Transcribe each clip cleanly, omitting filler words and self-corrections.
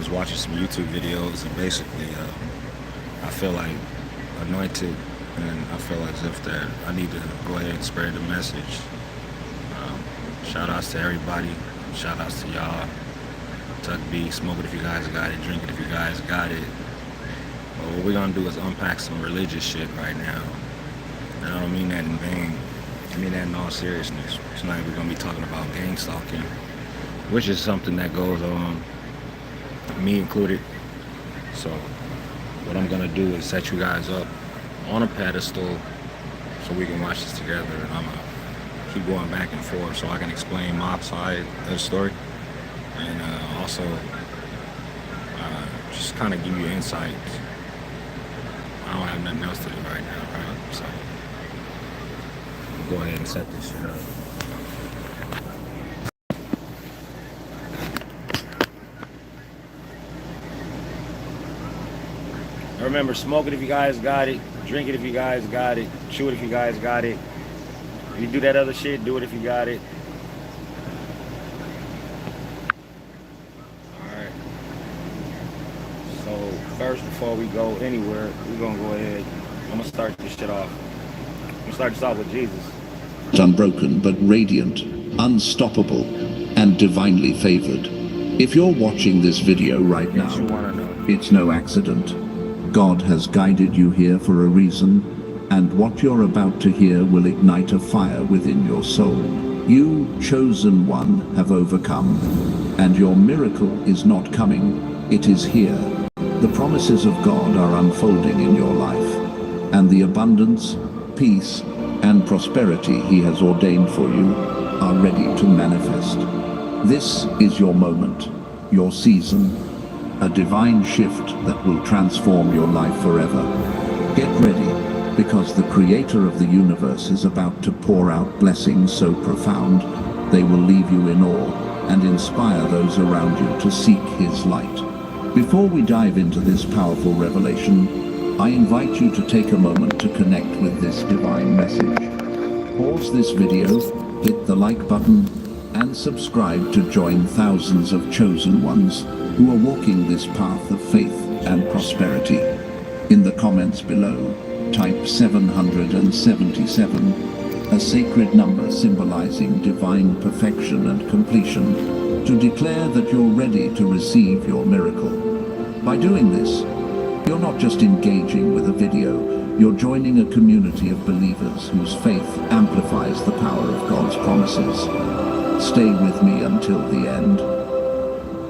was watching some YouTube videos, and basically, I feel like anointed, and I feel as if that I need to go ahead and spread the message. Shout outs to everybody. Shout outs to y'all. TUCKBEAT, smoke it if you guys got it, drink it if you guys got it. But what we're gonna do is unpack some religious shit right now. And I don't mean that in vain. I mean that in all seriousness. Tonight we're gonna be talking about gang stalking, which is something that goes on, me included. So what I'm gonna do is set you guys up on a pedestal so we can watch this together, and I'm gonna keep going back and forth so I can explain my side of the story, and also just kind of give you insight. I don't have nothing else to do right now, right? So go ahead and set this shit up. Remember, smoke it if you guys got it, drink it if you guys got it, chew it if you guys got it. If you do that other shit, do it if you got it. Alright. So first, before we go anywhere, we're gonna go ahead. I'm gonna start this shit off. I'm gonna start this off with Jesus. Unbroken but radiant, unstoppable, and divinely favored. If you're watching this video right now, it's no accident. God has guided you here for a reason, and what you're about to hear will ignite a fire within your soul. You, chosen one, have overcome, and your miracle is not coming, it is here. The promises of God are unfolding in your life, and the abundance, peace, and prosperity He has ordained for you are ready to manifest. This is your moment, your season, a divine shift that will transform your life forever. Get ready, because the Creator of the universe is about to pour out blessings so profound they will leave you in awe and inspire those around you to seek His light. Before we dive into this powerful revelation, I invite you to take a moment to connect with this divine message. Pause this video, hit the like button, and subscribe to join thousands of chosen ones who are walking this path of faith and prosperity. In the comments below, type 777, a sacred number symbolizing divine perfection and completion, to declare that you're ready to receive your miracle. By doing this, you're not just engaging with a video, you're joining a community of believers whose faith amplifies the power of God's promises. Stay with me until the end,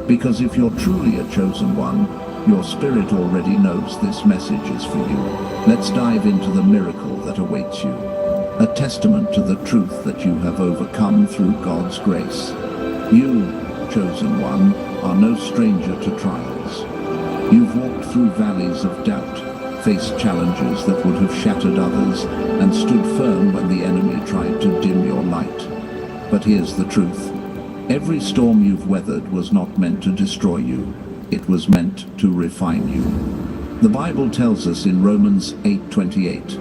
because if you're truly a chosen one, your spirit already knows this message is for you. Let's dive into the miracle that awaits you, a testament to the truth that you have overcome through God's grace. You, chosen one, are no stranger to trials. You've walked through valleys of doubt, faced challenges that would have shattered others, and stood firm when the enemy tried to dim your light. But here's the truth. Every storm you've weathered was not meant to destroy you. It was meant to refine you. The Bible tells us in Romans 8:28,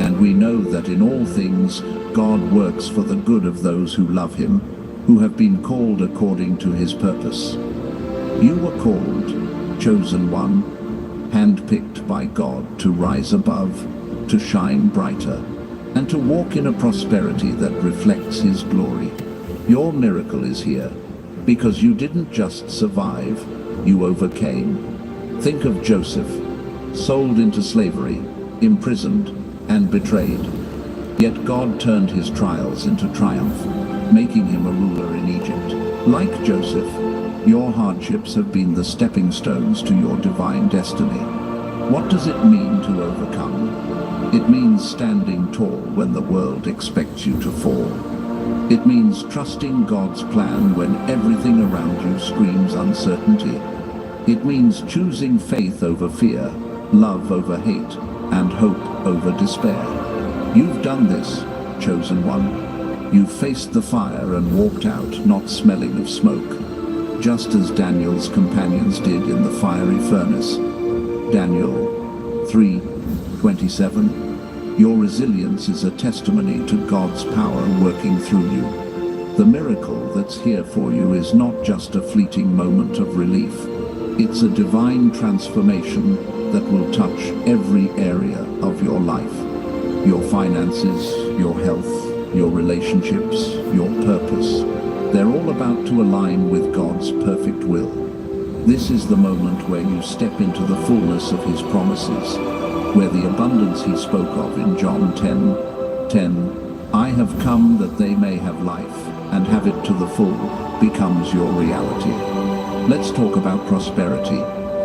and we know that in all things God works for the good of those who love Him, who have been called according to His purpose. You were called, chosen one, handpicked by God to rise above, to shine brighter, and to walk in a prosperity that reflects His glory. Your miracle is here, because you didn't just survive, you overcame. Think of Joseph, sold into slavery, imprisoned, and betrayed. Yet God turned his trials into triumph, making him a ruler in Egypt. Like Joseph, your hardships have been the stepping stones to your divine destiny. What does it mean to overcome? It means standing tall when the world expects you to fall. It means trusting God's plan when everything around you screams uncertainty. It means choosing faith over fear, love over hate, and hope over despair. You've done this, chosen one. You've faced the fire and walked out not smelling of smoke, just as Daniel's companions did in the fiery furnace. Daniel 3:27. Your resilience is a testimony to God's power working through you. The miracle that's here for you is not just a fleeting moment of relief. It's a divine transformation that will touch every area of your life. Your finances, your health, your relationships, your purpose. They're all about to align with God's perfect will. This is the moment where you step into the fullness of His promises, where the abundance He spoke of in John 10:10, I have come that they may have life, and have it to the full, becomes your reality. Let's talk about prosperity,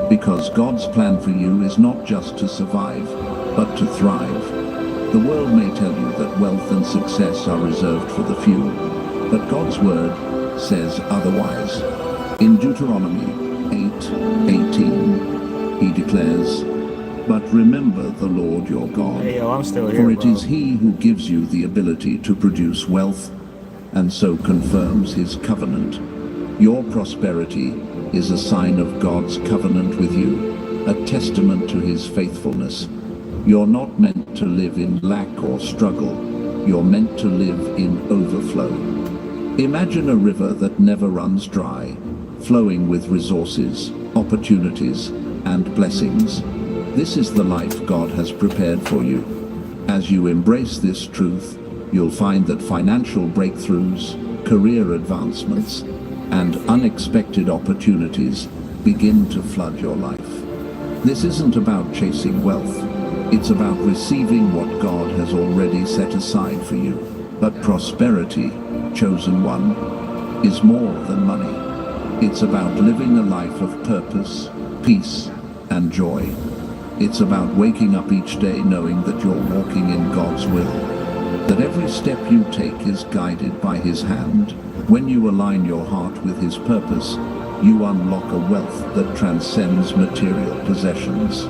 because God's plan for you is not just to survive, but to thrive. The world may tell you that wealth and success are reserved for the few, but God's word says otherwise. In Deuteronomy 8:18, He declares, but remember the Lord your God, I'm still here, for it bro. is He who gives you the ability to produce wealth, and so confirms His covenant. Your prosperity is a sign of God's covenant with you, a testament to His faithfulness. You're not meant to live in lack or struggle. You're meant to live in overflow. Imagine a river that never runs dry, flowing with resources, opportunities, and blessings. This is the life God has prepared for you. As you embrace this truth, you'll find that financial breakthroughs, career advancements, and unexpected opportunities begin to flood your life. This isn't about chasing wealth. It's about receiving what God has already set aside for you. But prosperity, chosen one, is more than money. It's about living a life of purpose, peace, and joy. It's about waking up each day knowing that you're walking in God's will, that every step you take is guided by His hand. When you align your heart with His purpose, you unlock a wealth that transcends material possessions.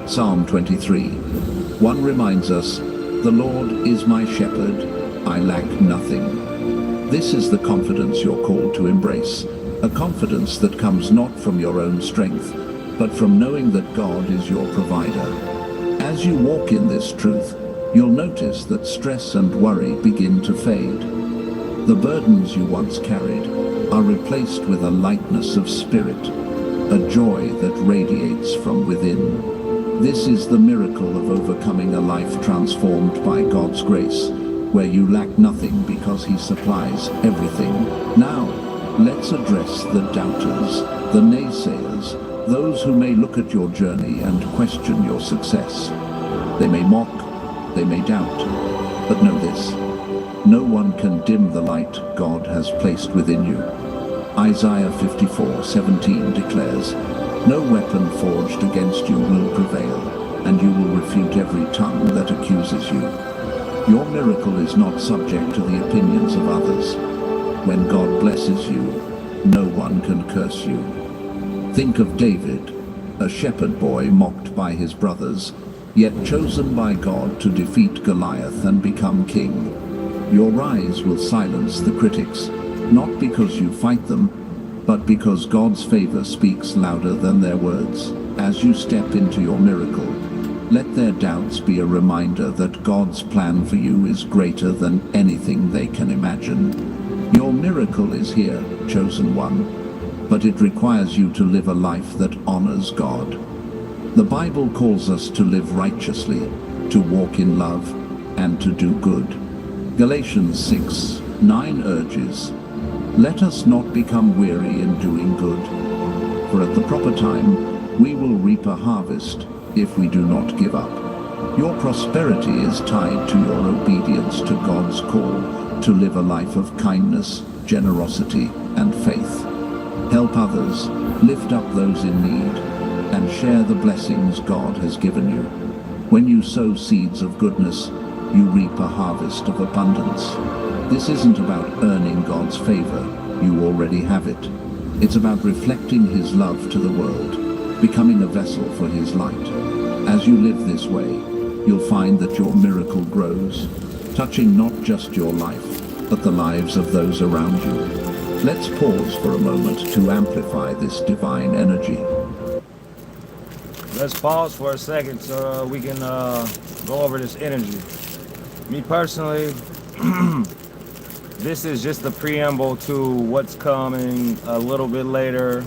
Psalm 23:1 reminds us, the Lord is my shepherd, I lack nothing. This is the confidence you're called to embrace, a confidence that comes not from your own strength, but from knowing that God is your provider. As you walk in this truth, you'll notice that stress and worry begin to fade. The burdens you once carried are replaced with a lightness of spirit, a joy that radiates from within. This is the miracle of overcoming a life transformed by God's grace, where you lack nothing because He supplies everything. Now, let's address the doubters, the naysayers, those who may look at your journey and question your success. They may mock, they may doubt, but know this, no one can dim the light God has placed within you. Isaiah 54:17 declares, no weapon forged against you will prevail, and you will refute every tongue that accuses you. Your miracle is not subject to the opinions of others. When God blesses you, no one can curse you. Think of David, a shepherd boy mocked by his brothers, yet chosen by God to defeat Goliath and become king. Your rise will silence the critics, not because you fight them, but because God's favor speaks louder than their words. As you step into your miracle, let their doubts be a reminder that God's plan for you is greater than anything they can imagine. Your miracle is here, chosen one, but it requires you to live a life that honors God. The Bible calls us to live righteously, to walk in love, and to do good. Galatians 6:9 urges, let us not become weary in doing good, for at the proper time we will reap a harvest if we do not give up. Your prosperity is tied to your obedience to God's call to live a life of kindness, generosity, and faith. Help others, lift up those in need, and share the blessings God has given you. When you sow seeds of goodness, you reap a harvest of abundance. This isn't about earning God's favor, you already have it. It's about reflecting His love to the world, becoming a vessel for His light. As you live this way, you'll find that your miracle grows, touching not just your life, but the lives of those around you. Let's pause for a moment to amplify this divine energy. Let's pause for a second so we can go over this energy. Me personally, this is just the preamble to what's coming a little bit later.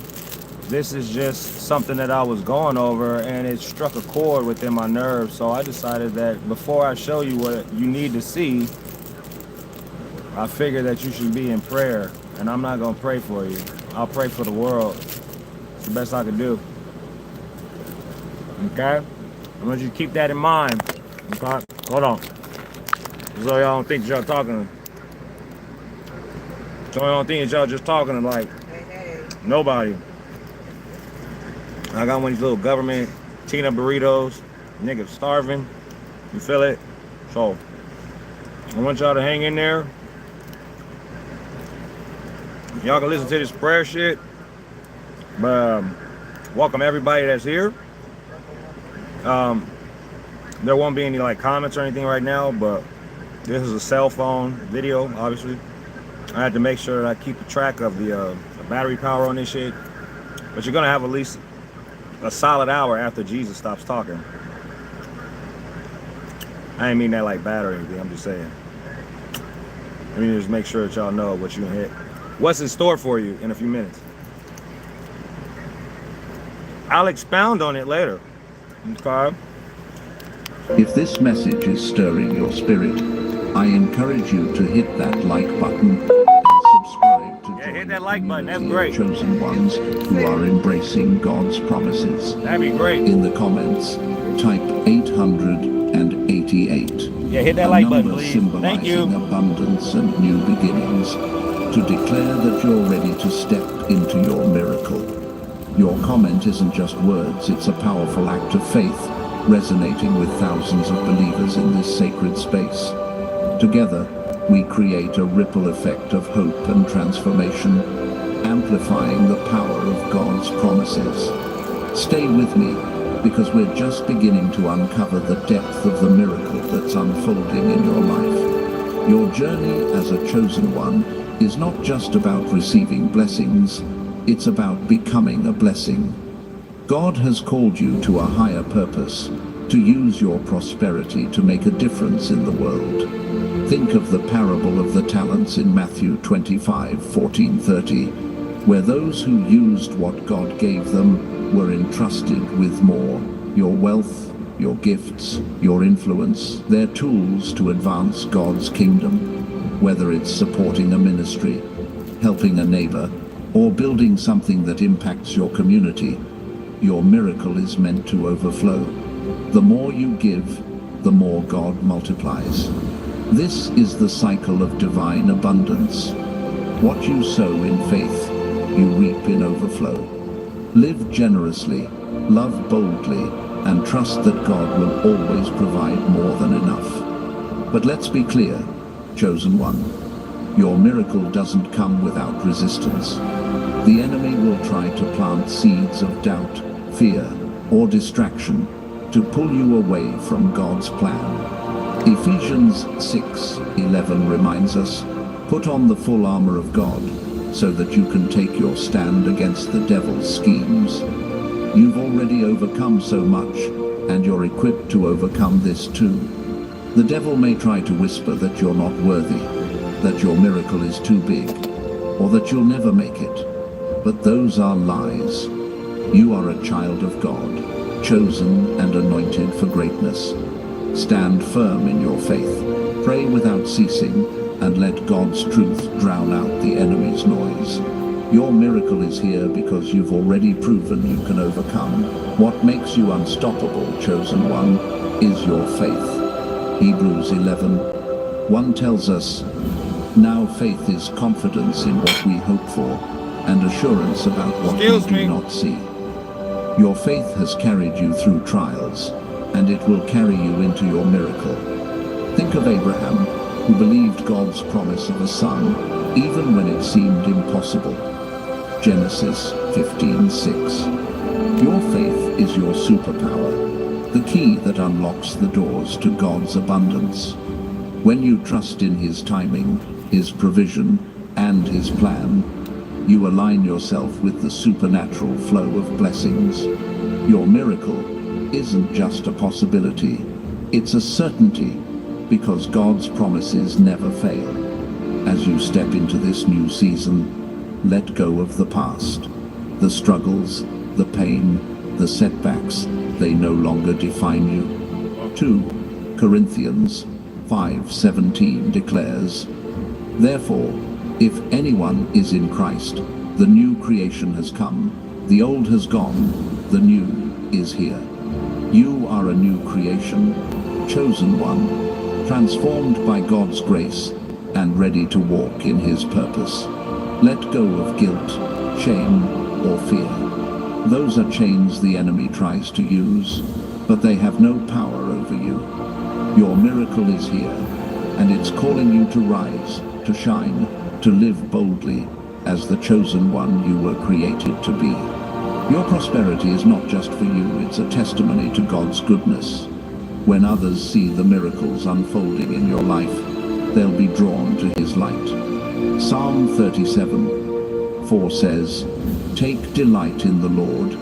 this is just something that I was going over, and it struck a chord within my nerves. So I decided that before I show you what you need to see, I figure that you should be in prayer. And I'm not going to pray for you. I'll pray for the world. It's the best I can do. Okay? I want you to keep that in mind. Okay? Hold on. So y'all don't think y'all talking. So y'all don't think y'all just talking to like nobody. I got one of these little government Tina burritos. Niggas starving. You feel it? So I want y'all to hang in there. Y'all can listen to this prayer shit. But welcome everybody that's here. There won't be any like comments or anything right now, but this is a cell phone video, obviously. I had to make sure that I keep track of the battery power on this shit. But you're gonna have at least a solid hour after Jesus stops talking. I ain't mean that like bad or anything, I'm just saying. Let me just make sure that y'all know what you hit. What's in store for you in a few minutes. I'll expound on it later. Okay? If this message is stirring your spirit, I encourage you to hit that like button and subscribe to join hit that like button. That's the great. chosen ones who are embracing God's promises. That'd be great. In the comments, type 888. Yeah, hit that like button, please. Thank you. Symbolizing abundance and new beginnings, to declare that you're ready to step into your miracle. Your comment isn't just words, it's a powerful act of faith, resonating with thousands of believers in this sacred space. Together, we create a ripple effect of hope and transformation, amplifying the power of God's promises. Stay with me, because we're just beginning to uncover the depth of the miracle that's unfolding in your life. Your journey as a chosen one is not just about receiving blessings, it's about becoming a blessing. God has called you to a higher purpose, to use your prosperity to make a difference in the world. Think of the parable of the talents in Matthew 25:14-30, where those who used what God gave them were entrusted with more. Your wealth, your gifts, your influence, they're tools to advance God's kingdom. Whether it's supporting a ministry, helping a neighbor, or building something that impacts your community, your miracle is meant to overflow. The more you give, the more God multiplies. This is the cycle of divine abundance. What you sow in faith, you reap in overflow. Live generously, love boldly, and trust that God will always provide more than enough. But let's be clear, chosen one, your miracle doesn't come without resistance. The enemy will try to plant seeds of doubt, fear, or distraction to pull you away from God's plan. Ephesians 6:11 reminds us, put on the full armor of God so that you can take your stand against the devil's schemes. You've already overcome so much, and you're equipped to overcome this too. The devil may try to whisper that you're not worthy, that your miracle is too big, or that you'll never make it. But those are lies. You are a child of God, chosen and anointed for greatness. Stand firm in your faith, pray without ceasing, and let God's truth drown out the enemy's noise. Your miracle is here because you've already proven you can overcome. What makes you unstoppable, chosen one, is your faith. Hebrews 11:1 tells us, now faith is confidence in what we hope for, and assurance about what we do not see. Your faith has carried you through trials, and it will carry you into your miracle. Think of Abraham, who believed God's promise of a son, even when it seemed impossible. Genesis 15:6. Your faith is your superpower, the key that unlocks the doors to God's abundance. When you trust in His timing, His provision, and His plan, you align yourself with the supernatural flow of blessings. Your miracle isn't just a possibility, it's a certainty, because God's promises never fail. As you step into this new season, let go of the past. The struggles, the pain, the setbacks, they no longer define you. 2 Corinthians 5:17 declares, "Therefore, if anyone is in Christ, the new creation has come, the old has gone, the new is here." You are a new creation, chosen one, transformed by God's grace, and ready to walk in His purpose. Let go of guilt, shame, or fear. Those are chains the enemy tries to use, but they have no power over you. Your miracle is here, and it's calling you to rise, to shine, to live boldly as the chosen one you were created to be. Your prosperity is not just for you, it's a testimony to God's goodness. When others see the miracles unfolding in your life, they'll be drawn to His light. Psalm 37:4 says, "Take delight in the Lord,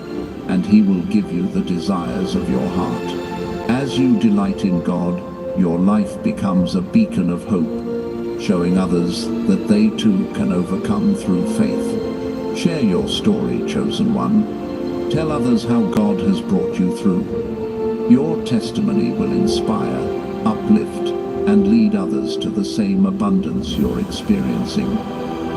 and He will give you the desires of your heart." As you delight in God, your life becomes a beacon of hope, showing others that they too can overcome through faith. Share your story, chosen one. Tell others how God has brought you through. Your testimony will inspire, uplift, and lead others to the same abundance you're experiencing.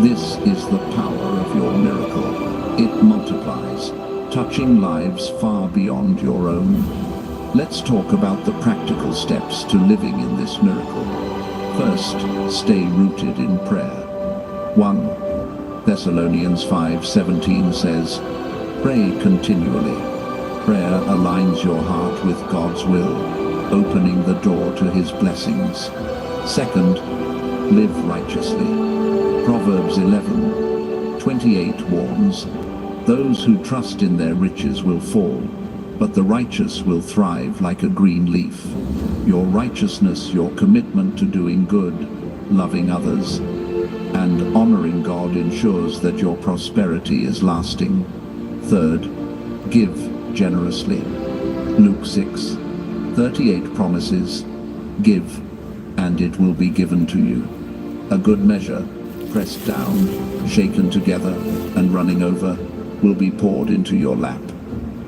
This is the power of your miracle. It multiplies, touching lives far beyond your own. Let's talk about the practical steps to living in this miracle. First, stay rooted in prayer. 1 Thessalonians 5:17 says, "Pray continually." Prayer aligns your heart with God's will, opening the door to His blessings. Second, live righteously. Proverbs 11:28 warns, "Those who trust in their riches will fall, but the righteous will thrive like a green leaf." Your righteousness, your commitment to doing good, loving others, and honoring God ensures that your prosperity is lasting. Third, give generously. Luke 6:38 promises, "Give, and it will be given to you. A good measure, pressed down, shaken together, and running over, will be poured into your lap."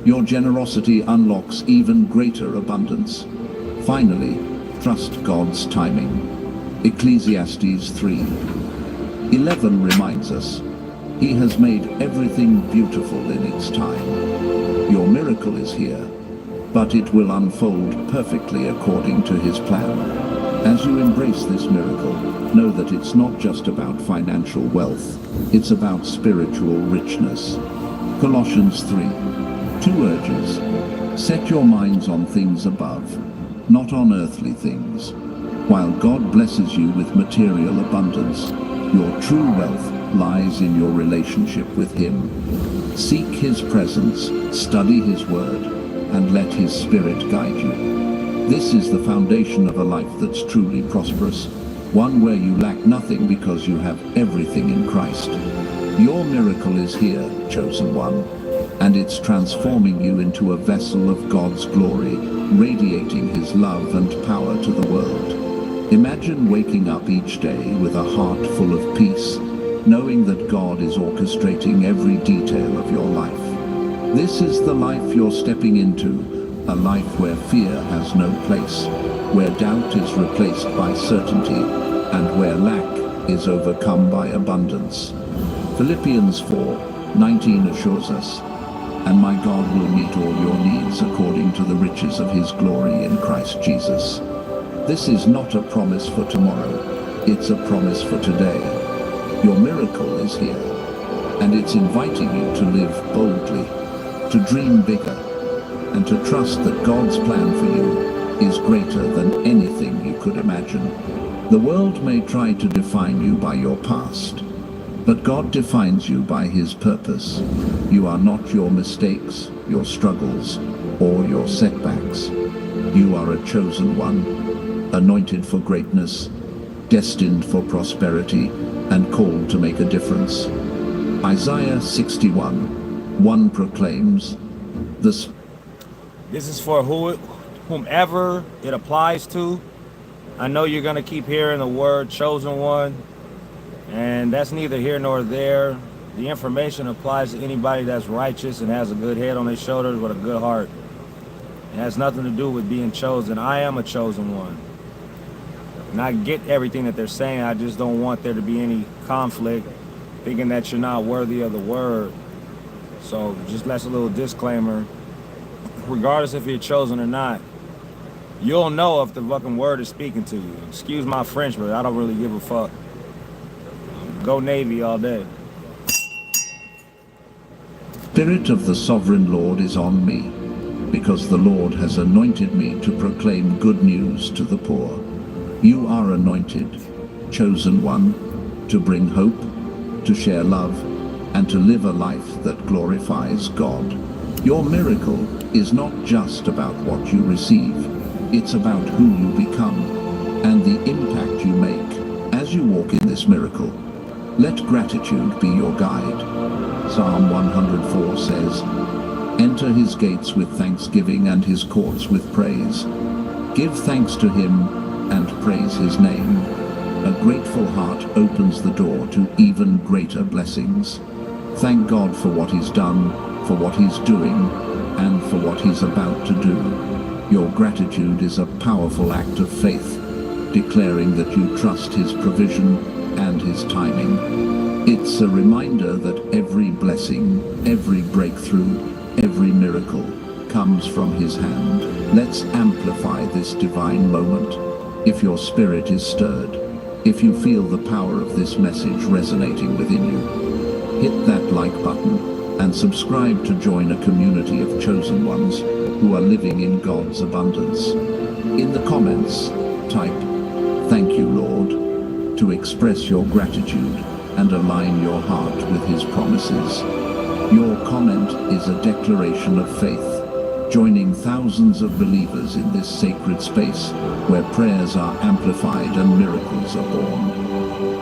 Your generosity unlocks even greater abundance. Finally, trust God's timing. Ecclesiastes 3:11 reminds us, "He has made everything beautiful in its time." Your miracle is here, but it will unfold perfectly according to His plan. As you embrace this miracle, know that it's not just about financial wealth, it's about spiritual richness. Colossians 3:2 urges, "Set your minds on things above, not on earthly things." While God blesses you with material abundance, your true wealth lies in your relationship with Him. Seek His presence, study His word, and let His Spirit guide you. This is the foundation of a life that's truly prosperous, one where you lack nothing because you have everything in Christ. Your miracle is here, chosen one, and it's transforming you into a vessel of God's glory, radiating His love and power to the world. Imagine waking up each day with a heart full of peace, knowing that God is orchestrating every detail of your life. This is the life you're stepping into, a life where fear has no place, where doubt is replaced by certainty, and where lack is overcome by abundance. Philippians 4:19 assures us, "And my God will meet all your needs according to the riches of His glory in Christ Jesus." This is not a promise for tomorrow, it's a promise for today. Your miracle is here, and it's inviting you to live boldly, to dream bigger, and to trust that God's plan for you is greater than anything you could imagine. The world may try to define you by your past, but God defines you by His purpose. You are not your mistakes, your struggles, or your setbacks. You are a chosen one, anointed for greatness, destined for prosperity, and called to make a difference. Isaiah 61:1 proclaims, This is for whomever it applies to. I know you're going to keep hearing the word chosen one, and that's neither here nor there. The information applies to anybody that's righteous and has a good head on their shoulders with a good heart. It has nothing to do with being chosen. I am a chosen one. And I get everything that they're saying. I just don't want there to be any conflict, thinking that you're not worthy of the word. So just that's a little disclaimer. Regardless if you're chosen or not, you'll know if the fucking word is speaking to you. Excuse my French, but I don't really give a fuck. Go Navy all day. Spirit of the Sovereign Lord is on me, because the Lord has anointed me to proclaim good news to the poor. You are anointed, chosen one, to bring hope, to share love, and to live a life that glorifies God. Your miracle is not just about what you receive, it's about who you become and the impact you make as you walk in this miracle. Let gratitude be your guide. Psalm 104 says, "Enter his gates with thanksgiving and his courts with praise. Give thanks to him and praise his name." A grateful heart opens the door to even greater blessings. Thank God for what he's done, for what he's doing, and for what he's about to do. Your gratitude is a powerful act of faith, declaring that you trust his provision and his timing. It's a reminder that every blessing, every breakthrough, every miracle comes from his hand. Let's amplify this divine moment. If your spirit is stirred, if you feel the power of this message resonating within you, hit that like button and subscribe to join a community of chosen ones who are living in God's abundance. In the comments, type, "Thank you, Lord," to express your gratitude and align your heart with his promises. Your comment is a declaration of faith, joining thousands of believers in this sacred space where prayers are amplified and miracles are born.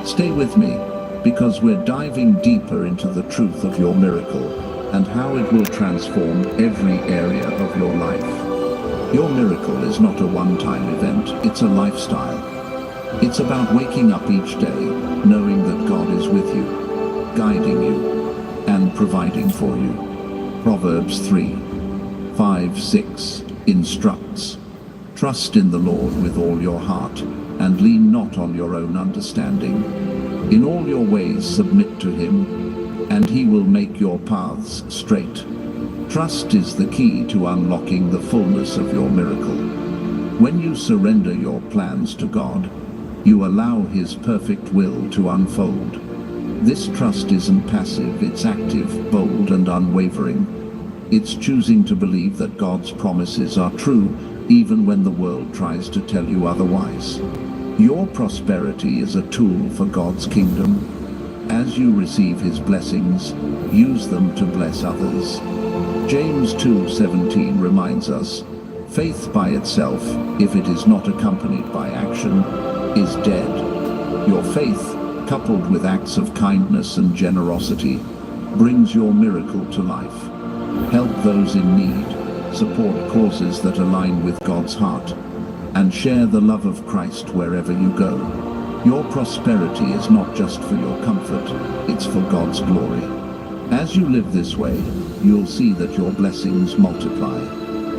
Stay with me, because we're diving deeper into the truth of your miracle and how it will transform every area of your life. Your miracle is not a one-time event, it's a lifestyle. It's about waking up each day knowing that God is with you, guiding you, and providing for you. Proverbs 3:5-6 instructs, "Trust in the Lord with all your heart, and lean not on your own understanding. In all your ways submit to him, and he will make your paths straight." Trust is the key to unlocking the fullness of your miracle. When you surrender your plans to God, you allow his perfect will to unfold. This trust isn't passive, it's active, bold, and unwavering. It's choosing to believe that God's promises are true, even when the world tries to tell you otherwise. Your prosperity is a tool for God's kingdom. As you receive his blessings, use them to bless others. James 2:17 reminds us, "Faith by itself, if it is not accompanied by action, is dead." Your faith, coupled with acts of kindness and generosity, brings your miracle to life. Help those in need, support causes that align with God's heart, and share the love of Christ wherever you go. Your prosperity is not just for your comfort, it's for God's glory. As you live this way, you'll see that your blessings multiply,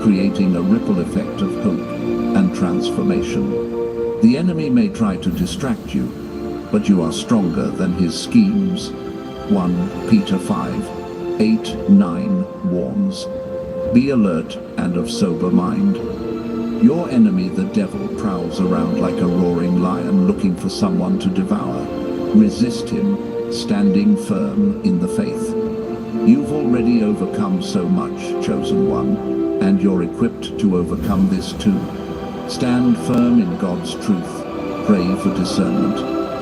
creating a ripple effect of hope and transformation. The enemy may try to distract you, but you are stronger than his schemes. 1 Peter 5:8-9 warns, "Be alert and of sober mind. Your enemy, the devil, prowls around like a roaring lion looking for someone to devour. Resist him, standing firm in the faith." You've already overcome so much, chosen one, and you're equipped to overcome this too. Stand firm in God's truth, pray for discernment,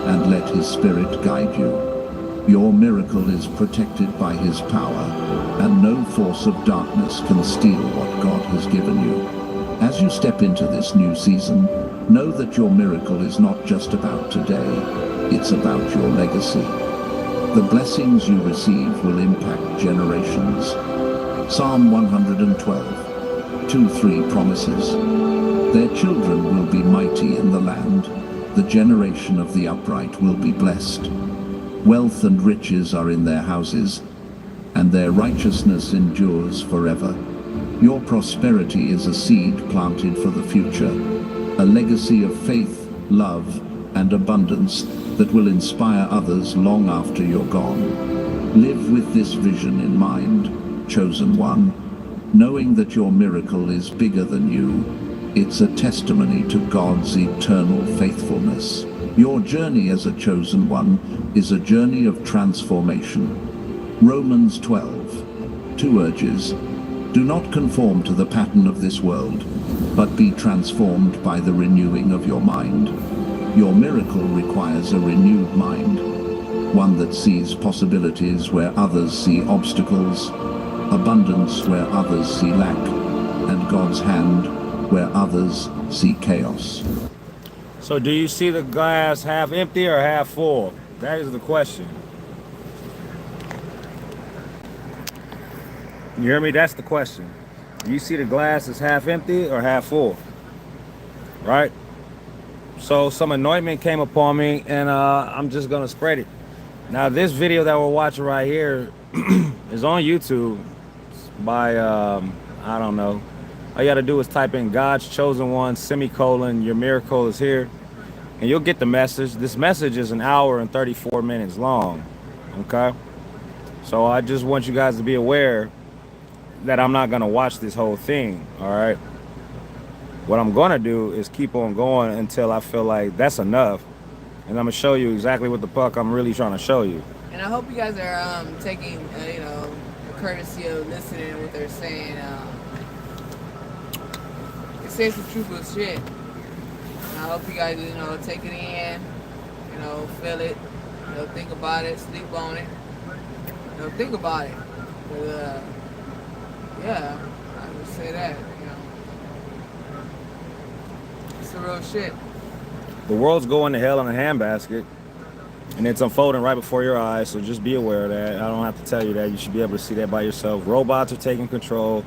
and let his spirit guide you. Your miracle is protected by his power, and no force of darkness can steal what God has given you. As you step into this new season, know that your miracle is not just about today, it's about your legacy. The blessings you receive will impact generations. Psalm 112:2-3 promises, "Their children will be mighty in the land, the generation of the upright will be blessed." Wealth and riches are in their houses, and their righteousness endures forever. Your prosperity is a seed planted for the future, a legacy of faith, love, and abundance that will inspire others long after you're gone. Live with this vision in mind, chosen one, knowing that your miracle is bigger than you. It's a testimony to God's eternal faithfulness. Your journey as a chosen one is a journey of transformation. Romans 12:2 urges, "Do not conform to the pattern of this world, but be transformed by the renewing of your mind." Your miracle requires a renewed mind, one that sees possibilities where others see obstacles, abundance where others see lack, and God's hand where others see chaos. So do you see the glass half empty or half full? That is the question. You hear me? That's the question. Do you see the glass is half empty or half full? Right? So some anointment came upon me, and I'm just gonna spread it. Now this video that we're watching right here is on YouTube by I don't know. All you gotta do is type in God's chosen one, semicolon, your miracle is here, and you'll get the message. This message is an hour and 34 minutes long. Okay, so I just want you guys to be aware that I'm not gonna watch this whole thing. All right, what I'm gonna do is keep on going until I feel like that's enough, and I'm gonna show you exactly what the fuck I'm really trying to show you. And I hope you guys are taking you know, the courtesy of listening to what they're saying. They say some truthful shit. And I hope you guys, you know, take it in, you know, feel it, you know, think about it, sleep on it, you know, think about it. But, yeah, I would say that, you know. It's the real shit. The world's going to hell in a handbasket, and it's unfolding right before your eyes, so just be aware of that. I don't have to tell you that. You should be able to see that by yourself. Robots are taking control.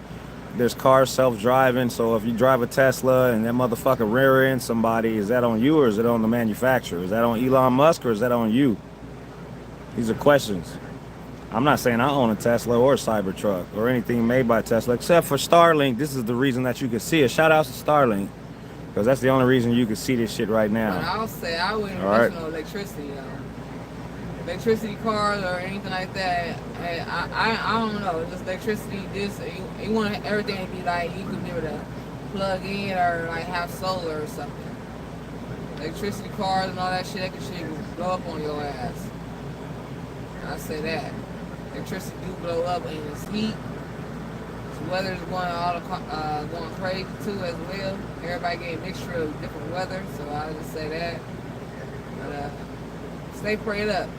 There's cars self-driving, so if you drive a Tesla and that motherfucker rear ends somebody, is that on you or is it on the manufacturer? Is that on Elon Musk or is that on you? These are questions. I'm not saying I own a Tesla or a Cybertruck or anything made by Tesla, except for Starlink. This is the reason that you can see it. Shout out to Starlink, because that's the only reason you can see this shit right now. But I'll say I wouldn't invest in no electricity, though. Electricity cars or anything like that, I don't know. Just electricity, you want everything to be like you could be able to plug in or like have solar or something. Electricity cars and all that shit, that shit can blow up on your ass. I say that. Electricity do blow up and it's heat. The weather's going crazy too as well. Everybody getting a mixture of different weather, so I'll just say that. But stay prayed up.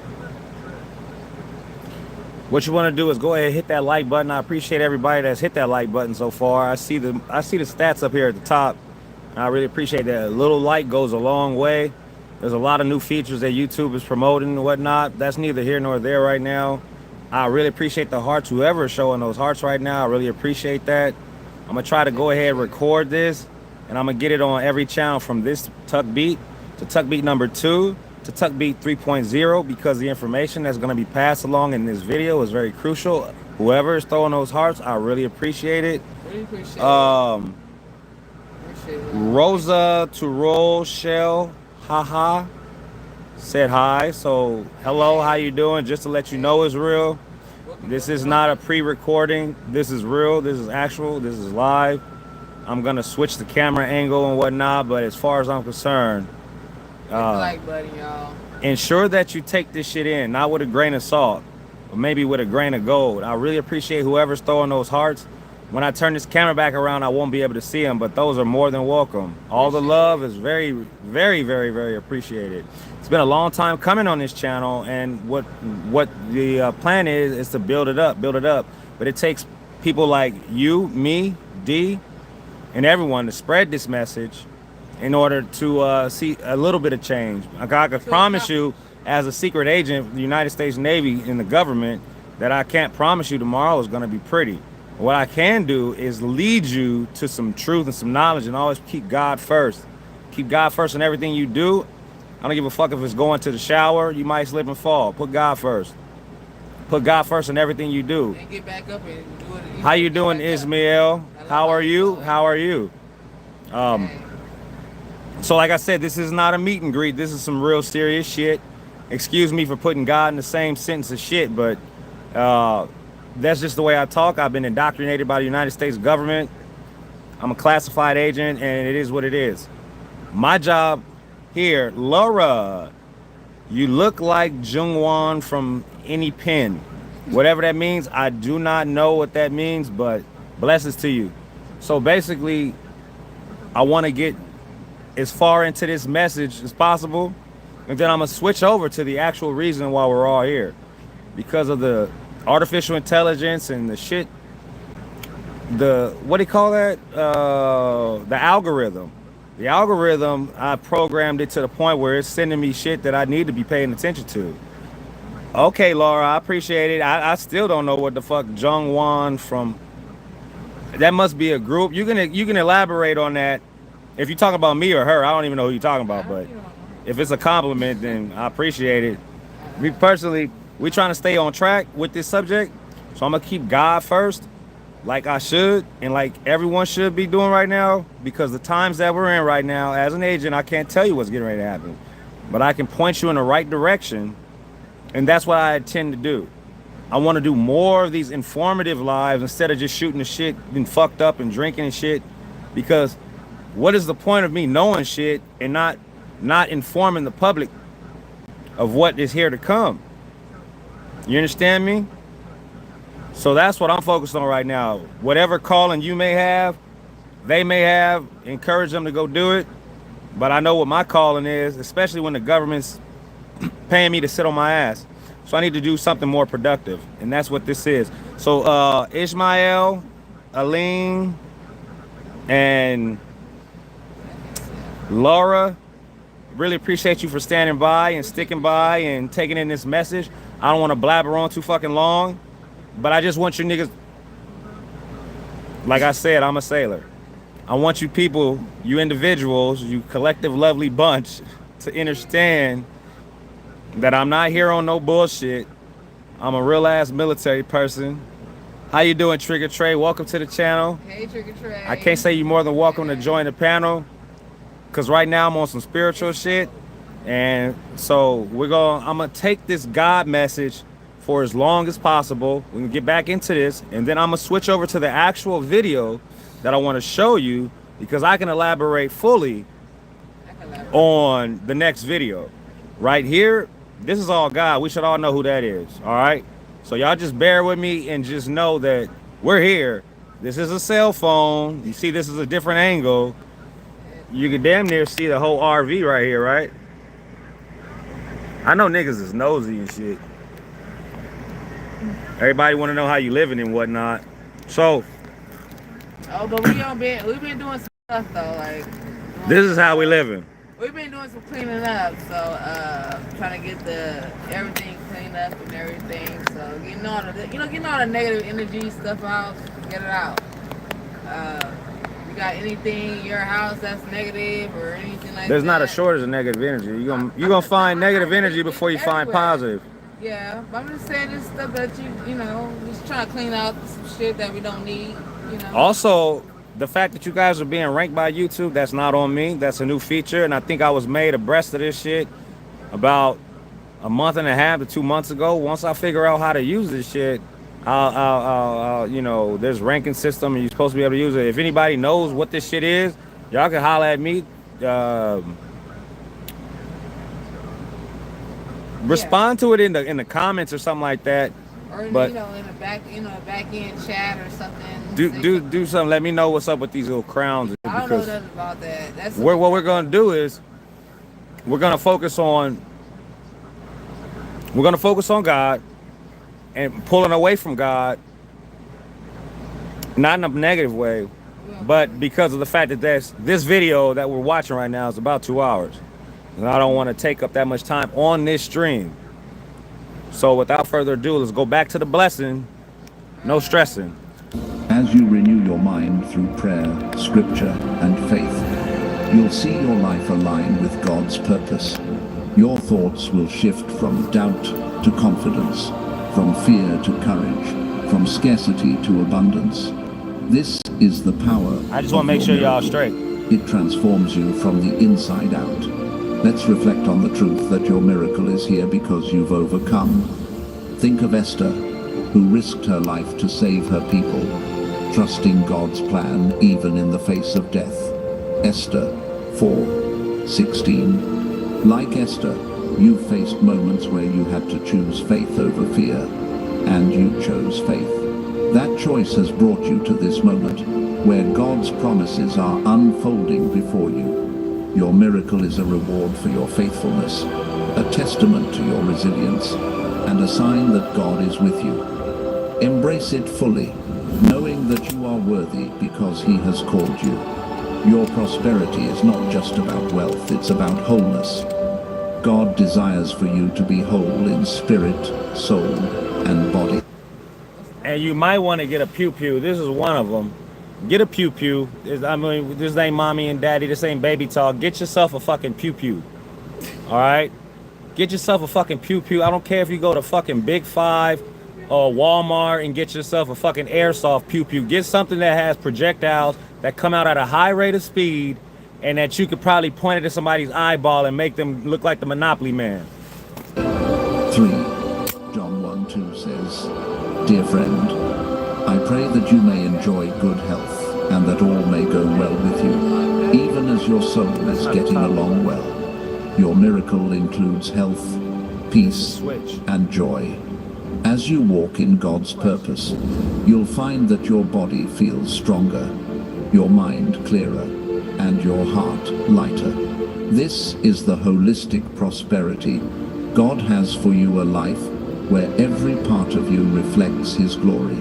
What you want to do is go ahead and hit that like button. I appreciate everybody that's hit that like button so far. I see the stats up here at the top. I really appreciate that. A little like goes a long way. There's a lot of new features that YouTube is promoting and whatnot. That's neither here nor there right now. I really appreciate the hearts. Whoever is showing those hearts right now, I really appreciate that. I'm gonna try to go ahead and record this, and I'm gonna get it on every channel from this TUCKBEAT to TUCKBEAT number 2 to TUCKBEAT 3.0, because the information that's going to be passed along in this video is very crucial. Whoever is throwing those hearts, I really appreciate it. Really appreciate it. Rosa to roll shell, haha, said hi. So hello, how you doing? Just to let you know, it's real. This is not a pre-recording. This is real. This is actual. This is live. I'm gonna switch the camera angle and whatnot, but as far as I'm concerned, like button, y'all. Ensure that you take this shit in, not with a grain of salt, but maybe with a grain of gold. I really appreciate whoever's throwing those hearts. When I turn this camera back around, I won't be able to see them, but those are more than welcome. All the love is very, very, very, very appreciated. It's been a long time coming on this channel, and what the plan is to build it up. But it takes people like you, me, D, and everyone to spread this message in order to see a little bit of change. I can promise you, as a secret agent of the United States Navy in the government, that I can't promise you tomorrow is going to be pretty. What I can do is lead you to some truth and some knowledge, and always keep God first. Keep God first in everything you do, I don't give a fuck if it's going to the shower. You might slip and fall. Put God first. Put God first in everything you do. And get back up and do it. How you doing, Ismael? How are you? How are you? So like I said, this is not a meet and greet. This is some real serious shit. Excuse me for putting God in the same sentence as shit, but that's just the way I talk. I've been indoctrinated by the United States government. I'm a classified agent, and it is what it is. My job here, Laura, you look like Jungwon from any pen. Whatever that means, I do not know what that means, but blessings to you. So basically, I want to get as far into this message as possible, and then I'm gonna switch over to the actual reason why we're all here. Because of the artificial intelligence and the shit, what do you call that? The algorithm. The algorithm, I programmed it to the point where it's sending me shit that I need to be paying attention to. Okay, Laura, I appreciate it. I still don't know what the fuck Jungwon from. That must be a group. You can elaborate on that. If you're talking about me or her, I don't even know who you're talking about, but if it's a compliment, then I appreciate it. Me personally, we're trying to stay on track with this subject, so I'm gonna keep God first, like I should, and like everyone should be doing right now, because the times that we're in right now, as an agent, I can't tell you what's getting ready to happen, but I can point you in the right direction, and that's what I intend to do. I want to do more of these informative lives instead of just shooting the shit and fucked up and drinking and shit, because what is the point of me knowing shit and not informing the public of what is here to come? You understand me? So that's what I'm focused on right now. Whatever calling you may have, they may have, encourage them to go do it. But I know what my calling is, especially when the government's paying me to sit on my ass. So I need to do something more productive, and that's what this is. So Ishmael, Aline, and Laura, really appreciate you for standing by and sticking by and taking in this message. I don't want to blabber on too fucking long, but I just want you niggas, like I said, I'm a sailor. I want you people, you individuals, you collective lovely bunch, to understand that I'm not here on no bullshit. I'm a real ass military person. How you doing, Trigger Trey? Welcome to the channel. Hey, Trigger Trey. I can't say you're more than welcome to join the panel, because right now I'm on some spiritual shit. And so I'm gonna take this God message for as long as possible. We can get back into this, and then I'm gonna switch over to the actual video that I want to show you, because I can elaborate fully on the next video. Right here, this is all God. We should all know who that is, all right? So y'all just bear with me and just know that we're here. This is a cell phone. You see, this is a different angle. You can damn near see the whole RV right here, right? I know niggas is nosy and shit. Everybody want to know how you living and whatnot. So, but we've been doing some stuff though, like this is how we living. We've been doing some cleaning up, so trying to get everything cleaned up and everything. So getting all the negative energy stuff out, get it out. You got anything in your house that's negative or anything like that? There's not a shortage of negative energy. You're gonna find negative energy before you find positive. Yeah, but I'm just saying this stuff that you know, just trying to clean out some shit that we don't need, you know. Also, the fact that you guys are being ranked by YouTube, that's not on me. That's a new feature, and I think I was made abreast of this shit about a month and a half to 2 months ago. Once I figure out how to use this shit, I'll you know, there's ranking system, and you're supposed to be able to use it. If anybody knows what this shit is, y'all can holler at me. Respond to it in the comments or something like that. Or but in the back end chat or something. Do something. Let me know what's up with these little crowns. I don't know nothing about that. That's what we're gonna do is we're gonna focus on God and pulling away from God, not in a negative way, but because of the fact that this video that we're watching right now is about 2 hours, and I don't want to take up that much time on this stream. So without further ado, let's go back to the blessing. No stressing. As you renew your mind through prayer, scripture, and faith, you'll see your life align with God's purpose. Your thoughts will shift from doubt to confidence, from fear to courage, from scarcity to abundance. This is the power. I just want to make sure y'all straight. It transforms you from the inside out. Let's reflect on the truth that your miracle is here because you've overcome. Think of Esther, who risked her life to save her people, trusting God's plan even in the face of death. Esther 4:16. Like Esther, you faced moments where you had to choose faith over fear, and you chose faith. That choice has brought you to this moment, where God's promises are unfolding before you. Your miracle is a reward for your faithfulness, a testament to your resilience, and a sign that God is with you. Embrace it fully, knowing that you are worthy because He has called you. Your prosperity is not just about wealth, it's about wholeness. God desires for you to be whole in spirit, soul, and body. And you might want to get a pew-pew. This is one of them. Get a pew-pew. I mean, this ain't mommy and daddy. This ain't baby talk. Get yourself a fucking pew-pew. All right? Get yourself a fucking pew-pew. I don't care if you go to fucking Big Five or Walmart and get yourself a fucking airsoft pew-pew. Get something that has projectiles that come out at a high rate of speed and that you could probably point it at somebody's eyeball and make them look like the Monopoly man. 3. John 1:2 says, Dear friend, I pray that you may enjoy good health and that all may go well with you, even as your soul is getting along well. Your miracle includes health, peace, and joy. As you walk in God's purpose, you'll find that your body feels stronger, your mind clearer, and your heart lighter. This is the holistic prosperity. God has for you a life where every part of you reflects His glory.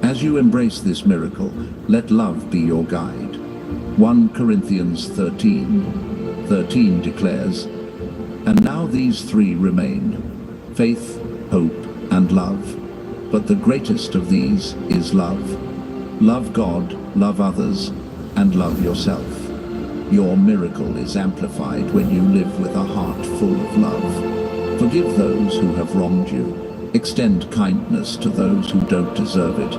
As you embrace this miracle, let love be your guide. 1 Corinthians 13:13 declares, And now these three remain, faith, hope, and love. But the greatest of these is love. Love God, love others, and love yourself. Your miracle is amplified when you live with a heart full of love. Forgive those who have wronged you. Extend kindness to those who don't deserve it,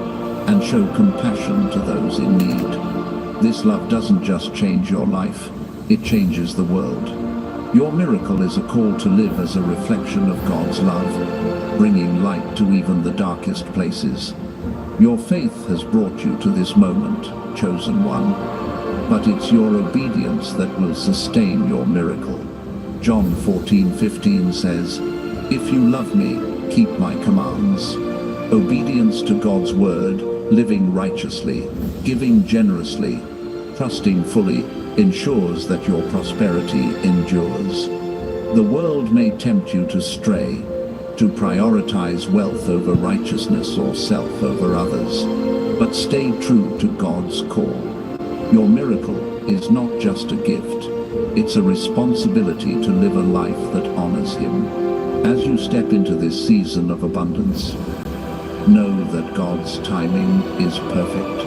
and show compassion to those in need. This love doesn't just change your life, it changes the world. Your miracle is a call to live as a reflection of God's love, bringing light to even the darkest places. Your faith has brought you to this moment, chosen one, but it's your obedience that will sustain your miracle. John 14:15 says, If you love me, keep my commands. Obedience to God's word, living righteously, giving generously, trusting fully, ensures that your prosperity endures. The world may tempt you to stray, to prioritize wealth over righteousness or self over others, but stay true to God's call. Your miracle is not just a gift, it's a responsibility to live a life that honors Him. As you step into this season of abundance, know that God's timing is perfect.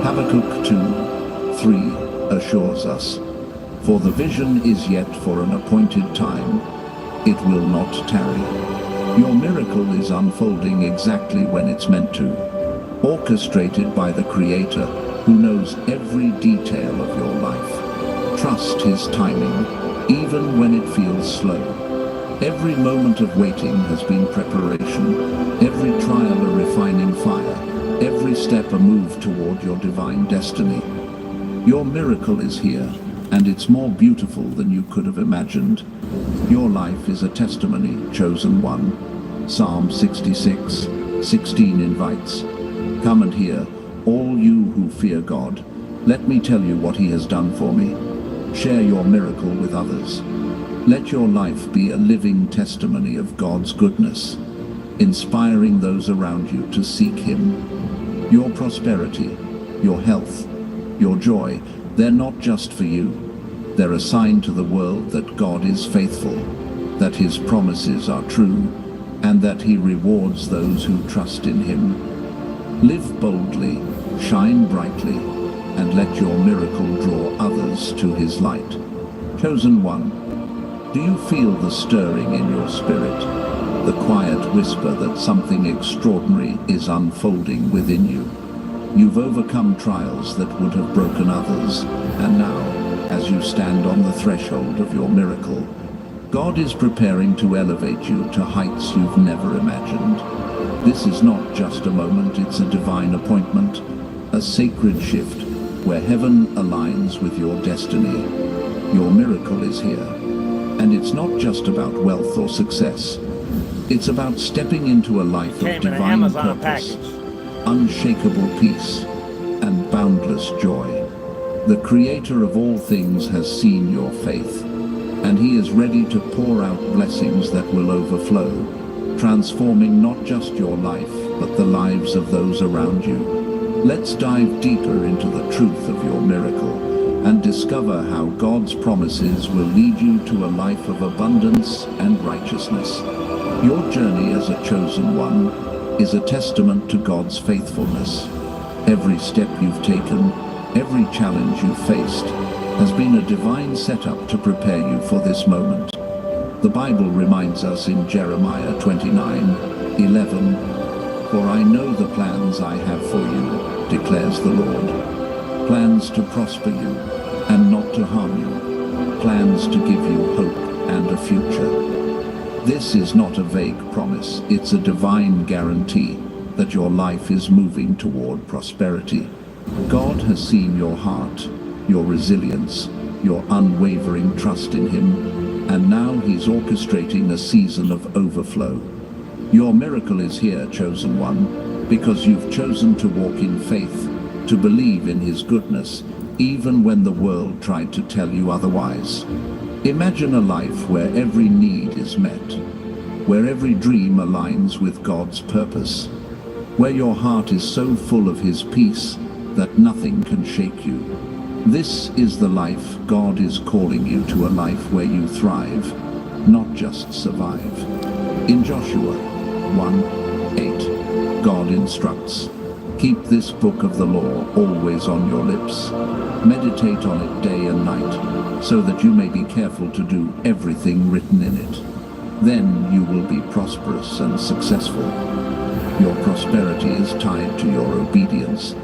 Habakkuk 2:3 assures us, For the vision is yet for an appointed time, it will not tarry. Your miracle is unfolding exactly when it's meant to, orchestrated by the Creator who knows every detail of your life. Trust His timing, even when it feels slow. Every moment of waiting has been preparation, every trial a refining fire, every step a move toward your divine destiny. Your miracle is here, and it's more beautiful than you could have imagined. Your life is a testimony, chosen one. Psalm 66:16 invites, Come and hear, all you who fear God. Let me tell you what He has done for me. Share your miracle with others. Let your life be a living testimony of God's goodness, inspiring those around you to seek Him. Your prosperity, your health, your joy, they're not just for you. They're a sign to the world that God is faithful, that His promises are true, and that He rewards those who trust in Him. Live boldly, shine brightly, and let your miracle draw others to His light. Chosen one, Do you feel the stirring in your spirit? The quiet whisper that something extraordinary is unfolding within you. You've overcome trials that would have broken others, and now, as you stand on the threshold of your miracle, God is preparing to elevate you to heights you've never imagined. This is not just a moment, it's a divine appointment, a sacred shift where heaven aligns with your destiny. Your miracle is here. And it's not just about wealth or success. It's about stepping into a life of divine purpose, unshakable peace, and boundless joy. The Creator of all things has seen your faith, and He is ready to pour out blessings that will overflow, transforming not just your life, but the lives of those around you. Let's dive deeper into the truth of your miracle and discover how God's promises will lead you to a life of abundance and righteousness. Your journey as a chosen one is a testament to God's faithfulness. Every step you've taken, every challenge you've faced, has been a divine setup to prepare you for this moment. The Bible reminds us in Jeremiah 29:11, "For I know the plans I have for you, declares the Lord. Plans to prosper you and not to harm you. Plans to give you hope and a future." This is not a vague promise, it's a divine guarantee that your life is moving toward prosperity. God has seen your heart, your resilience, your unwavering trust in Him, and now He's orchestrating a season of overflow. Your miracle is here, chosen one, because you've chosen to walk in faith, to believe in His goodness, even when the world tried to tell you otherwise. Imagine a life where every need is met, where every dream aligns with God's purpose, where your heart is so full of His peace that nothing can shake you. This is the life God is calling you to, a life where you thrive, not just survive. In Joshua 1:8, God instructs, "Keep this book of the law always on your lips. Meditate on it day and night, so that you may be careful to do everything written in it. Then you will be prosperous and successful." Your prosperity is tied to your obedience,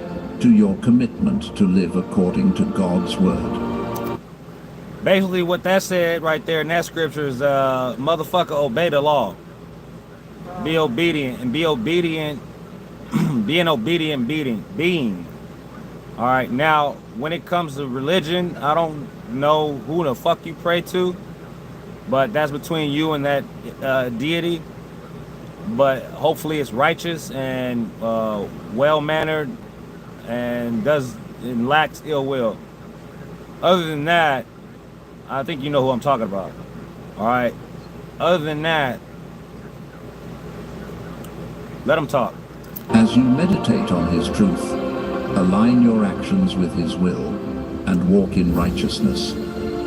to your commitment to live according to God's word. Basically what that said right there in that scripture is, motherfucker, obey the law. Be obedient, and be obedient, be an obedient being. All right, now, when it comes to religion, I don't know who the fuck you pray to, but that's between you and that deity. But hopefully it's righteous and well-mannered and lacks ill will. Other than that, I think you know who I'm talking about. All right. Other than that, let him talk. As you meditate on His truth, align your actions with His will, and walk in righteousness,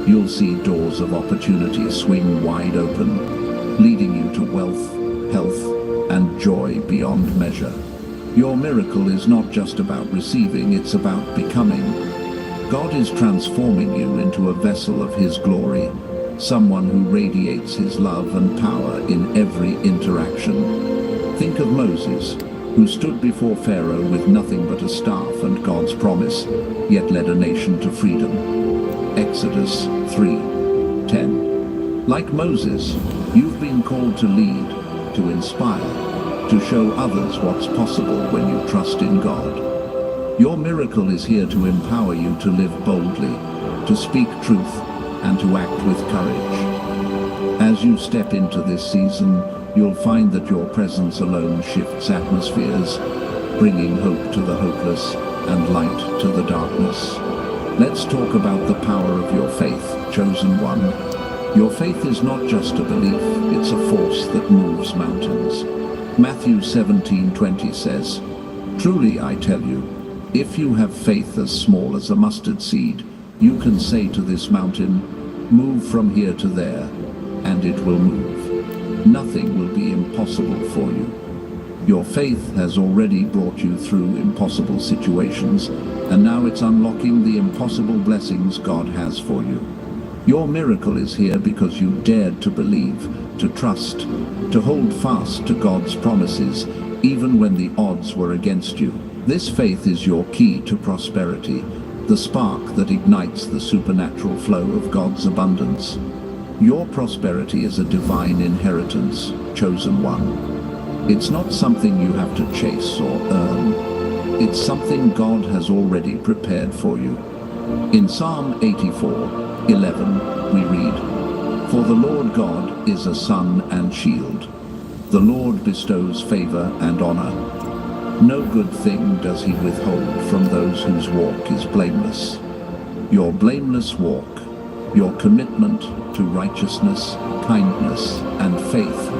you'll see doors of opportunity swing wide open, leading you to wealth, health, and joy beyond measure. Your miracle is not just about receiving, it's about becoming. God is transforming you into a vessel of His glory, someone who radiates His love and power in every interaction. Think of Moses, who stood before Pharaoh with nothing but a staff and God's promise, yet led a nation to freedom. Exodus 3:10. Like Moses, you've been called to lead, to inspire, to show others what's possible when you trust in God. Your miracle is here to empower you to live boldly, to speak truth, and to act with courage. As you step into this season, you'll find that your presence alone shifts atmospheres, bringing hope to the hopeless and light to the darkness. Let's talk about the power of your faith, chosen one. Your faith is not just a belief, it's a force that moves mountains. Matthew 17:20 says, "Truly I tell you, if you have faith as small as a mustard seed, you can say to this mountain, 'Move from here to there,' and it will move. Nothing will be impossible for you." Your faith has already brought you through impossible situations, and now it's unlocking the impossible blessings God has for you. Your miracle is here because you dared to believe, to trust, to hold fast to God's promises, even when the odds were against you. This faith is your key to prosperity, the spark that ignites the supernatural flow of God's abundance. Your prosperity is a divine inheritance, chosen one. It's not something you have to chase or earn. It's something God has already prepared for you. In Psalm 84:11, we read, "For the Lord God is a sun and shield. The Lord bestows favor and honor. No good thing does he withhold from those whose walk is blameless." Your blameless walk, your commitment to righteousness, kindness, and faith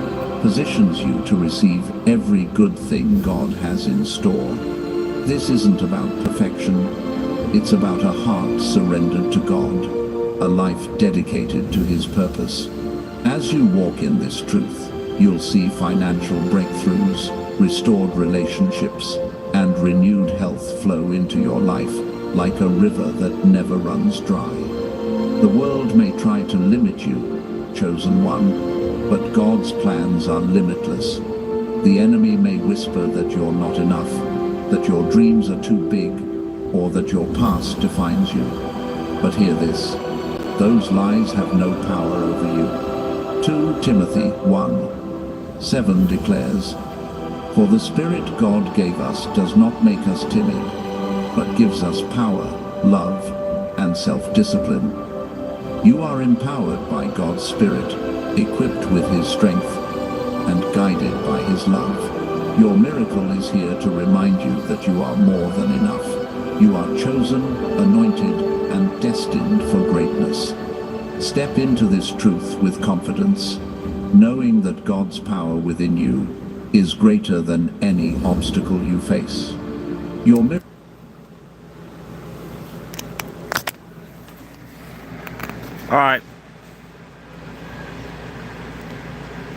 positions you to receive every good thing God has in store. This isn't about perfection. It's about a heart surrendered to God, a life dedicated to His purpose. As you walk in this truth, you'll see financial breakthroughs, restored relationships, and renewed health flow into your life like a river that never runs dry. The world may try to limit you, chosen one, but God's plans are limitless. The enemy may whisper that you're not enough, that your dreams are too big, or that your past defines you. But hear this, those lies have no power over you. 2 Timothy 1:7 declares, "For the Spirit God gave us does not make us timid, but gives us power, love, and self-discipline." You are empowered by God's Spirit, equipped with His strength, and guided by His love. Your miracle is here to remind you that you are more than enough. You are chosen, anointed, and destined for greatness. Step into this truth with confidence, knowing that God's power within you is greater than any obstacle you face. Your miracle. All right.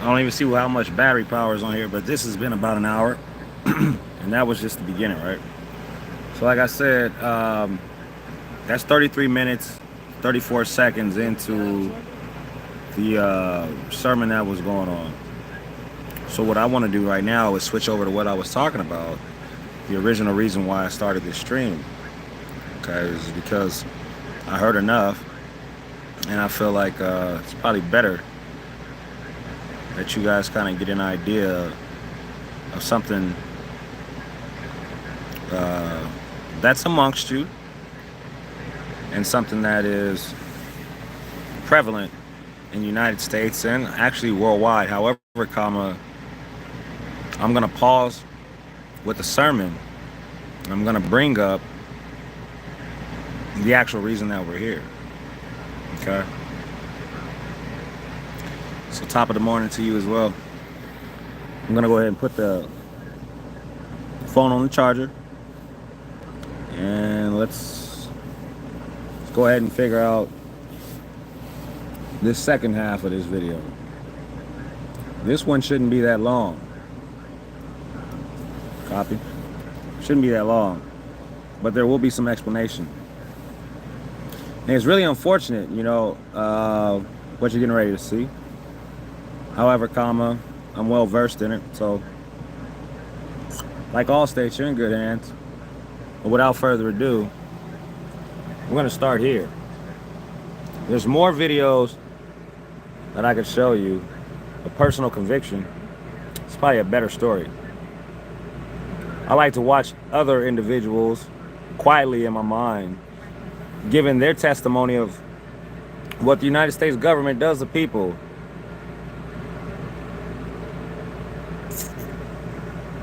I don't even see how much battery power is on here, but this has been about an hour. And that was just the beginning, right? So like I said, that's 33 minutes, 34 seconds into the sermon that was going on. So what I want to do right now is switch over to what I was talking about, the original reason why I started this stream. Okay, is because I heard enough, and I feel like it's probably better that you guys kind of get an idea of something that's amongst you, and something that is prevalent in the United States and actually worldwide. However, I'm going to pause with the sermon. I'm going to bring up the actual reason that we're here. Okay? So top of the morning to you as well. I'm going to go ahead and put the phone on the charger. And let's go ahead and figure out this second half of this video. This one shouldn't be that long. Copy. Shouldn't be that long. But there will be some explanation. And it's really unfortunate, you know, what you're getting ready to see. However, I'm well versed in it. So, like all states, you're in good hands. But without further ado, we're going to start here. There's more videos that I could show you. A personal conviction. It's probably a better story. I like to watch other individuals quietly in my mind giving their testimony of what the United States government does to people.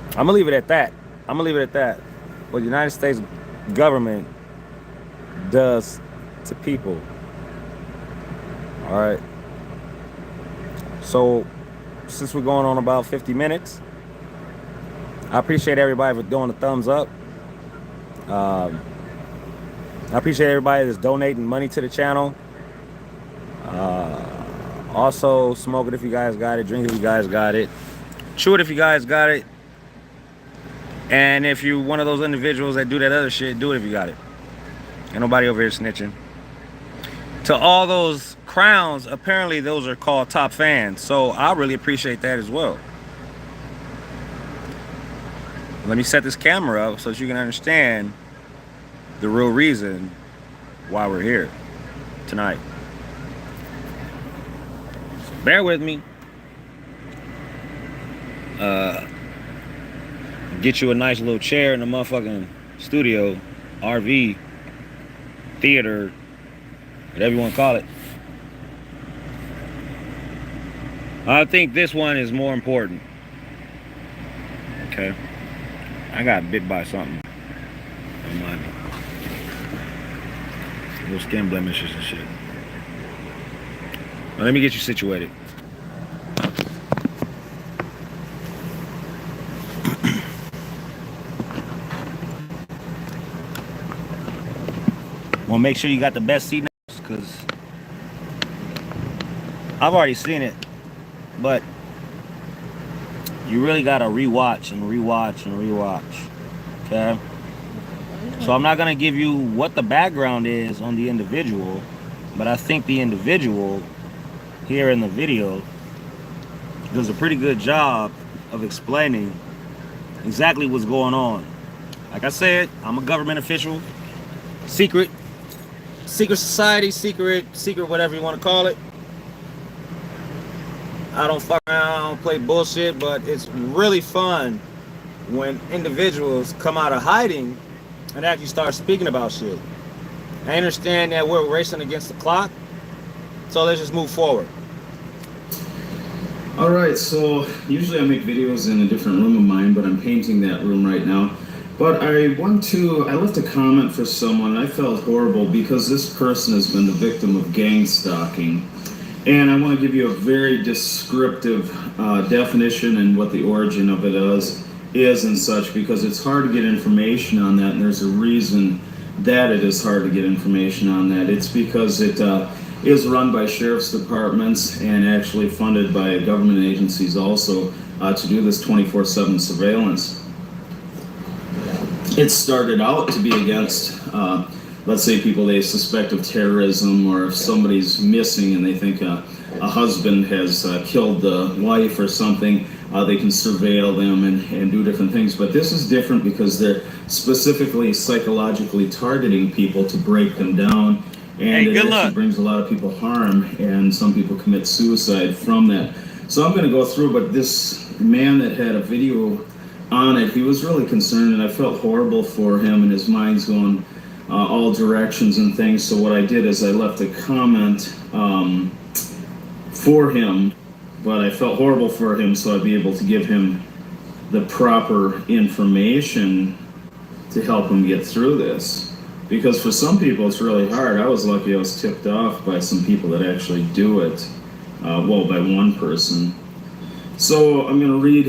I'm going to leave it at that. What the United States government does to people. All right. So, since we're going on about 50 minutes, I appreciate everybody for doing the thumbs up. I appreciate everybody that's donating money to the channel. Also, smoke it if you guys got it. Drink it if you guys got it. Chew it if you guys got it. And if you're one of those individuals that do that other shit, do it if you got it. Ain't nobody over here snitching. To all those crowns, apparently those are called top fans. So I really appreciate that as well. Let me set this camera up so that you can understand the real reason why we're here tonight. So bear with me. Get you a nice little chair in the motherfucking studio, RV, theater, whatever you want to call it. I think this one is more important. Okay. I got bit by something. Don't mind me. Little skin blemishes and shit. Now, let me get you situated. Well, make sure you got the best seat next, because I've already seen it, but you really gotta rewatch and rewatch and rewatch. Okay? So I'm not gonna give you what the background is on the individual, but I think the individual here in the video does a pretty good job of explaining exactly what's going on. Like I said, I'm a government official, secret society, secret whatever you want to call it. I don't fuck around, play bullshit, but it's really fun when individuals come out of hiding and actually start speaking about shit. I understand that we're racing against the clock, so let's just move forward. All right, so usually I make videos in a different room of mine, but I'm painting that room right now. But I left a comment for someone, and I felt horrible because this person has been the victim of gang stalking. And I want to give you a very descriptive definition and what the origin of it is and such, because it's hard to get information on that, and there's a reason that it is hard to get information on that. It's because it is run by sheriff's departments and actually funded by government agencies also to do this 24/7 surveillance. It started out to be against, let's say, people they suspect of terrorism, or if somebody's missing and they think a husband has killed the wife or something, they can surveil them and do different things. But this is different because they're specifically psychologically targeting people to break them down, and it actually brings a lot of people harm, and some people commit suicide from that. So I'm going to go through, but this man that had a video on it, he was really concerned, and I felt horrible for him, and his mind's going all directions and things. So what I did is I left a comment for him, but I felt horrible for him, so I'd be able to give him the proper information to help him get through this. Because for some people it's really hard. I was lucky I was tipped off by some people that actually do it, well, by one person. So I'm going to read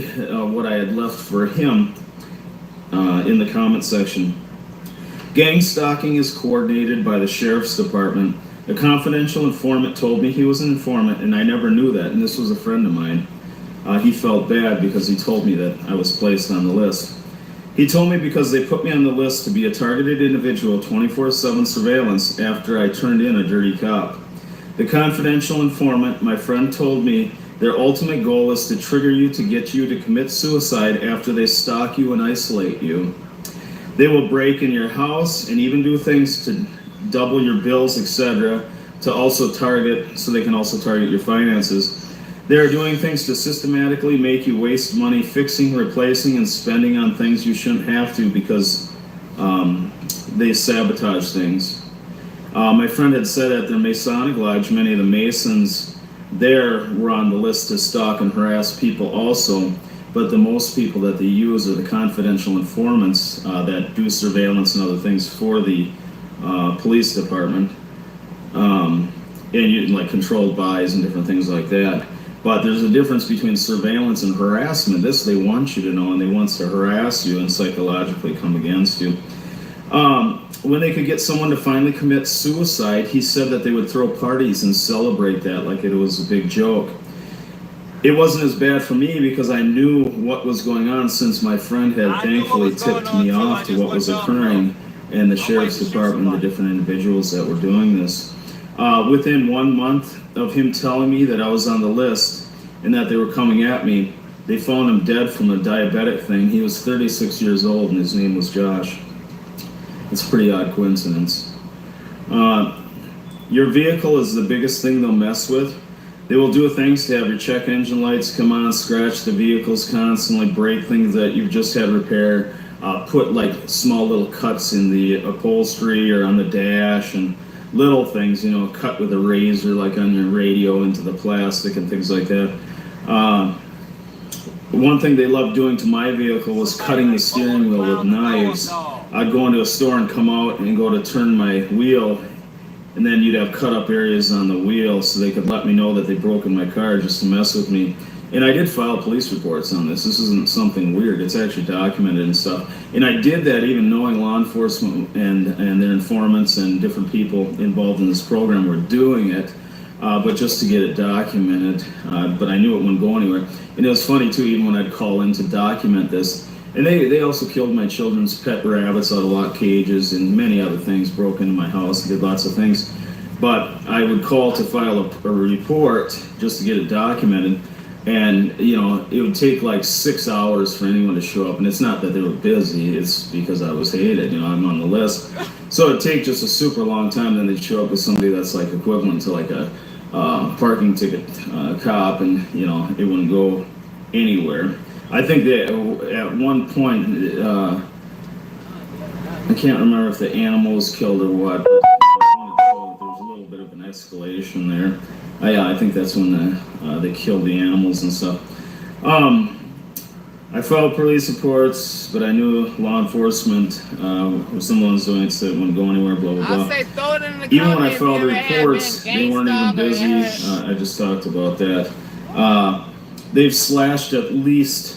what I had left for him in the comment section. Gang stalking is coordinated by the sheriff's department. A confidential informant told me he was an informant, and I never knew that, and this was a friend of mine. He felt bad because he told me that I was placed on the list. He told me because they put me on the list to be a targeted individual, 24/7 surveillance, after I turned in a dirty cop. The confidential informant, my friend, told me their ultimate goal is to trigger you to get you to commit suicide after they stalk you and isolate you. They will break in your house and even do things to double your bills, etc., to also target, so they can also target your finances. They are doing things to systematically make you waste money fixing, replacing, and spending on things you shouldn't have to because they sabotage things. My friend had said at their Masonic Lodge, many of the Masons there were on the list to stalk and harass people also, but the most people that they use are the confidential informants that do surveillance and other things for the police department, and like controlled buys and different things like that. But there's a difference between surveillance and harassment. This they want you to know, and they want to harass you and psychologically come against you. When they could get someone to finally commit suicide, he said that they would throw parties and celebrate that like it was a big joke. It wasn't as bad for me because I knew what was going on, since my friend had thankfully tipped me off to what was occurring in the sheriff's department, the different individuals that were doing this. Within 1 month of him telling me that I was on the list and that they were coming at me, they found him dead from a diabetic thing. He was 36 years old and his name was Josh. It's a pretty odd coincidence. Your vehicle is the biggest thing they'll mess with. They will do things to have your check engine lights come on, scratch the vehicles constantly, break things that you've just had repaired, put like small little cuts in the upholstery or on the dash, and little things, you know, cut with a razor like on your radio into the plastic and things like that. One thing they loved doing to my vehicle was cutting the steering wheel with knives. I'd go into a store and come out and go to turn my wheel, and then you'd have cut up areas on the wheel so they could let me know that they'd broken my car just to mess with me. And I did file police reports on this. This isn't something weird. It's actually documented and stuff. And I did that even knowing law enforcement and their informants and different people involved in this program were doing it, but just to get it documented. But I knew it wouldn't go anywhere. And it was funny too, even when I'd call in to document this. And they also killed my children's pet rabbits out of lock cages and many other things, broke into my house, did lots of things. But I would call to file a report just to get it documented. And, you know, it would take like 6 hours for anyone to show up. And it's not that they were busy, it's because I was hated, you know, I'm on the list. So it'd take just a super long time, then they'd show up with somebody that's like equivalent to like a parking ticket cop, and, you know, it wouldn't go anywhere. I think that at one point, I can't remember if the animal was killed or what, but there was a little bit of an escalation there. Yeah, I think that's when they killed the animals and stuff. I filed police reports, but I knew law enforcement were some ones doing it, so it wouldn't go anywhere, blah, blah, blah. I say throw it in the Even when I comments, filed the you ever had reports, been they weren't even gangsta, busy. I just talked about that. They've slashed at least,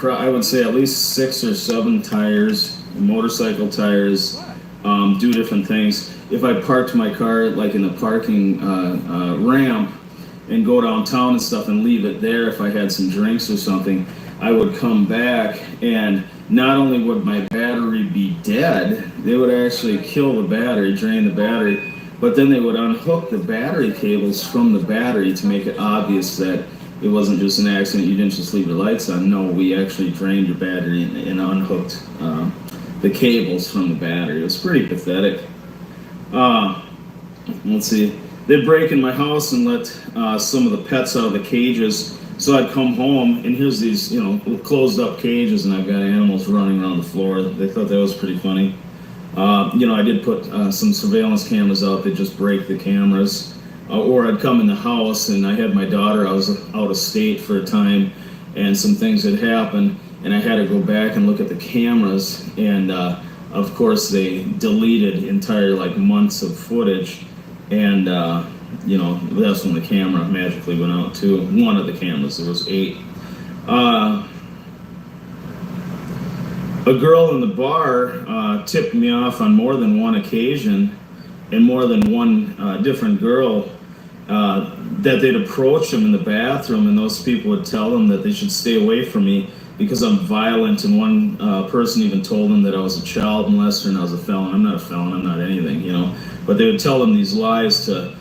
I would say at least 6 or 7 tires, motorcycle tires, do different things. If I parked my car like in the parking ramp and go downtown and stuff and leave it there, if I had some drinks or something, I would come back and not only would my battery be dead, they would actually kill the battery, drain the battery, but then they would unhook the battery cables from the battery to make it obvious that it wasn't just an accident, you didn't just leave your lights on. No, we actually drained your battery and unhooked the cables from the battery. It was pretty pathetic. Let's see. They'd break in my house and let some of the pets out of the cages. So I'd come home, and here's these, you know, closed up cages, and I've got animals running around the floor. They thought that was pretty funny. You know, I did put some surveillance cameras out. They'd just break the cameras. Or I'd come in the house, and I had my daughter. I was out of state for a time, and some things had happened, and I had to go back and look at the cameras, and of course they deleted entire like months of footage, and you know, that's when the camera magically went out too. One of the cameras, there was 8. A girl in the bar tipped me off on more than one occasion, and more than one different girl, that they'd approach them in the bathroom, and those people would tell them that they should stay away from me because I'm violent, and one person even told them that I was a child molester and I was a felon. I'm not a felon, I'm not anything, you know, but they would tell them these lies to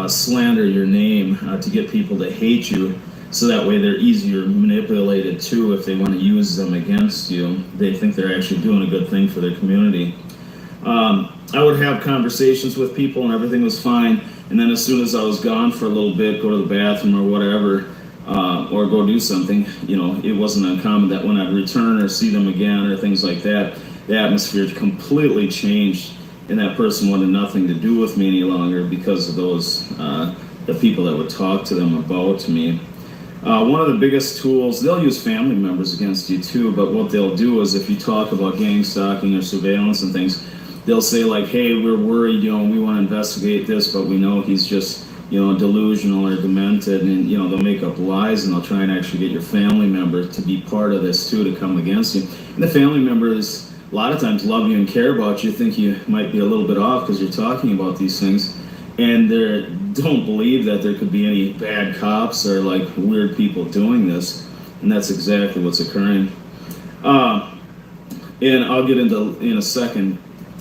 slander your name, to get people to hate you, so that way they're easier manipulated too if they want to use them against you. They think they're actually doing a good thing for their community. I would have conversations with people and everything was fine, and then as soon as I was gone for a little bit, go to the bathroom or whatever, or go do something, you know, it wasn't uncommon that when I'd return or see them again or things like that, the atmosphere completely changed, and that person wanted nothing to do with me any longer because of those, the people that would talk to them about me. One of the biggest tools, they'll use family members against you too, but what they'll do is if you talk about gang stalking or surveillance and things, they'll say like, hey, we're worried, you know, we want to investigate this, but we know he's just, you know, delusional or demented, and, you know, they'll make up lies, and they'll try and actually get your family member to be part of this too, to come against you. And the family members a lot of times love you and care about you, think you might be a little bit off because you're talking about these things, and they don't believe that there could be any bad cops or like weird people doing this, and that's exactly what's occurring. And I'll get into in a second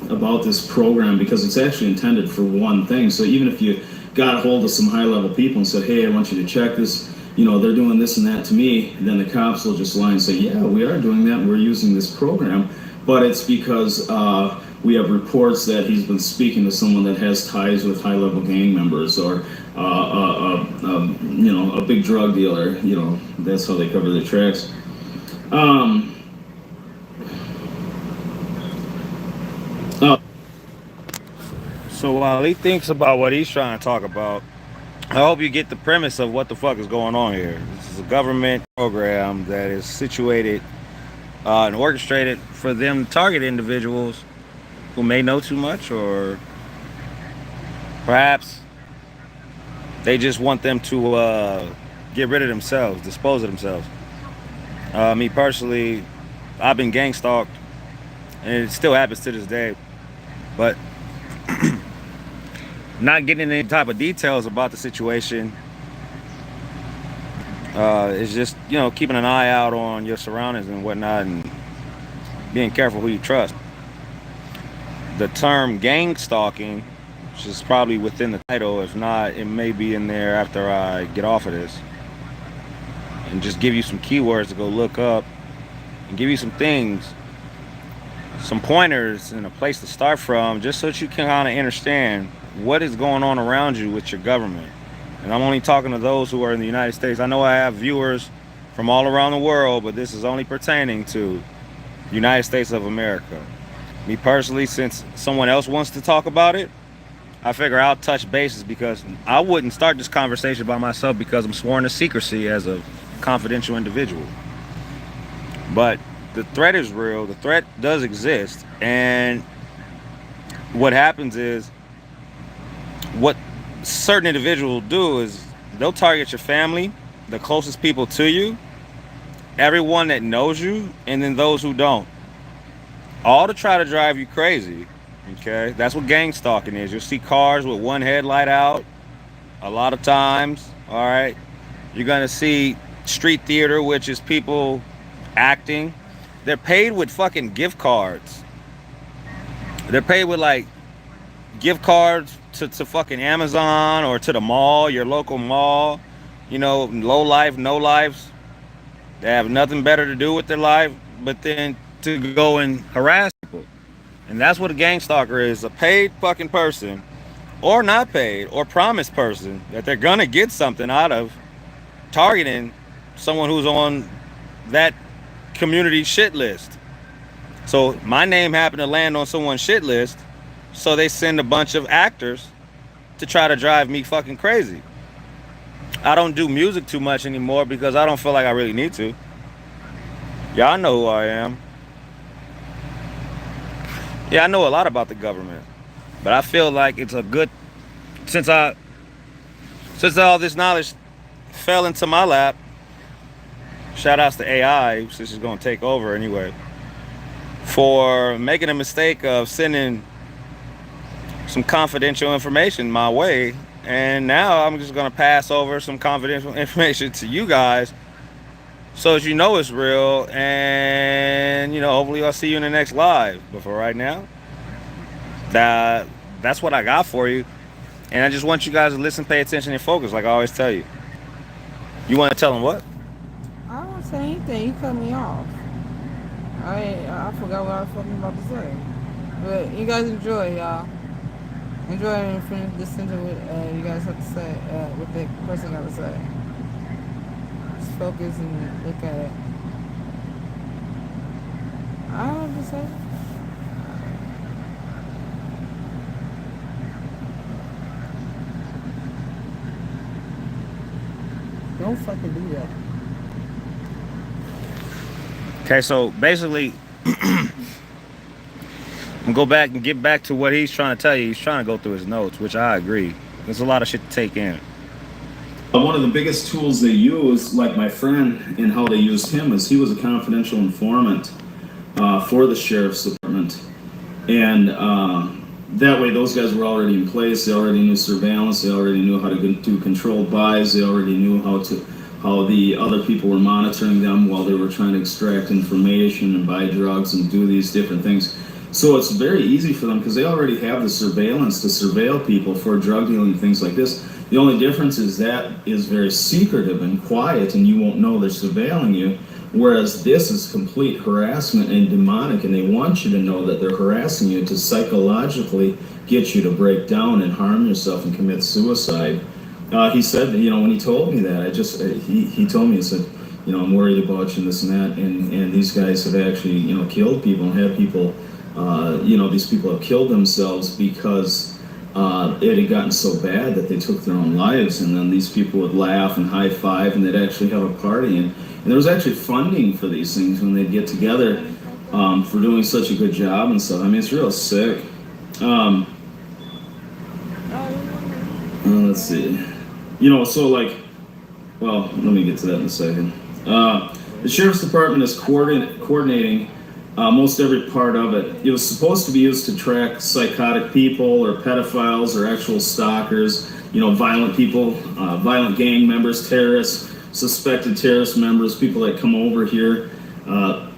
about this program because it's actually intended for one thing. So even if you got a hold of some high-level people and said, hey, I want you to check this, they're doing this and that to me, and then the cops will just lie and say, yeah, we are doing that, and we're using this program, but it's because we have reports that he's been speaking to someone that has ties with high-level gang members, or a big drug dealer. That's how they cover their tracks. So while he thinks about what he's trying to talk about, I hope you get the premise of what the fuck is going on here. This is a government program that is situated and orchestrated for them to target individuals who may know too much, or perhaps they just want them to get rid of themselves, dispose of themselves. Me personally, I've been gang stalked, and it still happens to this day, but not getting any type of details about the situation. It's just, keeping an eye out on your surroundings and whatnot, and being careful who you trust. The term gang stalking, which is probably within the title, if not, it may be in there after I get off of this, and just give you some keywords to go look up and give you some things, some pointers and a place to start from, just so that you can kind of understand what is going on around you with your government. And I'm only talking to those who are in the United States. I know I have viewers from all around the world, but this is only pertaining to the United States of America. Me personally, since someone else wants to talk about it, I figure I'll touch bases, because I wouldn't start this conversation by myself, because I'm sworn to secrecy as a confidential individual. But the threat is real. The threat does exist. And what happens is, what certain individuals do is they'll target your family, the closest people to you, everyone that knows you, and then those who don't, all to try to drive you crazy. Okay, that's what gang stalking is. You'll see cars with one headlight out a lot of times. All right, you're gonna see street theater, which is people acting. They're paid with fucking gift cards. They're paid with like gift cards to fucking Amazon or to the mall, your local mall. Low life, no lives. They have nothing better to do with their life but then to go and harass people. And that's what a gang stalker is, a paid fucking person, or not paid, or promised person that they're gonna get something out of targeting someone who's on that community shit list. So my name happened to land on someone's shit list, so they send a bunch of actors to try to drive me fucking crazy. I don't do music too much anymore because I don't feel like I really need to. Y'all know who I am. Yeah, I know a lot about the government, but I feel like it's a good, since all this knowledge fell into my lap, shout outs to AI, since it's gonna take over anyway, for making a mistake of sending some confidential information my way, and now I'm just gonna pass over some confidential information to you guys, so that you know it's real, and hopefully I'll see you in the next live. But for right now, that's what I got for you, and I just want you guys to listen, pay attention, and focus, like I always tell you. You want to tell them what? I don't say anything. You cut me off. I forgot what I was fucking about to say. But you guys enjoy, y'all. Enjoy and listen to what you guys have to say, what the person got to say. Just focus and look at it. I don't have to say. Don't fucking do that. Okay, so basically, I'm go back and get back to what he's trying to tell you. He's trying to go through his notes, which I agree. There's a lot of shit to take in. One of the biggest tools they use, like my friend, and how they used him, is he was a confidential informant for the sheriff's department, and that way those guys were already in place. They already knew surveillance. They already knew how to do controlled buys. They already knew how the other people were monitoring them while they were trying to extract information and buy drugs and do these different things. So it's very easy for them because they already have the surveillance to surveil people for drug dealing, things like this. The only difference is that is very secretive and quiet, and you won't know they're surveilling you. Whereas this is complete harassment and demonic, and they want you to know that they're harassing you to psychologically get you to break down and harm yourself and commit suicide. He said, when he told me that, he told me, he said, I'm worried about you and this and that, and these guys have actually, killed people and had people, these people have killed themselves because it had gotten so bad that they took their own lives, and then these people would laugh and high five, and they'd actually have a party, and there was actually funding for these things when they'd get together for doing such a good job and stuff. I mean, it's real sick. Let's see. Let me get to that in a second. The Sheriff's Department is coordinating most every part of it. It was supposed to be used to track psychotic people or pedophiles or actual stalkers, violent people, violent gang members, terrorists, suspected terrorist members, people that come over here.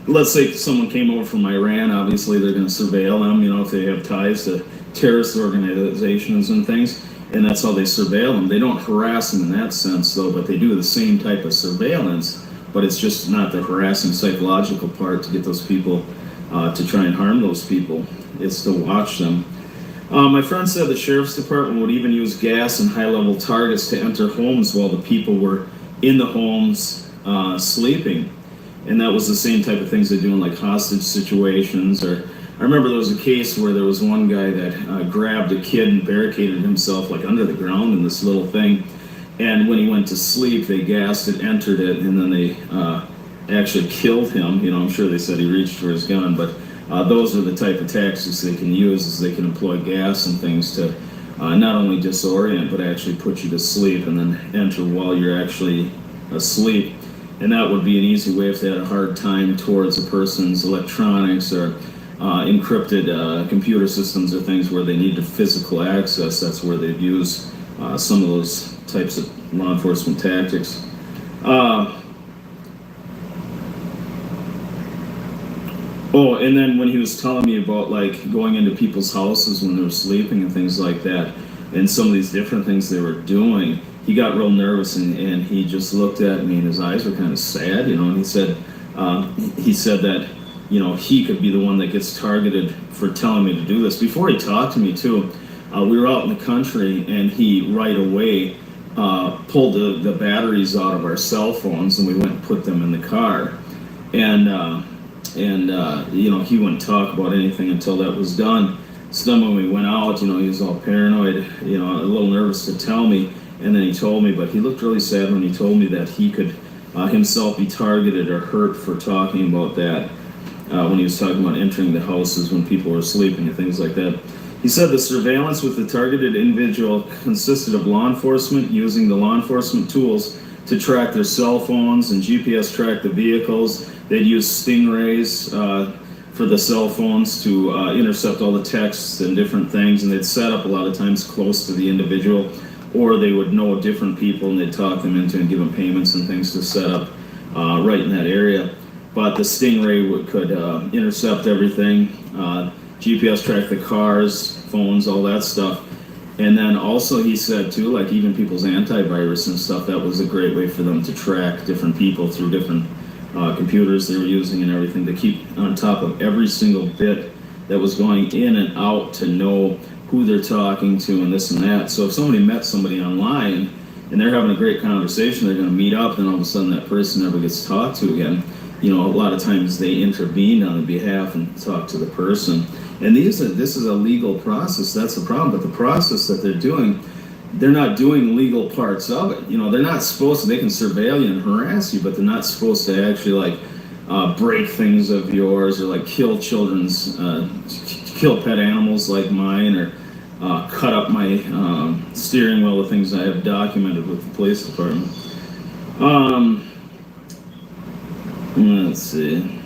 Let's say someone came over from Iran, obviously they're going to surveil them, if they have ties to terrorist organizations and things, and that's how they surveil them. They don't harass them in that sense, though, but they do the same type of surveillance, but it's just not the harassing psychological part to get those people to try and harm those people. It's to watch them. My friend said the Sheriff's Department would even use gas and high-level targets to enter homes while the people were in the homes sleeping. And that was the same type of things they do in like hostage situations. Or I remember there was a case where there was one guy that grabbed a kid and barricaded himself like under the ground in this little thing. And when he went to sleep, they gassed it, entered it, and then they actually killed him. I'm sure they said he reached for his gun, but those are the type of tactics they can use, is they can employ gas and things to not only disorient, but actually put you to sleep and then enter while you're actually asleep. And that would be an easy way if they had a hard time towards a person's electronics or encrypted computer systems or things where they need to physical access. That's where they'd use some of those types of law enforcement tactics. And then when he was telling me about like going into people's houses when they were sleeping and things like that, and some of these different things they were doing, he got real nervous and he just looked at me and his eyes were kind of sad, and he said that, he could be the one that gets targeted for telling me to do this. Before he talked to me too, we were out in the country and he right away pulled the batteries out of our cell phones and we went and put them in the car. And he wouldn't talk about anything until that was done. So then when we went out, he was all paranoid, a little nervous to tell me. And then he told me, but he looked really sad when he told me that he could himself be targeted or hurt for talking about that when he was talking about entering the houses when people were sleeping and things like that. He said the surveillance with the targeted individual consisted of law enforcement using the law enforcement tools to track their cell phones and GPS track the vehicles. They'd use stingrays for the cell phones to intercept all the texts and different things, and they'd set up a lot of times close to the individual, or they would know different people and they'd talk them into and give them payments and things to set up right in that area. But the stingray could intercept everything, GPS track the cars, phones, all that stuff. And then also he said too, like even people's antivirus and stuff, that was a great way for them to track different people through different computers they were using and everything, to keep on top of every single bit that was going in and out, to know who they're talking to and this and that. So if somebody met somebody online and they're having a great conversation, they're going to meet up, and all of a sudden that person never gets talked to again. A lot of times they intervene on the behalf and talk to the person. And this is a legal process. That's the problem. But the process that they're doing, they're not doing legal parts of it. They're not supposed to. They can surveil you and harass you, but they're not supposed to actually break things of yours, or like kill pet animals like mine, or cut up my steering wheel, the things I have documented with the police department. Let's see.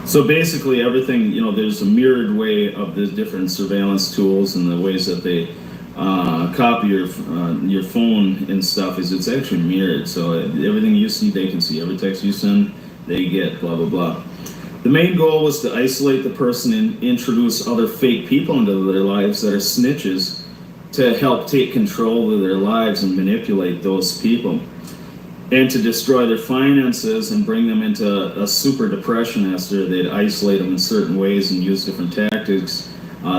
So basically everything, there's a mirrored way of the different surveillance tools and the ways that they copy your phone and stuff, is it's actually mirrored. So everything you see, they can see. Every text you send, they get, blah, blah, blah. The main goal was to isolate the person and introduce other fake people into their lives that are snitches to help take control of their lives and manipulate those people, and to destroy their finances and bring them into a super depression after they'd isolate them in certain ways and use different tactics.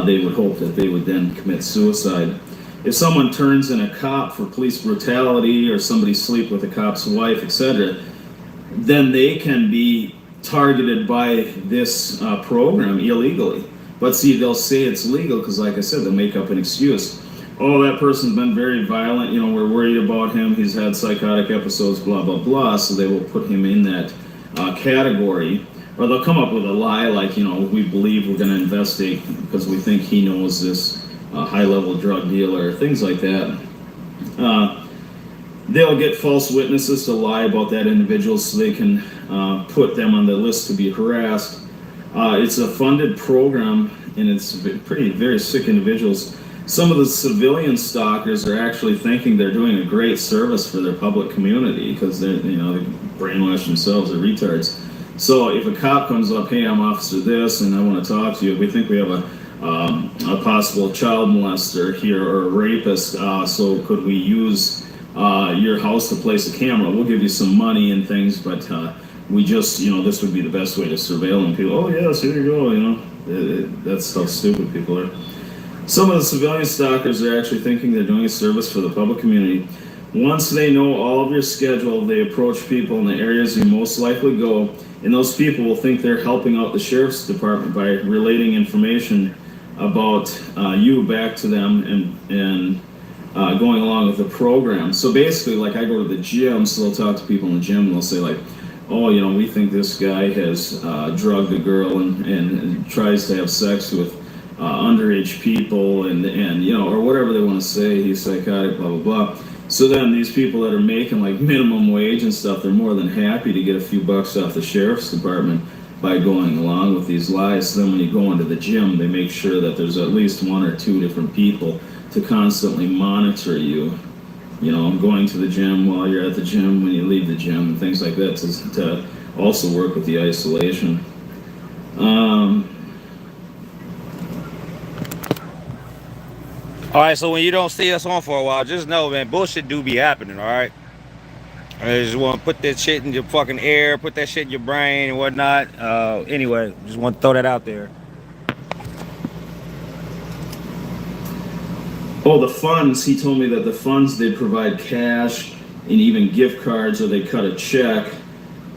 They would hope that they would then commit suicide. If someone turns in a cop for police brutality, or somebody sleep with a cop's wife, etc., then they can be targeted by this program illegally. But see, they'll say it's legal because, like I said, they'll make up an excuse. Oh, that person's been very violent, we're worried about him, he's had psychotic episodes, blah, blah, blah, so they will put him in that category. Or they'll come up with a lie like, we believe we're going to investigate because we think he knows this high-level drug dealer, things like that. They'll get false witnesses to lie about that individual so they can put them on the list to be harassed. It's a funded program, and it's very sick individuals. Some of the civilian stalkers are actually thinking they're doing a great service for their public community because they brainwash themselves, they're retards. So if a cop comes up, hey, I'm Officer this, and I want to talk to you, we think we have a possible child molester here or a rapist, so could we use your house to place a camera? We'll give you some money and things, but we just, this would be the best way to surveil them. People, oh yes, here you go, that's how stupid people are. Some of the civilian stalkers are actually thinking they're doing a service for the public community. Once they know all of your schedule, they approach people in the areas you most likely go, and those people will think they're helping out the sheriff's department by relating information about you back to them and going along with the program. So basically, like I go to the gym, so they'll talk to people in the gym, and they'll say like, oh, we think this guy has drugged a girl and tries to have sex with underage people and or whatever they want to say, he's psychotic, blah, blah, blah. So then these people that are making like minimum wage and stuff, they're more than happy to get a few bucks off the sheriff's department by going along with these lies. So then when you go into the gym, they make sure that there's at least one or two different people to constantly monitor you, going to the gym while you're at the gym, when you leave the gym, and things like that to also work with the isolation. All right, so when you don't see us on for a while, just know, man, bullshit do be happening, all right? I just want to put that shit in your fucking air, put that shit in your brain and whatnot. Anyway, just want to throw that out there. Oh, the funds, he told me that the funds, they provide cash and even gift cards, or they cut a check.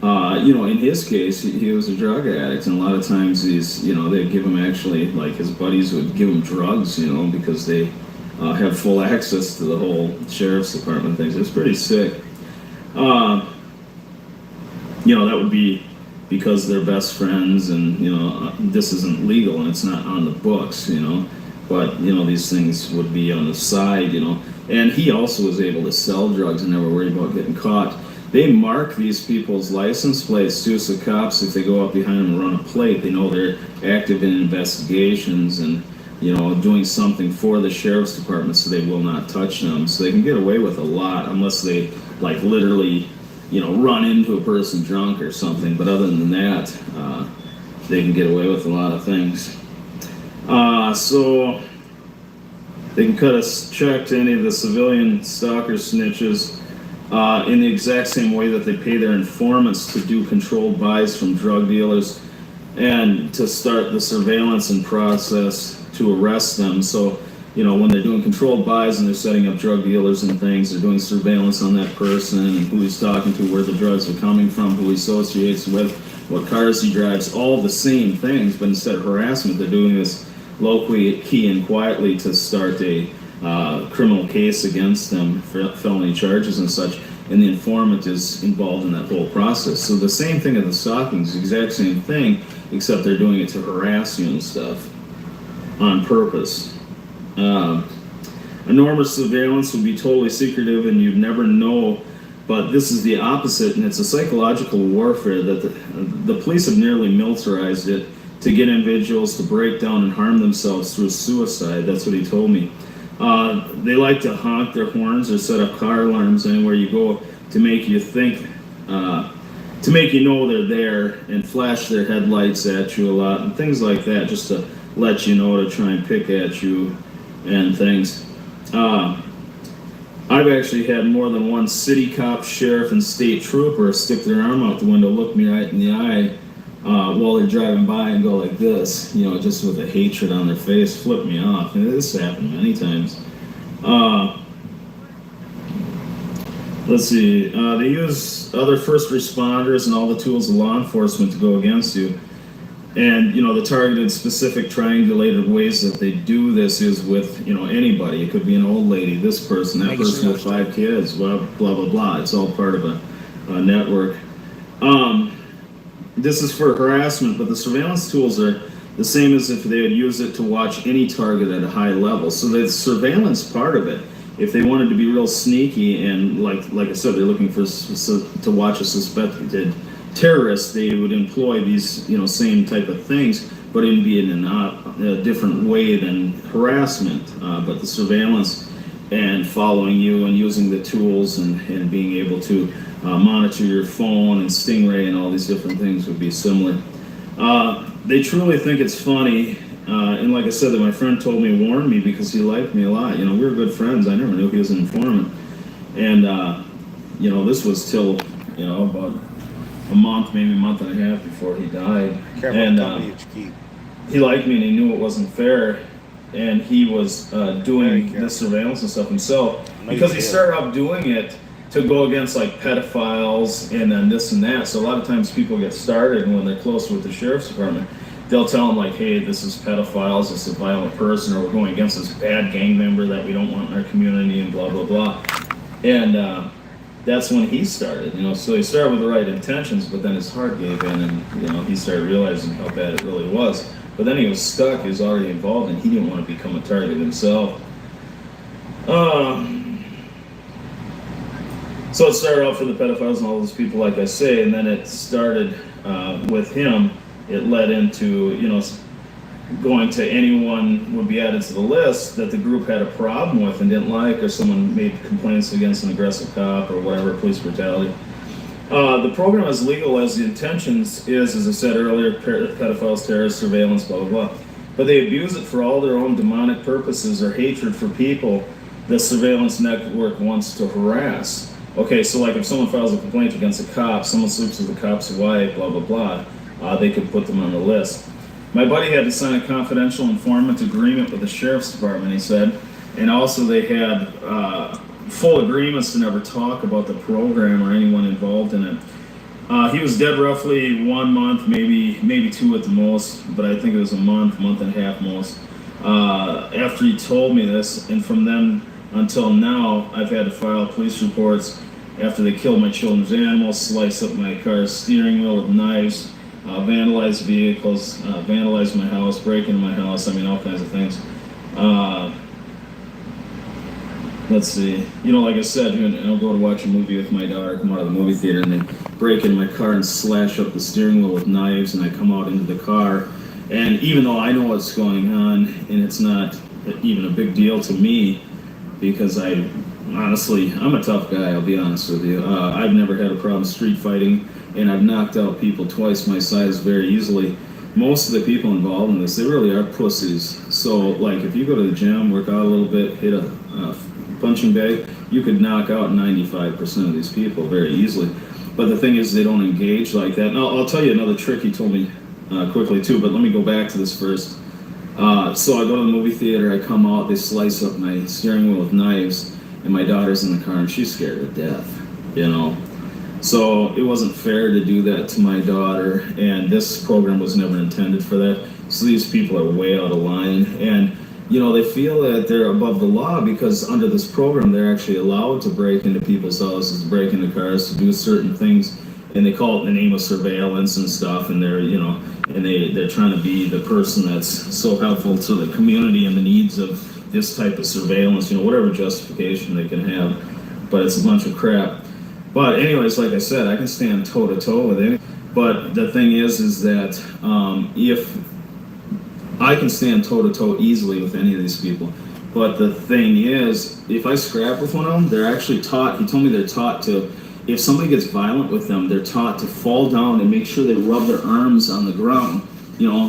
In his case, he was a drug addict, and a lot of times they'd give him actually, like his buddies would give him drugs, because they have full access to the whole sheriff's department things. It's pretty sick. That would be because they're best friends, and this isn't legal and it's not on the books, but these things would be on the side, and he also was able to sell drugs and never worry about getting caught. They mark these people's license plates too, so cops, if they go up behind them and run a plate, they know they're active in investigations and doing something for the sheriff's department, so they will not touch them. So they can get away with a lot unless they like literally run into a person drunk or something. But other than that, they can get away with a lot of things. So they can cut a check to any of the civilian stalker snitches in the exact same way that they pay their informants to do controlled buys from drug dealers and to start the surveillance and process to arrest them. So, when they're doing controlled buys and they're setting up drug dealers and things, they're doing surveillance on that person and who he's talking to, where the drugs are coming from, who he associates with, what cars he drives, all the same things. But instead of harassment, they're doing this low-key and quietly to start a criminal case against them for felony charges and such. And the informant is involved in that whole process. So the same thing in the stalking is the exact same thing, except they're doing it to harass you and stuff on purpose. Enormous surveillance would be totally secretive and you'd never know, but this is the opposite, and it's a psychological warfare that the police have nearly militarized it to get individuals to break down and harm themselves through suicide. That's what he told me. They like to honk their horns or set up car alarms anywhere you go to make you think to make you know they're there and flash their headlights at you a lot and things like that, just to let you know to try and pick at you and things. I've actually had more than one city cop, sheriff, and state trooper stick their arm out the window, look me right in the eye while they're driving by and go like this, you know, just with a hatred on their face, flip me off. And this happened many times. Let's see, they use other first responders and all the tools of law enforcement to go against you. And, you know, the targeted specific triangulated ways that they do this is with, you know, anybody. It could be an old lady, this person, that person with 5 kids, blah, blah, blah, blah. It's all part of a network. This is for harassment, but the surveillance tools are the same as if they would use it to watch any target at a high level. So the surveillance part of it, if they wanted to be real sneaky and like I said, they're looking for to watch a suspected terrorists, they would employ these, you know, same type of things, but it'd be in a different way than harassment. But the surveillance and following you and using the tools and being able to monitor your phone and Stingray and all these different things would be similar. They truly think it's funny, and like I said, that my friend told me, warned me because he liked me a lot. You know, we were good friends. I never knew he was an informant. And, you know, this was till, you know, about a month, maybe a month and a half before he died. And he liked me and he knew it wasn't fair. And he was doing this surveillance and stuff himself because he started out doing it to go against like pedophiles and then this and that. So a lot of times people get started, and when they're close with the sheriff's department, they'll tell them like, hey, this is pedophiles, this is a violent person, or we're going against this bad gang member that we don't want in our community, and blah, blah, blah. And that's when he started, you know. So he started with the right intentions, but then his heart gave in, and, you know, he started realizing how bad it really was. But then he was stuck, he was already involved, and he didn't want to become a target himself. So it started out for the pedophiles and all those people, like I say, and then it started with him. It led into, you know, going to anyone would be added to the list that the group had a problem with and didn't like, or someone made complaints against an aggressive cop or whatever, police brutality. The program is legal as the intentions is, as I said earlier, pedophiles, terrorists, surveillance, blah, blah, blah. But they abuse it for all their own demonic purposes or hatred for people the surveillance network wants to harass. Okay, so like if someone files a complaint against a cop, someone sleeps with the cop's wife, blah, blah, blah, they could put them on the list. My buddy had to sign a confidential informant agreement with the sheriff's department, he said, and also they had full agreements to never talk about the program or anyone involved in it. He was dead roughly 1 month, maybe 2 at the most, but I think it was a month and a half most, after he told me this. And from then until now, I've had to file police reports after they killed my children's animals, slice up my car's steering wheel with knives, vandalize vehicles, vandalize my house, break into my house, I mean, all kinds of things. Let's see, you know, like I said, I'll go to watch a movie with my daughter, come out of the movie theater, and they break into my car and slash up the steering wheel with knives, and I come out into the car, and even though I know what's going on, and it's not even a big deal to me, because honestly, I'm a tough guy, I'll be honest with you. I've never had a problem street fighting, and I've knocked out people twice my size very easily. Most of the people involved in this, they really are pussies. So, like, if you go to the gym, work out a little bit, hit a punching bag, you could knock out 95% of these people very easily. But the thing is, they don't engage like that. And I'll tell you another trick he told me quickly, too, but let me go back to this first. So I go to the movie theater, I come out, they slice up my steering wheel with knives, and my daughter's in the car, and she's scared to death, you know. So it wasn't fair to do that to my daughter, and this program was never intended for that. So these people are way out of line, and, you know, they feel that they're above the law because under this program, they're actually allowed to break into people's houses, break into cars, to do certain things, and they call it in the name of surveillance and stuff, and they're, you know, and they're trying to be the person that's so helpful to the community and the needs of this type of surveillance, you know, whatever justification they can have, but it's a bunch of crap. But anyways, like I said, I can stand toe-to-toe with it, but the thing is that if I can stand toe-to-toe easily with any of these people, but the thing is, if I scrap with one of them, they're actually taught, he told me they're taught to, if somebody gets violent with them, they're taught to fall down and make sure they rub their arms on the ground,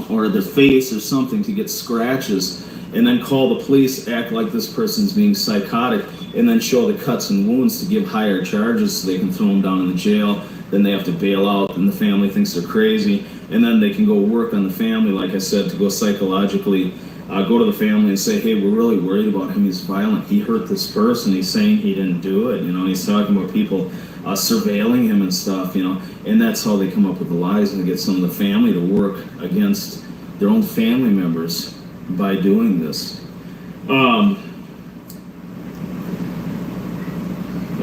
or their face or something to get scratches, and then call the police, act like this person's being psychotic, and then show the cuts and wounds to give higher charges so they can throw them down in the jail. Then they have to bail out, and the family thinks they're crazy, and then they can go work on the family, like I said, to go psychologically, go to the family and say, hey, we're really worried about him, he's violent, he hurt this person, he's saying he didn't do it, he's talking about people surveilling him and stuff, and that's how they come up with the lies, and they get some of the family to work against their own family members by doing this.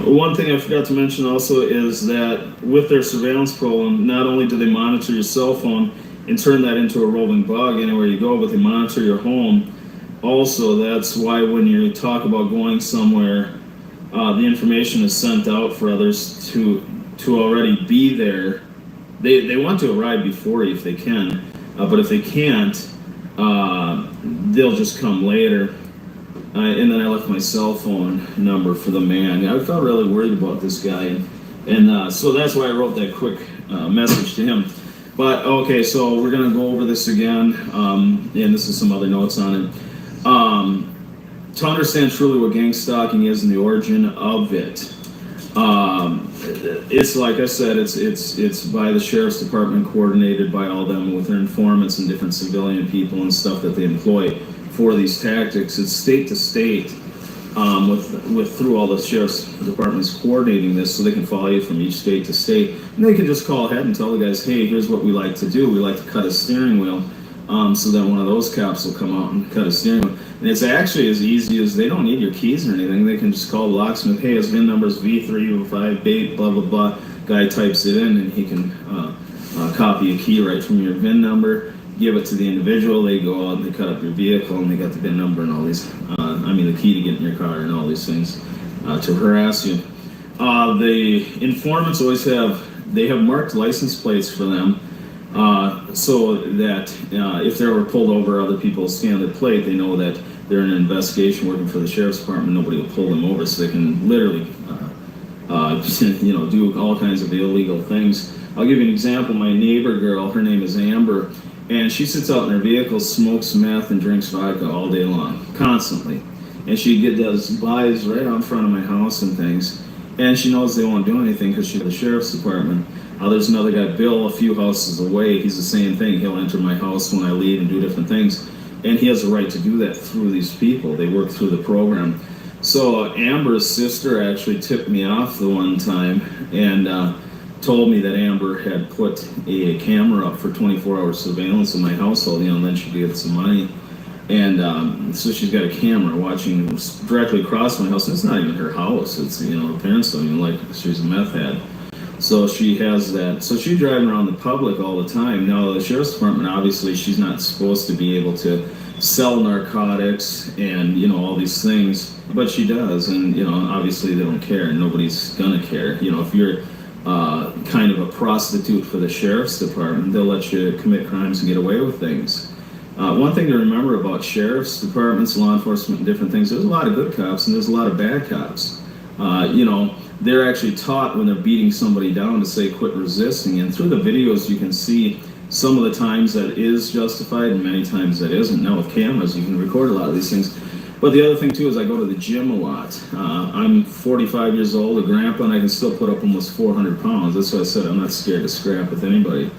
One thing I forgot to mention also is that with their surveillance program, not only do they monitor your cell phone and turn that into a roving bug anywhere you go, but they monitor your home. Also, that's why when you talk about going somewhere, the information is sent out for others to already be there. They want to arrive before you if they can, but if they can't, they'll just come later. And then I left my cell phone number for the man. I felt really worried about this guy, and so that's why I wrote that quick message to him. But okay, so we're gonna go over this again, and this is some other notes on it. To understand truly what gang stalking is and the origin of it, it's like I said, it's by the sheriff's department, coordinated by all them with their informants and different civilian people and stuff that they employ for these tactics. It's state to state, with through all the sheriff's departments coordinating this, so they can follow you from each state to state, and they can just call ahead and tell the guys, hey, here's what we like to do. We like to cut a steering wheel, so that one of those cops will come out and cut a steering wheel. And it's actually as easy as, they don't need your keys or anything. They can just call the locksmith, hey, his VIN number is V358, blah blah blah. Guy types it in, and he can copy a key right from your VIN number, give it to the individual. They go out and they cut up your vehicle, and they got the VIN number and all these, the key to get in your car and all these things to harass you. The informants always have marked license plates for them, so that if they were pulled over, other people scan the plate, they know that they're in an investigation working for the sheriff's department. Nobody will pull them over, so they can literally do all kinds of illegal things. I'll give you an example. My neighbor girl, her name is Amber, and she sits out in her vehicle, smokes meth, and drinks vodka all day long, constantly. And she does buys right out in front of my house and things. And she knows they won't do anything because she's the sheriff's department. There's another guy, Bill, a few houses away. He's the same thing. He'll enter my house when I leave and do different things. And he has a right to do that through these people. They work through the program. So Amber's sister actually tipped me off the one time and told me that Amber had put a camera up for 24-hour surveillance in my household, and then she could get some money. And so she's got a camera watching directly across my house. It's not even her house. It's, her parents don't even like it. She's a meth head. So she has that. So she's driving around the public all the time. Now, the sheriff's department, obviously, she's not supposed to be able to sell narcotics and, all these things, but she does. And, obviously they don't care. Nobody's going to care. If you're kind of a prostitute for the sheriff's department, they'll let you commit crimes and get away with things. One thing to remember about sheriff's departments, law enforcement, and different things, there's a lot of good cops and there's a lot of bad cops. They're actually taught when they're beating somebody down to say, quit resisting. And through the videos, you can see some of the times that is justified and many times that isn't. Now with cameras, you can record a lot of these things. But the other thing too is I go to the gym a lot. I'm 45 years old, a grandpa, and I can still put up almost 400 pounds. That's why I said I'm not scared to scrap with anybody.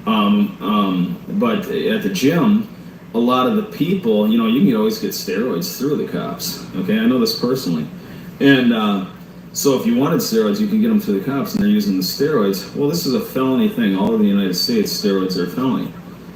But at the gym, a lot of the people, you can always get steroids through the cops. Okay, I know this personally. And so if you wanted steroids, you can get them through the cops, and they're using the steroids. Well, this is a felony thing. All over the United States, steroids are a felony.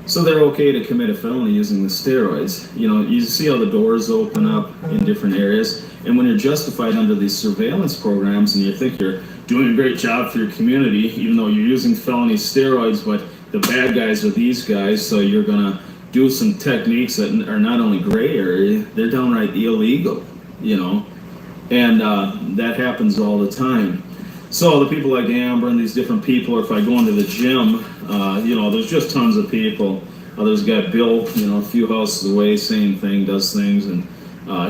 So they're okay to commit a felony using the steroids. You see how the doors open up in different areas. And when you're justified under these surveillance programs and you think you're doing a great job for your community, even though you're using felony steroids, but the bad guys are these guys, so you're going to do some techniques that are not only gray area, they're downright illegal, And that happens all the time. So the people like Amber and these different people, or if I go into the gym, there's just tons of people. There's a guy, Bill, a few houses away, same thing, does things. And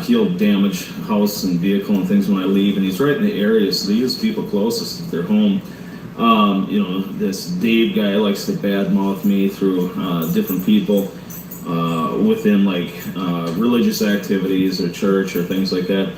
He'll damage house and vehicle and things when I leave, and he's right in the area, so they use people closest to their home. This Dave guy likes to badmouth me through different people within like religious activities or church or things like that.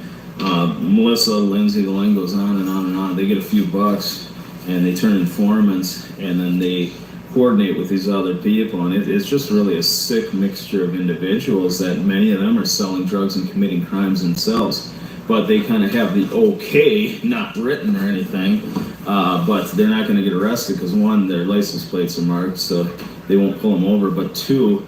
Melissa, Lindsay, the line goes on and on and on. They get a few bucks and they turn informants, and then they coordinate with these other people, and it's just really a sick mixture of individuals that many of them are selling drugs and committing crimes themselves, but they kind of have the okay, not written or anything, but they're not going to get arrested because one, their license plates are marked, so they won't pull them over, but two,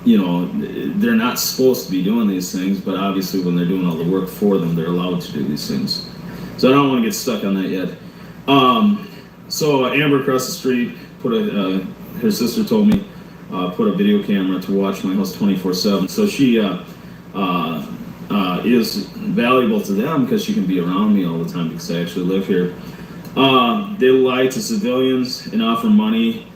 they're not supposed to be doing these things, but obviously when they're doing all the work for them, they're allowed to do these things. So I don't want to get stuck on that yet. So Amber across the street her sister told me, put a video camera to watch my house 24/7. So she is valuable to them because she can be around me all the time because I actually live here. They lie to civilians and offer money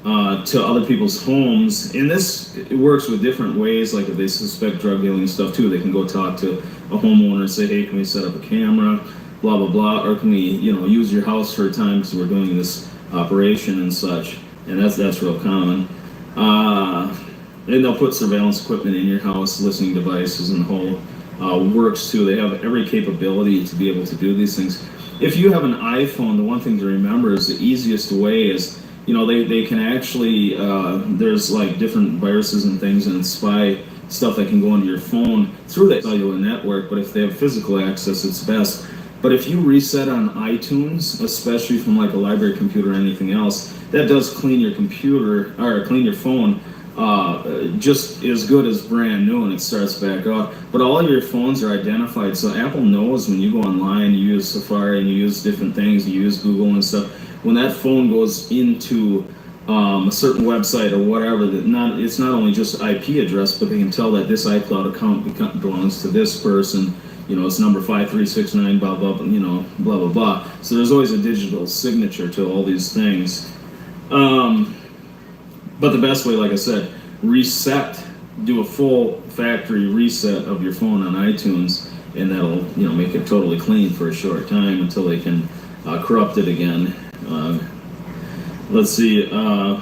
to other people's homes, and it works with different ways. Like if they suspect drug dealing and stuff too, they can go talk to a homeowner and say, hey, can we set up a camera, blah blah blah, or can we use your house for a time because we're doing this operation and such, and that's real common. And they'll put surveillance equipment in your house, listening devices, and the whole works too. They have every capability to be able to do these things. If you have an iPhone, the one thing to remember is the easiest way is, they can actually, there's like different viruses and things and spy stuff that can go into your phone through that cellular network, but if they have physical access, it's best. But if you reset on iTunes, especially from like a library computer or anything else, that does clean your computer, or clean your phone, just as good as brand new, and it starts back up. But all of your phones are identified, so Apple knows when you go online, you use Safari and you use different things, you use Google and stuff. When that phone goes into a certain website or whatever, it's not only just IP address, but they can tell that this iCloud account belongs to this person. It's number 5369, blah blah, blah blah blah. So there's always a digital signature to all these things. But the best way, like I said, do a full factory reset of your phone on iTunes, and that'll make it totally clean for a short time until they can corrupt it again. Let's see. Bill,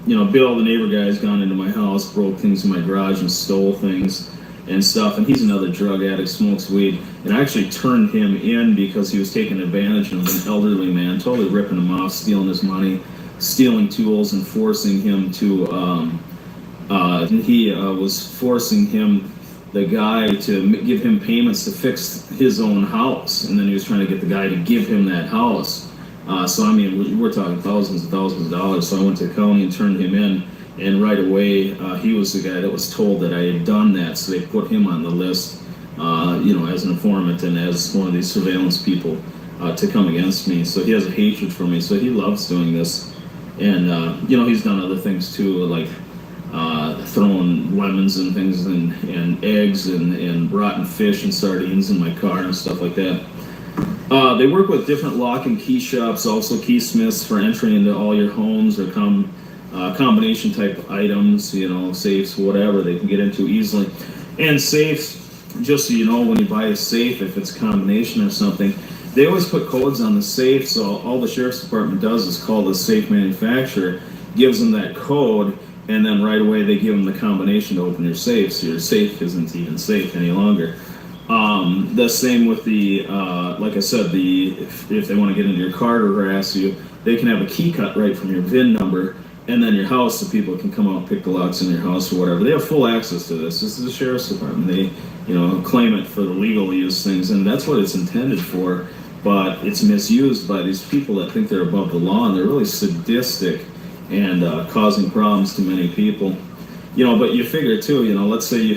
the neighbor guy, has gone into my house, broke things in my garage, and stole things and stuff. And he's another drug addict, smokes weed. And I actually turned him in because he was taking advantage of an elderly man, totally ripping him off, stealing his money, stealing tools, and forcing him to. He was forcing the guy to give him payments to fix his own house, and then he was trying to get the guy to give him that house. So I mean, we're talking thousands and thousands of dollars. So I went to the county and turned him in, and right away he was the guy that was told that I had done that. So they put him on the list, as an informant and as one of these surveillance people to come against me. So he has a hatred for me. So he loves doing this, and he's done other things too, like throwing lemons and things and eggs and rotten fish and sardines in my car and stuff like that. They work with different lock and key shops, also keysmiths for entry into all your homes or combination type items, safes, whatever they can get into easily. And safes, just so you know, when you buy a safe, if it's a combination or something, they always put codes on the safe, so all the sheriff's department does is call the safe manufacturer, gives them that code, and then right away they give them the combination to open your safe, so your safe isn't even safe any longer. The same with the, like I said, if they want to get into your car to harass you, they can have a key cut right from your VIN number, and then your house, so people can come out and pick the locks in your house or whatever. They have full access to this. This is the sheriff's department. They, claim it for the legal use things, and that's what it's intended for. But it's misused by these people that think they're above the law, and they're really sadistic and causing problems to many people. But you figure too, let's say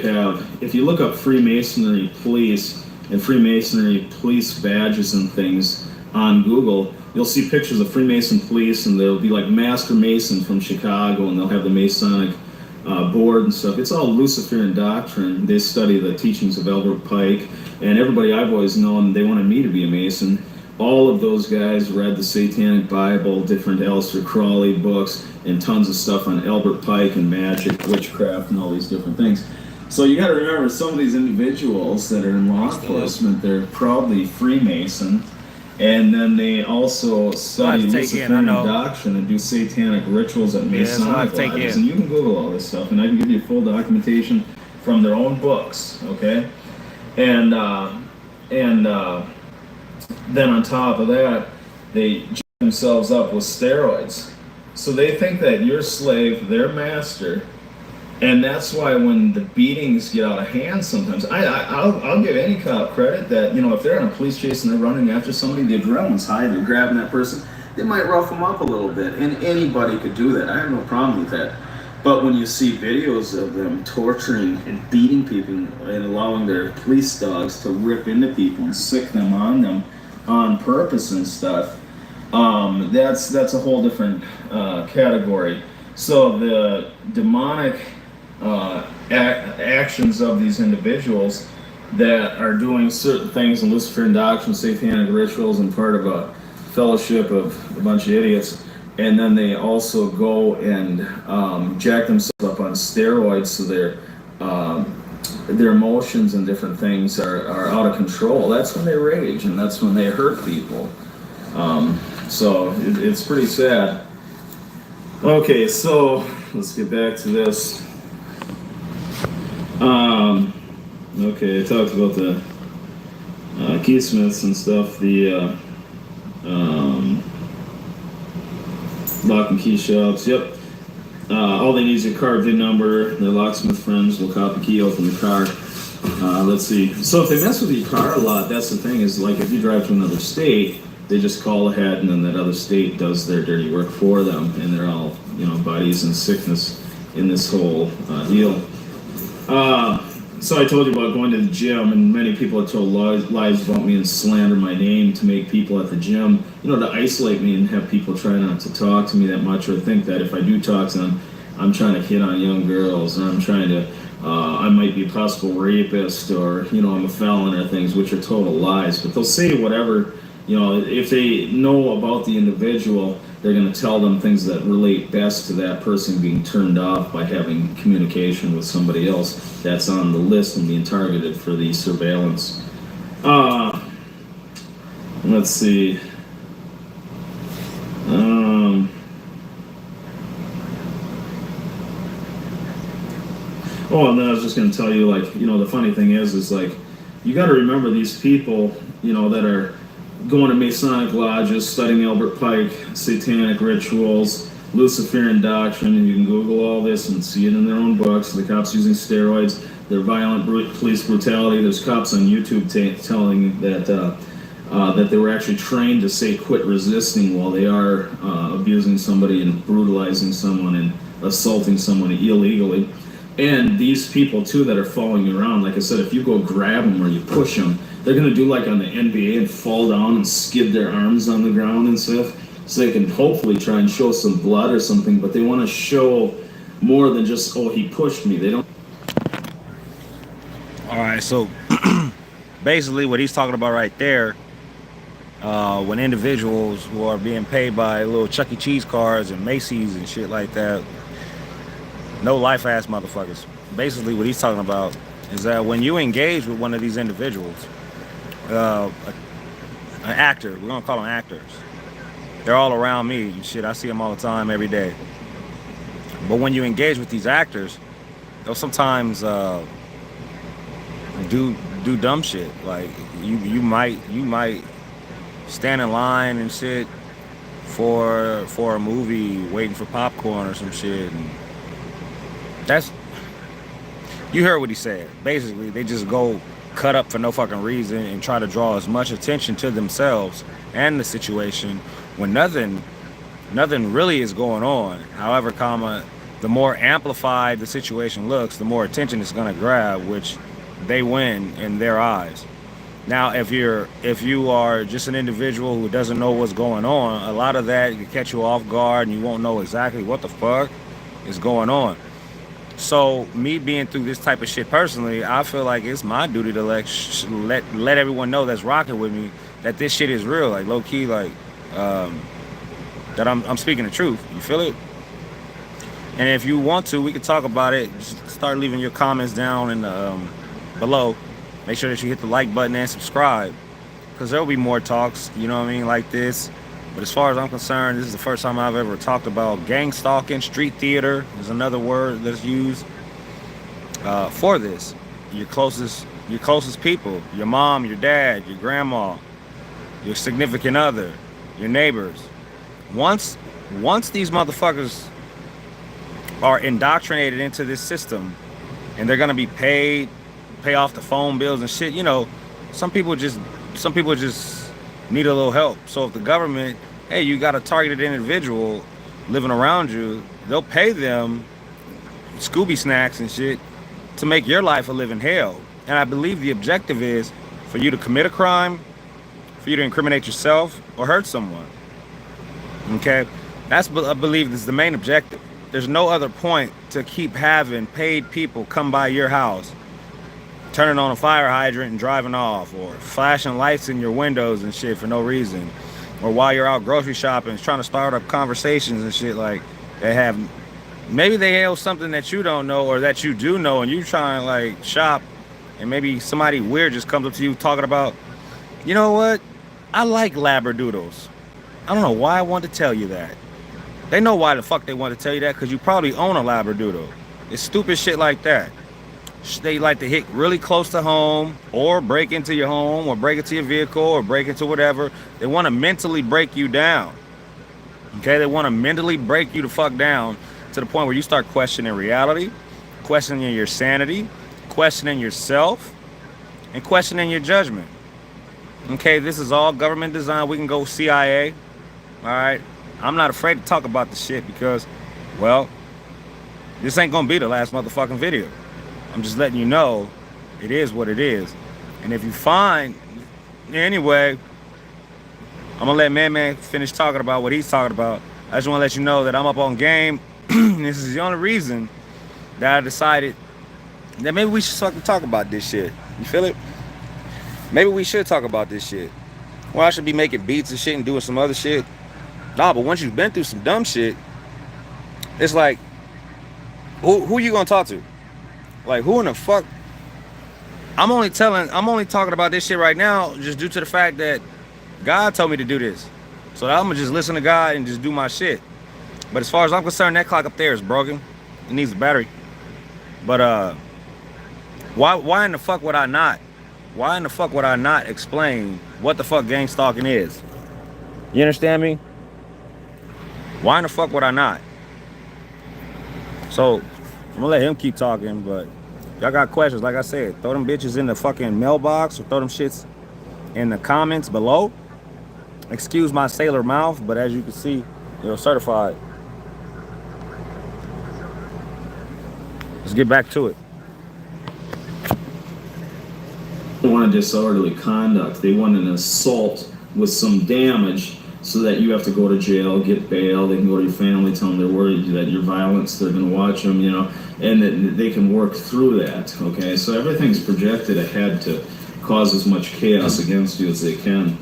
if you look up Freemasonry police and Freemasonry police badges and things on Google, you'll see pictures of Freemason police, and they'll be like Master Mason from Chicago, and they'll have the Masonic board and stuff. It's all Luciferian doctrine. They study the teachings of Albert Pike, and everybody I've always known, they wanted me to be a Mason. All of those guys read the Satanic Bible, different Aleister Crowley books, and tons of stuff on Albert Pike and magic, witchcraft, and all these different things. So you got to remember, some of these individuals that are in law enforcement, they're probably Freemason, and then they also study Luciferian doctrine and do satanic rituals at Masonic lodges. And you can Google all this stuff, and I can give you full documentation from their own books. Okay, and then on top of that, they jack themselves up with steroids. So they think that you're slave, their master. And that's why when the beatings get out of hand sometimes, I'll give any cop credit that, you know, if they're on a police chase and they're running after somebody, the adrenaline's high, they're grabbing that person, they might rough them up a little bit. And anybody could do that. I have no problem with that. But when you see videos of them torturing and beating people and allowing their police dogs to rip into people and sick them on purpose and stuff, that's a whole different category. So the demonic actions of these individuals that are doing certain things in Luciferian doctrine, satanic rituals, and part of a fellowship of a bunch of idiots, and then they also go and jack themselves up on steroids, so their emotions and different things are out of control. That's when they rage, and that's when they hurt people. So it's pretty sad. Okay, so let's get back to this. Okay, I talked about the keysmiths and stuff, the lock and key shops. Yep. All they need is a car VIN number. Their locksmith friends will cop the key open the car. Let's see. So if they mess with your car a lot, that's the thing, is like if you drive to another state, they just call ahead, and then that other state does their dirty work for them, and they're all, you know, buddies in sickness in this whole deal. So I told you about going to the gym, and many people have told lies about me and slander my name to make people at the gym, you know, to isolate me and have people try not to talk to me that much, or think that if I do talk to them, I'm trying to hit on young girls, or I'm trying to, I might be a possible rapist, or, you know, I'm a felon, or things, which are total lies. But they'll say whatever, you know, if they know about the individual, they're going to tell them things that relate best to that person being turned off by having communication with somebody else that's on the list and being targeted for the surveillance. Let's see. Oh, and then I was just going to tell you, like, you know, the funny thing is like, you got to remember these people, you know, that are going to Masonic lodges, studying Albert Pike, satanic rituals, Luciferian doctrine, and you can Google all this and see it in their own books. The cops using steroids, their violent police brutality. There's cops on YouTube telling that that they were actually trained to say quit resisting while they are abusing somebody and brutalizing someone and assaulting someone illegally. And these people too that are following you around, like I said, if you go grab them or you push them, they're going to do like on the NBA and fall down and skid their arms on the ground and stuff, so they can hopefully try and show some blood or something, but they want to show more than just, oh, he pushed me. They don't. All right, so basically what he's talking about right there, when individuals who are being paid by little Chuck E. Cheese cards and Macy's and shit like that, no life ass motherfuckers. Basically what he's talking about is that when you engage with one of these individuals, an actor, we're gonna call them actors, they're all around me and shit, I see them all the time, every day. But when you engage with these actors, they'll sometimes do dumb shit. Like you might stand in line and shit for a movie, waiting for popcorn or some shit, and that's, you heard what he said. Basically, they just go cut up for no fucking reason and try to draw as much attention to themselves and the situation when nothing really is going on. However, the more amplified the situation looks, the more attention it's gonna grab, which they win in their eyes. Now, if you are just an individual who doesn't know what's going on, a lot of that can catch you off guard and you won't know exactly what the fuck is going on. So me being through this type of shit personally, I feel like it's my duty to let everyone know that's rocking with me that this shit is real, like low key, like that I'm speaking the truth. You feel it? And if you want to, we can talk about it. Just start leaving your comments down in the below. Make sure that you hit the like button and subscribe, because there'll be more talks, you know what I mean, like this. But as far as I'm concerned, this is the first time I've ever talked about gang stalking. Street theater is another word that's used for this. Your closest people, your mom, your dad, your grandma, your significant other, your neighbors. Once these motherfuckers are indoctrinated into this system, and they're gonna be pay off the phone bills and shit, you know, some people just need a little help. So if the government, hey, you got a targeted individual living around you, they'll pay them Scooby snacks and shit to make your life a living hell. And I believe the objective is for you to commit a crime, for you to incriminate yourself or hurt someone. Okay, I believe this is the main objective. There's no other point to keep having paid people come by your house, turning on a fire hydrant and driving off, or flashing lights in your windows and shit for no reason, or while you're out grocery shopping trying to start up conversations and shit like they have. Maybe they know something that you don't know, or that you do know, and you try and like shop, and maybe somebody weird just comes up to you talking about, you know what, I like labradoodles. I don't know why I want to tell you that. They know why the fuck they want to tell you that, because you probably own a labradoodle. It's stupid shit like that. They like to hit really close to home, or break into your home, or break into your vehicle, or break into whatever. They want to mentally break you down. Okay, they want to mentally break you the fuck down to the point where you start questioning reality, questioning your sanity, questioning yourself, and questioning your judgment. Okay, this is all government design. We can go CIA. All right, I'm not afraid to talk about the shit because, well, this ain't gonna be the last motherfucking video. I'm just letting you know it is what it is. And if you find, anyway, I'm gonna let Man finish talking about what he's talking about. I just want to let you know that I'm up on game. This is the only reason that I decided that maybe we should fucking talk about this shit. You feel it? Maybe we should talk about this shit. Well, I should be making beats and shit and doing some other shit. Nah, but once you've been through some dumb shit, it's like, who you gonna talk to? Like, who in the fuck? I'm only talking about this shit right now just due to the fact that God told me to do this. So I'm gonna just listen to God and just do my shit. But as far as I'm concerned, that clock up there is broken. It needs a battery. But why in the fuck would I not? Why in the fuck would I not explain what the fuck gang stalking is? You understand me? Why in the fuck would I not? So I'm gonna let him keep talking, but y'all got questions, like I said, throw them bitches in the fucking mailbox or throw them shits in the comments below. Excuse my sailor mouth, but as you can see, you know, certified. Let's get back to it. They want a disorderly conduct. They want an assault with some damage so that you have to go to jail, get bail. They can go to your family, tell them they're worried that you're violent, they're going to watch them, you know, and that they can work through that, okay? So everything's projected ahead to cause as much chaos against you as they can.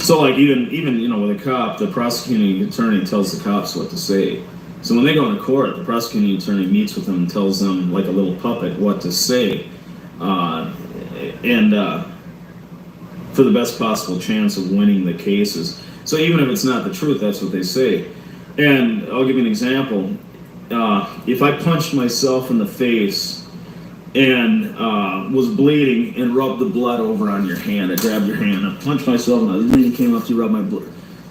So like even you know, with a cop, the prosecuting attorney tells the cops what to say. So when they go into court, the prosecuting attorney meets with them and tells them, like a little puppet, what to say, and for the best possible chance of winning the cases. So even if it's not the truth, that's what they say. And I'll give you an example. If I punched myself in the face and was bleeding and rubbed the blood over on your hand, I grabbed your hand, I punched myself and I really came up to rub my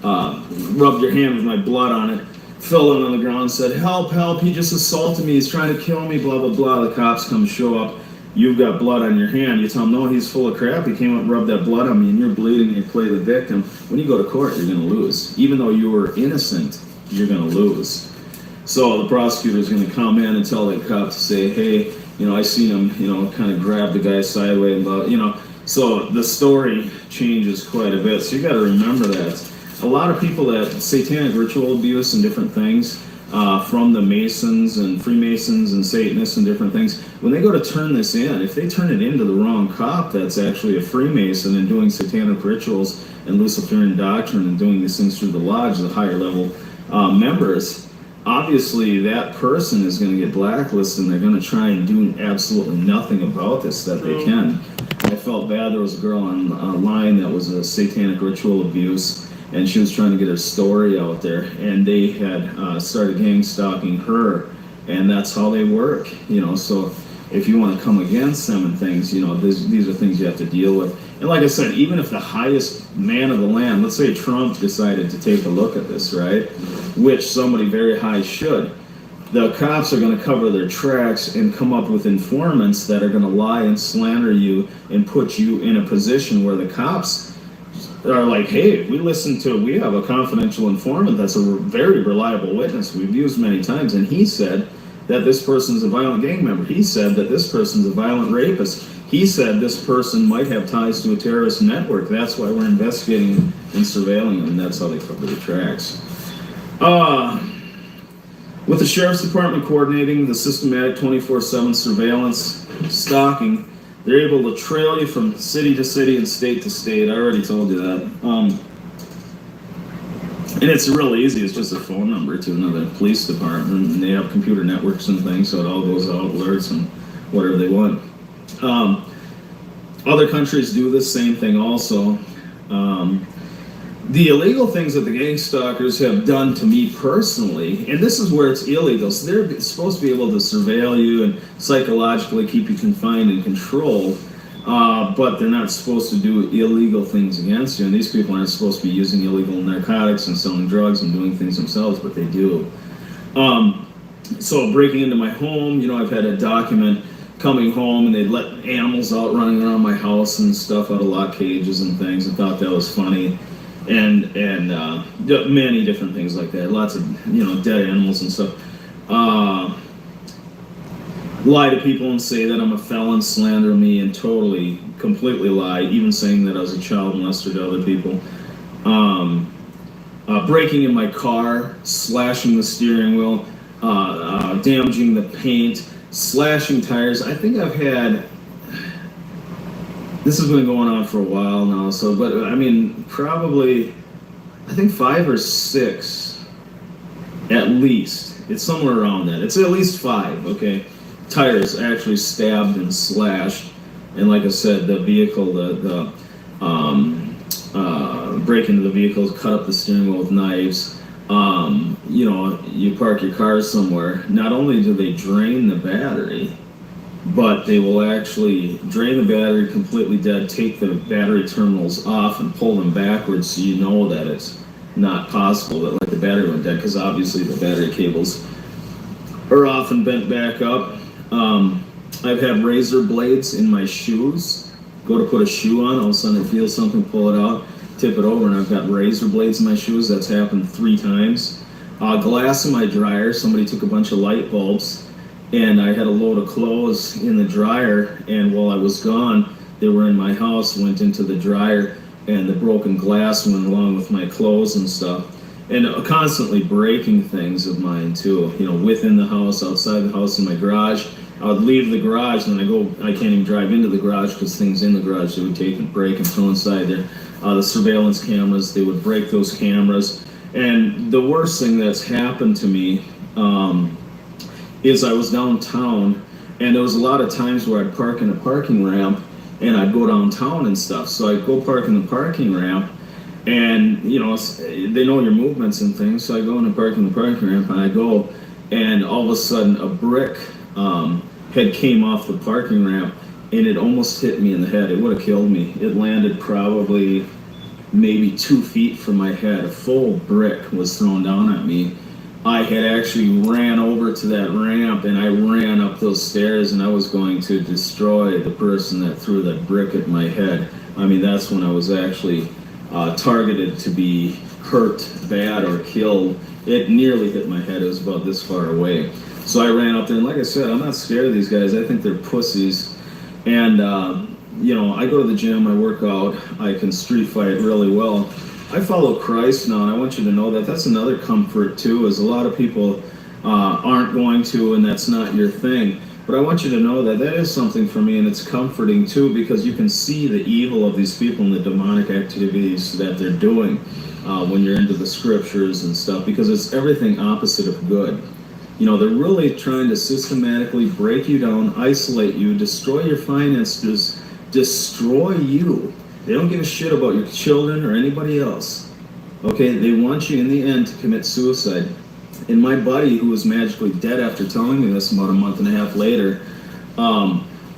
rubbed your hand with my blood on it, fell down on the ground and said, help, help, he just assaulted me, he's trying to kill me, blah, blah, blah. The cops come show up. You've got blood on your hand. You tell him, no, he's full of crap. He came up and rubbed that blood on me, and you're bleeding, and you play the victim. When you go to court, you're going to lose. Even though you were innocent, you're going to lose. So the prosecutor's going to come in and tell the cop to say, hey, you know, I seen him, you know, kind of grab the guy sideways, you know. So the story changes quite a bit. So you got to remember that. A lot of people that satanic ritual abuse and different things, from the Masons and Freemasons and Satanists and different things, when they go to turn this in, if they turn it into the wrong cop that's actually a Freemason and doing satanic rituals and Luciferian doctrine and doing these things through the lodge, the higher level members, obviously that person is going to get blacklisted, and they're going to try and do absolutely nothing about this that they can. I felt bad. There was a girl online that was a satanic ritual abuse, and she was trying to get her story out there, and they had started gang stalking her, and that's how they work, you know. So if you want to come against them and things, you know, these are things you have to deal with. And like I said, even if the highest man of the land, let's say Trump decided to take a look at this, right, which somebody very high should, the cops are going to cover their tracks and come up with informants that are going to lie and slander you and put you in a position where the cops are like, hey, we have a confidential informant that's a very reliable witness we've used many times, and he said that this person's a violent gang member. He said that this person's a violent rapist. He said this person might have ties to a terrorist network. That's why we're investigating and surveilling them, and that's how they cover the tracks. With the Sheriff's Department coordinating the systematic 24/7 surveillance, stalking, they're able to trail you from city to city and state to state. I already told you that. And it's real easy. It's just a phone number to another police department, and they have computer networks and things, so it all goes out, alerts and whatever they want. Other countries do the same thing also. The illegal things that the gang stalkers have done to me personally, and this is where it's illegal, so they're supposed to be able to surveil you and psychologically keep you confined and controlled, but they're not supposed to do illegal things against you, and these people aren't supposed to be using illegal narcotics and selling drugs and doing things themselves, but they do. So breaking into my home, you know, I've had a document coming home, and they'd let animals out running around my house and stuff out of lock cages and things. I thought that was funny. And many different things like that. Lots of, you know, dead animals and stuff. Lie to people and say that I'm a felon, slander me, and totally, completely lie, even saying that I was a child molester to other people. Breaking in my car, slashing the steering wheel, damaging the paint, slashing tires. I think I've had, this has been going on for a while now, so, but I mean, probably, I think 5 or 6, at least. It's somewhere around that. It's at least 5, okay? Tires actually stabbed and slashed, and like I said, the vehicle, break into the vehicles, cut up the steering wheel with knives. You know, you park your car somewhere, not only do they drain the battery, but they will actually drain the battery completely dead, take the battery terminals off and pull them backwards, so you know that it's not possible that like the battery went dead, because obviously the battery cables are often bent back up. I've had razor blades in my shoes. Go to put a shoe on, all of a sudden I feel something, pull it out, tip it over, and I've got razor blades in my shoes. That's happened 3 times. Glass in my dryer. Somebody took a bunch of light bulbs, and I had a load of clothes in the dryer, and while I was gone, they were in my house, went into the dryer, and the broken glass went along with my clothes and stuff. And constantly breaking things of mine too, you know, within the house, outside the house, in my garage. I would leave the garage, and I can't even drive into the garage because things in the garage they would take and break and throw inside there. The surveillance cameras, they would break those cameras. And the worst thing that's happened to me is I was downtown, and there was a lot of times where I'd park in a parking ramp, and I'd go downtown and stuff. So I'd go park in the parking ramp, and, you know, they know your movements and things, so I go and park in the parking ramp, and I go, and all of a sudden a brick had came off the parking ramp, and it almost hit me in the head. It would have killed me. It landed probably maybe 2 feet from my head. A full brick was thrown down at me. I had actually ran over to that ramp, and I ran up those stairs, and I was going to destroy the person that threw that brick at my head. I mean, that's when I was actually targeted to be hurt bad or killed. It nearly hit my head. It was about this far away. So I ran up there, and like I said, I'm not scared of these guys. I think they're pussies. And, you know, I go to the gym, I work out, I can street fight really well. I follow Christ now, and I want you to know that that's another comfort too, is a lot of people aren't going to, and that's not your thing. But I want you to know that that is something for me, and it's comforting too, because you can see the evil of these people and the demonic activities that they're doing when you're into the scriptures and stuff, because it's everything opposite of good. You know, they're really trying to systematically break you down, isolate you, destroy your finances, destroy you. They don't give a shit about your children or anybody else. Okay, they want you in the end to commit suicide. And my buddy, who was magically dead after telling me this about a month and a half later,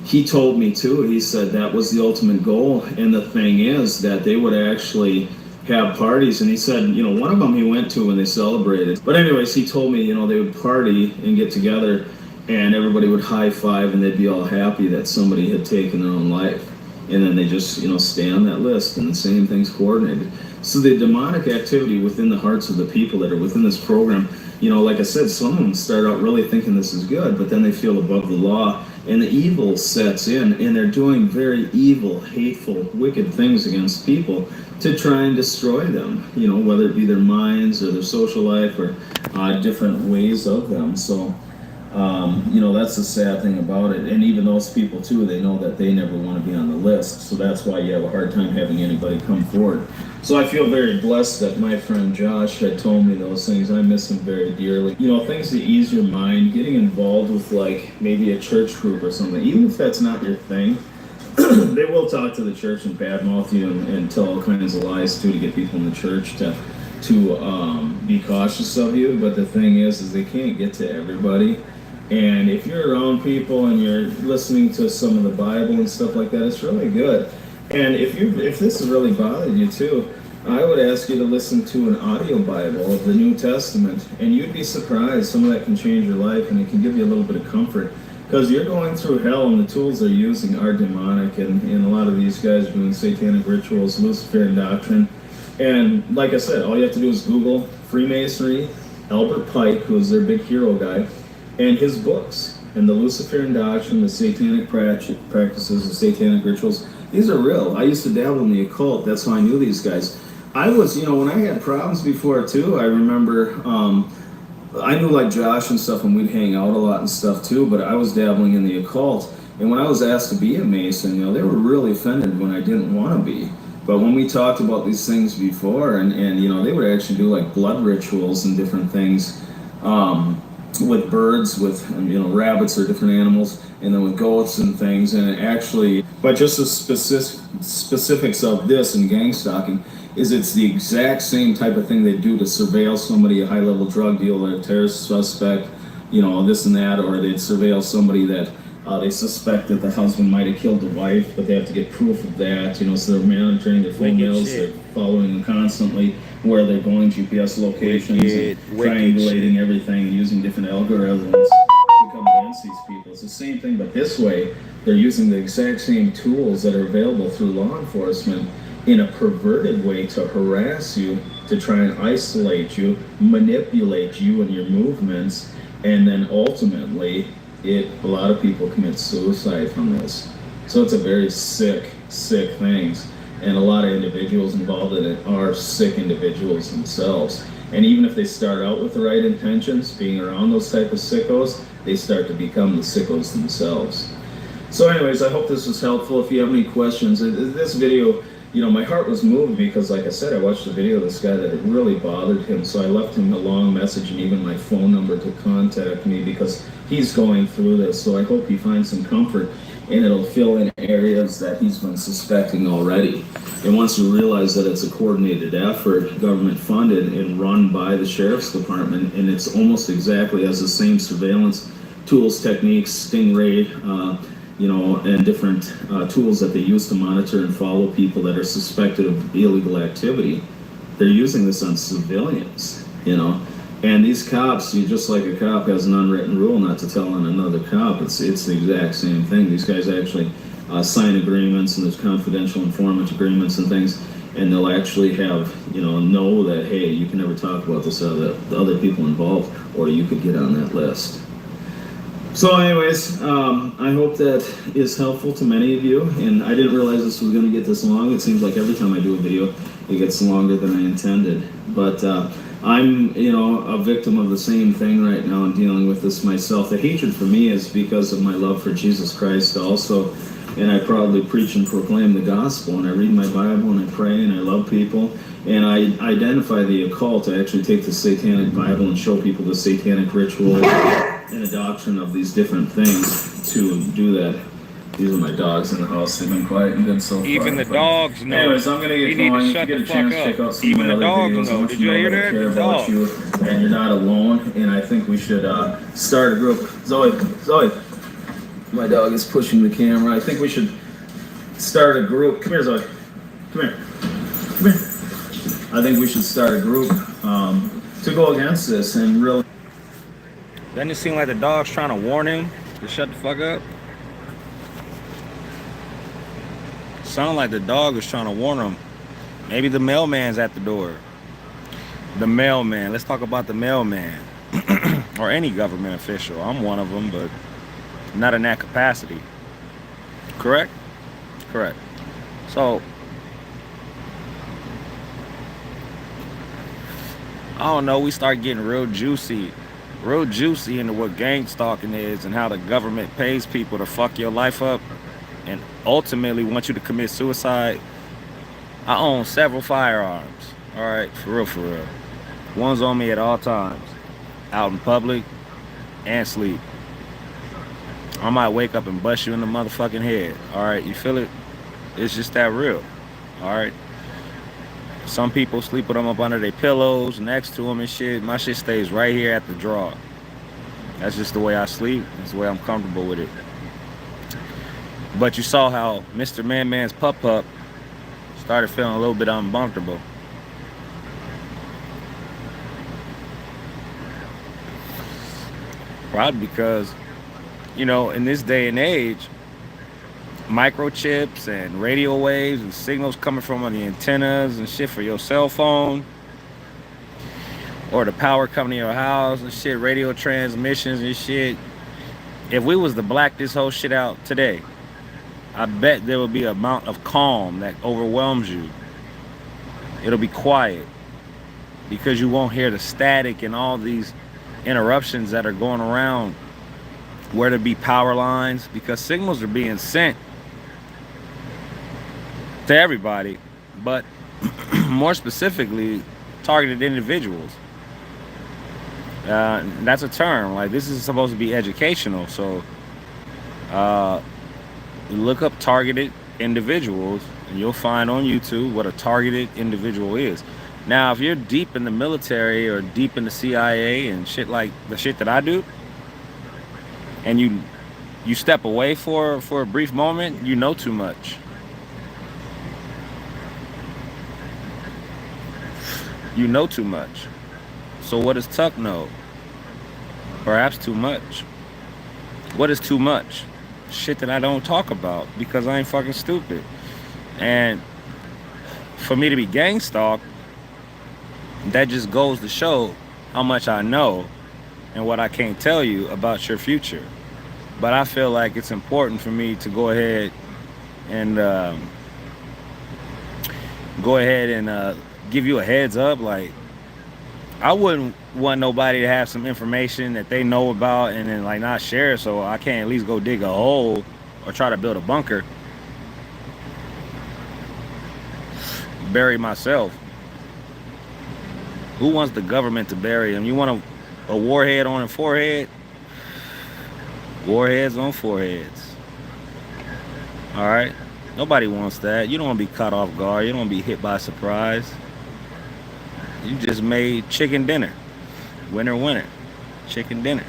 he told me too, he said that was the ultimate goal. And the thing is that they would actually have parties, and he said, you know, one of them he went to when they celebrated. But anyways, he told me, you know, they would party and get together, and everybody would high five, and they'd be all happy that somebody had taken their own life. And then they just, you know, stay on that list, and the same thing's coordinated. So the demonic activity within the hearts of the people that are within this program, you know, like I said, some of them start out really thinking this is good, but then they feel above the law, and the evil sets in, and they're doing very evil, hateful, wicked things against people to try and destroy them, you know, whether it be their minds or their social life or different ways of them. So, you know, that's the sad thing about it. And even those people, too, they know that they never want to be on the list. So that's why you have a hard time having anybody come forward. So I feel very blessed that my friend Josh had told me those things. I miss him very dearly. You know, things that ease your mind, getting involved with, like, maybe a church group or something, even if that's not your thing. They will talk to the church and badmouth you and tell all kinds of lies too to get people in the church to be cautious of you. But the thing is they can't get to everybody. And if you're around people and you're listening to some of the Bible and stuff like that, it's really good. And if this has really bothered you too, I would ask you to listen to an audio Bible of the New Testament, and you'd be surprised. Some of that can change your life, and it can give you a little bit of comfort. Because you're going through hell, and the tools they're using are demonic, and a lot of these guys are doing satanic rituals, Luciferian doctrine. And like I said, all you have to do is Google Freemasonry, Albert Pike, who is their big hero guy, and his books. And the Luciferian doctrine, the satanic practices, the satanic rituals, these are real. I used to dabble in the occult. That's how I knew these guys. I was, you know, when I had problems before too, I remember... I knew like Josh and stuff, and we'd hang out a lot and stuff too, but I was dabbling in the occult. And when I was asked to be a Mason, you know, they were really offended when I didn't want to be. But when we talked about these things before, and you know, they would actually do like blood rituals and different things with birds, with, you know, rabbits or different animals, and then with goats and things. And it actually, but just the specifics of this and gang stalking, is it's the exact same type of thing they do to surveil somebody, a high-level drug dealer, a terrorist suspect, you know, this and that, or they'd surveil somebody that they suspect that the husband might have killed the wife, but they have to get proof of that, you know, so they're monitoring their phone bills, they're following them constantly, where they're going, GPS locations, and triangulating everything, and using different algorithms to come against these people. It's the same thing, but this way, they're using the exact same tools that are available through law enforcement in a perverted way to harass you, to try and isolate you, manipulate you and your movements, and then ultimately, a lot of people commit suicide from this. So it's a very sick thing, and a lot of individuals involved in it are sick individuals themselves. And even if they start out with the right intentions, being around those type of sickos, they start to become the sickos themselves. So anyways, I hope this was helpful. If you have any questions, this video, you know, my heart was moved because, like I said, I watched a video of this guy that it really bothered him. So I left him a long message and even my phone number to contact me because he's going through this. So I hope he finds some comfort, and it'll fill in areas that he's been suspecting already. And once you realize that it's a coordinated effort, government funded and run by the sheriff's department, and it's almost exactly as the same surveillance tools, techniques, Stingray, you know, and different tools that they use to monitor and follow people that are suspected of illegal activity. They're using this on civilians, you know. And these cops, just like a cop has an unwritten rule not to tell on another cop, it's the exact same thing. These guys actually sign agreements, and there's confidential informant agreements and things, and they'll actually have, you know that, hey, you can never talk about this to the other people involved, or you could get on that list. So anyways, I hope that is helpful to many of you, and I didn't realize this was going to get this long. It seems like every time I do a video, it gets longer than I intended. But I'm, you know, a victim of the same thing right now and dealing with this myself. The hatred for me is because of my love for Jesus Christ also. And I proudly preach and proclaim the gospel, and I read my Bible, and I pray, and I love people. And I identify the occult. I actually take the satanic Bible and show people the satanic ritual and the doctrine of these different things to do that. These are my dogs in the house. They've been quiet and good so far. Even the dogs know. Anyways, I'm gonna get going. If you get a chance, check out some Even of the my other dogs videos. I know. want Did you you to hear know that I that? care The about dogs. you, and you're not alone. And I think we should start a group. Zoe, my dog is pushing the camera. I think we should start a group. Come here, Zoe. Come here. I think we should start a group to go against this and really. Doesn't it seem like the dog's trying to warn him to shut the fuck up? Sound like the dog is trying to warn him. Maybe the mailman's at the door. The mailman. Let's talk about the mailman. Or any government official. I'm one of them, but not in that capacity. Correct? Correct. So, I don't know, we start getting real juicy into what gang stalking is and how the government pays people to fuck your life up and ultimately want you to commit suicide. I own several firearms. All right, for real. One's on me at all times, out in public and sleep. I might wake up and bust you in the motherfucking head. All right, you feel it? It's just that real. All right. Some people sleep with them up under their pillows, next to them and shit. My shit stays right here at the drawer. That's just the way I sleep. That's the way I'm comfortable with it. But you saw how Mr. Man-Man's pup started feeling a little bit uncomfortable. Probably because, you know, in this day and age, microchips and radio waves and signals coming from the antennas and shit for your cell phone, or the power coming to your house and shit, radio transmissions and shit. If we was to black this whole shit out today, I bet there will be an amount of calm that overwhelms you. It'll be quiet because you won't hear the static and all these interruptions that are going around where there be power lines, because signals are being sent to everybody, but more specifically targeted individuals. That's a term. Like, this is supposed to be educational, so look up targeted individuals and you'll find on YouTube what a targeted individual is. Now, if you're deep in the military or deep in the CIA and shit like the shit that I do, and you step away for a brief moment, you know too much. You know too much. So what does Tuck know? Perhaps too much. What is too much? Shit that I don't talk about because I ain't fucking stupid. And for me to be gang stalked, that just goes to show how much I know and what I can't tell you about your future. But I feel like it's important for me to go ahead and give you a heads up. Like, I wouldn't want nobody to have some information that they know about and then like not share it, so I can't at least go dig a hole or try to build a bunker, bury myself. Who wants the government to bury him? You want a warhead on a forehead? Warheads on foreheads. All right, nobody wants that. You don't want to be caught off guard. You don't want to be hit by surprise. You just made chicken dinner. Winner, chicken dinner.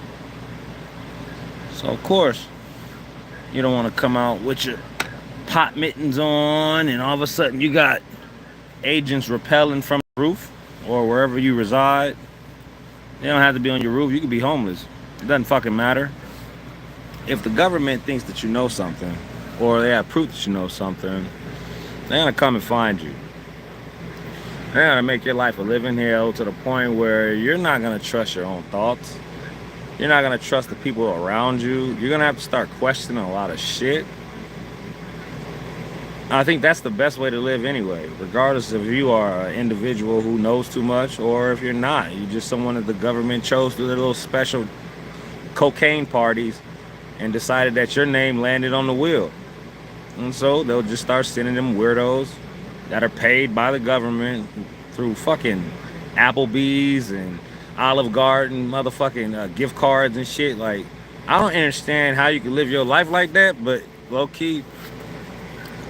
So of course, you don't want to come out with your pot mittens on and all of a sudden you got agents rappelling from the roof or wherever you reside. They don't have to be on your roof. You could be homeless. It doesn't fucking matter. If the government thinks that you know something or they have proof that you know something, they're gonna come and find you. They're gonna make your life a living hell to the point where you're not gonna trust your own thoughts. You're not gonna trust the people around you. You're gonna have to start questioning a lot of shit. I think that's the best way to live anyway, regardless if you are an individual who knows too much or if you're not. You're just someone that the government chose through their little special cocaine parties and decided that your name landed on the wheel. And so they'll just start sending them weirdos that are paid by the government through fucking Applebee's and Olive Garden, motherfucking gift cards and shit. Like, I don't understand how you can live your life like that, but low key,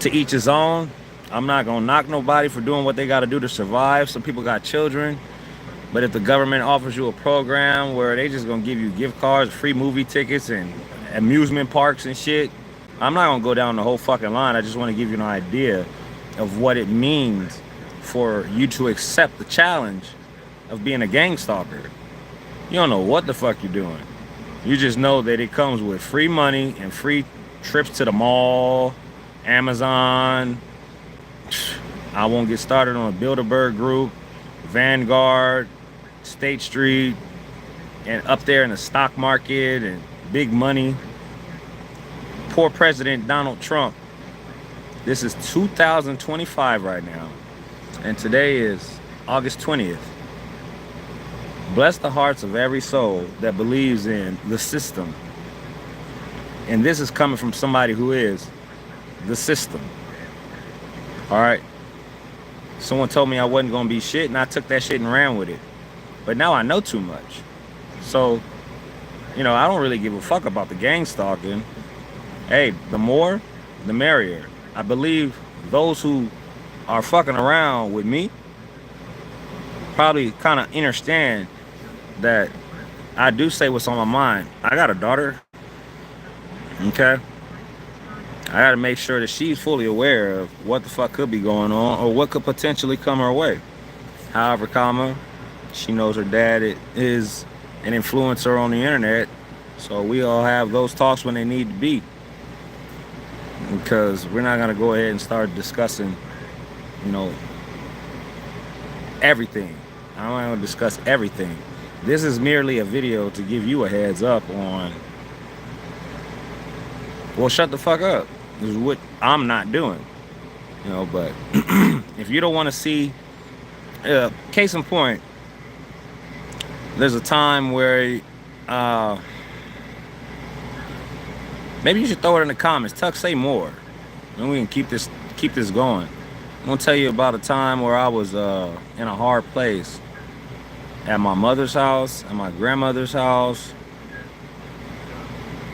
to each his own. I'm not gonna knock nobody for doing what they gotta do to survive. Some people got children, but if the government offers you a program where they just gonna give you gift cards, free movie tickets, and amusement parks and shit, I'm not gonna go down the whole fucking line. I just want to give you an idea of what it means for you to accept the challenge of being a gang stalker. You don't know what the fuck you're doing. You just know that it comes with free money and free trips to the mall, Amazon. I won't get started on a Bilderberg Group, Vanguard, State Street, and up there in the stock market and big money. Poor President Donald Trump. This is 2025 right now, and today is August 20th. Bless the hearts of every soul that believes in the system. And this is coming from somebody who is the system. All right. Someone told me I wasn't going to be shit, and I took that shit and ran with it. But now I know too much. So, you know, I don't really give a fuck about the gang stalking. Hey, the more, the merrier. I believe those who are fucking around with me probably kind of understand that I do say what's on my mind. I got a daughter. Okay? I got to make sure that she's fully aware of what the fuck could be going on or what could potentially come her way. However, she knows her dad is an influencer on the internet. So we all have those talks when they need to be. Because we're not going to go ahead and start discussing, you know, everything. I'm not going to discuss everything. This is merely a video to give you a heads up on, well, shut the fuck up. This is what I'm not doing. You know, but if you don't want to see, case in point, there's a time where maybe you should throw it in the comments. Tuck, say more, and we can keep this going. I'm gonna tell you about a time where I was in a hard place at my mother's house, at my grandmother's house,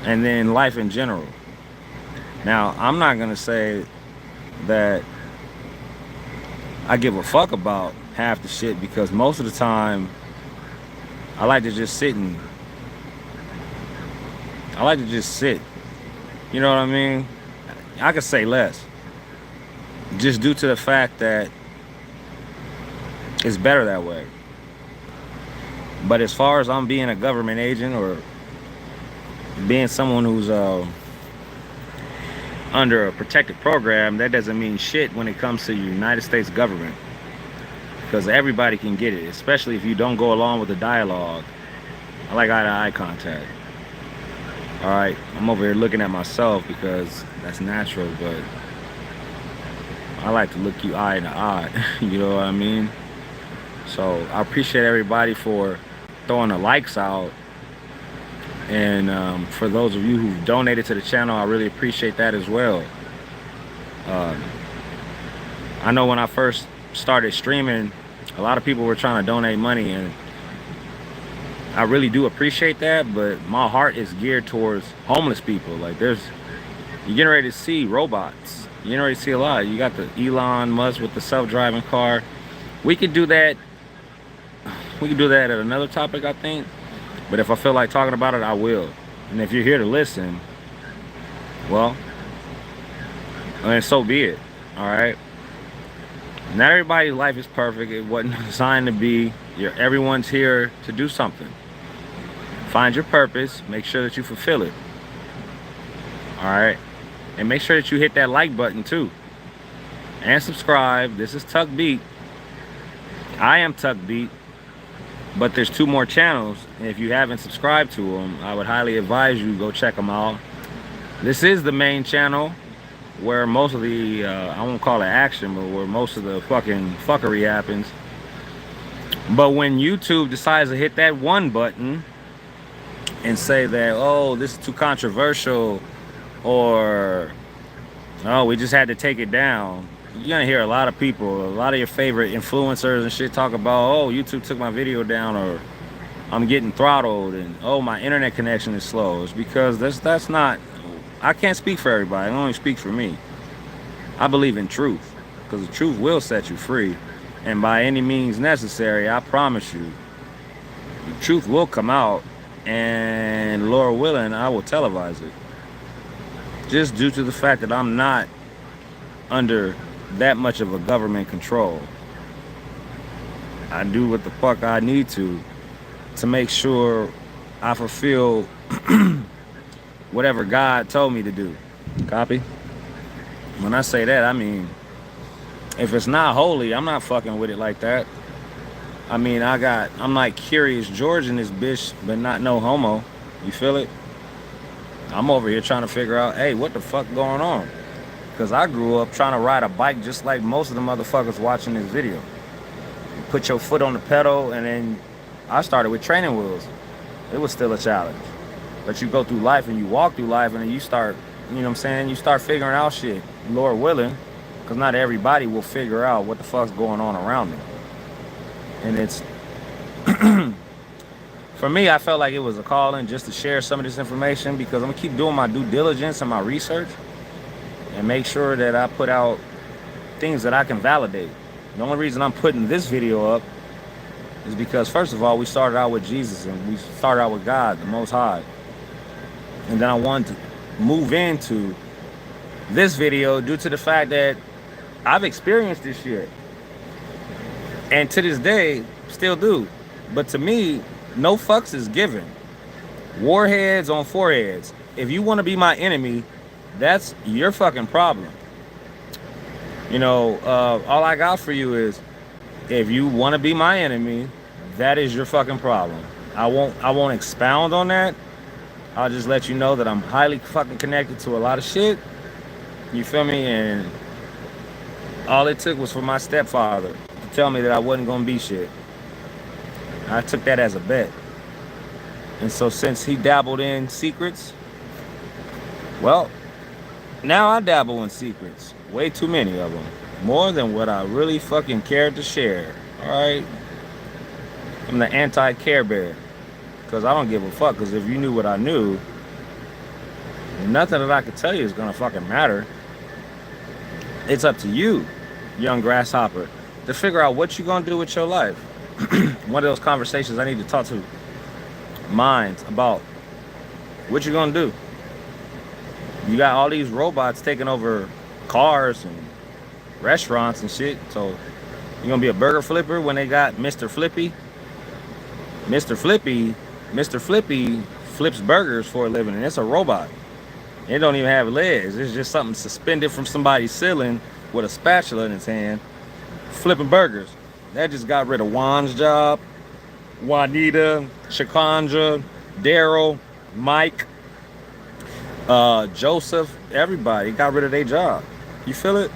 and then life in general. Now, I'm not gonna say that I give a fuck about half the shit, because most of the time I like to just sit. You know what I mean? I could say less, just due to the fact that it's better that way. But as far as I'm being a government agent or being someone who's under a protected program, that doesn't mean shit when it comes to the United States government, because everybody can get it, especially if you don't go along with the dialogue. I like eye-to-eye contact. All right, I'm over here looking at myself because that's natural, but I like to look you eye to eye. You know what I mean? So I appreciate everybody for throwing the likes out, and for those of you who've donated to the channel, I really appreciate that as well. I know when I first started streaming, a lot of people were trying to donate money, and I really do appreciate that, but my heart is geared towards homeless people. Like, you're getting ready to see robots. You're getting ready to see a lot. You got the Elon Musk with the self-driving car. We could do that. We could do that at another topic, I think. But if I feel like talking about it, I will. And if you're here to listen, well, I mean, so be it. All right. Not everybody's life is perfect. It wasn't designed to be. Everyone's here to do something. Find your purpose. Make sure that you fulfill it. All right. And make sure that you hit that like button too. And subscribe. This is TUCKBEAT. I am TUCKBEAT. But there's 2 more channels. And if you haven't subscribed to them, I would highly advise you go check them out. This is the main channel. where most of the I won't call it action, but where most of the fucking fuckery happens. But when YouTube decides to hit that one button and say that, oh, this is too controversial, or oh, we just had to take it down, you're gonna hear a lot of people, a lot of your favorite influencers and shit talk about, oh, YouTube took my video down, or I'm getting throttled, and oh, my internet connection is slow. It's because that's not, I can't speak for everybody, I only speak for me. I believe in truth, because the truth will set you free, and by any means necessary, I promise you, the truth will come out, and Lord willing, I will televise it. Just due to the fact that I'm not under that much of a government control. I do what the fuck I need to make sure I fulfill whatever God told me to do. Copy? When I say that, I mean, if it's not holy, I'm not fucking with it like that. I mean, I'm like Curious George in this bitch, but not no homo. You feel it? I'm over here trying to figure out, hey, what the fuck going on? Because I grew up trying to ride a bike just like most of the motherfuckers watching this video. You put your foot on the pedal, and then I started with training wheels. It was still a challenge. But you go through life and you walk through life, and then you start, you know what I'm saying? You start figuring out shit, Lord willing, because not everybody will figure out what the fuck's going on around them. And it's, for me, I felt like it was a calling just to share some of this information, because I'm gonna keep doing my due diligence and my research and make sure that I put out things that I can validate. The only reason I'm putting this video up is because, first of all, we started out with Jesus, and we started out with God, the Most High. And then I wanted to move into this video due to the fact that I've experienced this shit. And to this day, still do. But to me, no fucks is given. Warheads on foreheads. If you want to be my enemy, that's your fucking problem. You know, all I got for you is, if you want to be my enemy, that is your fucking problem. I won't expound on that. I'll just let you know that I'm highly fucking connected to a lot of shit. You feel me? And all it took was for my stepfather to tell me that I wasn't gonna be shit. I took that as a bet. And so since he dabbled in secrets, well, now I dabble in secrets. Way too many of them. More than what I really fucking cared to share. Alright? I'm the anti-care bear. Because I don't give a fuck. Because if you knew what I knew, nothing that I could tell you is gonna fucking matter. It's up to you, young grasshopper, to figure out what you're gonna do with your life. One of those conversations I need to talk to minds about what you're gonna do. You got all these robots taking over cars and restaurants and shit. So you're gonna be a burger flipper when they got Mr. Flippy? Mr. Flippy flips burgers for a living, and it's a robot. It don't even have legs. It's just something suspended from somebody's ceiling with a spatula in its hand, flipping burgers. That just got rid of Juan's job, Juanita, Shakandra, Daryl, Mike, Joseph, everybody got rid of their job. You feel it?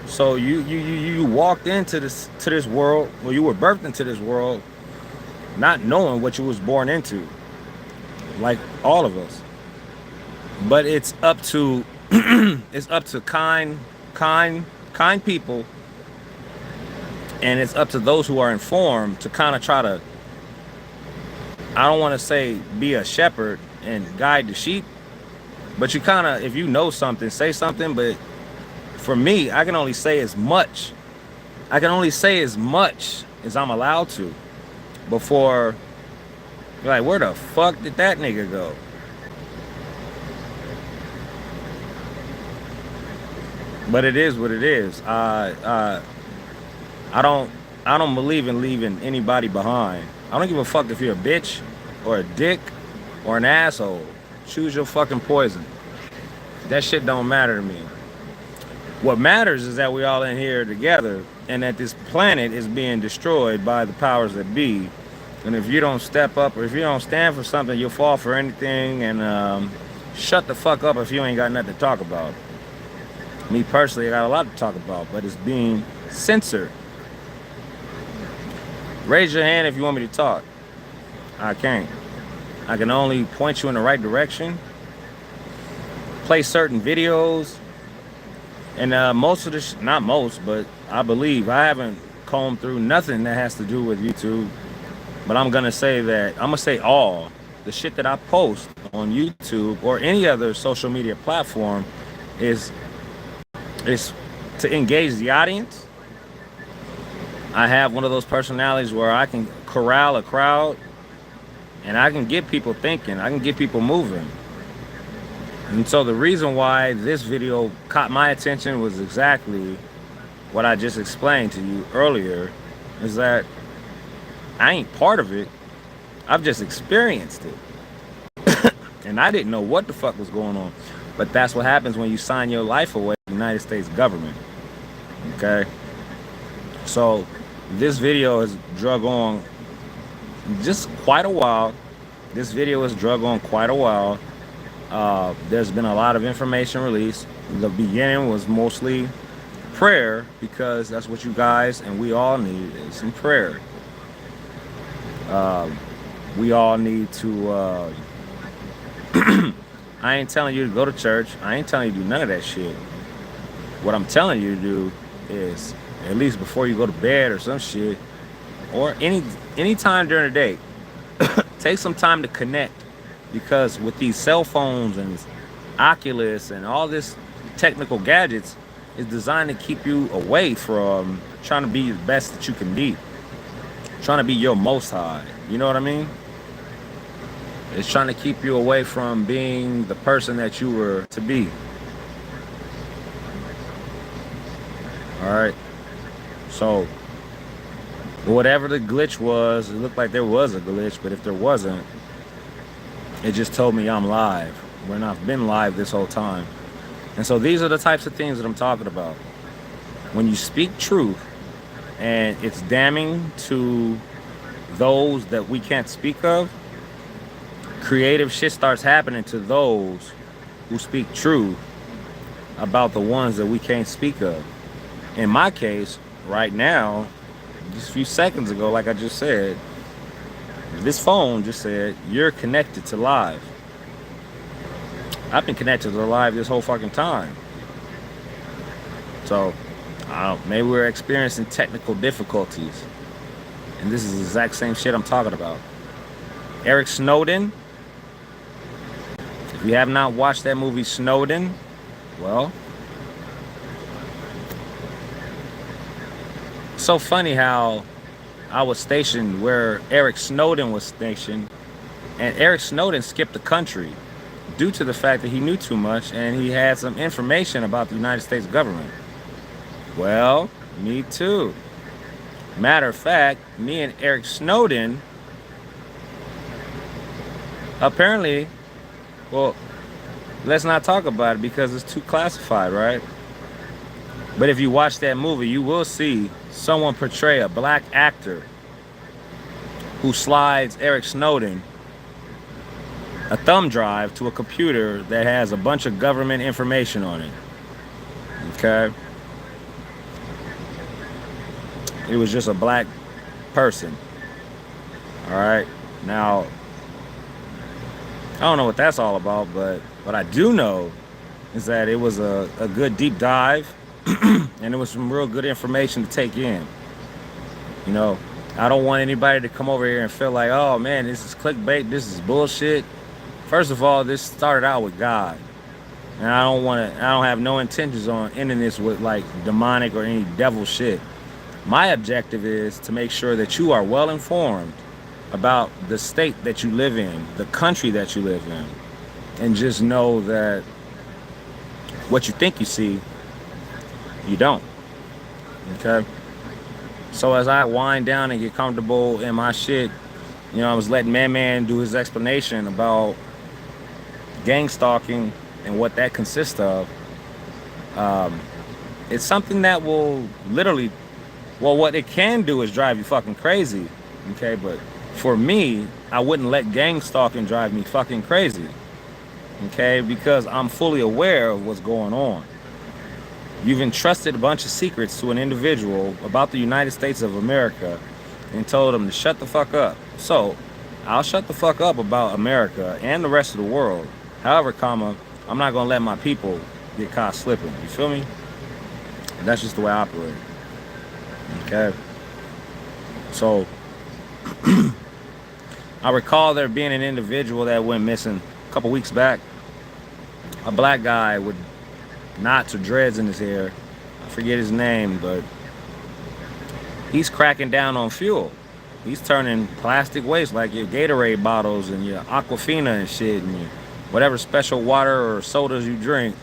So you walked into this world, well, you were birthed into this world not knowing what you was born into, like all of us. But it's up to it's up to kind people, and it's up to those who are informed to kind of try to, I don't want to say be a shepherd and guide the sheep, but you kind of, if you know something, say something. But for me, I can only say as much. I can only say as much as I'm allowed to before you're like, where the fuck did that nigga go? But it is what it is. I don't believe in leaving anybody behind. I don't give a fuck if you're a bitch or a dick or an asshole. Choose your fucking poison. That shit don't matter to me. What matters is that we all in here together, and that this planet is being destroyed by the powers that be. And if you don't step up, or if you don't stand for something, you'll fall for anything. And shut the fuck up if you ain't got nothing to talk about. Me personally, I got a lot to talk about, but it's being censored. Raise your hand if you want me to talk. I can't. I can only point you in the right direction, play certain videos, and most of this, not most, but I believe I haven't combed through nothing that has to do with YouTube. But I'm gonna say that, I'm gonna say all the shit that I post on YouTube or any other social media platform is to engage the audience. I have one of those personalities where I can corral a crowd and I can get people thinking, I can get people moving. And so the reason why this video caught my attention was exactly what I just explained to you earlier, is that I ain't part of it. I've just experienced it. And I didn't know what the fuck was going on. But that's what happens when you sign your life away to the United States government. Okay? So this video has drug on just quite a while. This video has drug on quite a while. There's been a lot of information released. The beginning was mostly prayer, because that's what you guys and we all need, is some prayer. We all need to I ain't telling you to go to church. I ain't telling you to do none of that shit. What I'm telling you to do is, at least before you go to bed or some shit, or any time during the day, take some time to connect. Because with these cell phones and Oculus and all this technical gadgets, is designed to keep you away from trying to be the best that you can be, trying to be your most high. You know what I mean? It's trying to keep you away from being the person that you were to be. All right. So whatever the glitch was, it looked like there was a glitch, but if there wasn't, it just told me I'm live when I've been live this whole time. And so these are the types of things that I'm talking about. When you speak truth and it's damning to those that we can't speak of, creative shit starts happening to those who speak truth about the ones that we can't speak of. In my case, right now, just a few seconds ago, like I just said, this phone just said, you're connected to live. I've been connected to live this whole fucking time. So, I don't know, maybe we're experiencing technical difficulties. And this is the exact same shit I'm talking about. Eric Snowden. If you have not watched that movie Snowden, well, it's so funny how I was stationed where Eric Snowden was stationed, and Eric Snowden skipped the country due to the fact that he knew too much and he had some information about the United States government. Well, me too. Matter of fact, me and Eric Snowden apparently, well, let's not talk about it because it's too classified, right? But if you watch that movie, you will see someone portray a black actor who slides Eric Snowden a thumb drive to a computer that has a bunch of government information on it. Okay? It was just a black person. All right? Now, I don't know what that's all about, but what I do know is that it was a good deep dive and it was some real good information to take in. You know, I don't want anybody to come over here and feel like, oh man, this is clickbait, this is bullshit. First of all, this started out with God. And I don't have no intentions on ending this with like demonic or any devil shit. My objective is to make sure that you are well informed about the state that you live in, the country that you live in. And just know that what you think you see, you don't. Okay? So as I wind down and get comfortable in my shit, you know, I was letting Man do his explanation about gang stalking and what that consists of. It's something that will literally, well, what it can do is drive you fucking crazy. Okay, but for me, I wouldn't let gang stalking drive me fucking crazy. Okay, because I'm fully aware of what's going on. You've entrusted a bunch of secrets to an individual about the United States of America and told him to shut the fuck up. So, I'll shut the fuck up about America and the rest of the world. However, comma, I'm not gonna let my people get caught slipping. You feel me? That's just the way I operate. Okay? So, I recall there being an individual that went missing a couple weeks back. A black guy with knots or dreads in his hair. I forget his name, but he's cracking down on fuel. He's turning plastic waste like your Gatorade bottles and your Aquafina and shit and your whatever special water or sodas you drink.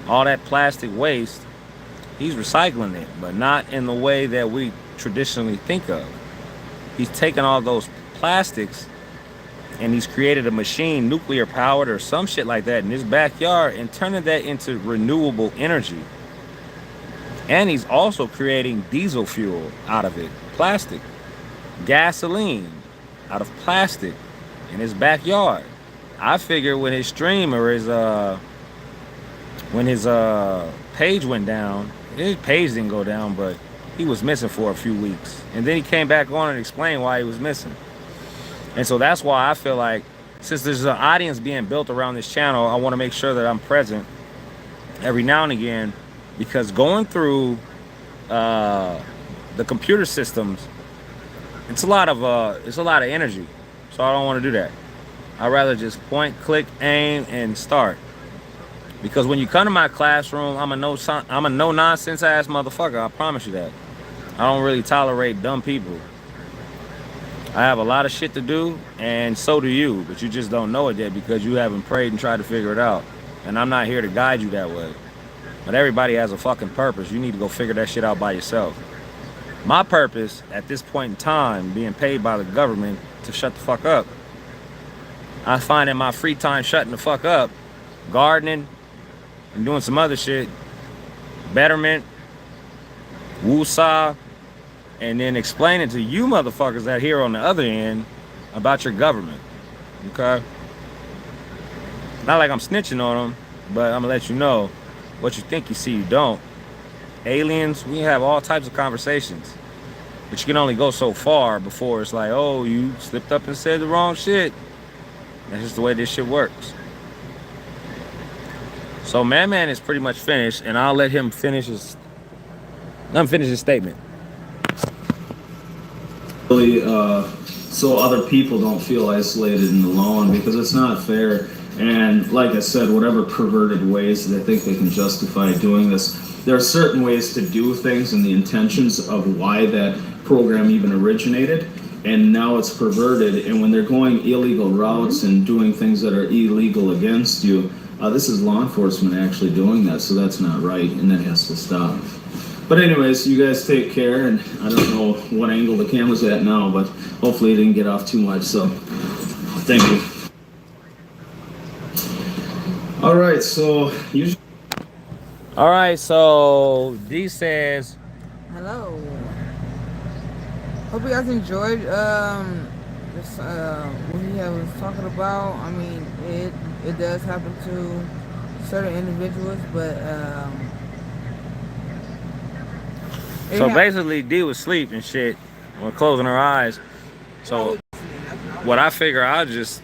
All that plastic waste, he's recycling it, but not in the way that we traditionally think of. He's taken all those plastics and he's created a machine, nuclear powered or some shit like that in his backyard, and turning that into renewable energy. And he's also creating diesel fuel out of it, plastic, gasoline out of plastic in his backyard. I figure when his stream or his page went down, his page didn't go down, but he was missing for a few weeks, and then he came back on and explained why he was missing. And so that's why I feel like, since there's an audience being built around this channel, I want to make sure that I'm present every now and again, because going through the computer systems, it's a lot of energy. So I don't want to do that. I'd rather just point, click, aim, and start. Because when you come to my classroom, I'm a no nonsense ass motherfucker. I promise you that. I don't really tolerate dumb people. I have a lot of shit to do, and so do you, but you just don't know it yet because you haven't prayed and tried to figure it out. And I'm not here to guide you that way. But everybody has a fucking purpose. You need to go figure that shit out by yourself. My purpose at this point in time, being paid by the government to shut the fuck up. I find in my free time shutting the fuck up, gardening, and doing some other shit, betterment, woosah, and then explaining to you motherfuckers that here on the other end about your government. Okay? Not like I'm snitching on them, but I'm gonna let you know what you think you see, you don't. Aliens, we have all types of conversations, but you can only go so far before it's like, oh, you slipped up and said the wrong shit. That's just the way this shit works. So Man is pretty much finished, and I'll let him finish his statement. Really, so other people don't feel isolated and alone, because it's not fair. And like I said, whatever perverted ways they think they can justify doing this, there are certain ways to do things and the intentions of why that program even originated, and now it's perverted. And when they're going illegal routes and doing things that are illegal against you, this is law enforcement actually doing that, so that's not right, and that has to stop. But anyways, you guys take care, and I don't know what angle the camera's at now, but hopefully it didn't get off too much, so thank you. Alright, so D says, hello. Hope you guys enjoyed this what he was talking about. I mean, it does happen to certain individuals, but so basically D was asleep and shit when closing her eyes. So what I figure I'll do is,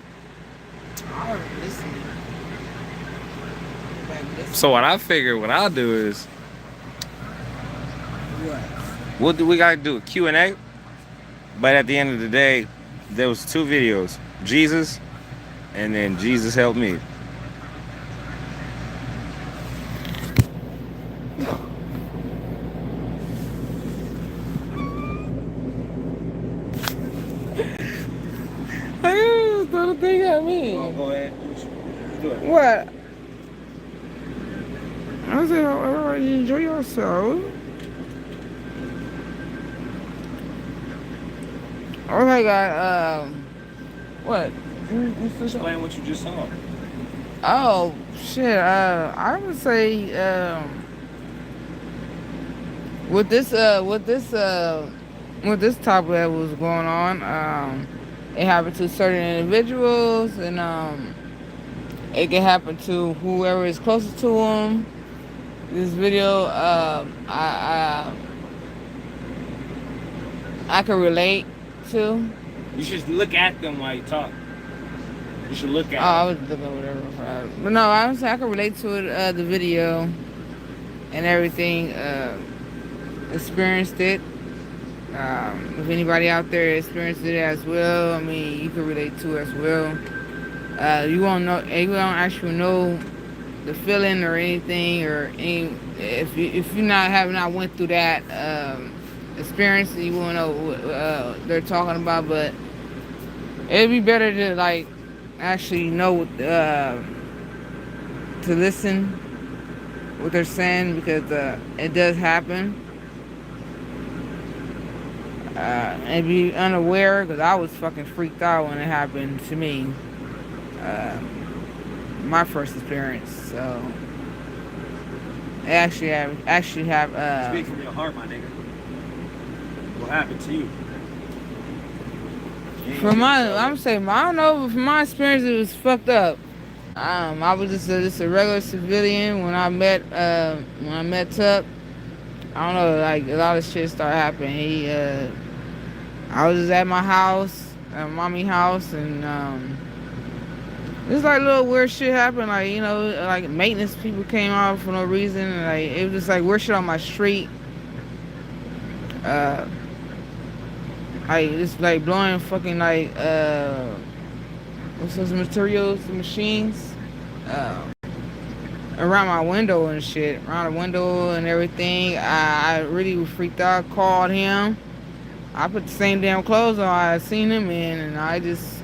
we gotta do a Q&A, but at the end of the day, there was 2 videos, Jesus and then Jesus Help Me. I throw the thing at me. Oh, go ahead. Do it. What? I said, oh, you enjoy yourself. Okay, guys. What? Explain what you just saw. Oh shit. I would say with this topic that was going on, it happened to certain individuals, and it can happen to whoever is closest to them. This video, I can relate to. You should look at them while you talk. You should look at them. I was looking at whatever. But no, I was I can relate to it, the video and everything. Experienced it. If anybody out there experienced it as well, I mean, you can relate to it as well. You won't know. You won't actually know the feeling or anything, or any, if you have not went through that experience, you won't know what they're talking about. But it'd be better to like actually know to listen what they're saying, because it does happen. And be unaware, because I was fucking freaked out when it happened to me. My first experience. So I actually have Speak from your heart, my nigga. What happened to you? I'm saying, I don't know, from my experience, it was fucked up. I was just a regular civilian when I met Tuck. I don't know, like a lot of shit started happening. I was just at my house, at mommy house, and just like little weird shit happened, like, you know, like maintenance people came out for no reason, and like it was just like weird shit on my street. Like just like blowing fucking like what's those materials, the machines, around my window and shit, around the window and everything. I really freaked out. Called him. I put the same damn clothes on I had seen him in, and I just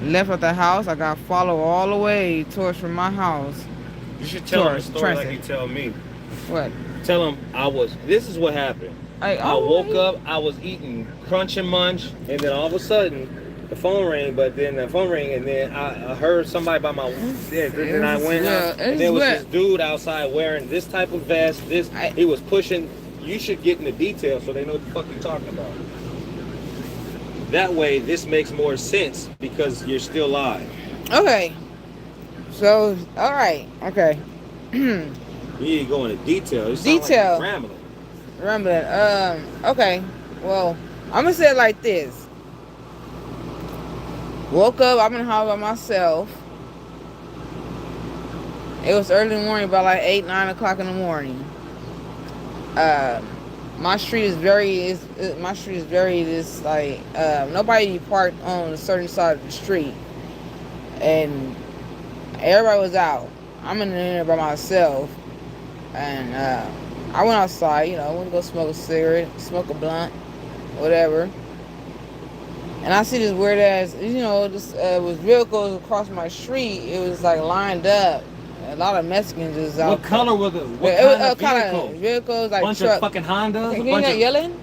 left at the house. I got followed all the way towards from my house. You should tell him the story like you tell me. What? Tell him this is what happened. I woke up, I was eating Crunch and Munch, and then all of a sudden the phone rang, and then I heard somebody by my then I went out, and there was this dude outside wearing this type of vest, he was pushing. You should get into detail so they know what the fuck you're talking about. That way this makes more sense because you're still live. Okay. So, alright, okay. You need to go into detail. Detail. Like rambling. Okay. Well, I'm gonna say it like this. Woke up, I'm in the house by myself. It was early in the morning, about like 8, 9 o'clock in the morning. My street is very this like nobody parked on a certain side of the street, and everybody was out. I'm in there by myself, and I went outside, you know, I went to go smoke a cigarette, smoke a blunt, whatever. And I see this weird ass, you know, just was vehicles across my street. It was like lined up. A lot of Mexicans is out. What color was it? What kind of vehicle? Vehicles like bunch truck. of fucking Hondas. You're not yelling?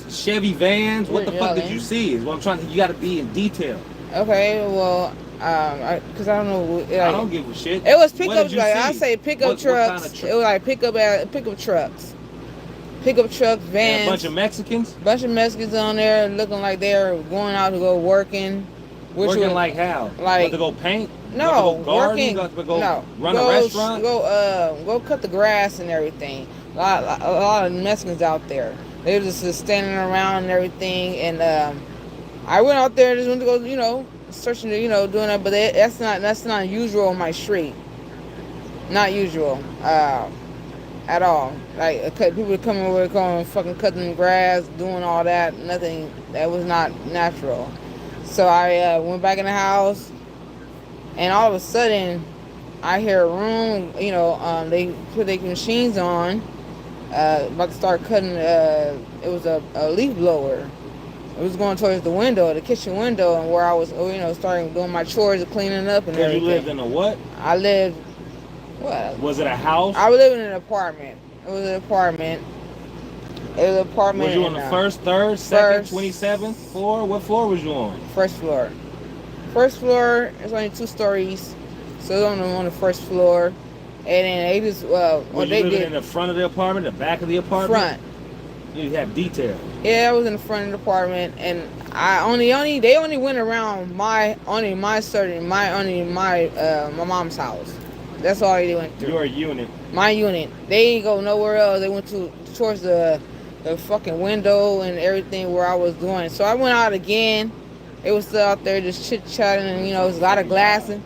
Chevy vans. What the fuck did you see? Is what I'm trying to. You got to be in detail. Okay, well, because I don't know. Like, I don't give a shit. It was pickup. Like I say, pickup trucks. Kind of it was like pickup trucks. Pickup trucks, vans. And a bunch of Mexicans. Bunch of Mexicans on there looking like they're going out to go working. Working like how? Like to go paint. No, go garden, working. No, run a restaurant. Go cut the grass and everything. A lot of Mexicans out there. They were just standing around and everything. And I went out there, just went to go, you know, searching, you know, doing that. But that's not usual on my street. Not usual at all. Like people coming over, going fucking cutting grass, doing all that. Nothing. That was not natural. So I went back in the house. And all of a sudden, I hear a room, you know, they put their machines on, about to start cutting, it was a leaf blower. It was going towards the window, the kitchen window, and where I was, you know, starting doing my chores and cleaning up and everything. You lived in a what? I lived, what? Was it a house? I was living in an apartment. It was an apartment. Was you on the first, third, second, 27th floor? What floor was you on? First floor. First floor, it's only 2 stories, so it's on the first floor. And then they just, what they did in the front of the apartment, the back of the apartment? Front. You have detail. Yeah, I was in the front of the apartment, and they only went around my mom's house. That's all they went through. Your unit. My unit. They ain't go nowhere else. They went towards the fucking window and everything where I was doing. So I went out again. It was still out there just chit-chatting, and it was a lot of glasses.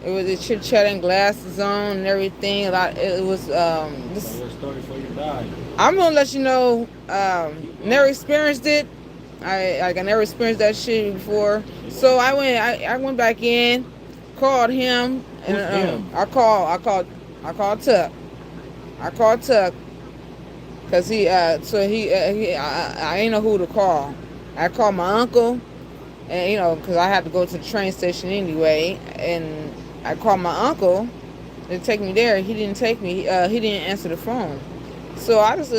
It was just chit-chatting, glasses on and everything. It was this story before you died. I'm gonna let you know, never experienced it. I never experienced that shit before. So I went back in, called him, and him? I called Tuck. I called Tuck because I ain't know who to call. I called my uncle, and because I had to go to the train station anyway, and I called my uncle to take me there. He didn't take me. He didn't answer the phone. So I just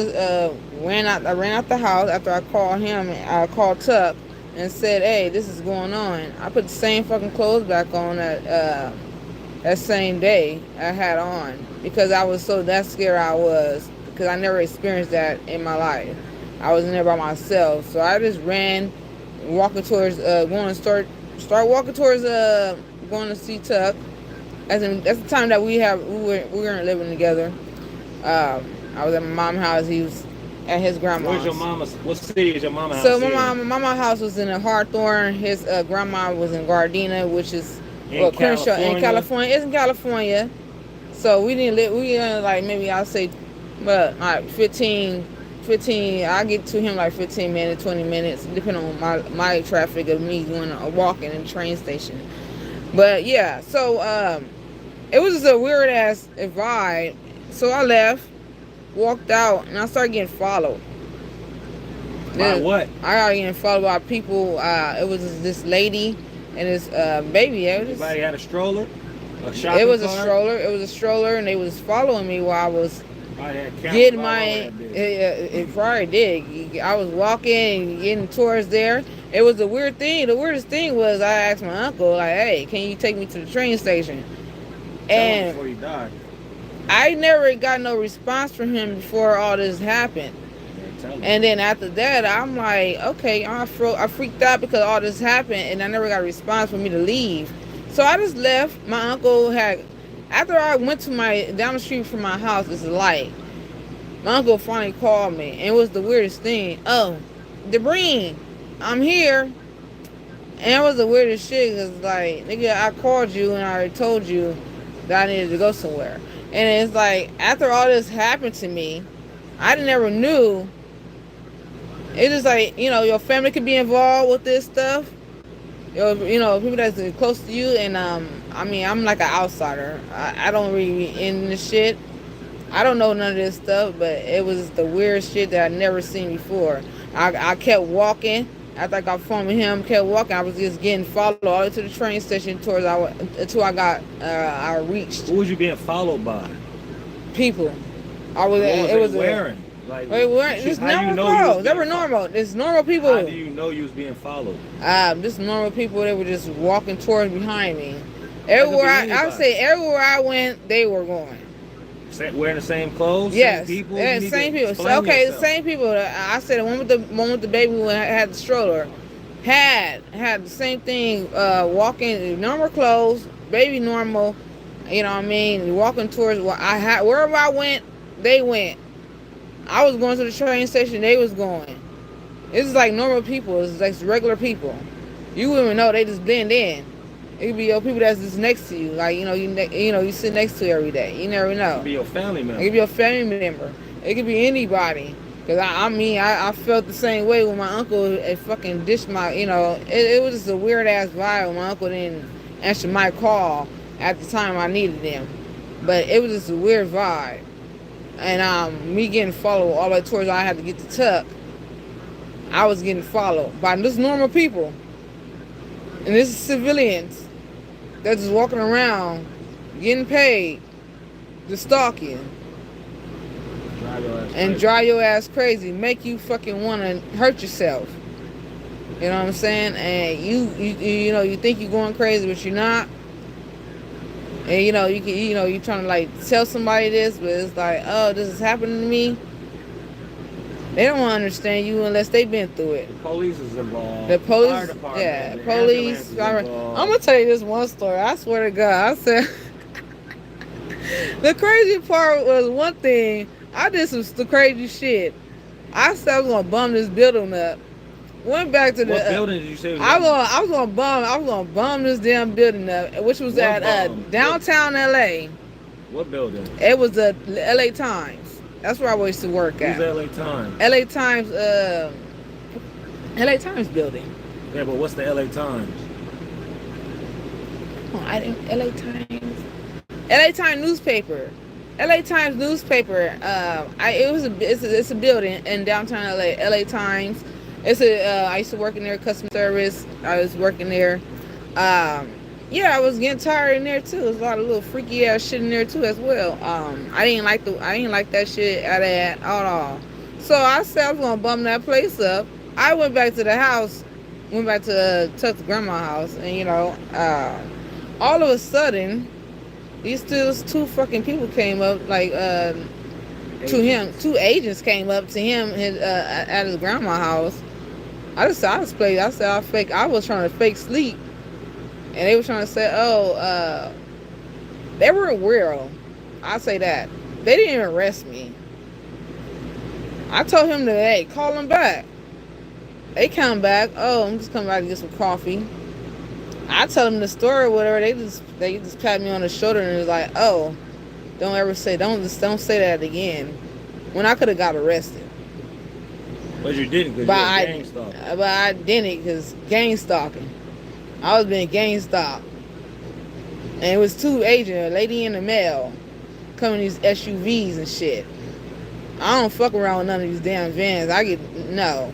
ran out the house after I called him. I called Tuck and said, "Hey, this is going on." I put the same fucking clothes back on that same day I had on because I was that scared I was because I never experienced that in my life. I was in there by myself, so I just ran, walking towards going to start walking towards going to see Tuck. That's the time that we weren't living together. I was at my mom's house. He was at his grandma's. Where's your mama's? What city is your mama's house? So my mama's house was in Hawthorne. His grandma was in Gardena, which is Crenshaw in California. It's in California. So we didn't live. We like maybe I'll say, but like 15. I get to him like 15 minutes, 20 minutes, depending on my traffic of me going walking in the train station. But yeah, so it was just a weird ass vibe. So I left, walked out, and I started getting followed. By what? I got getting followed by people. It was this lady and this baby. Everybody had a stroller? A shopping It was cart? a stroller. It was a stroller, and they was following me while I was getting my. It probably did. I was walking and getting towards there. It was a weird thing. The weirdest thing was I asked my uncle, like, "Hey, can you take me to the train station?" And before you died. I never got no response from him before all this happened. And then after that, I'm like, okay, I freaked out because all this happened, and I never got a response for me to leave. So I just left. My uncle after I went to down the street from my house, it's a light. My uncle finally called me, and it was the weirdest thing. "Oh, Debreen, I'm here." And it was the weirdest shit, because, like, nigga, I called you, and I already told you that I needed to go somewhere. And it's like, after all this happened to me, I never knew. It's just like, your family could be involved with this stuff. People that's close to you. And, I'm like an outsider. I don't really be in this shit. I don't know none of this stuff, but it was the weirdest shit that I'd never seen before. I kept walking. After I got phone with him, kept walking. I was just getting followed all the way to the train station until I reached. Who was you being followed by? People. What was they wearing? Like, it's normal clothes. They were normal. It's normal people. How do you know you was being followed? Just normal people. They were just walking towards behind me. Everywhere I would say everywhere I went, they were going. Wearing the same clothes? Yes. Same people? Yeah, same people. So, okay, the same people. I said the one with the baby who had the stroller had the same thing, walking normal clothes, baby normal, you know what I mean, walking towards wherever I went, they went. I was going to the train station, they was going. It's like normal people. It's like regular people. You wouldn't even know, they just blend in. It could be your people that's just next to you, like you sit next to every day. You never know. It could be your family member. It could be your family member. It could be anybody. Cause I felt the same way when my uncle fucking dished my. It was just a weird ass vibe when my uncle didn't answer my call at the time I needed him. But it was just a weird vibe, and me getting followed all the way towards I had to get to Tuck. I was getting followed by just normal people, and this is civilians. They're just walking around, getting paid, just stalking, drive your ass crazy, make you fucking want to hurt yourself. You know what I'm saying? And you think you're going crazy, but you're not. And you're trying to like tell somebody this, but it's like, oh, this is happening to me. They don't want to understand you unless they've been through it. The police is involved. The police, fire department, yeah, the police. I'm gonna tell you this one story. I swear to God, I said, The crazy part was one thing. I did some crazy shit. I said I was gonna bum this building up. Went back to the. What building did you say? I was gonna bum this damn building up, which was at downtown LA. What building? It was the LA Times. That's where I used to work at. Who's LA Times? LA Times. LA Times building. Yeah, but what's the LA Times? Oh, I didn't. LA Times. LA Times newspaper. LA Times newspaper. It's a building in downtown LA. LA Times. I used to work in there, customer service. I was working there. Yeah, I was getting tired in there too. There's a lot of little freaky ass shit in there too as well. I didn't like that shit at all. So I said I was gonna bum that place up. I went back to the house, went back to Tuck's grandma's house, and all of a sudden, these two fucking people came up, like to him. Two agents came up to him at his grandma's house. I was trying to fake sleep, and they were trying to say, they were real. I say that they didn't even arrest me. I told him that, hey, call them back. They come back. Oh, I'm just coming back to get some coffee. I tell them the story or whatever. They just pat me on the shoulder and was like, oh, don't say that again. When I could have got arrested. But you didn't, because you were gang stalking. But I didn't, because gang stalking. I was being gang stalked. And it was two agents, a lady and a male, coming in these SUVs and shit. I don't fuck around with none of these damn vans. No.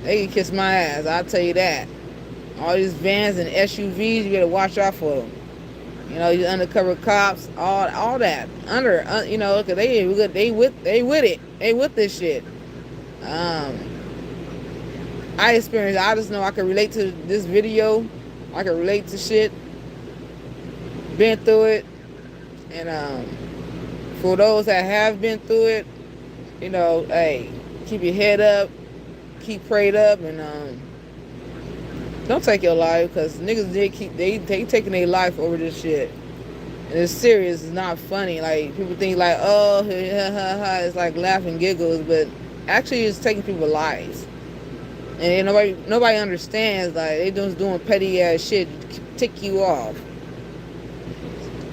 They can kiss my ass, I'll tell you that. All these vans and SUVs, you better watch out for them. These undercover cops, all that. Cause they with it. They with this shit. I just know I can relate to this video. I can relate to shit. Been through it. And for those that have been through it, hey, keep your head up, keep prayed up, and don't take your life, because niggas they taking their life over this shit. And it's serious, it's not funny. Like, people think like, oh, it's like laughing giggles, but actually it's taking people's lives. And nobody understands, like, they just doing petty ass shit to tick you off.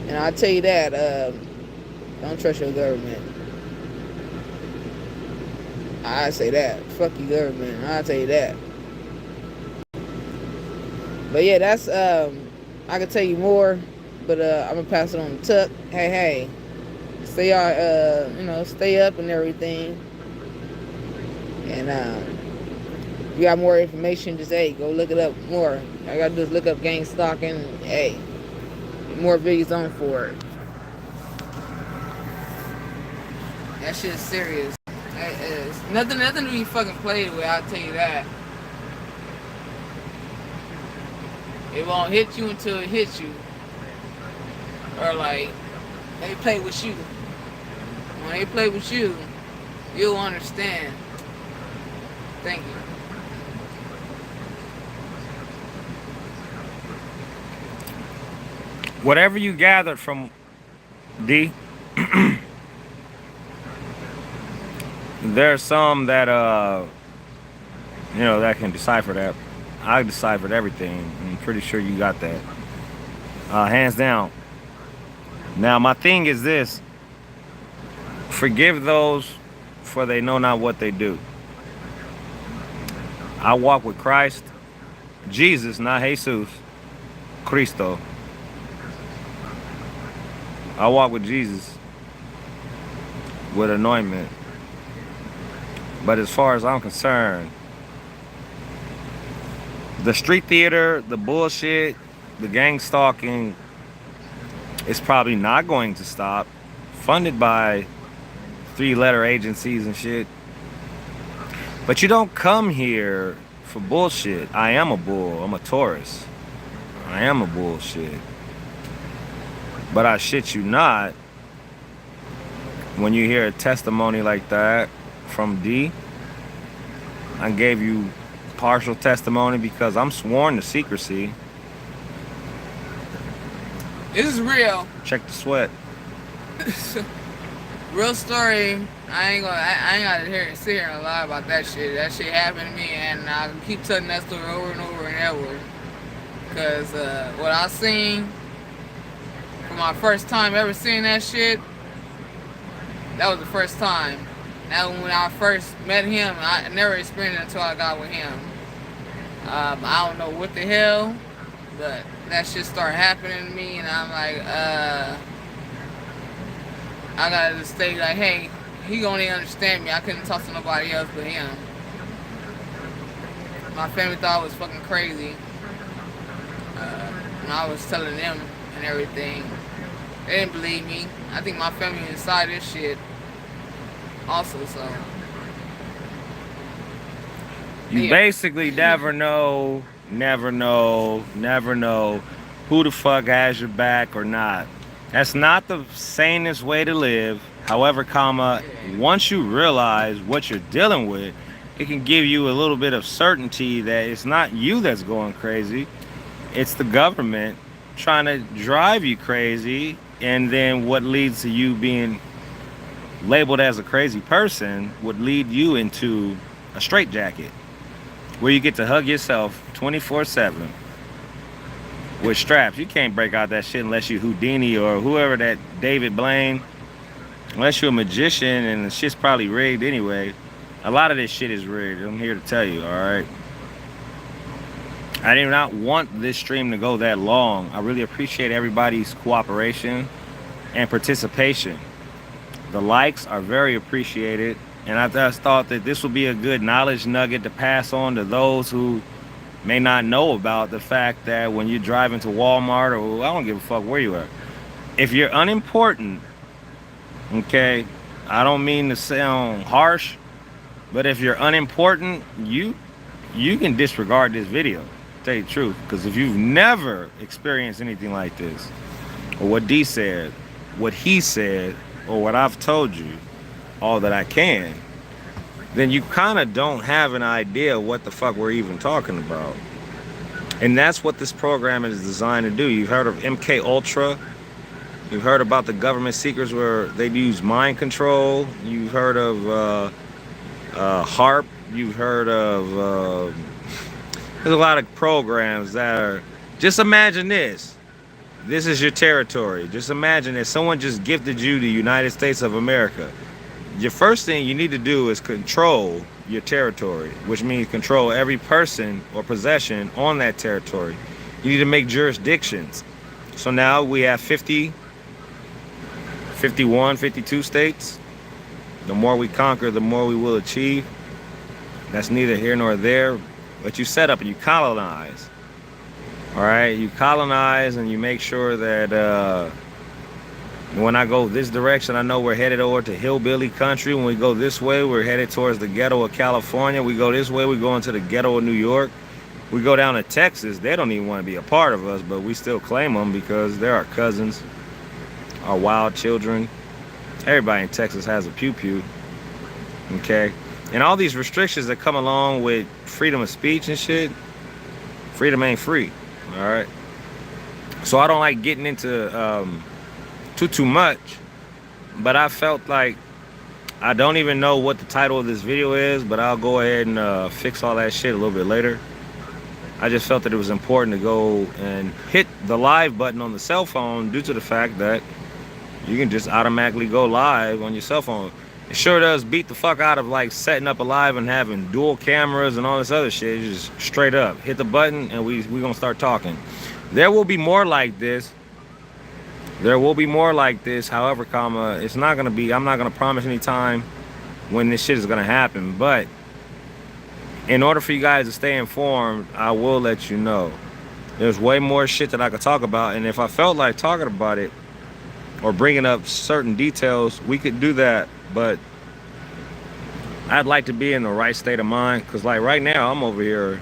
And I'll tell you that, don't trust your government. I say that. Fuck your government. I'll tell you that. But yeah, that's I can tell you more, but I'm gonna pass it on to Tuck. Hey, stay up and everything. And if you got more information, just go look it up more. I gotta do is look up gang stalking. Hey, more videos on for it. That shit's serious. It's nothing to be fucking played with. I'll tell you that. It won't hit you until it hits you. Or like, they play with you. When they play with you, you'll understand. Thank you. Whatever you gathered from D, there's some that that can decipher that. I deciphered everything. I'm pretty sure you got that. Hands down. Now, my thing is this. Forgive those, for they know not what they do. I walk with Christ. Jesus, not Jesus. Cristo. I walk with Jesus. With anointment. But as far as I'm concerned, the street theater, the bullshit, the gang stalking is probably not going to stop. Funded by 3-letter agencies and shit. But you don't come here for bullshit. I am a bull. I'm a Taurus. I am a bullshit. But I shit you not, when you hear a testimony like that from D, I gave you partial testimony because I'm sworn to secrecy. This is real. Check the sweat. Real story. I ain't gotta sit here and lie about that shit. That shit happened to me, and I keep telling that story over and over and over. Cause what I seen for my first time ever seeing that shit, that was the first time. That when I first met him, I never experienced it until I got with him. I don't know what the hell, but that shit started happening to me, and I'm like, I gotta just stay like, hey, he gonna understand me. I couldn't talk to nobody else but him. My family thought I was fucking crazy. And I was telling them and everything. They didn't believe me. I think my family inside this shit also, so. You basically never know who the fuck has your back or not. That's not the sanest way to live. However, once you realize what you're dealing with, it can give you a little bit of certainty that it's not you that's going crazy. It's the government trying to drive you crazy, and then what leads to you being labeled as a crazy person would lead you into a straitjacket where you get to hug yourself 24/7 with straps. You can't break out that shit unless you Houdini or whoever that David Blaine. Unless you're a magician, and the shit's probably rigged anyway. A lot of this shit is rigged. I'm here to tell you, all right? I did not want this stream to go that long. I really appreciate everybody's cooperation and participation. The likes are very appreciated, and I just thought that this would be a good knowledge nugget to pass on to those who may not know about the fact that when you're driving to Walmart, or I don't give a fuck where you are, if you're unimportant, okay, I don't mean to sound harsh, but if you're unimportant, you can disregard this video, to tell you the truth. Because if you've never experienced anything like this, or what D said, what he said, or what I've told you, all that I can, then you kind of don't have an idea what the fuck we're even talking about. And that's what this program is designed to do. You've heard of MK Ultra. You've heard about the government secrets where they use mind control. You've heard of HARP. You've heard of there's a lot of programs that are, just imagine this. This is your territory. Just imagine that someone just gifted you the United States of America. Your first thing you need to do is control your territory, which means control every person or possession on that territory. You need to make jurisdictions. So now we have 50, 51, 52 states. The more we conquer, the more we will achieve. That's neither here nor there. But you set up and you colonize. All right, you colonize and you make sure that when I go this direction, I know we're headed over to hillbilly country. When we go this way, we're headed towards the ghetto of California. We go this way, we go into the ghetto of New York. We go down to Texas. They don't even want to be a part of us, but we still claim them because they're our cousins, our wild children. Everybody in Texas has a pew-pew, okay? And all these restrictions that come along with freedom of speech and shit, freedom ain't free, all right? So I don't like getting into too much, but I felt like, I don't even know what the title of this video is, but I'll go ahead and fix all that shit a little bit later. I just felt that it was important to go and hit the live button on the cell phone due to the fact that you can just automatically go live on your cell phone. It sure does beat the fuck out of like setting up a live and having dual cameras and all this other shit. You just straight up hit the button and we gonna start talking. There will be more like this. There will be more like this. However, it's not gonna be, I'm not gonna promise any time when this shit is gonna happen, but in order for you guys to stay informed, I will let you know. There's way more shit that I could talk about, and if I felt like talking about it or bringing up certain details, we could do that, but I'd like to be in the right state of mind, because like right now I'm over here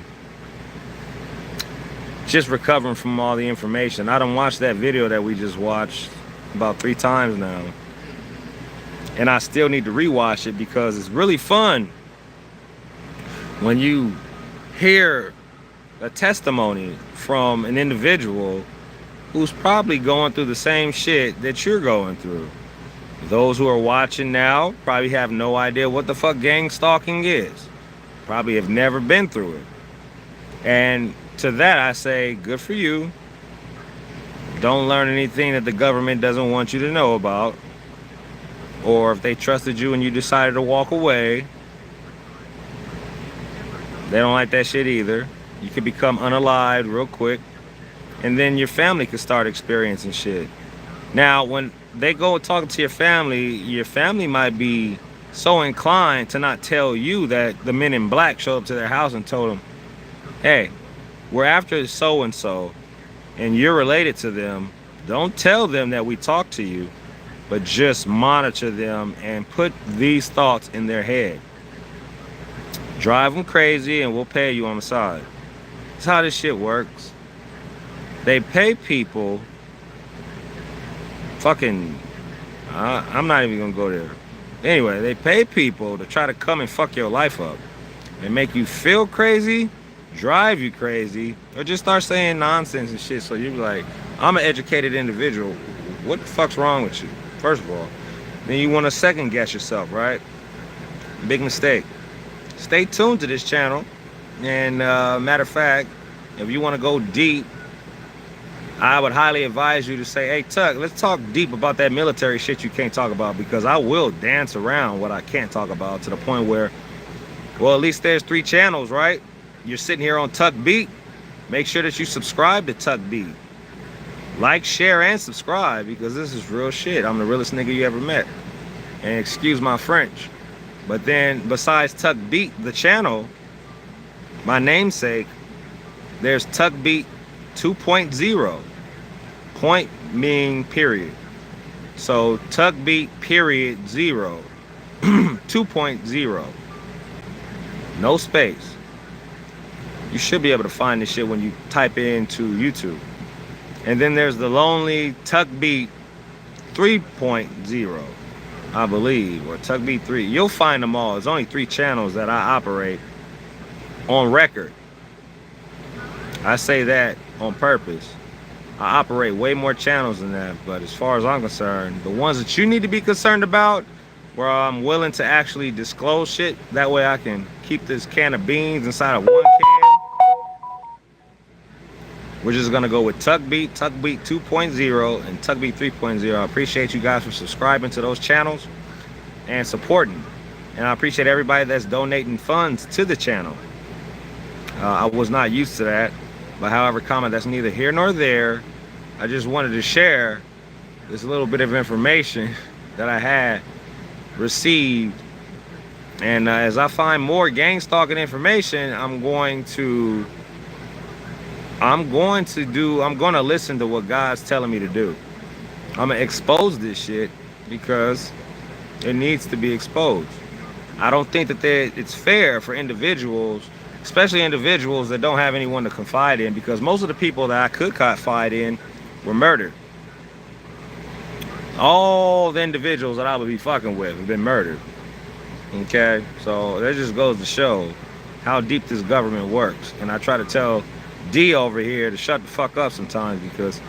just recovering from all the information. I done watched that video that we just watched about 3 times now, and I still need to rewatch it because it's really fun when you hear a testimony from an individual who's probably going through the same shit that you're going through. Those who are watching now probably have no idea what the fuck gang stalking is. Probably have never been through it. And to that I say, good for you. Don't learn anything that the government doesn't want you to know about. Or if they trusted you and you decided to walk away, they don't like that shit either. You could become unalived real quick. And then your family could start experiencing shit. Now, when they go talking to your family might be so inclined to not tell you that the men in black showed up to their house and told them, hey, we're after so-and-so, and you're related to them. Don't tell them that we talked to you, but just monitor them and put these thoughts in their head. Drive them crazy and we'll pay you on the side. That's how this shit works. They pay people fucking, I'm not even gonna go there. Anyway, they pay people to try to come and fuck your life up and make you feel crazy, drive you crazy, or just start saying nonsense and shit. So you're like, I'm an educated individual. What the fuck's wrong with you? First of all. Then you want to second guess yourself, right? Big mistake. Stay tuned to this channel. And matter of fact, if you want to go deep, I would highly advise you to say, hey, Tuck, let's talk deep about that military shit you can't talk about, because I will dance around what I can't talk about to the point where, well, at least there's 3 channels, right? You're sitting here on TUCKBEAT. Make sure that you subscribe to TUCKBEAT. Like, share, and subscribe, because this is real shit. I'm the realest nigga you ever met. And excuse my French. But then, besides TUCKBEAT, the channel, my namesake, there's TUCKBEAT 2.0. Point meaning period. So TUCKBEAT period 0. 2.0. No space. You should be able to find this shit when you type it into YouTube. And then there's the lonely TUCKBEAT 3.0, I believe, or TUCKBEAT 3. You'll find them all. There's only 3 channels that I operate on record. I say that on purpose. I operate way more channels than that, but as far as I'm concerned, the ones that you need to be concerned about, where I'm willing to actually disclose shit, that way I can keep this can of beans inside of one can. We're just gonna go with TUCKBEAT 2.0, and TUCKBEAT 3.0. I appreciate you guys for subscribing to those channels and supporting. And I appreciate everybody that's donating funds to the channel. I was not used to that, but however, comment, that's neither here nor there. I just wanted to share this little bit of information that I had received. And as I find more gang stalking information, I'm going to listen to what God's telling me to do. I'm gonna expose this shit because it needs to be exposed. I don't think that it's fair for individuals, especially individuals that don't have anyone to confide in, because most of the people that I could confide in were murdered. All the individuals that I would be fucking with have been murdered. Okay, so that just goes to show how deep this government works. And I try to tell D over here to shut the fuck up sometimes, because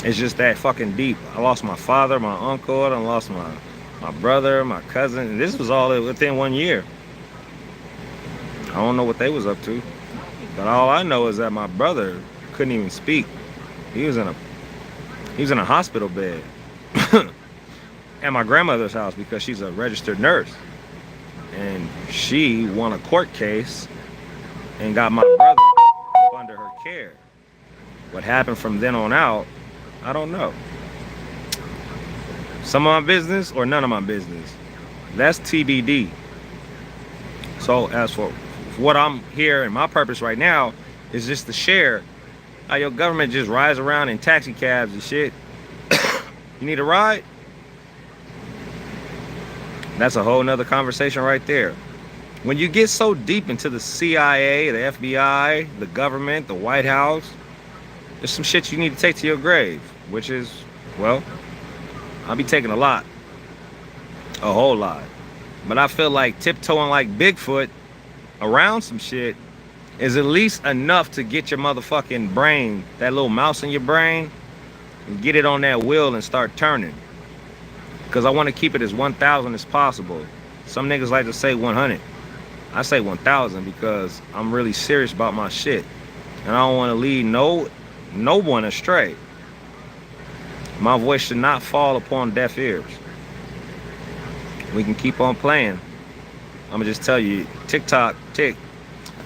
it's just that fucking deep. I lost my father, my uncle, I lost my brother, my cousin, and this was all within 1 year. I don't know what they was up to, but all I know is that my brother couldn't even speak. He was in a hospital bed at my grandmother's house because she's a registered nurse, and she won a court case and got my brother up under her care. What happened from then on out, I don't know. Some of my business or none of my business. That's TBD. So as for what I'm here, and my purpose right now is just to share how your government just rides around in taxi cabs and shit. You need a ride? That's a whole nother conversation right there. When you get so deep into the CIA, the FBI, the government, the White House, there's some shit you need to take to your grave, which is, well, I'll be taking a lot. A whole lot. But I feel like tiptoeing like Bigfoot around some shit is at least enough to get your motherfucking brain, that little mouse in your brain, and get it on that wheel and start turning. because I want to keep it as 1,000 as possible. Some niggas like to say 100. I say 1,000 because I'm really serious about my shit, and I don't want to lead no one astray. My voice should not fall upon deaf ears. We can keep on playing. I'm gonna just tell you, TikTok,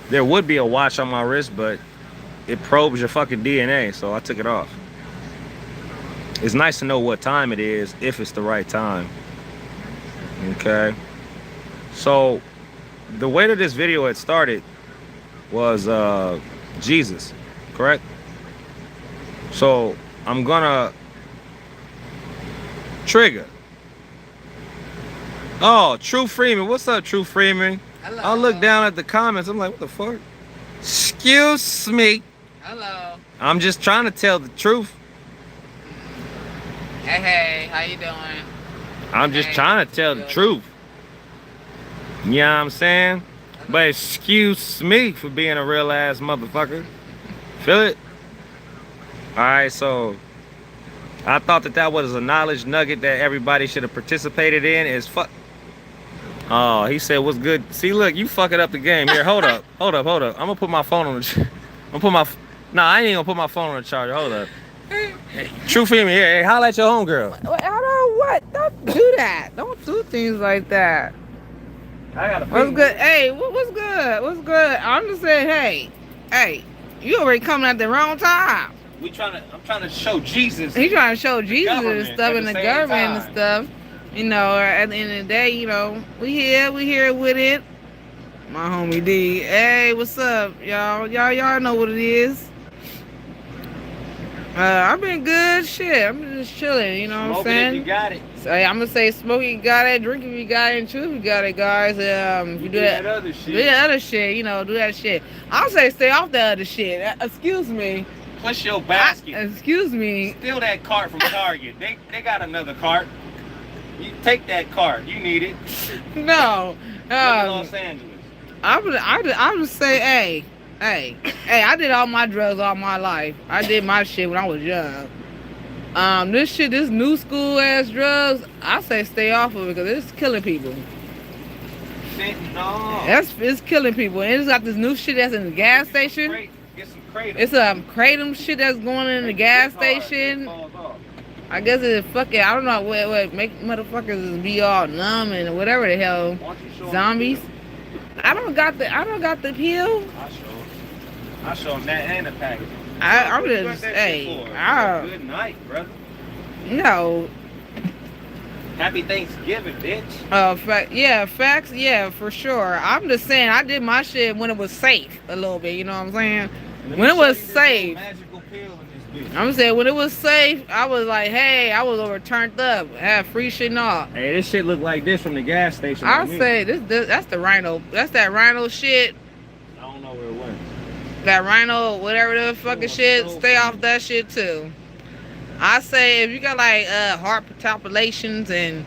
there would be a watch on my wrist, but it probes your fucking DNA, so I took it off. It's nice to know what time it is, if it's the right time. Okay? So, the way that this video had started was Jesus, correct? So, I'm gonna trigger. Oh, True Freeman. What's up, True Freeman? Hello. I look down at the comments. I'm like, what the fuck? Excuse me. Hello. I'm just trying to tell the truth. Hey, how you doing? I'm just trying to tell the truth. You know what I'm saying? But excuse me for being a real ass motherfucker. Feel it? Alright, so I thought that was a knowledge nugget that everybody should have participated in. Is fuck. Oh, he said, what's good? See, look, you fucking up the game. Here, hold up. Hold up. I'm gonna put my phone on the I'm gonna put my nah, I ain't gonna put my phone on the charger. Hold up. Hey, True Female here. Hey, holla at your homegirl. I don't what? Don't do that. Don't do things like that. I got a What's good? Hey, what's good? What's good? I'm just saying, hey, you already coming at the wrong time. I'm trying to show Jesus. He trying to show Jesus and stuff and the government time. and stuff. You know, at the end of the day, you know, we here with it. My homie D. Hey, what's up, y'all? Y'all know what it is. I've been good, shit. I'm just chilling, you know what I'm saying? If you got it. So I'm gonna say smoke if you got it, drink if you got it, and chew if you got it, guys. If you do that other shit. Do that other shit, you know, do that shit. I'll say stay off the other shit. Excuse me. Push your basket. Excuse me. Steal that cart from Target. They got another cart. You take that cart. You need it. No. Los Angeles. I would say, hey, I did all my drugs all my life. I did my shit when I was young. This new school ass drugs, I say stay off of it because it's killing people. No. It's killing people. And it's got this new shit that's in the gas station. Get some kratom. It's kratom shit that's going in the gas station. I guess it's fucking, I don't know what make motherfuckers be all numb and whatever the hell. Zombies. I don't got the pill. I show them that and the package. I'm just, Good night, brother. No. Happy Thanksgiving, bitch. Facts, yeah, for sure. I'm just saying, I did my shit when it was safe a little bit, you know what I'm saying? When it was safe. I'm saying, when it was safe, I was like, hey, I was over turned up. I had free shit and all. Hey, this shit look like this from the gas station. I'll say, that's the Rhino. That's that Rhino shit. I don't know where it went. That Rhino, whatever the fucking shit, stay off that shit too. I say if you got like heart palpitations and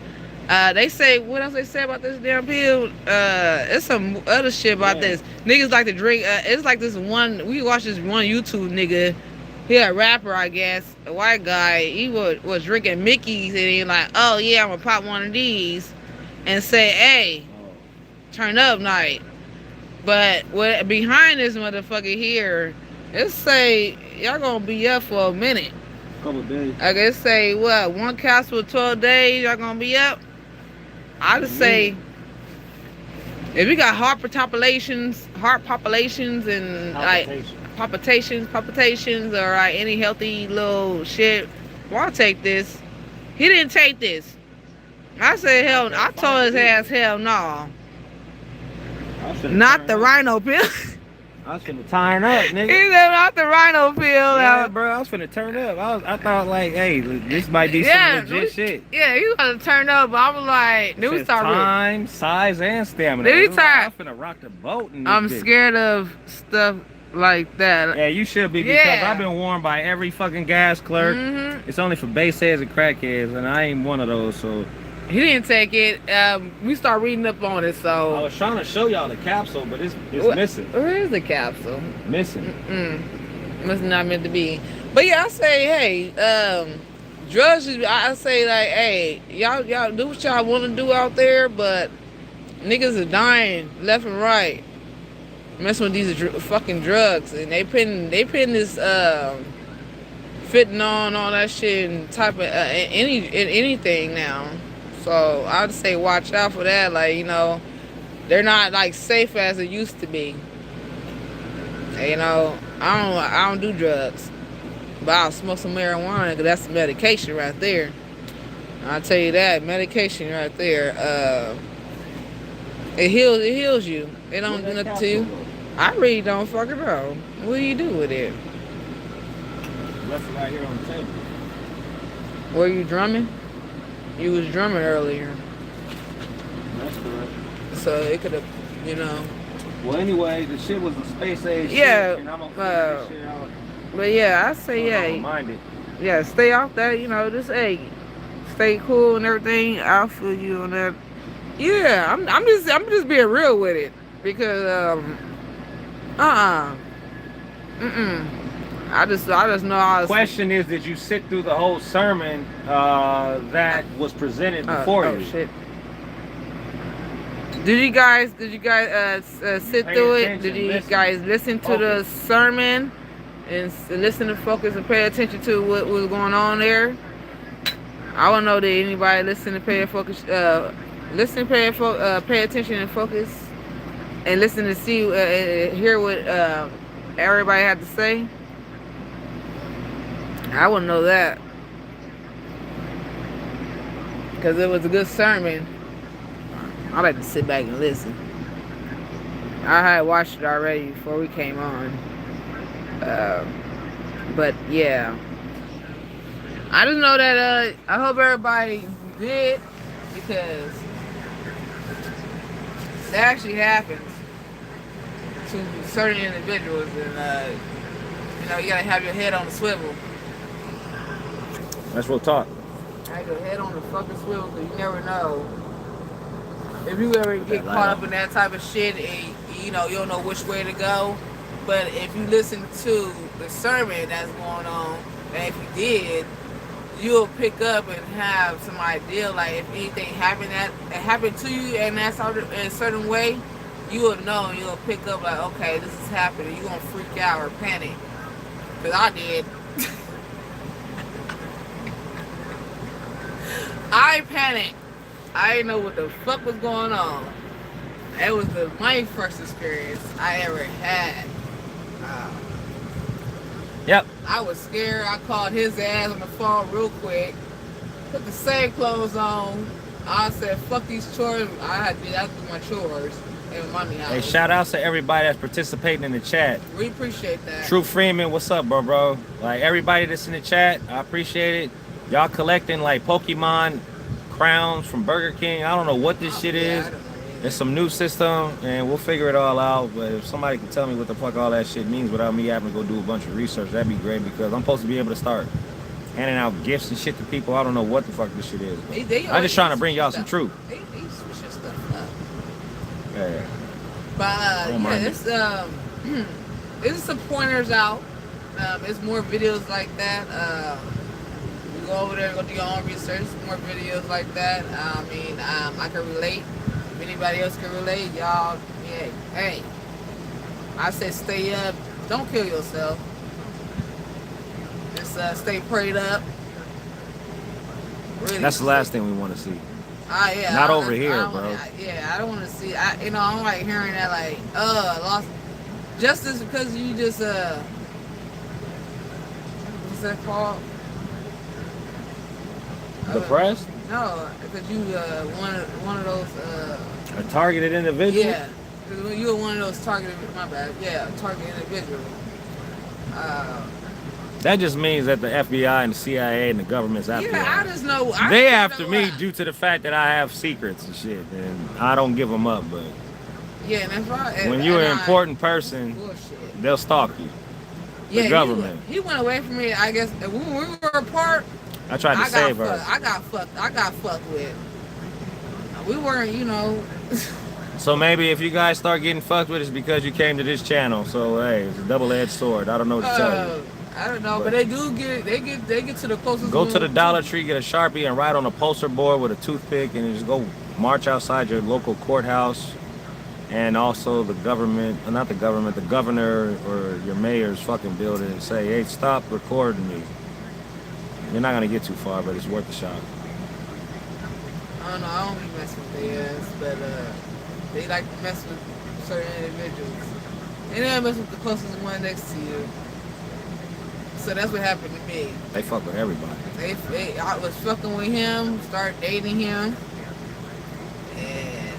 they say, what else they say about this damn pill? It's some other shit about this. Niggas like to drink. It's like this one. We watched this one YouTube nigga. He a rapper, I guess, a white guy. He was drinking Mickey's and he like, oh yeah, I'm gonna pop one of these and say, hey, turn up night. But what behind this motherfucker here, it say y'all gonna be up for a minute. Couple days. I guess say what, one capsule 12 days, y'all gonna be up. I just say if you got heart palpitations and like palpitations or any healthy little shit, why take this? He didn't take this. I said hell. I told his ass hell no. Not the Rhino pill. I was finna turn up, nigga. He said not the Rhino pill. Yeah, bro, I was finna turn up. I thought like, hey, this might be some legit shit. Yeah, he was gonna turn up, but I was like, then we started time, size, and stamina. Then we I'm finna rock the boat. I'm scared of stuff like that. Yeah, you should be because I've been warned by every fucking gas clerk. It's only for baseheads and crackheads, and I ain't one of those, so. He didn't take it. We start reading up on it, so. I was trying to show y'all the capsule, but it's missing. Where is the capsule? Missing. Must not meant to be. But yeah, I say, hey, drugs. I say like, hey, y'all do what y'all want to do out there, but niggas are dying left and right, messing with these fucking drugs, and they putting this fentanyl and all that shit and type of anything now. So I'd say watch out for that. Like, you know, they're not like safe as it used to be. And, you know, I don't do drugs, but I'll smoke some marijuana because that's medication right there. I'll tell you that, medication right there. It heals you. It don't do nothing to you. I really don't fucking know. What do you do with it? Left it right here on the table. Were you drumming? You was drumming earlier. That's correct. So it could have, you know. Well, anyway, the shit was a space age. Yeah. Shit, and I'm gonna figure this shit out. But yeah, I say yeah. Minded. Yeah, stay off that. You know, just hey, stay cool and everything. I'll feel you on that. Yeah, I'm just being real with it because I just know I was. Question is, did you sit through the whole sermon that was presented before you? Oh shit. Did you guys sit through it? Did you guys listen to the sermon and listen to focus and pay attention to what was going on there? I don't know that anybody listen to pay focus, pay attention and focus, and listen to see hear what everybody had to say. I wouldn't know that because it was a good sermon. I like to sit back and listen. I had watched it already before we came on. But yeah. I just know that I hope everybody did, because that actually happens to certain individuals, and you know, you gotta have your head on the swivel. That's real talk. Have your head on the fucking swivel, because you never know. If you ever get caught up in that type of shit, and you know, you don't know which way to go. But if you listen to the sermon that's going on, and if you did, you'll pick up and have some idea. Like if anything happened to you and that's in a certain way, you will know. You'll pick up like, okay, this is happening. You're gonna freak out or panic. Cause I did. I panicked. I didn't know what the fuck was going on. It was my first experience I ever had. Yep. I was scared. I called his ass on the phone real quick. Put the same clothes on. I said, fuck these chores. I had to do my chores in mommy house. Hey, shout outs to everybody that's participating in the chat. We appreciate that. True Freeman, what's up, bro? Like everybody that's in the chat, I appreciate it. Y'all collecting like Pokemon crowns from Burger King. I don't know what this shit is. It's some new system, and we'll figure it all out. But if somebody can tell me what the fuck all that shit means without me having to go do a bunch of research, that'd be great, because I'm supposed to be able to start handing out gifts and shit to people. I don't know what the fuck this shit is. I'm just trying to bring y'all some truth. They switch your stuff up. Yeah. But yeah, it's some pointers out. It's more videos like that. You go over there and go do your own research. More videos like that. I mean, I can relate. If anybody else can relate, y'all, yeah, hey, I said stay up. Don't kill yourself. Just stay prayed up. Really, that's the last thing we want to see. Yeah, not over here, bro. I don't want to see. I don't like hearing that. Like, lost justice because you just what's that called? Depressed? No, because you one of those a targeted individual. Yeah, because you were one of those targeted. My bad. Yeah, targeted individual. That just means that the FBI and the CIA and the government's after me. Yeah, I just know. They after me due to the fact that I have secrets and shit, and I don't give them up. But yeah, and that's right. When you're an important person, bullshit. They'll stalk you. Yeah, the government. He went away from me. I guess when we were apart. I tried to save her. I got fucked with. We weren't, you know. So maybe if you guys start getting fucked with, it's because you came to this channel. So hey, it's a double-edged sword. I don't know what to tell you. I don't know, but they do get they get to the closest. Go to the one, Dollar too. Tree, get a Sharpie, and write on a poster board with a toothpick, and just go march outside your local courthouse, and also the government, not the government, the governor or your mayor's fucking building, and say, hey, stop recording me. You're not gonna get too far, but it's worth a shot. I don't know. I don't be messing with their ass, but they like to mess with certain individuals. They never mess with the closest one next to you. So that's what happened to me. They fuck with everybody. I was fucking with him, started dating him, and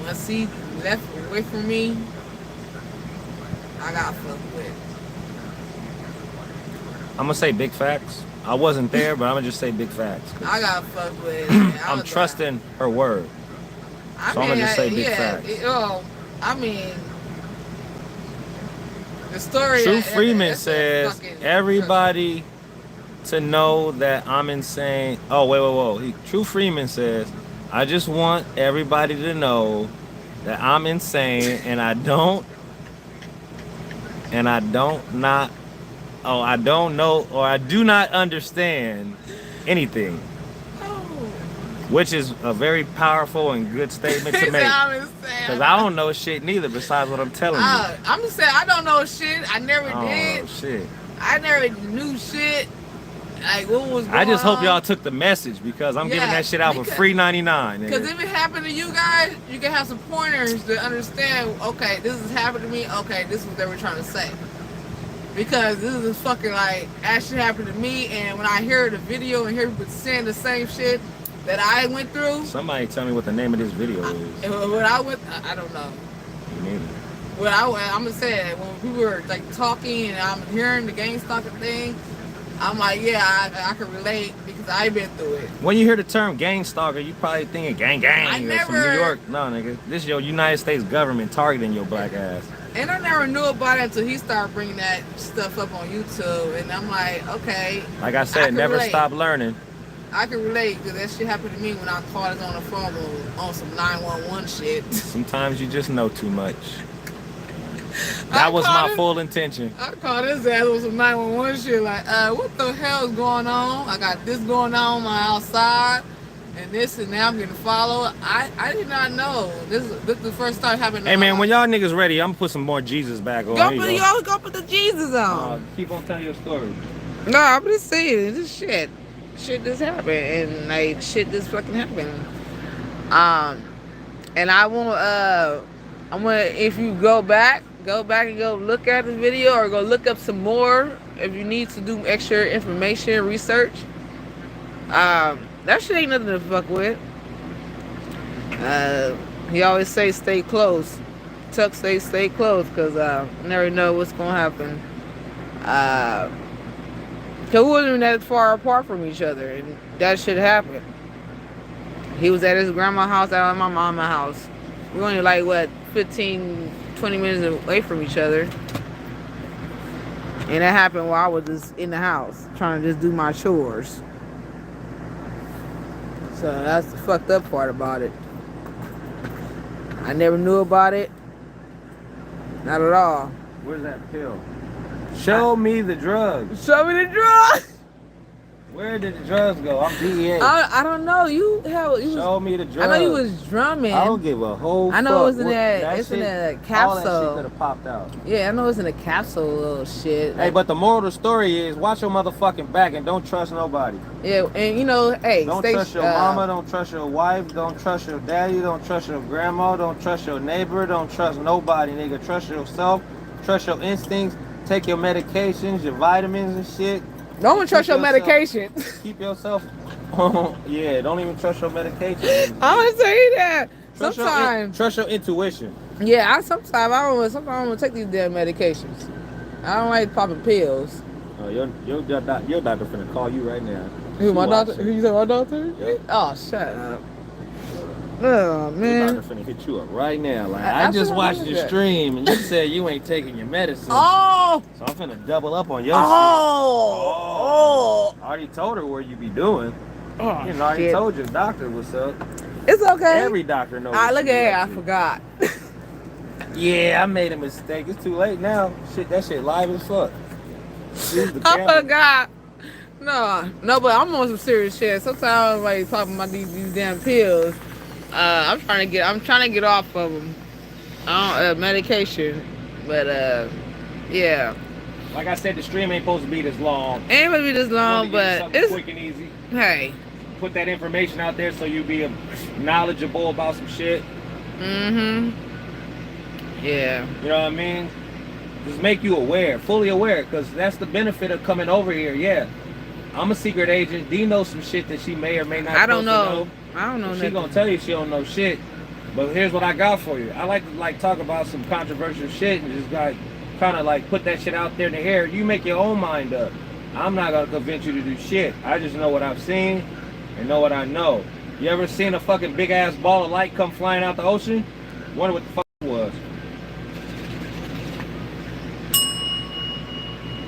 once he left away from me, I got fucked with. I'm gonna say big facts. I wasn't there, but I'm gonna just say big facts. I got fucked with. I'm trusting her word. So I'm gonna just say big facts. I mean, the story. True Freeman says everybody to know that I'm insane. Oh, wait. True Freeman says, I just want everybody to know that I'm insane and I don't know or I do not understand anything. Which is a very powerful and good statement to make. Because I don't know shit neither besides what I'm telling you. I'm just saying, I don't know shit. I never did. Oh, shit. I never knew shit. Like, what was going on? I just hope y'all took the message because I'm giving that shit out for free 99. Because if it happened to you guys, you can have some pointers to understand, okay, this has happened to me. Okay, this is what they were trying to say. Because this is fucking like actually happened to me, and when I hear the video and hear people saying the same shit that I went through. Somebody tell me what the name of this video is. I don't know. Me neither. I'm gonna say it, when people were like talking and I'm hearing the gang stalker thing, I'm like, yeah, I can relate because I've been through it. When you hear the term gang stalker, you probably thinking gang or some New York. No, nigga, this is your United States government targeting your black ass. And I never knew about it until he started bringing that stuff up on YouTube, and I'm like, okay. Like I said, never stop learning. I can relate because that shit happened to me when I called us on the phone on some 911 shit. Sometimes you just know too much. That was my full intention. I called his ass on some 911 shit like, what the hell is going on? I got this going on my outside and this and now I'm getting followed. I did not know. This is the first time happening. Hey man, when y'all niggas ready, I'm gonna put some more Jesus back on. Go put the Jesus on. Keep on telling your story. No, I'm just saying this shit just happened and like shit just fucking happened. And I want if you go back and go look at the video or go look up some more if you need to do extra information research. That shit ain't nothing to fuck with. He always say stay close. Tuck say stay close because you never know what's gonna happen. Cause we wasn't that far apart from each other, and that shit happened. He was at his grandma's house, I was at my mama's house. We were only like 15, 20 minutes away from each other, and that happened while I was just in the house trying to just do my chores. So that's the fucked up part about it. I never knew about it, not at all. Where's that pill? Show me the drugs. Show me the drugs. Where did the drugs go? I'm DEA. I don't know. Show me the drugs. I know you was drumming. I don't give a whole fuck. I know it was in that capsule. All that shit could have popped out. Yeah, I know it's in a capsule little shit. Hey, but the moral of the story is watch your motherfucking back and don't trust nobody. Yeah, and hey, don't trust your mama, don't trust your wife, don't trust your daddy, don't trust your grandma, don't trust your neighbor, don't trust nobody, nigga. Trust yourself, trust your instincts, take your medications, your vitamins and shit. Don't trust your medication. Keep yourself. Yeah, don't even trust your medication. I'm gonna say that. Trust your intuition. Yeah, sometimes I don't want to take these damn medications. I don't like popping pills. Oh, your doctor finna call you right now. Who, my doctor? Who you said my doctor? Yep. Oh, shut up. Oh man. Your doctor finna hit you up right now. Like I just watched your stream and you said you ain't taking your medicine. Oh. So I'm finna double up on your shit. Oh. I already told her where you be doing. Oh, you know, I already told your doctor what's up. It's okay. Every doctor knows. Look at here. I forgot. Yeah, I made a mistake. It's too late now. Shit, that shit live as fuck. Use the I camera. forgot. No, but I'm on some serious shit. Sometimes like talking about these damn pills. I'm trying to get off of them. Medication, but yeah. Like I said, the stream ain't supposed to be this long. Ain't gonna be this long, but it's quick and easy. Hey. Put that information out there so you be knowledgeable about some shit. Mm-hmm. Yeah. You know what I mean? Just make you aware, fully aware, because that's the benefit of coming over here. Yeah, I'm a secret agent. D knows some shit that she may or may not. I don't know. I don't know. She gonna tell you she don't know shit. But here's what I got for you. I like to talk about some controversial shit and just kind of like put that shit out there in the air. You make your own mind up. I'm not gonna convince you to do shit. I just know what I've seen and know what I know. You ever seen a fucking big ass ball of light come flying out the ocean? Wonder what the fuck it was.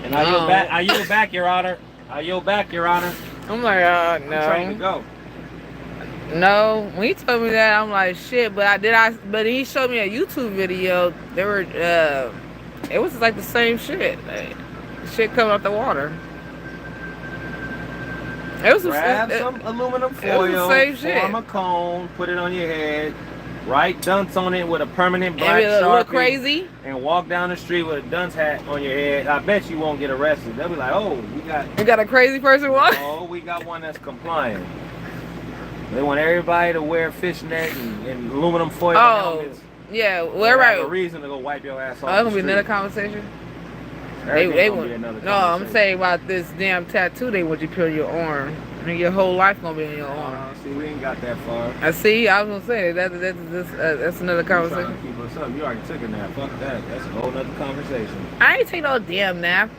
And I yield back. I yield back, Your Honor. I yield back, Your Honor. I'm like, no. I'm trying to go. No, when he told me that, I'm like, shit. But he showed me a YouTube video. They were, it was like the same shit. Like, shit coming out the water. It was Grab some aluminum foil, it was the same shit. Form a cone, put it on your head, write dunce on it with a permanent black Sharpie. Look crazy. And walk down the street with a dunce hat on your head. I bet you won't get arrested. They'll be like, oh, we got a crazy person one? Oh, we got one that's compliant. They want everybody to wear fishnet and aluminum foil helmets. Yeah, well, right. A reason to go wipe your ass off. That's gonna be another conversation. They want. No, I'm saying about this damn tattoo they want you to put on your arm. I mean, your whole life gonna be in your arm. See, we ain't got that far. I see. I was gonna say that's another conversation. Keep us up. You already took a nap. Fuck that. That's a whole nother conversation. I ain't take no damn nap.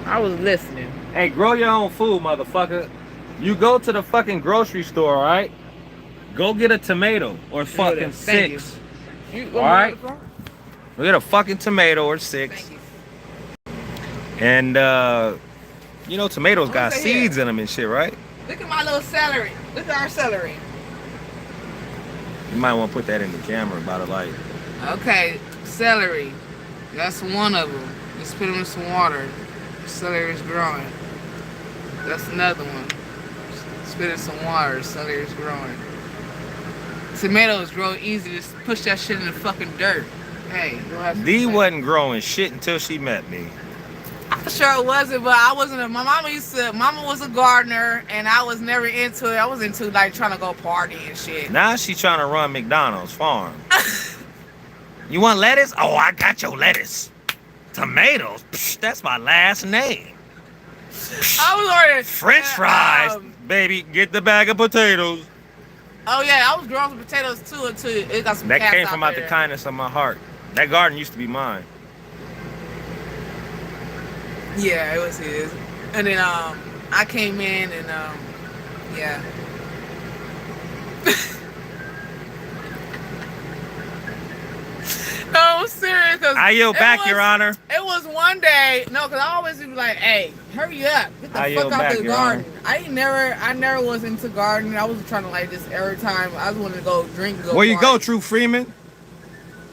I was listening. Hey, grow your own food, motherfucker. You go to the fucking grocery store, all right? Go get a tomato or fucking 6. All right? Go get a fucking tomato or 6. And you know tomatoes got seeds in them and shit, right? Look at my little celery. Look at our celery. You might want to put that in the camera by the light. Okay, celery. That's one of them. Just put them in some water. Celery is growing. That's another one. Spit in some water. Celery is growing. Tomatoes grow easy. Just push that shit in the fucking dirt. Hey, D wasn't growing shit until she met me. I sure wasn't, but I wasn't. My mama was a gardener, and I was never into it. I was into like trying to go party and shit. Now she trying to run McDonald's farm. You want lettuce? Oh, I got your lettuce. Tomatoes? Psh, that's my last name. Psh, I was ordering French fries, baby. Get the bag of potatoes. Oh yeah, I was growing some potatoes too until it got some. That cats came from out there. the kindness of my heart. That garden used to be mine. Yeah, it was his. And then I came in and yeah. No, I'm serious. I yield back, Your Honor. It was one day. No, because I always be like, "Hey, hurry up, get the fuck out the garden." I never was into gardening. I was trying to like this every time. I was wanting to go drink. Where you go, True Freeman?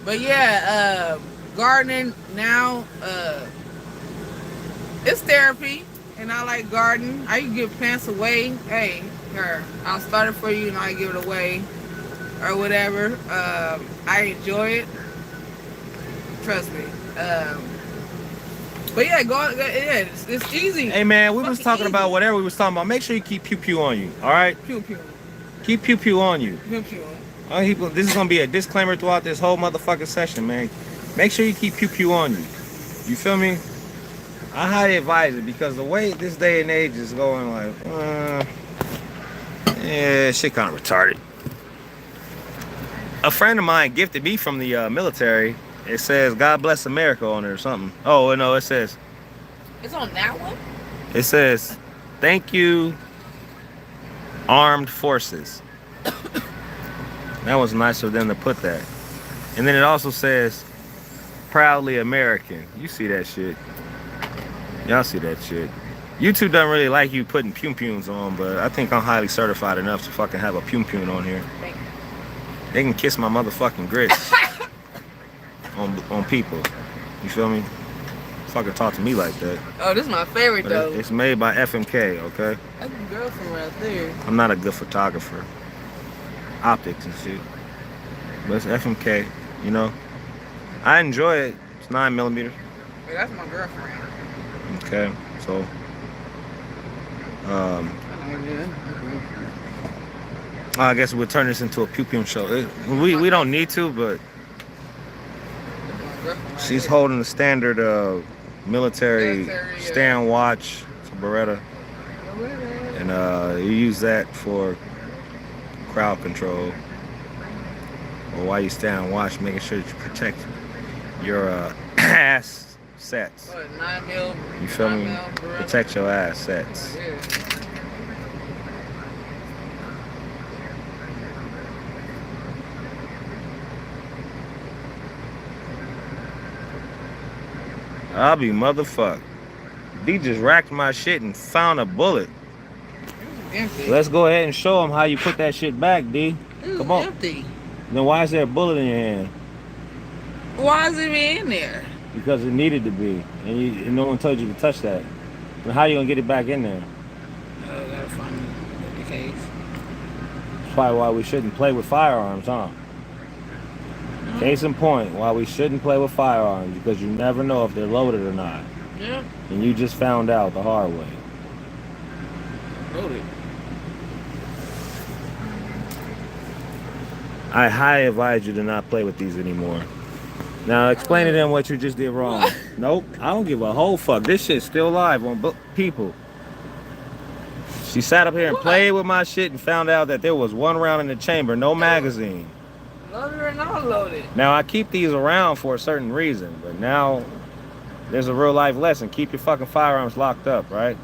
But yeah, gardening now. It's therapy, and I like gardening. I can give plants away. Hey, here, I'll start it for you, and I give it away, or whatever. I enjoy it. Trust me. But yeah, yeah, it's easy. Hey man, we was talking about whatever we was talking about. Make sure you keep pew pew on you. All right. Pew pew. Keep pew pew on you. Pew pew. This is gonna be a disclaimer throughout this whole motherfucking session, man. Make sure you keep pew pew on you. You feel me? I highly advise it because the way this day and age is going, like, yeah, shit kind of retarded. A friend of mine gifted me from the military. It says "God bless America" on it or something. Oh no, it says. It's on that one. It says, "Thank you, Armed Forces." That was nice of them to put that. And then it also says, "Proudly American." You see that shit? Y'all see that shit? YouTube doesn't really like you putting pum-pums on, but I think I'm highly certified enough to fucking have a pum-pum on here. They can kiss my motherfucking grits on people. You feel me? Fucking talk to me like that. Oh, this is my favorite But though. it's made by FMK, okay? That's a girlfriend right there. I'm not a good photographer. Optics and shit. But it's FMK, you know? I enjoy it. It's 9mm. Hey, that's my girlfriend. Okay, so I guess we'll turn this into a pew show. We don't need to, but she's holding the standard of military stand watch. It's a Beretta, and you use that for crowd control, or while you stand watch, making sure that you protect your ass sets. What, 9mm? You feel me? Beretta? Protect your ass sets. Yeah. I'll be motherfucked. D just racked my shit and found a bullet. Empty. Let's go ahead and show him how you put that shit back, D. Come on. Empty. Then why is there a bullet in your hand? Why is it in there? Because it needed to be, and no one told you to touch that. But how you gonna get it back in there? Oh, gotta find the case. That's probably why we shouldn't play with firearms, huh? Case in point, why we shouldn't play with firearms, because you never know if they're loaded or not. Yeah. And you just found out the hard way. Loaded. I highly advise you to not play with these anymore. Now explain to them what you just did wrong. Nope, I don't give a whole fuck. This shit's still live on people. She sat up here and played with my shit and found out that there was one round in the chamber, no magazine. Loaded or not loaded? Now I keep these around for a certain reason, but now there's a real life lesson. Keep your fucking firearms locked up, right?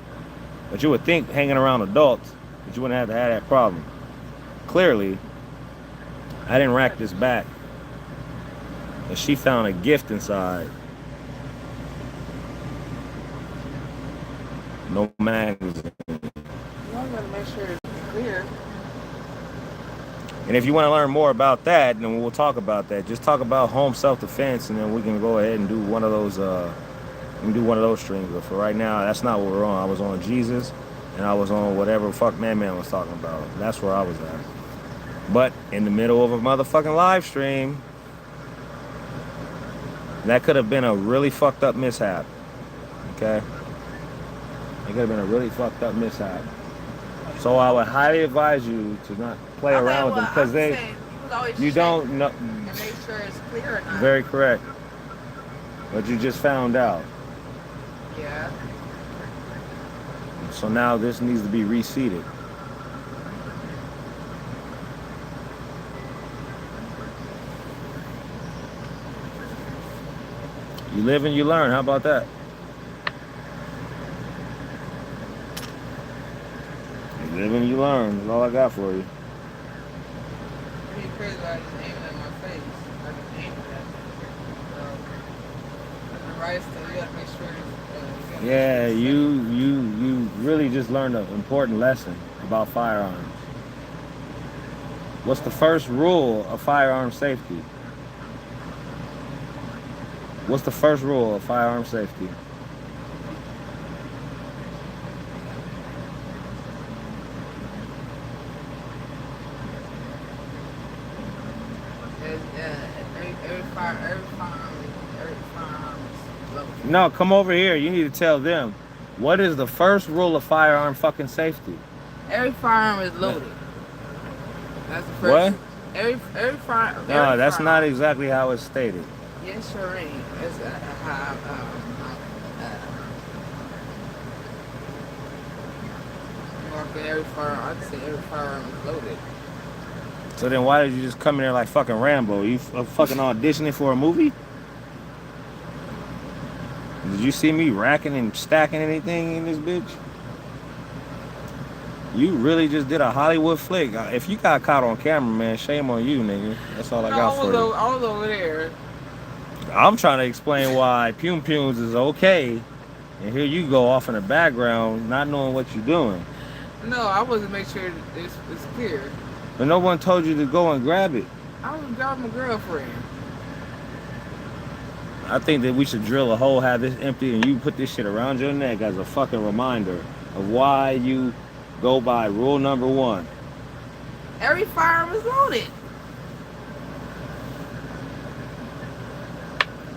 But you would think hanging around adults that you wouldn't have to have that problem. Clearly, I didn't rack this back. And she found a gift inside. No magazine. You gotta make sure it's clear. And if you want to learn more about that, then we'll talk about that. Just talk about home self-defense, and then we can go ahead and do one of those. We can do one of those streams. But for right now, that's not what we're on. I was on Jesus, and I was on whatever fuck Man was talking about. That's where I was at. But in the middle of a motherfucking live stream, that could have been a really fucked up mishap. Okay? It could have been a really fucked up mishap. So I would highly advise you to not play around with them, because you don't know. And make sure it's clear or not. Very correct. But you just found out. Yeah. So now this needs to be reseated. You live and you learn. How about that? You live and you learn. That's all I got for you. Pretty crazy. I just aimed at my face. I just aimed at it. The right stuff, you gotta make sure. Yeah, you really just learned an important lesson about firearms. What's the first rule of firearm safety? What's the first rule of firearm safety? Every firearm is loaded. No, come over here. You need to tell them. What is the first rule of firearm fucking safety? Every firearm is loaded. That's the first. What? Every firearm. No, that's not exactly how it's stated. Yes, sure ain't. It's every firearm. I'd say every firearm is loaded. So then why did you just come in there like fucking Rambo? You fucking auditioning for a movie? Did you see me racking and stacking anything in this bitch? You really just did a Hollywood flick. If you got caught on camera, man, shame on you, nigga. That's all I got for you. I was over there. I'm trying to explain why Pumes is okay, and here you go off in the background, not knowing what you're doing. No, I wasn't make sure it's clear. But no one told you to go and grab it. I was grabbing my girlfriend. I think that we should drill a hole, have this empty, and you put this shit around your neck as a fucking reminder of why you go by rule number 1. Every firearm is loaded.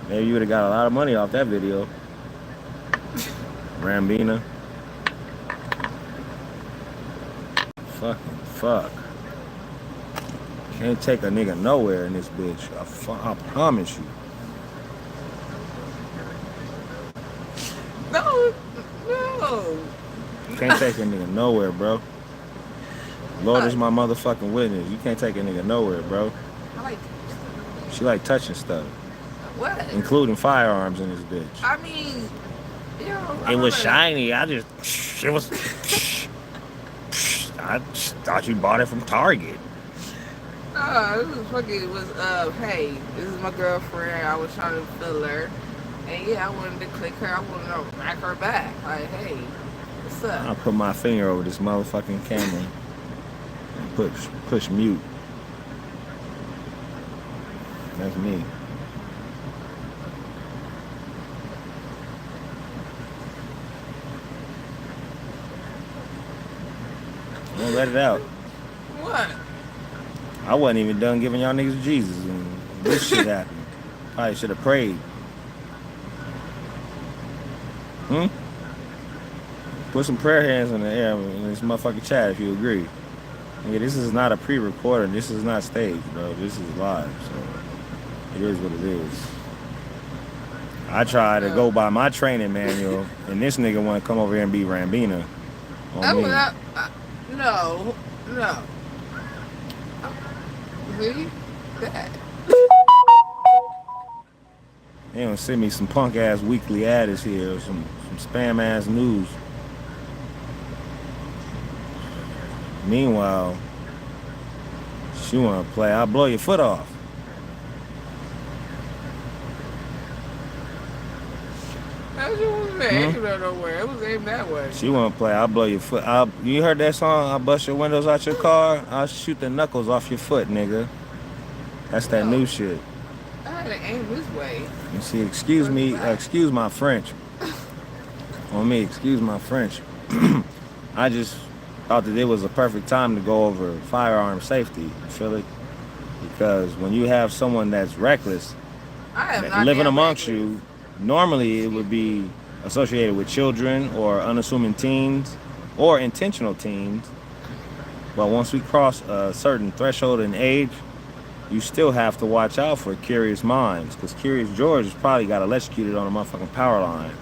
Maybe you would have got a lot of money off that video. Rambina. Fucking fuck. Can't take a nigga nowhere in this bitch. I promise you. No. Can't take a nigga nowhere, bro. Lord is my motherfucking witness. You can't take a nigga nowhere, bro. I like She like touching stuff, what? including firearms in this bitch. I mean, you know. It was shiny. It was. I thought you bought it from Target. No, this was fucking hey, this is my girlfriend. I was trying to feel her. And yeah, I wanted to click her. I wanted to rack her back. Like, hey, what's up? I'll put my finger over this motherfucking camera and push mute. That's me. Don't let it out. What? I wasn't even done giving y'all niggas Jesus and this shit happened. Probably should have prayed. Put some prayer hands in the air in this motherfucking chat if you agree. Nigga, this is not a pre-recording. This is not staged, bro. This is live, so it is what it is. I tried to go by my training manual, and this nigga want to come over here and be Rambina on me. No. See? That. They don't send me some punk ass weekly ads here, or some spam ass news. Meanwhile, she wanna play, I'll blow your foot off. How you was aimed at nowhere? It was aimed that way. She wanna play, I'll blow your foot. You heard that song? I'll bust your windows out your car. I'll shoot the knuckles off your foot, nigga. That's that new shit. I had to aim this way. You see, excuse me, excuse my French. On me, excuse my French. I just thought that it was a perfect time to go over firearm safety. You feel it? Because when you have someone that's reckless living amongst you, normally it would be associated with children or unassuming teens or intentional teens. But once we cross a certain threshold in age, you still have to watch out for curious minds, because Curious George has probably got electrocuted on a motherfucking power line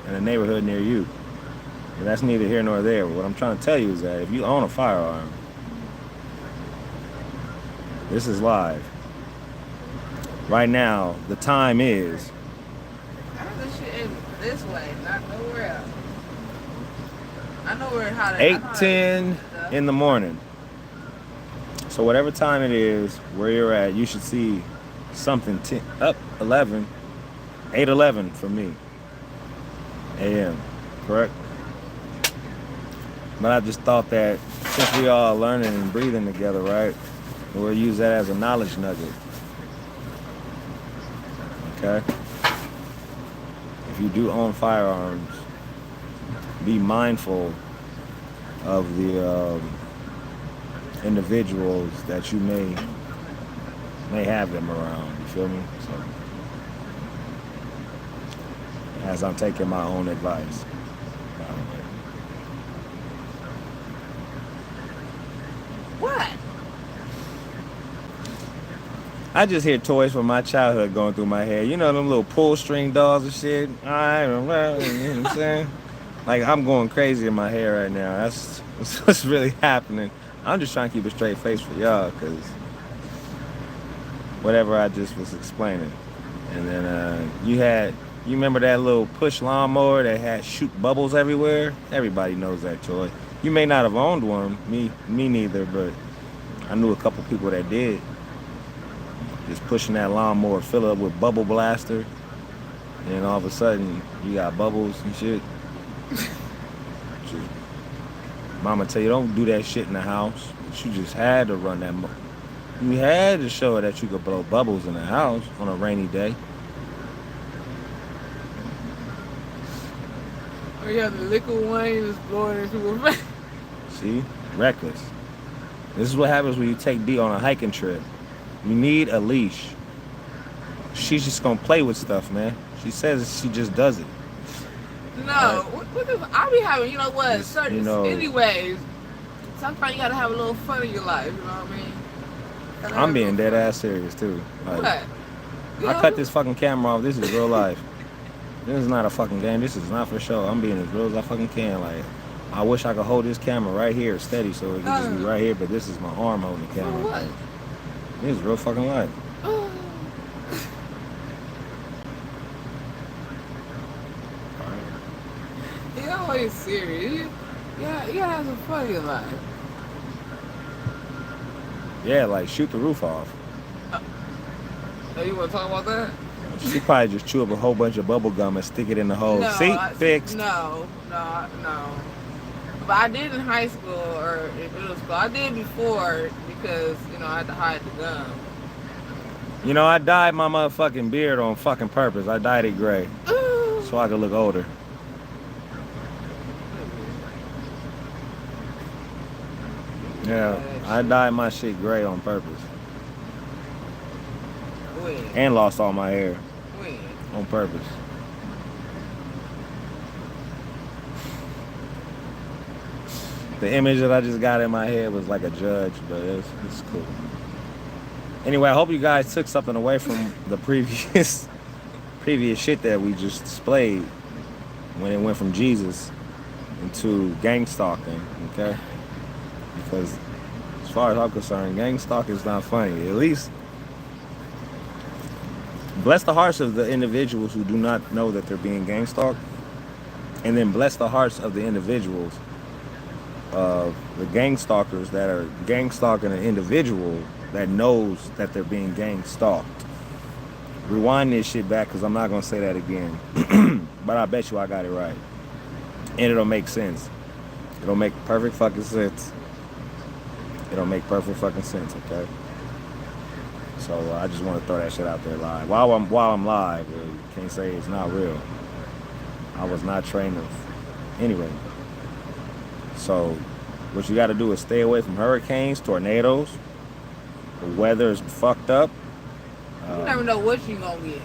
in a neighborhood near you. And that's neither here nor there. What I'm trying to tell you is that if you own a firearm, this is live. Right now, the time is. I know this shit in this way, not nowhere else. I know where how to 8:10 in the morning. So whatever time it is, where you're at, you should see something up 11, 8:11 for me, a.m. Correct? But I just thought that since we all learning and breathing together, right, we'll use that as a knowledge nugget. Okay? If you do own firearms, be mindful of the individuals that you may have them around. You feel me? So, as I'm taking my own advice. What? I just hear toys from my childhood going through my head. You know them little pull string dolls and shit. You know what I'm saying? Like, I'm going crazy in my head right now. That's what's really happening. I'm just trying to keep a straight face for y'all, because whatever I just was explaining. And then you remember that little push lawnmower that had shoot bubbles everywhere? Everybody knows that toy. You may not have owned one, me neither, but I knew a couple people that did. Just pushing that lawnmower, fill it up with bubble blaster, and then all of a sudden you got bubbles and shit. Mama tell you don't do that shit in the house, but you just had to run that. You had to show her that you could blow bubbles in the house on a rainy day. Or you have the liquid one, you just blow it into people's face. See? Reckless. This is what happens when you take D on a hiking trip. You need a leash. She's just gonna play with stuff, man. She says she just does it. No, what the, I be having, you know what, certain, you know, anyways, sometimes you gotta have a little fun in your life, you know what I mean? I'm being dead ass serious too. Like, what? I cut this fucking camera off. This is real life. This is not a fucking game. This is not for show. I'm being as real as I fucking can. Like, I wish I could hold this camera right here steady so it could just be right here, but this is my arm holding the camera. What? Like, this is real fucking life. You're always serious. Yeah, you gotta have some fun in your life. Yeah, like shoot the roof off. Oh, you wanna talk about that? She probably just chew up a whole bunch of bubble gum and stick it in the hole. No, See? Fixed. No. But I did in high school or in middle school. I did before because, you know, I had to hide the gum. You know, I dyed my motherfucking beard on fucking purpose. I dyed it gray so I could look older. Yeah, I dyed my shit gray on purpose. When? And lost all my hair When? on purpose. The image that I just got in my head was like a judge, but it's cool. Anyway, I hope you guys took something away from the previous shit that we just displayed when it went from Jesus into gang stalking, okay? Because as far as I'm concerned, gang stalking is not funny. At least bless the hearts of the individuals who do not know that they're being gang stalked, and then bless the hearts of the individuals of the gang stalkers that are gang stalking an individual that knows that they're being gang stalked. Rewind this shit back because I'm not going to say that again. But I bet you I got it right. And it'll make sense. It'll make perfect fucking sense. It'll make perfect fucking sense, okay? So I just want to throw that shit out there live. While I'm live, you can't say it's not real. I was not trained of... Anyway. So what you got to do is stay away from hurricanes, tornadoes. The weather is fucked up. You never know what you gonna get.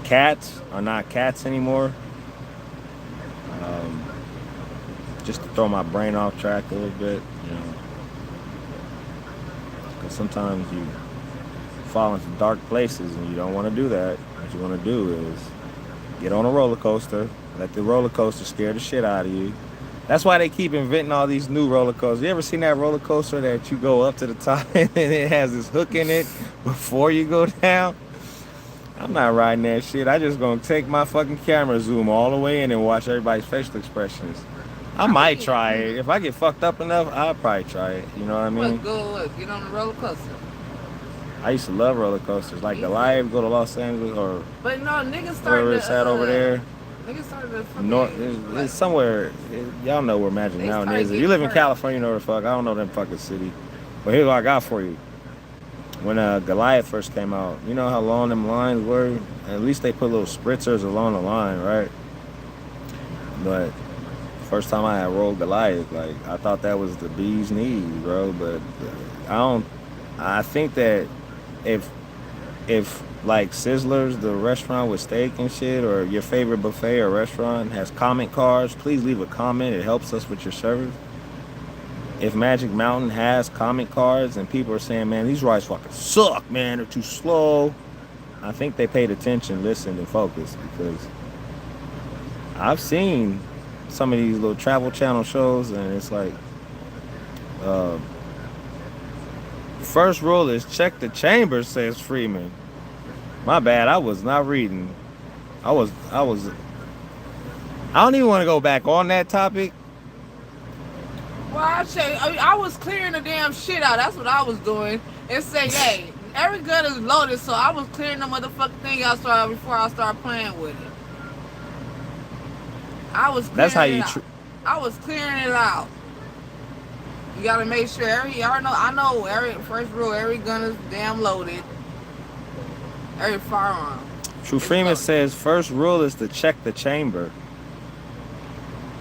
Cats are not cats anymore. Just to throw my brain off track a little bit, you know. Because sometimes you fall into dark places and you don't want to do that. What you want to do is get on a roller coaster, let the roller coaster scare the shit out of you. That's why they keep inventing all these new roller coasters. You ever seen that roller coaster that you go up to the top and it has this hook in it before you go down? I'm not riding that shit. I just gonna take my fucking camera, zoom all the way in and watch everybody's facial expressions. I might try it. If I get fucked up enough, I'll probably try it. You know what I mean? Get on the roller coaster. I used to love roller coasters. Like Goliath, go to Los Angeles or but no, niggas started wherever it's at over there. Niggas started to fucking... North, it's somewhere, y'all know where Magic Mountain is. If you live in California, you know where the fuck. I don't know them fucking city. But here's what I got for you. When Goliath first came out, you know how long them lines were? At least they put little spritzers along the line, right? But first time I had rolled Goliath, like, I thought that was the bee's knees, bro. But I think that if like Sizzlers, the restaurant with steak and shit, or your favorite buffet or restaurant has comment cards, please leave a comment. It helps us with your service. If Magic Mountain has comment cards and people are saying, man, these rides fucking suck, man, they're too slow, I think they paid attention, listened, and focused, because I've seen some of these little travel channel shows and it's like, first rule is check the chamber, says Freeman. My bad, I was not reading. I don't even want to go back on that topic. Well, I was clearing the damn shit out. That's what I was doing. And say, hey, every gun is loaded, so I was clearing the motherfucking thing out before I started playing with it. I was clearing That's how you. I was clearing it out. You gotta make sure I know every first rule, every gun is damn loaded. Every firearm. True Freeman says first rule is to check the chamber.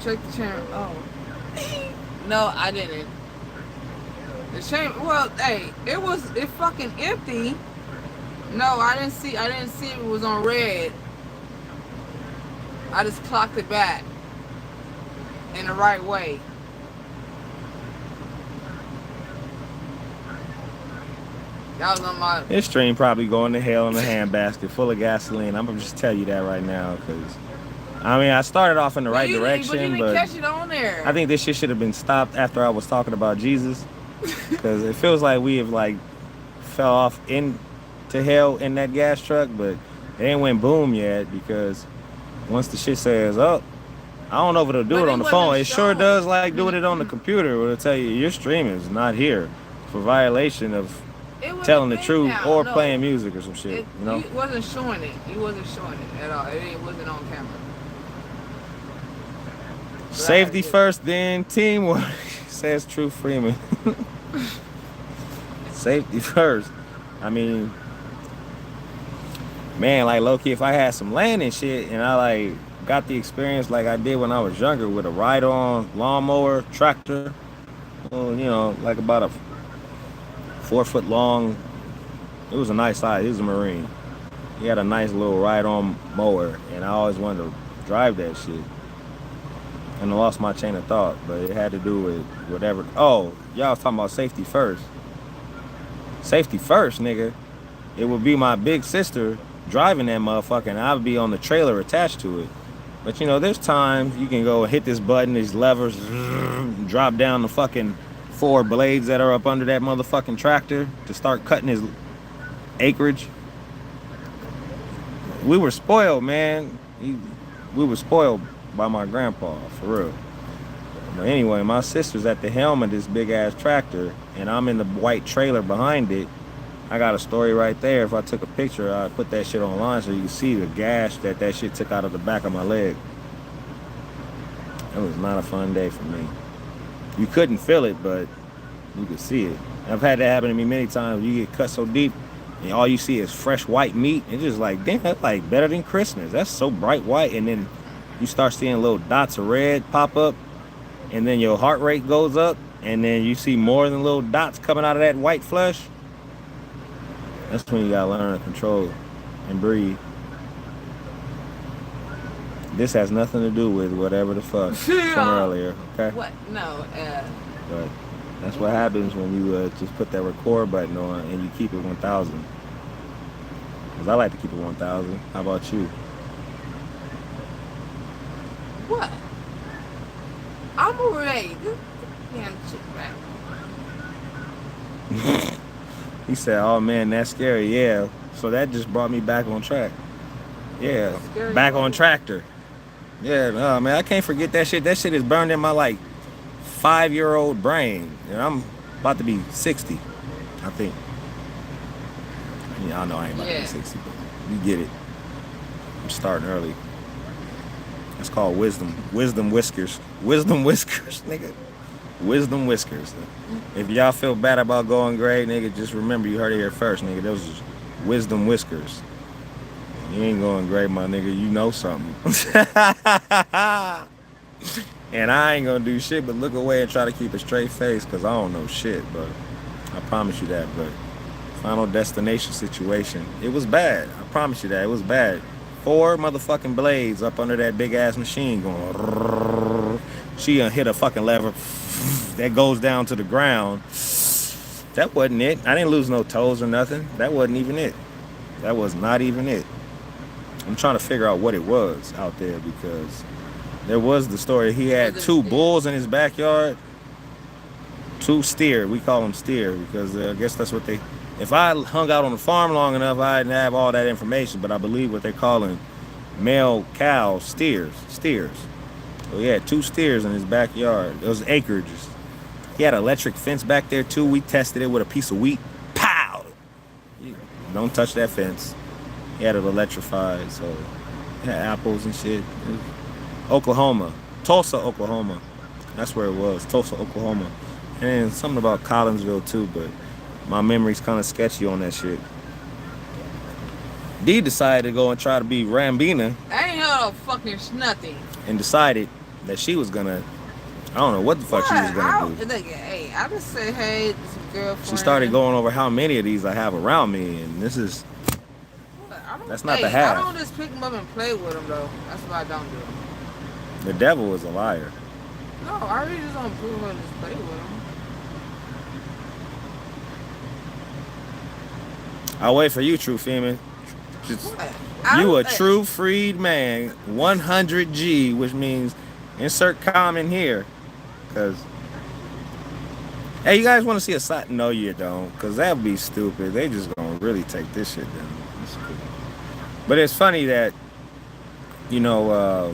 Check the chain. Oh. No, I didn't. The chain, well, hey, it fucking empty. No, I didn't see it was on red. I just clocked it back in the right way. That was on my... This stream probably going to hell in a handbasket full of gasoline. I'm gonna just tell you that right now, because I mean, I started off in the right direction, but you didn't catch it on there. I think this shit should have been stopped after I was talking about Jesus, because it feels like we have like fell off into hell in that gas truck, but it ain't went boom yet, because once the shit says up, I don't know if it'll do it on the phone. It sure does like doing it on the computer. It'll tell you your stream is not here for violation of telling the truth or playing music or some shit. You know, it wasn't showing it. He wasn't showing it at all. It wasn't on camera. Safety first, then teamwork, says True Freeman. Safety first. I mean, man, like low-key, if I had some land and shit and I like got the experience like I did when I was younger with a ride-on lawnmower, tractor, well, you know, like about a 4 foot long, it was a nice size, he was a Marine. He had a nice little ride-on mower, and I always wanted to drive that shit. And I lost my chain of thought, but it had to do with whatever. Oh, y'all was talking about safety first. Safety first, nigga. It would be my big sister driving that motherfucker, and I would be on the trailer attached to it. But you know, there's times you can go hit this button, these levers, drop down the fucking 4 blades that are up under that motherfucking tractor to start cutting his acreage. We were spoiled, man. We were spoiled by my grandpa, for real. But anyway, my sister's at the helm of this big ass tractor, and I'm in the white trailer behind it. I got a story right there. If I took a picture, I'd put that shit online so you can see the gash that shit took out of the back of my leg. It was not a fun day for me. You couldn't feel it, but you could see it. I've had that happen to me many times. You get cut so deep, and all you see is fresh white meat. It's just like, damn, that's like better than Christmas. That's so bright white. And then you start seeing little dots of red pop up, and then your heart rate goes up, and then you see more than little dots coming out of that white flesh. That's when you gotta learn to control and breathe. This has nothing to do with whatever the fuck from earlier, okay? What? No. But that's what happens when you just put that record button on and you keep it 1,000. Because I like to keep it 1,000. How about you? What? I'm already. Damn shit back. He said, oh man, that's scary. Yeah. So that just brought me back on track. Yeah. Back on tractor. Yeah, no, man, I can't forget that shit. That shit is burned in my like 5-year-old brain. And I'm about to be 60, I think. Yeah, I know I ain't about to be 60, but you get it. I'm starting early. It's called wisdom. Wisdom whiskers. Wisdom whiskers, nigga. Wisdom whiskers. If y'all feel bad about going gray, nigga, just remember you heard it here first, nigga. Those is wisdom whiskers. You ain't going gray, my nigga. You know something. And I ain't gonna do shit but look away and try to keep a straight face, because I don't know shit, but I promise you that. But Final Destination situation, it was bad. I promise you that. It was bad. 4 motherfucking blades up under that big ass machine going. She hit a fucking lever that goes down to the ground. That wasn't it. I didn't lose no toes or nothing. That wasn't even it. That was not even it. I'm trying to figure out what it was out there, because there was the story. He had 2 bulls in his backyard. 2 steer. We call them steer because I guess that's what they... If I hung out on the farm long enough, I'd have all that information, but I believe what they're calling male cows, steers. So he had 2 steers in his backyard. It was acreages. He had an electric fence back there too. We tested it with a piece of wheat. Pow! Don't touch that fence. He had it electrified, so he had apples and shit. Oklahoma. Tulsa, Oklahoma. That's where it was. Tulsa, Oklahoma. And something about Collinsville too, but my memory's kind of sketchy on that shit. D decided to go and try to be Rambina. I ain't heard of fucking nothing. And decided that she was gonna, I don't know what the fuck she was gonna do. Nigga, hey, I just say hey to some girlfriend. She started going over how many of these I have around me, and this is, that's not the half. I don't just pick them up and play with them though. That's what I don't do. The devil is a liar. No, I really just don't pick them up and just play with them. I'll wait for you, true female. You a true freed man, 100G, which means insert comment here, cause hey, you guys want to see a side? No, you don't, cause that'd be stupid. They just gonna really take this shit down. Cool. But it's funny that, you know,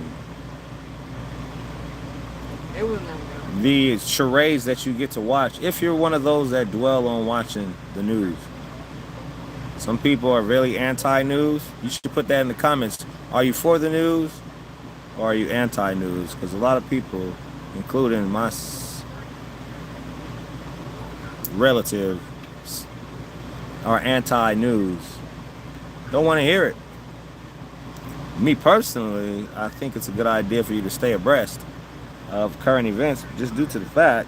the charades that you get to watch, if you're one of those that dwell on watching the news. Some people are really anti-news. You should put that in the comments. Are you for the news or are you anti-news? Because a lot of people, including my relatives, are anti-news. Don't want to hear it. Me personally, I think it's a good idea for you to stay abreast of current events, just due to the fact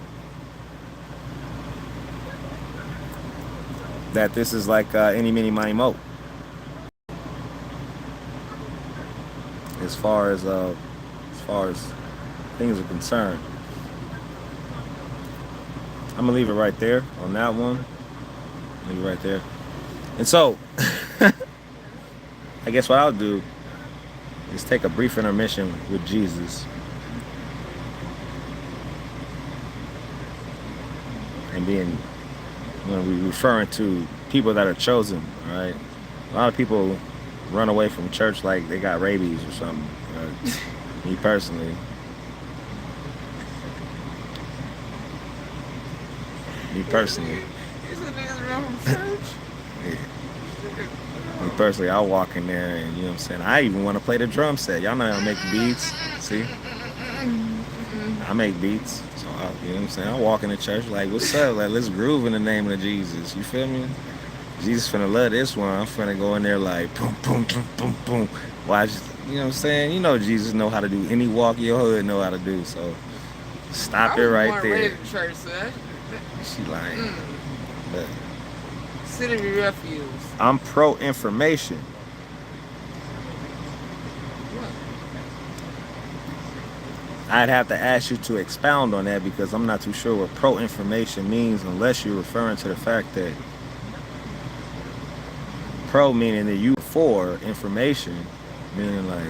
that this is like any, mini, money, mo. As far as things are concerned, I'm gonna leave it right there on that one. Leave it right there. And so, I guess what I'll do is take a brief intermission with Jesus. And being, when we referring to people that are chosen, right? A lot of people run away from church like they got rabies or something. Me personally, Me personally, I'll walk in there and, you know what I'm saying, I even want to play the drum set. Y'all know I make beats. See? I make beats. So, you know what I'm saying? I walk in the church like, what's up? Like, let's groove in the name of Jesus. You feel me? Jesus finna love this one. I'm finna go in there like, boom, boom, boom, boom, boom. Watch, you know what I'm saying? You know Jesus know how to do any walk your hood know how to do. So, stop it right there. Church, son. She lying. But City of Refuge. I'm pro-information. I'd have to ask you to expound on that because I'm not too sure what pro-information means unless you're referring to the fact that pro meaning that you for information, meaning like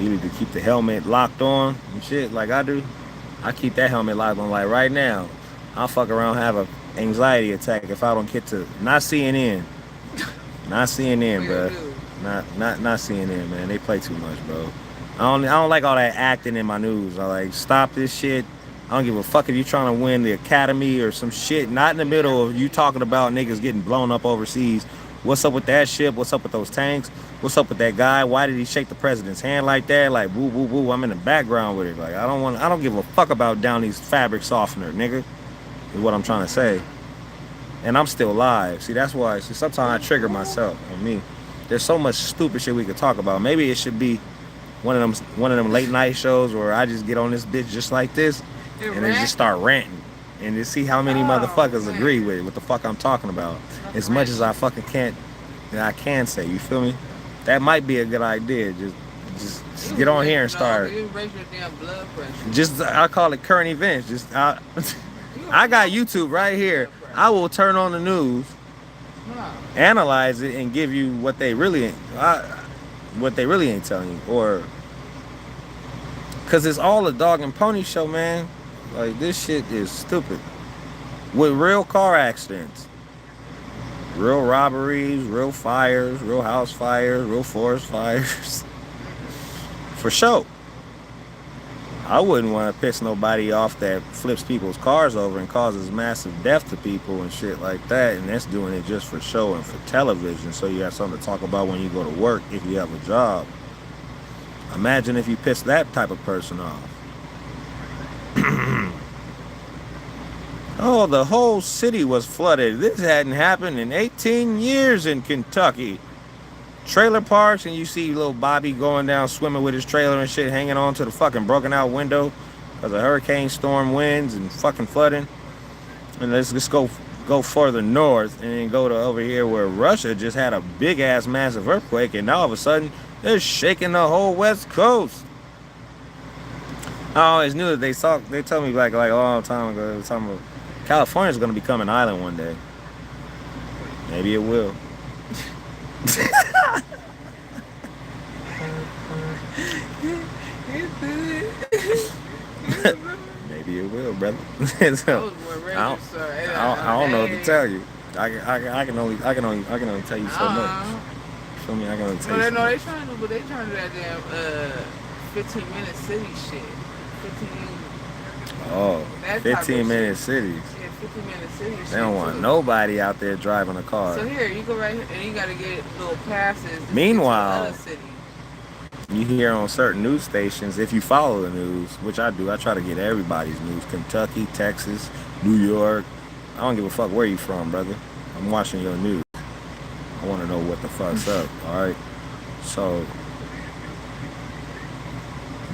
you need to keep the helmet locked on and shit like I do. I keep that helmet locked on like right now. I'll fuck around have a anxiety attack if I don't get to not CNN. Not CNN, bro. Not CNN, man. They play too much, bro. I don't like all that acting in my news. I like stop this shit. I don't give a fuck if you trying to win the academy or some shit. Not in the middle of you talking about niggas getting blown up overseas. What's up with that shit? What's up with those tanks? What's up with that guy? Why did he shake the president's hand like that? Like boo boo boo. I'm in the background with it. Like I don't give a fuck about Downey's fabric softener, nigga. Is what I'm trying to say. And I'm still live. See, that's why sometimes I trigger myself on me. There's so much stupid shit we could talk about. Maybe it should be one of them late night shows where I just get on this bitch just like this and then just start ranting and just see how many motherfuckers agree with what the fuck I'm talking about. As much as I fucking I can say, you feel me? That might be a good idea. Just get on here and start. I call it current events. I got YouTube right here. I will turn on the news, analyze it, and give you what they really ain't telling you, or because it's all a dog and pony show, man. Like this shit is stupid. With real car accidents, real robberies, real fires, real house fires, real forest fires, for sure. I wouldn't want to piss nobody off that flips people's cars over and causes massive death to people and shit like that, and that's doing it just for show and for television, so you have something to talk about when you go to work if you have a job. Imagine if you piss that type of person off. Oh, the whole city was flooded. This hadn't happened in 18 years in Kentucky. trailer parks and you see little Bobby going down swimming with his trailer and shit, hanging on to the fucking broken out window because of hurricane storm winds and fucking flooding. And let's just go further north and then go to over here where Russia just had a big ass massive earthquake, and now all of a sudden they're shaking the whole west coast. I always knew that they told me like a long time ago, they were talking about California's gonna become an island one day. Maybe it will. Maybe it will, brother. So, I don't know what to tell you. I can only tell you so much. Feel me? I can only tell you. No, they trying to do that damn 15-minute city shit. 15-minute cities. Yeah, 15-minute city shit. They don't want nobody out there driving a car. So here, you go right here, and you gotta get little passes. Meanwhile, you hear on certain news stations, if you follow the news, which I do, I try to get everybody's news. Kentucky, Texas, New York. I don't give a fuck where you from, brother. I'm watching your news. I want to know what the fuck's up, all right? So,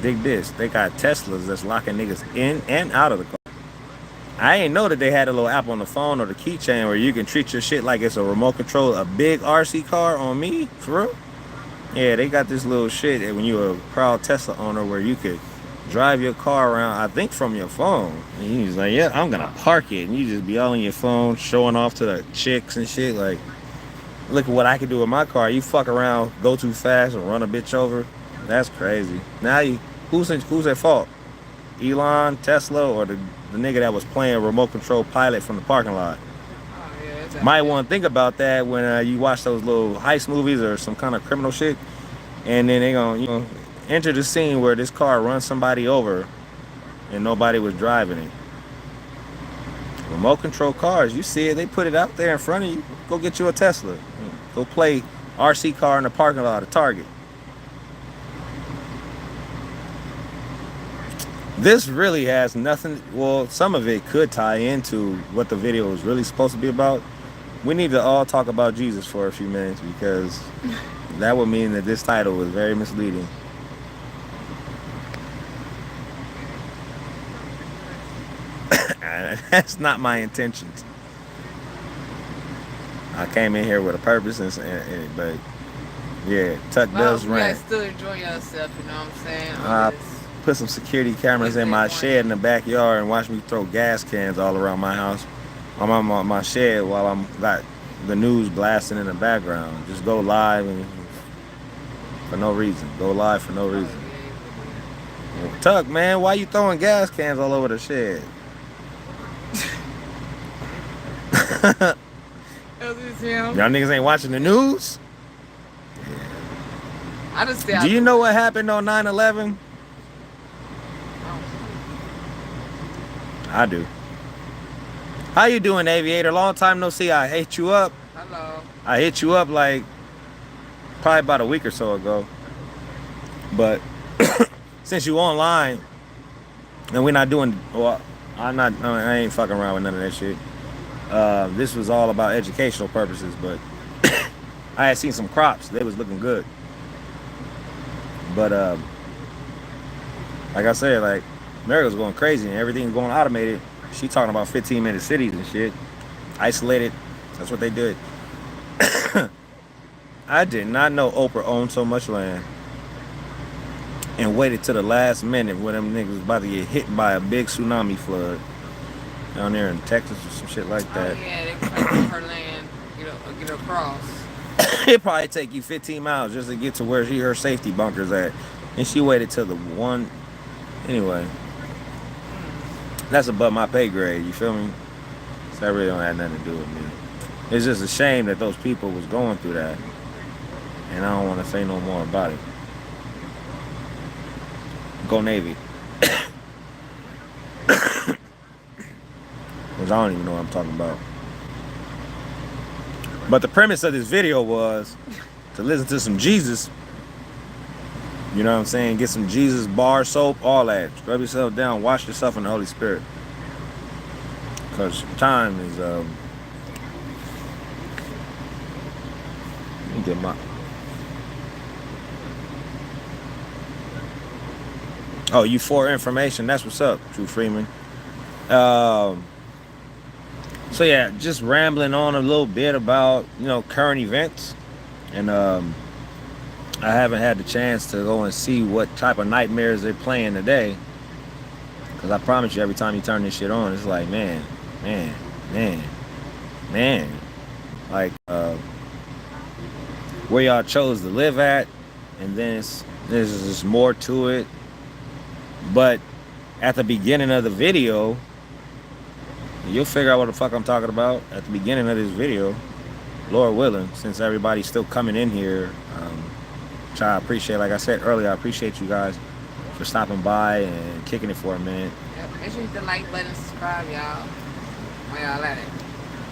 dig this. They got Teslas that's locking niggas in and out of the car. I ain't know that they had a little app on the phone or the keychain where you can treat your shit like it's a remote control, a big RC car on me, for real? Yeah, they got this little shit when you're a proud Tesla owner where you could drive your car around, I think from your phone. And he's like, yeah, I'm gonna park it. And you just be all on your phone showing off to the chicks and shit. Like, look at what I can do with my car. You fuck around, go too fast, and run a bitch over. That's crazy. Now who's at fault? Elon, Tesla, or the nigga that was playing remote control pilot from the parking lot? Might want to think about that when you watch those little heist movies or some kind of criminal shit, and then they gonna enter the scene where this car runs somebody over and nobody was driving it. Remote control cars, you see it, they put it out there in front of you. Go get you a Tesla. Go play RC car in the parking lot of Target. This really has nothing, well, some of it could tie into what the video was really supposed to be about. We need to all talk about Jesus for a few minutes because that would mean that this title was very misleading. That's not my intentions. I came in here with a purpose, but yeah, Tuck does rant. You still enjoy yourself, you know what I'm saying? Put some security cameras in my shed in the backyard and watch me throw gas cans all around my house. I'm on my shed while I'm got the news blasting in the background. Just go live and for no reason. Go live for no reason. Tuck, man, why you throwing gas cans all over the shed? Y'all niggas ain't watching the news? Do you know what happened on 9/11? I do. How you doing, Aviator? Long time no see. I hit you up. Hello. I hit you up like probably about a week or so ago. But since you online and we're not doing, well, I ain't fucking around with none of that shit. This was all about educational purposes, but I had seen some crops. They was looking good. But like I said, like America's going crazy and everything's going automated. She talking about 15-minute cities and shit. Isolated. That's what they did. I did not know Oprah owned so much land and waited to the last minute when them niggas was about to get hit by a big tsunami flood down there in Texas or some shit like that. Oh, yeah, they trying to get her land, get across. It probably take you 15 miles just to get to where her safety bunker's at. And she waited till the one. Anyway. That's above my pay grade, you feel me? So that really don't have nothing to do with me. It's just a shame that those people was going through that. And I don't want to say no more about it. Go Navy. Because I don't even know what I'm talking about. But the premise of this video was to listen to some Jesus. You know what I'm saying? Get some Jesus, bar soap, all that. Scrub yourself down, wash yourself in the Holy Spirit. Because time is, let me get my, Oh, you for information. That's what's up, True Freeman. So yeah, just rambling on a little bit about, you know, current events. And I haven't had the chance to go and see what type of nightmares they're playing today. Because I promise you, every time you turn this shit on, it's like, man. Like, where y'all chose to live at. And then there's just more to it. But at the beginning of the video, you'll figure out what the fuck I'm talking about at the beginning of this video, Lord willing, since everybody's still coming in here. Which I appreciate. Like I said earlier, I appreciate you guys for stopping by and kicking it for a minute. Yep. Make sure you hit the like button, subscribe, y'all. While y'all at it.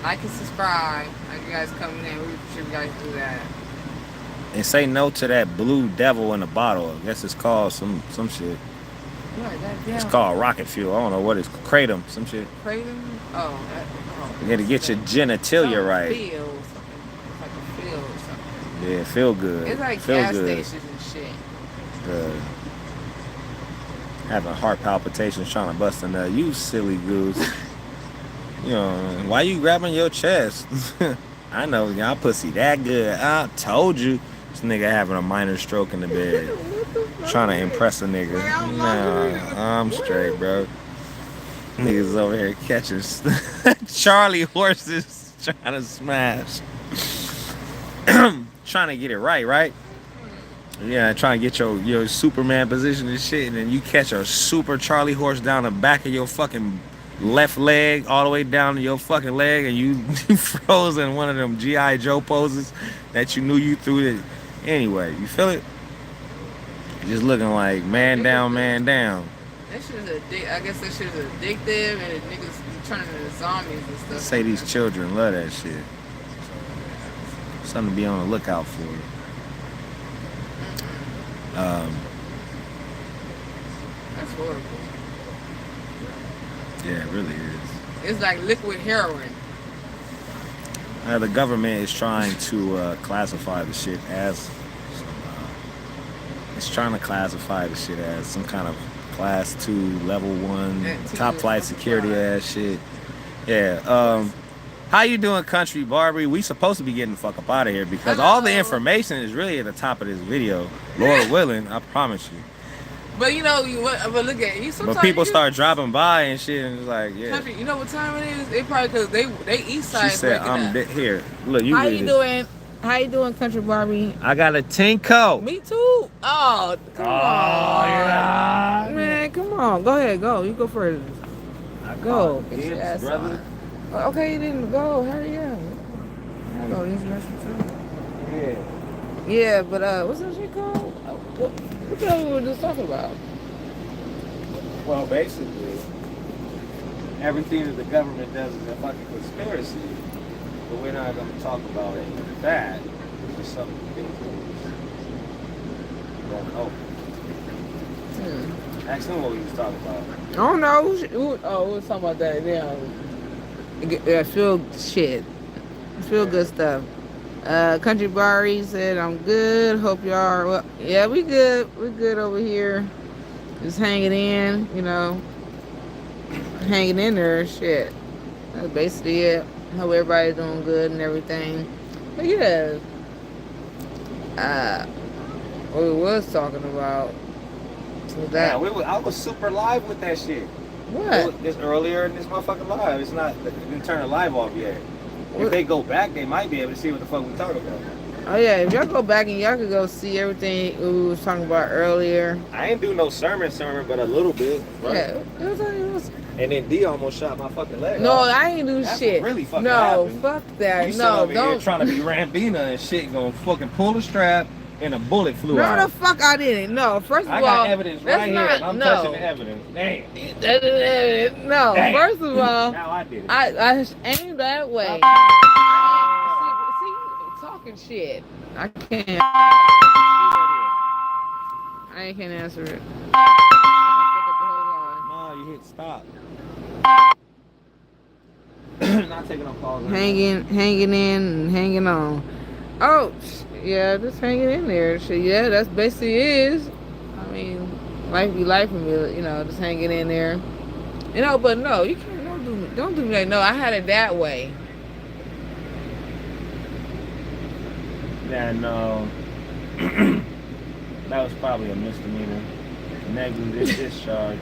Like and subscribe. Like you guys coming in, we appreciate you guys do that. And say no to that blue devil in the bottle. I guess it's called some shit. It's called rocket fuel. I don't know what it's called. Kratom, some shit. Kratom? Oh, you gotta get your genitalia right. Feel something. It's like a feel or something. Yeah, feel good. It's like feel gas good. stations and shit. Having heart palpitations trying to bust a nut. You silly goose. You know, why you grabbing your chest? I know, y'all pussy that good. I told you. This nigga having a minor stroke in the bed. Trying to impress a nigga. Nah, I'm straight, bro. Niggas over here catching Charlie horses trying to smash. Trying to get it right? Yeah, trying to get your Superman position and shit, and then you catch a super Charlie horse down the back of your fucking left leg all the way down to your fucking leg, and you froze in one of them G.I. Joe poses that you knew you threw it. Anyway, you feel it? Just looking like man down. That shit is I guess that shit is addictive, and niggas be turning into zombies and stuff. Say these children love that shit. Something to be on the lookout for. That's horrible. Yeah, it really is. It's like liquid heroin. The government is trying to classify the shit as some kind of class 2, level 1, top flight security ass shit. Yeah. How you doing, Country Barbie? We supposed to be getting the fuck up out of here because all the information is really at the top of this video. Lord willing, I promise you. But you know, but look at you. But people start dropping by and shit, and it's like, yeah. Country, you know what time it is? They probably because they east side. She said, "I'm here. Look, you." How you doing? How you doing, Country Barbie? I got a Tinko. Me too. Oh, come on. Yeah. Man, come on. Go ahead. Go. You go first. Go. Get your ass brother. On. Okay, you didn't go. Hurry up. I go. These messages too. Yeah. Yeah, but what's that shit called? What the hell we were just talking about? Well, basically, everything that the government does is a fucking conspiracy. But we're not going to talk about any of that. It's just something things we don't know. Ask them what we was talking about. I don't know. We was talking about that. Yeah, feel good stuff. Country Barry said, I'm good. Hope y'all are well. Yeah, we good. We're good over here. Just hanging in, you know. Hanging in there, shit. That's basically it. Hope everybody's doing good and everything. But yeah. What we was talking about was that. Yeah, I was super live with that shit. What? It's earlier in this motherfucking live. It's not, they didn't turn the live off yet. If they go back, they might be able to see what the fuck we talking about. Oh yeah, if y'all go back and y'all could go see everything we was talking about earlier. I ain't do no sermon, but a little bit. Right? Yeah, it was. And then D almost shot my fucking leg. No, off. I ain't do That's shit. What really fucking no, happened. fuck that. You No, over don't. Here trying to be Rambina and shit, gonna fucking pull the strap and a bullet flew out. No, the fuck I didn't. No, first of all, I got evidence right here. Not, And I'm touching the evidence. Damn. That is evidence. No, Damn. first of all, now I did it. I aimed that way. See, talking shit. I can't. I can't answer it. No, you hit stop. Not taking no calls. Hanging in and hanging on. Oh, yeah, just hanging in there. Shit, yeah, that's basically is. I mean, Life be life for me, you know, just hanging in there. You know, but no, you can't. Don't do me like no. I had it that way. Yeah, no. That was probably a misdemeanor. Negligent discharge.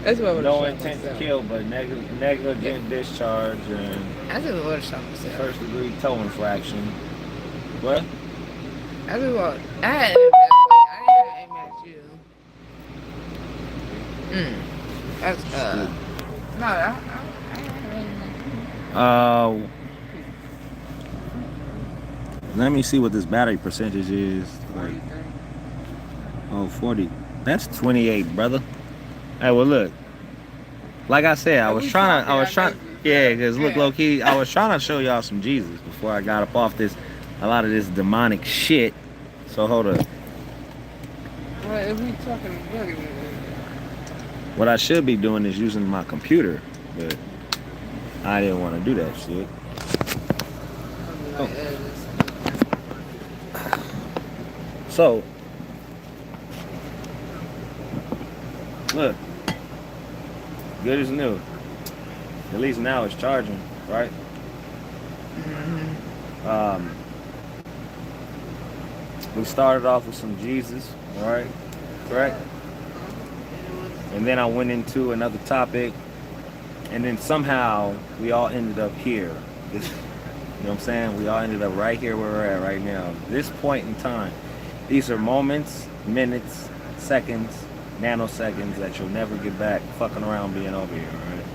That's what I would have No shot intent myself. to kill, but negligent discharge and I just would have shot myself. first degree tow infraction. What? I just want. I had it that way. I didn't aim at you. That's no. I Let me see what this battery percentage is. Like, oh, 40. That's 28, brother. Hey, well, look. Like I said, I was trying. Yeah, because look, low key, I was trying to show y'all some Jesus before I got up off this, a lot of this demonic shit. So hold up. Well, if we talking, What I should be doing is using my computer, but I didn't want to do that shit. So, look, good as new. At least now it's charging, right? We started off with some Jesus, all right? Correct? And then I went into another topic, and then somehow we all ended up here. You know what I'm saying? We all ended up right here where we're at right now. This point in time. These are moments, minutes, seconds, nanoseconds that you'll never get back fucking around being over here, right?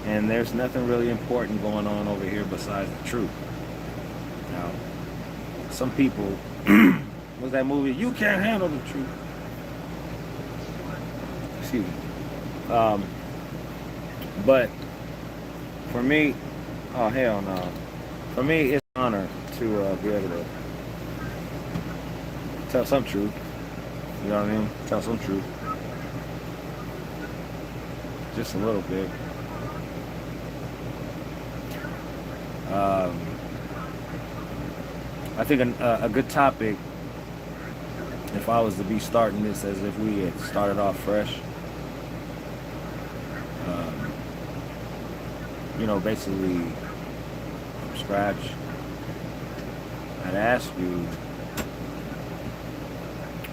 And there's nothing really important going on over here besides the truth. Now, some people, what's that movie? You can't handle the truth. Excuse me. But for me, oh hell no. For me, it's an honor to be able to tell some truth. You know what I mean? Tell some truth. Just a little bit. I think a good topic, if I was to be starting this as if we had started off fresh, you know, basically from scratch, I'd ask you,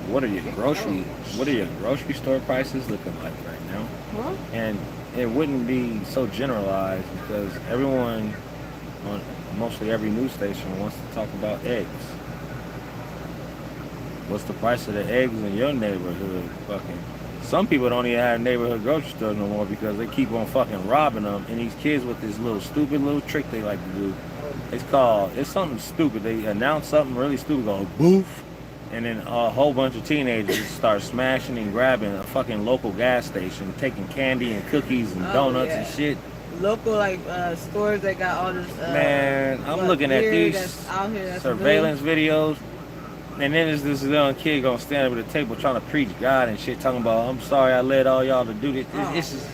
what are your grocery store prices looking like right now? What? And it wouldn't be so generalized because everyone on mostly every news station wants to talk about eggs. What's the price of the eggs in your neighborhood? Fucking some people don't even have neighborhood grocery stores no more because they keep on fucking robbing them. And these kids with this little stupid little trick they like to do. It's something stupid. They announce something really stupid, going boof. And then a whole bunch of teenagers start smashing and grabbing a fucking local gas station, taking candy and cookies and donuts and shit. Local stores that got all this. Man, I'm looking at these surveillance videos, and then there's this young kid gonna stand up at the table trying to preach God and shit, talking about, I'm sorry I led all y'all to do this. It's just,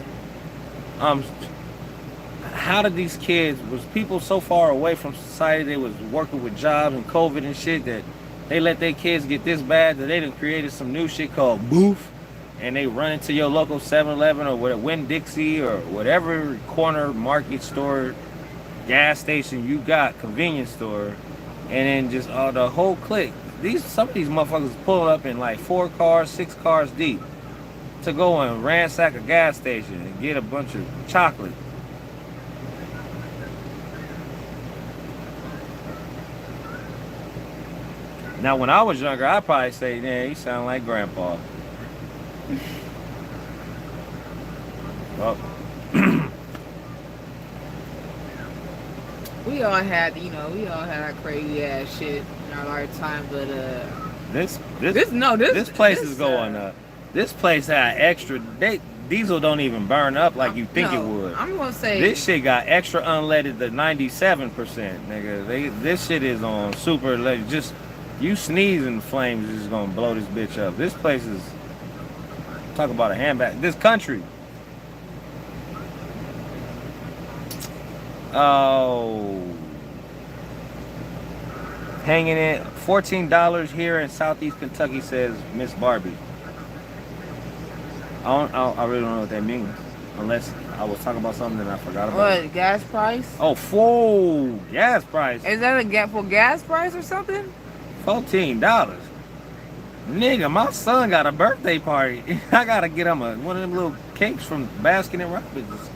how did these kids, was people so far away from society, they was working with jobs and COVID and shit, that they let their kids get this bad that they done created some new shit called boof, and they run into your local 7-Eleven or Winn-Dixie or whatever corner market store, gas station you got, convenience store, and then just the whole clique. Some of these motherfuckers pulling up in like 4 cars, 6 cars deep to go and ransack a gas station and get a bunch of chocolate. Now, when I was younger, I'd probably say, "Man, you sound like Grandpa." Well, we all had our crazy ass shit in our lifetime, but this place is going up. This place had extra. Diesel don't even burn up like you think it would. I'm gonna say this shit got extra unleaded to 97%, nigga. This shit is on super. Just you sneezing, flames is gonna blow this bitch up. This place is, talk about a handbag. This country. Oh, hanging in $14 here in Southeast Kentucky, says Miss Barbie. I really don't know what that means. Unless I was talking about something and I forgot about What, it. gas price? Oh, full gas price. Is that a gap for gas price or something? $14. Nigga, my son got a birthday party. I gotta get him one of them little cakes from Baskin and Robbins.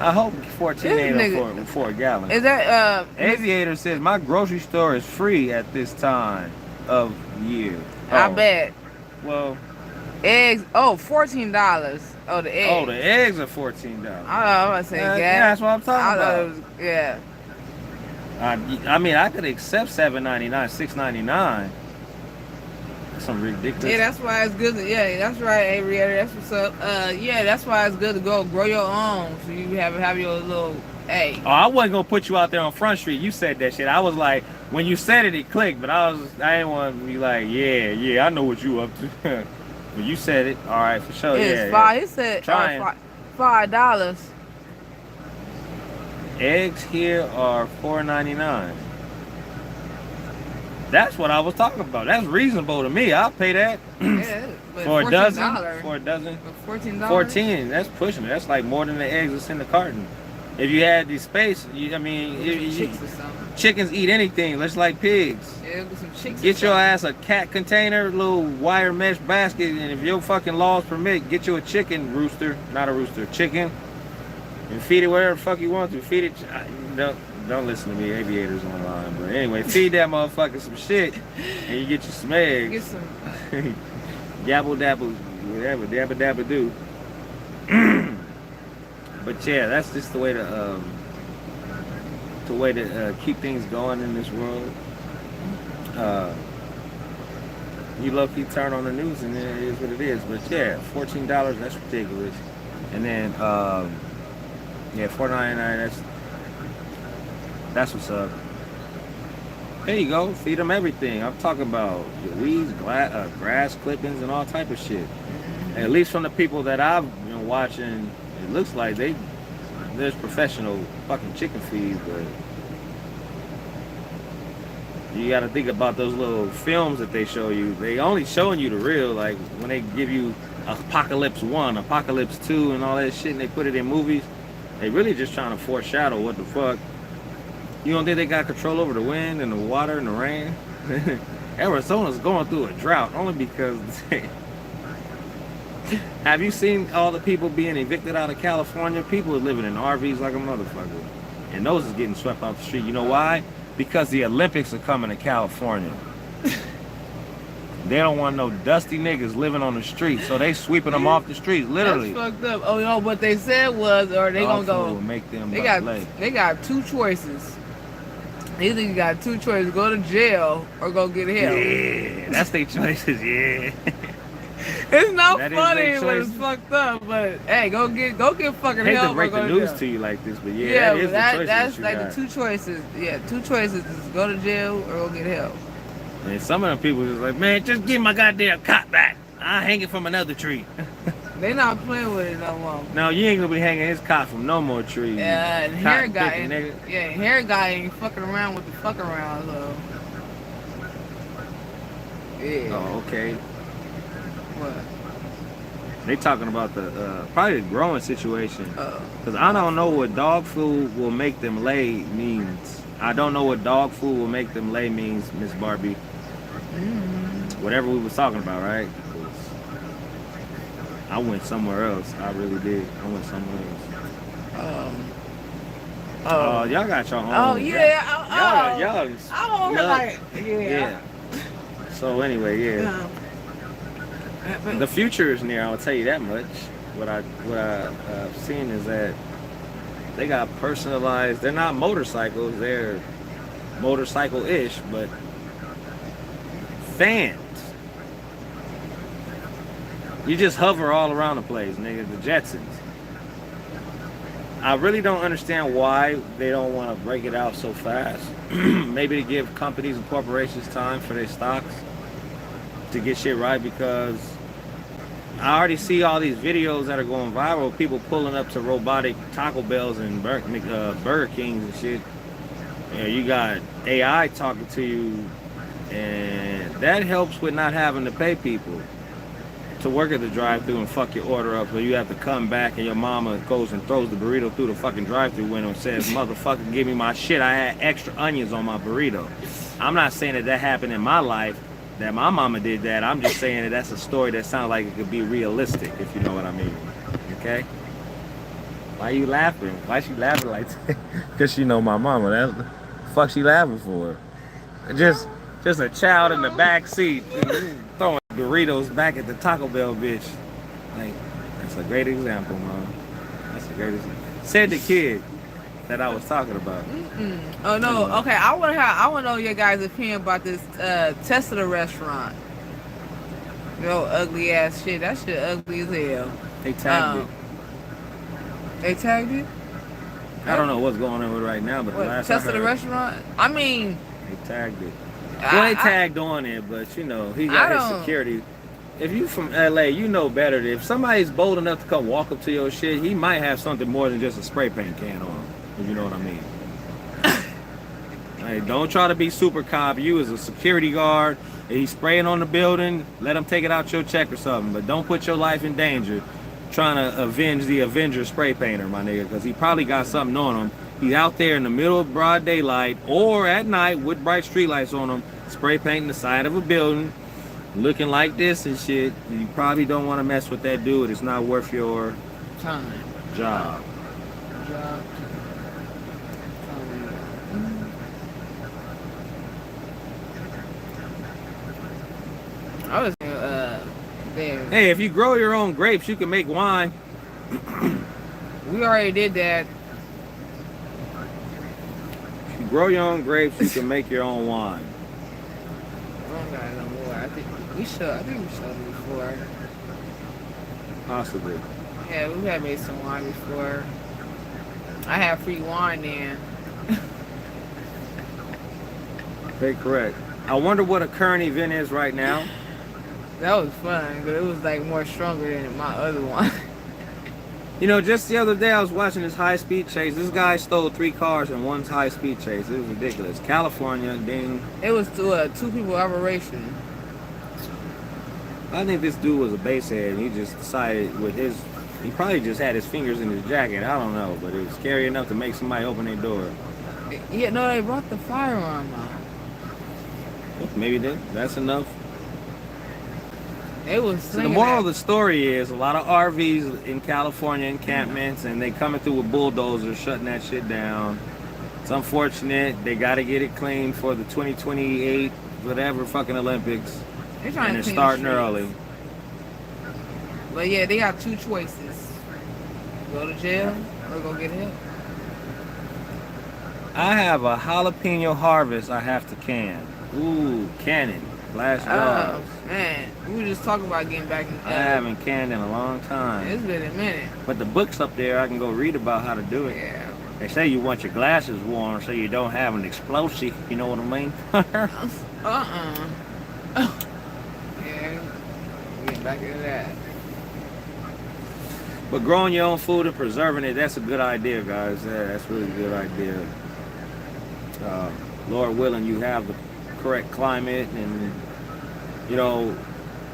I hope 14 ain't for a gallon. Is that Aviator says my grocery store is free at this time of year. I bet. Well, eggs. Oh, $14. Oh, the eggs. Oh, the eggs are $14. I don't know. I'm gonna say gas. Yeah, that's what I'm talking about. It was, yeah. I mean, I could accept $7.99, $6.99. Some ridiculous. Yeah, that's why it's good. Yeah, that's right, Aviator. That's what's up. Yeah, that's why it's good to go grow your own, so you have your little. Hey. Oh, I wasn't gonna put you out there on Front Street. You said that shit. I was like, when you said it, it clicked. But I didn't want to be like, yeah, I know what you up to. But you said it. All right, for sure. It's yeah, five. Yeah. He said $5. Eggs here are $4.99. That's what I was talking about. That's reasonable to me. I'll pay that. Yeah, but for a dozen. $14. For a dozen. $14. 14. That's pushing it. That's like more than the eggs that's in the carton. If you had the space, chickens eat anything. Just like pigs. Yeah, some chicks. Get your ass a cat container, little wire mesh basket, and if your fucking laws permit, get you a chicken rooster, not a rooster, chicken, and feed it whatever the fuck you want to. Feed it. Don't listen to me, Aviators online. But anyway, feed that motherfucker some shit, and you get you some eggs. Get some. Gabble dabble, whatever, dabba dabba do. But yeah, that's just the way to keep things going in this world. You low-key turn on the news and it is what it is. But yeah, $14, that's ridiculous. And then yeah, $4.99, that's what's up. There you go, feed them everything. I'm talking about weeds, grass clippings, and all type of shit. At least from the people that I've been watching, it looks like there's professional fucking chicken feed, but you got to think about those little films that they show you. They only showing you the real, like when they give you Apocalypse 1, Apocalypse 2, and all that shit, and they put it in movies. They really just trying to foreshadow what the fuck. You don't think they got control over the wind and the water and the rain? Arizona's going through a drought only because. Have you seen all the people being evicted out of California? People are living in RVs like a motherfucker. And those is getting swept off the street. You know why? Because the Olympics are coming to California. They don't want no dusty niggas living on the street, so they sweeping them off the streets, literally. That's fucked up. Oh, you know what they said was, or they gonna go. Make them they got two choices. Either you got two choices: go to jail or go get help. Yeah, that's their choices. Yeah. It's not funny, but it's fucked up. But hey, go get fucking help. I hate to break the news to you like this, but yeah, that's like the two choices. Yeah, two choices is go to jail or go get help. And some of them people is like, man, just give my goddamn cot back. I'll hang it from another tree. They not playing with it no more. No, you ain't gonna be hanging his cot from no more trees. Yeah, and hair guy ain't fucking around with the fuck around, so. Yeah. Oh, okay. What? They talking about the probably the growing situation. Because I don't know what dog food will make them lay means. I don't know what dog food will make them lay means, Miss Barbie. Whatever we was talking about, right? I went somewhere else. I really did. I went somewhere else. Oh, y'all got your own. Oh yeah. Y'all. I'm like yeah. So anyway, yeah. The future is near. I'll tell you that much. What I've seen is that they got personalized. They're not motorcycles. They're motorcycle-ish, but fans. You just hover all around the place, nigga. The Jetsons. I really don't understand why they don't want to break it out so fast. Maybe to give companies and corporations time for their stocks to get shit right, because I already see all these videos that are going viral, people pulling up to robotic Taco Bells and Burger Kings and shit. You know, you got AI talking to you, and that helps with not having to pay people. to work at the drive-thru and fuck your order up, so you have to come back and your mama goes and throws the burrito through the fucking drive-thru window and says, "Motherfucker, give me my shit. I had extra onions on my burrito." I'm not saying that happened in my life, that my mama did that. I'm just saying that that's a story that sounds like it could be realistic, if you know what I mean. Okay? Why you laughing? Why she laughing like that? Because she know my mama. That's the fuck she laughing for. Just a child in the back seat throwing burritos back at the Taco Bell bitch. Like, that's a great example, man. That's a great example. Said the kid that I was talking about. Oh no, okay. I want to know your guys' opinion about this Tesla restaurant. Yo, ugly ass shit. That shit ugly as hell. They tagged it. They tagged it? I don't know what's going on with it right now, but the last Tesla I heard, the restaurant? I mean, they tagged it. Well, they tagged on it, but you know, he got his security. If you from LA, you know better. If somebody's bold enough to come walk up to your shit, he might have something more than just a spray paint can on him. If you know what I mean. Hey, don't try to be super cop. You as a security guard, and he's spraying on the building, let him take it out your check or something. But don't put your life in danger trying to avenge the Avenger spray painter, my nigga, because he probably got something on him. He's out there in the middle of broad daylight or at night with bright streetlights on him, spray painting the side of a building, looking like this and shit. You probably don't want to mess with that dude. It's not worth your time. Job. I was there. Hey, if you grow your own grapes, you can make wine. We already did that. If you grow your own grapes, you can make your own wine. I don't got no more. I think we showed before. Possibly. Yeah, we had made some wine before. I had free wine then. Very correct. I wonder what a current event is right now. That was fun, but it was like more stronger than my other one. You know, just the other day I was watching this high-speed chase. This guy stole 3 cars in one high-speed chase. It was ridiculous. California, ding. It was two people operation. I think this dude was a basehead. He just decided with his... He probably just had his fingers in his jacket. I don't know, but it was scary enough to make somebody open their door. Yeah, no, they brought the firearm out. Maybe that's enough. It was so the moral of the story is a lot of RVs in California encampments, and they coming through with bulldozers shutting that shit down. It's unfortunate. They got to get it clean for the 2028 whatever fucking Olympics, and it's starting early. But yeah, they got 2 choices: go to jail or go get help. I have a jalapeno harvest I have to can. Ooh, canning. Last jobs. Oh, man. We were just talking about getting back in I haven't canned in a long time. It's been a minute. But the book's up there. I can go read about how to do it. Yeah. They say you want your glasses worn so you don't have an explosive. You know what I mean? Yeah. Get back into that. But growing your own food and preserving it, that's a good idea, guys. Yeah, that's really a good idea. Lord willing, you have the correct climate, and you know,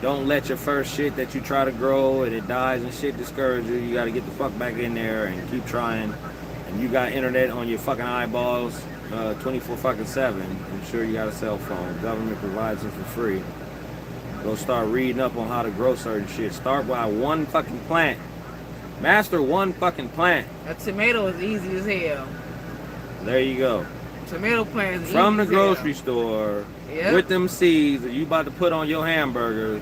don't let your first shit that you try to grow and it dies and shit discourage you. You got to get the fuck back in there and keep trying. And you got internet on your fucking eyeballs 24 fucking 7. I'm sure you got a cell phone. Government provides it for free. Go start reading up on how to grow certain shit. Start by one fucking plant. Master one fucking plant. A tomato is easy as hell. There you go. Tomato plant is from easy the grocery store. Yep. With them seeds that you about to put on your hamburger.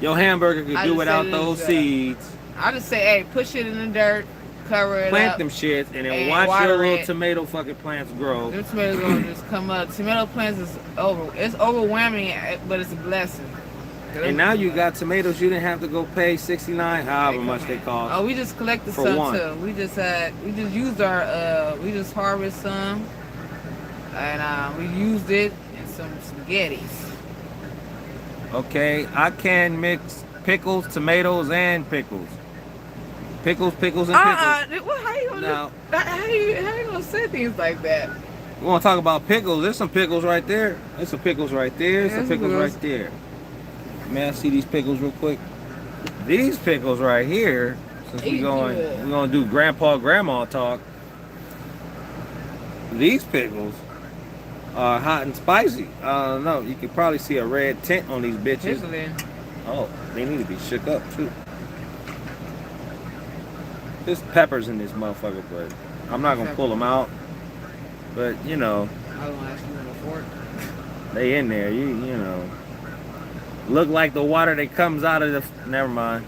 Your hamburger could do without those seeds. I just say, hey, push it in the dirt, cover it Plant up, them shits, and then watch your little tomato fucking plants grow. Them tomatoes gonna just come up. Tomato plants is it's overwhelming, but it's a blessing. And now you got tomatoes you didn't have to go pay $69, however much they cost. Oh, we just collected some too. We just used our we just harvested some, and we used it in some spaghettis. Okay, I can mix pickles, tomatoes, and pickles. Pickles, and pickles. How you gonna say things like that? We want to talk about pickles. There's some pickles right there. There's some pickles right there. There's some pickles right there. May I see these pickles real quick? These pickles right here, since we're gonna do grandpa grandma talk. These pickles are hot and spicy. I don't know. You can probably see a red tint on these bitches. Pickling. Oh, they need to be shook up too. There's peppers in this motherfucker, but I'm not gonna pull them out. But you know, I don't ask you on the fork. they in there. You know, look like the water that comes out of the. Never mind.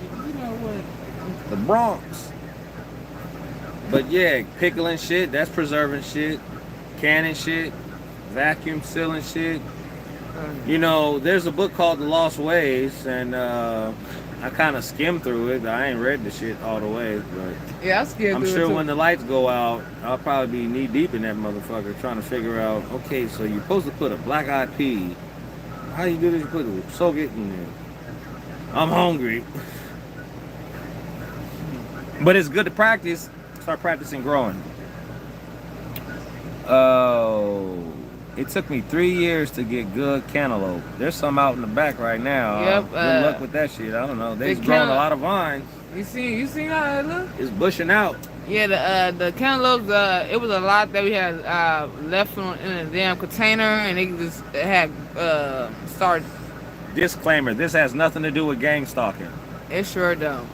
You know what? The Bronx. But yeah, pickling shit. That's preserving shit, canning shit, vacuum sealing shit. You know, there's a book called The Lost Ways, and I kind of skimmed through it. I ain't read the shit all the way, but Yeah, I skimmed I'm through sure it too. when the lights go out, I'll probably be knee deep in that motherfucker trying to figure out, okay, so you're supposed to put a black-eyed pea. How you do this? You put it, soak it in there. I'm hungry. But it's good to practice. Start practicing growing. Oh, it took me 3 years to get good cantaloupe. There's some out in the back right now. Yep, Good luck with that shit. I don't know. They've grown a lot of vines. You see how it look? It's bushing out. Yeah, the cantaloupes. It was a lot that we had left in a damn container, and it just had started. Disclaimer: this has nothing to do with gang stalking. It sure don't.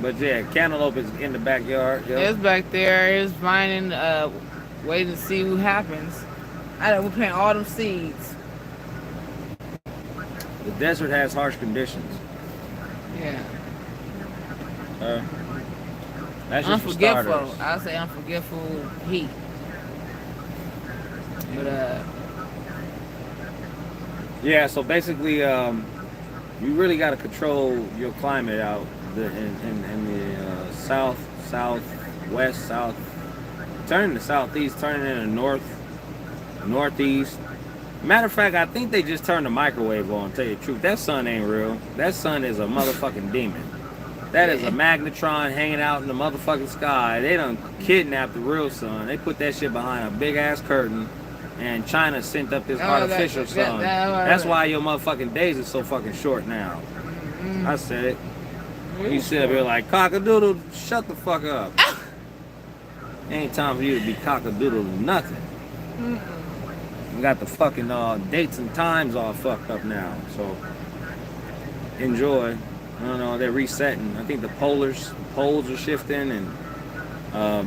But yeah, cantaloupe is in the backyard. Yep. It's back there. It's vining, waiting to see what happens. We're planting all them seeds. The desert has harsh conditions. Yeah. That's just for Unforgetful. starters. I say unforgetful heat. But Yeah, so basically, you really got to control your climate out in the south, southwest, south, turning to southeast, turning into north, northeast. Matter of fact, I think they just turned the microwave on, tell you the truth. That sun ain't real. That sun is a motherfucking demon. That is a magnetron hanging out in the motherfucking sky. They done kidnapped the real sun. They put that shit behind a big ass curtain, and China sent up this artificial sun. That's why your motherfucking days are so fucking short now. I said it. You sit up here like, cock-a-doodle, shut the fuck up. Ain't time for you to be cock-a-doodle to nothing. We got the fucking dates and times all fucked up now, so enjoy. I don't know, they're resetting. I think the poles are shifting, and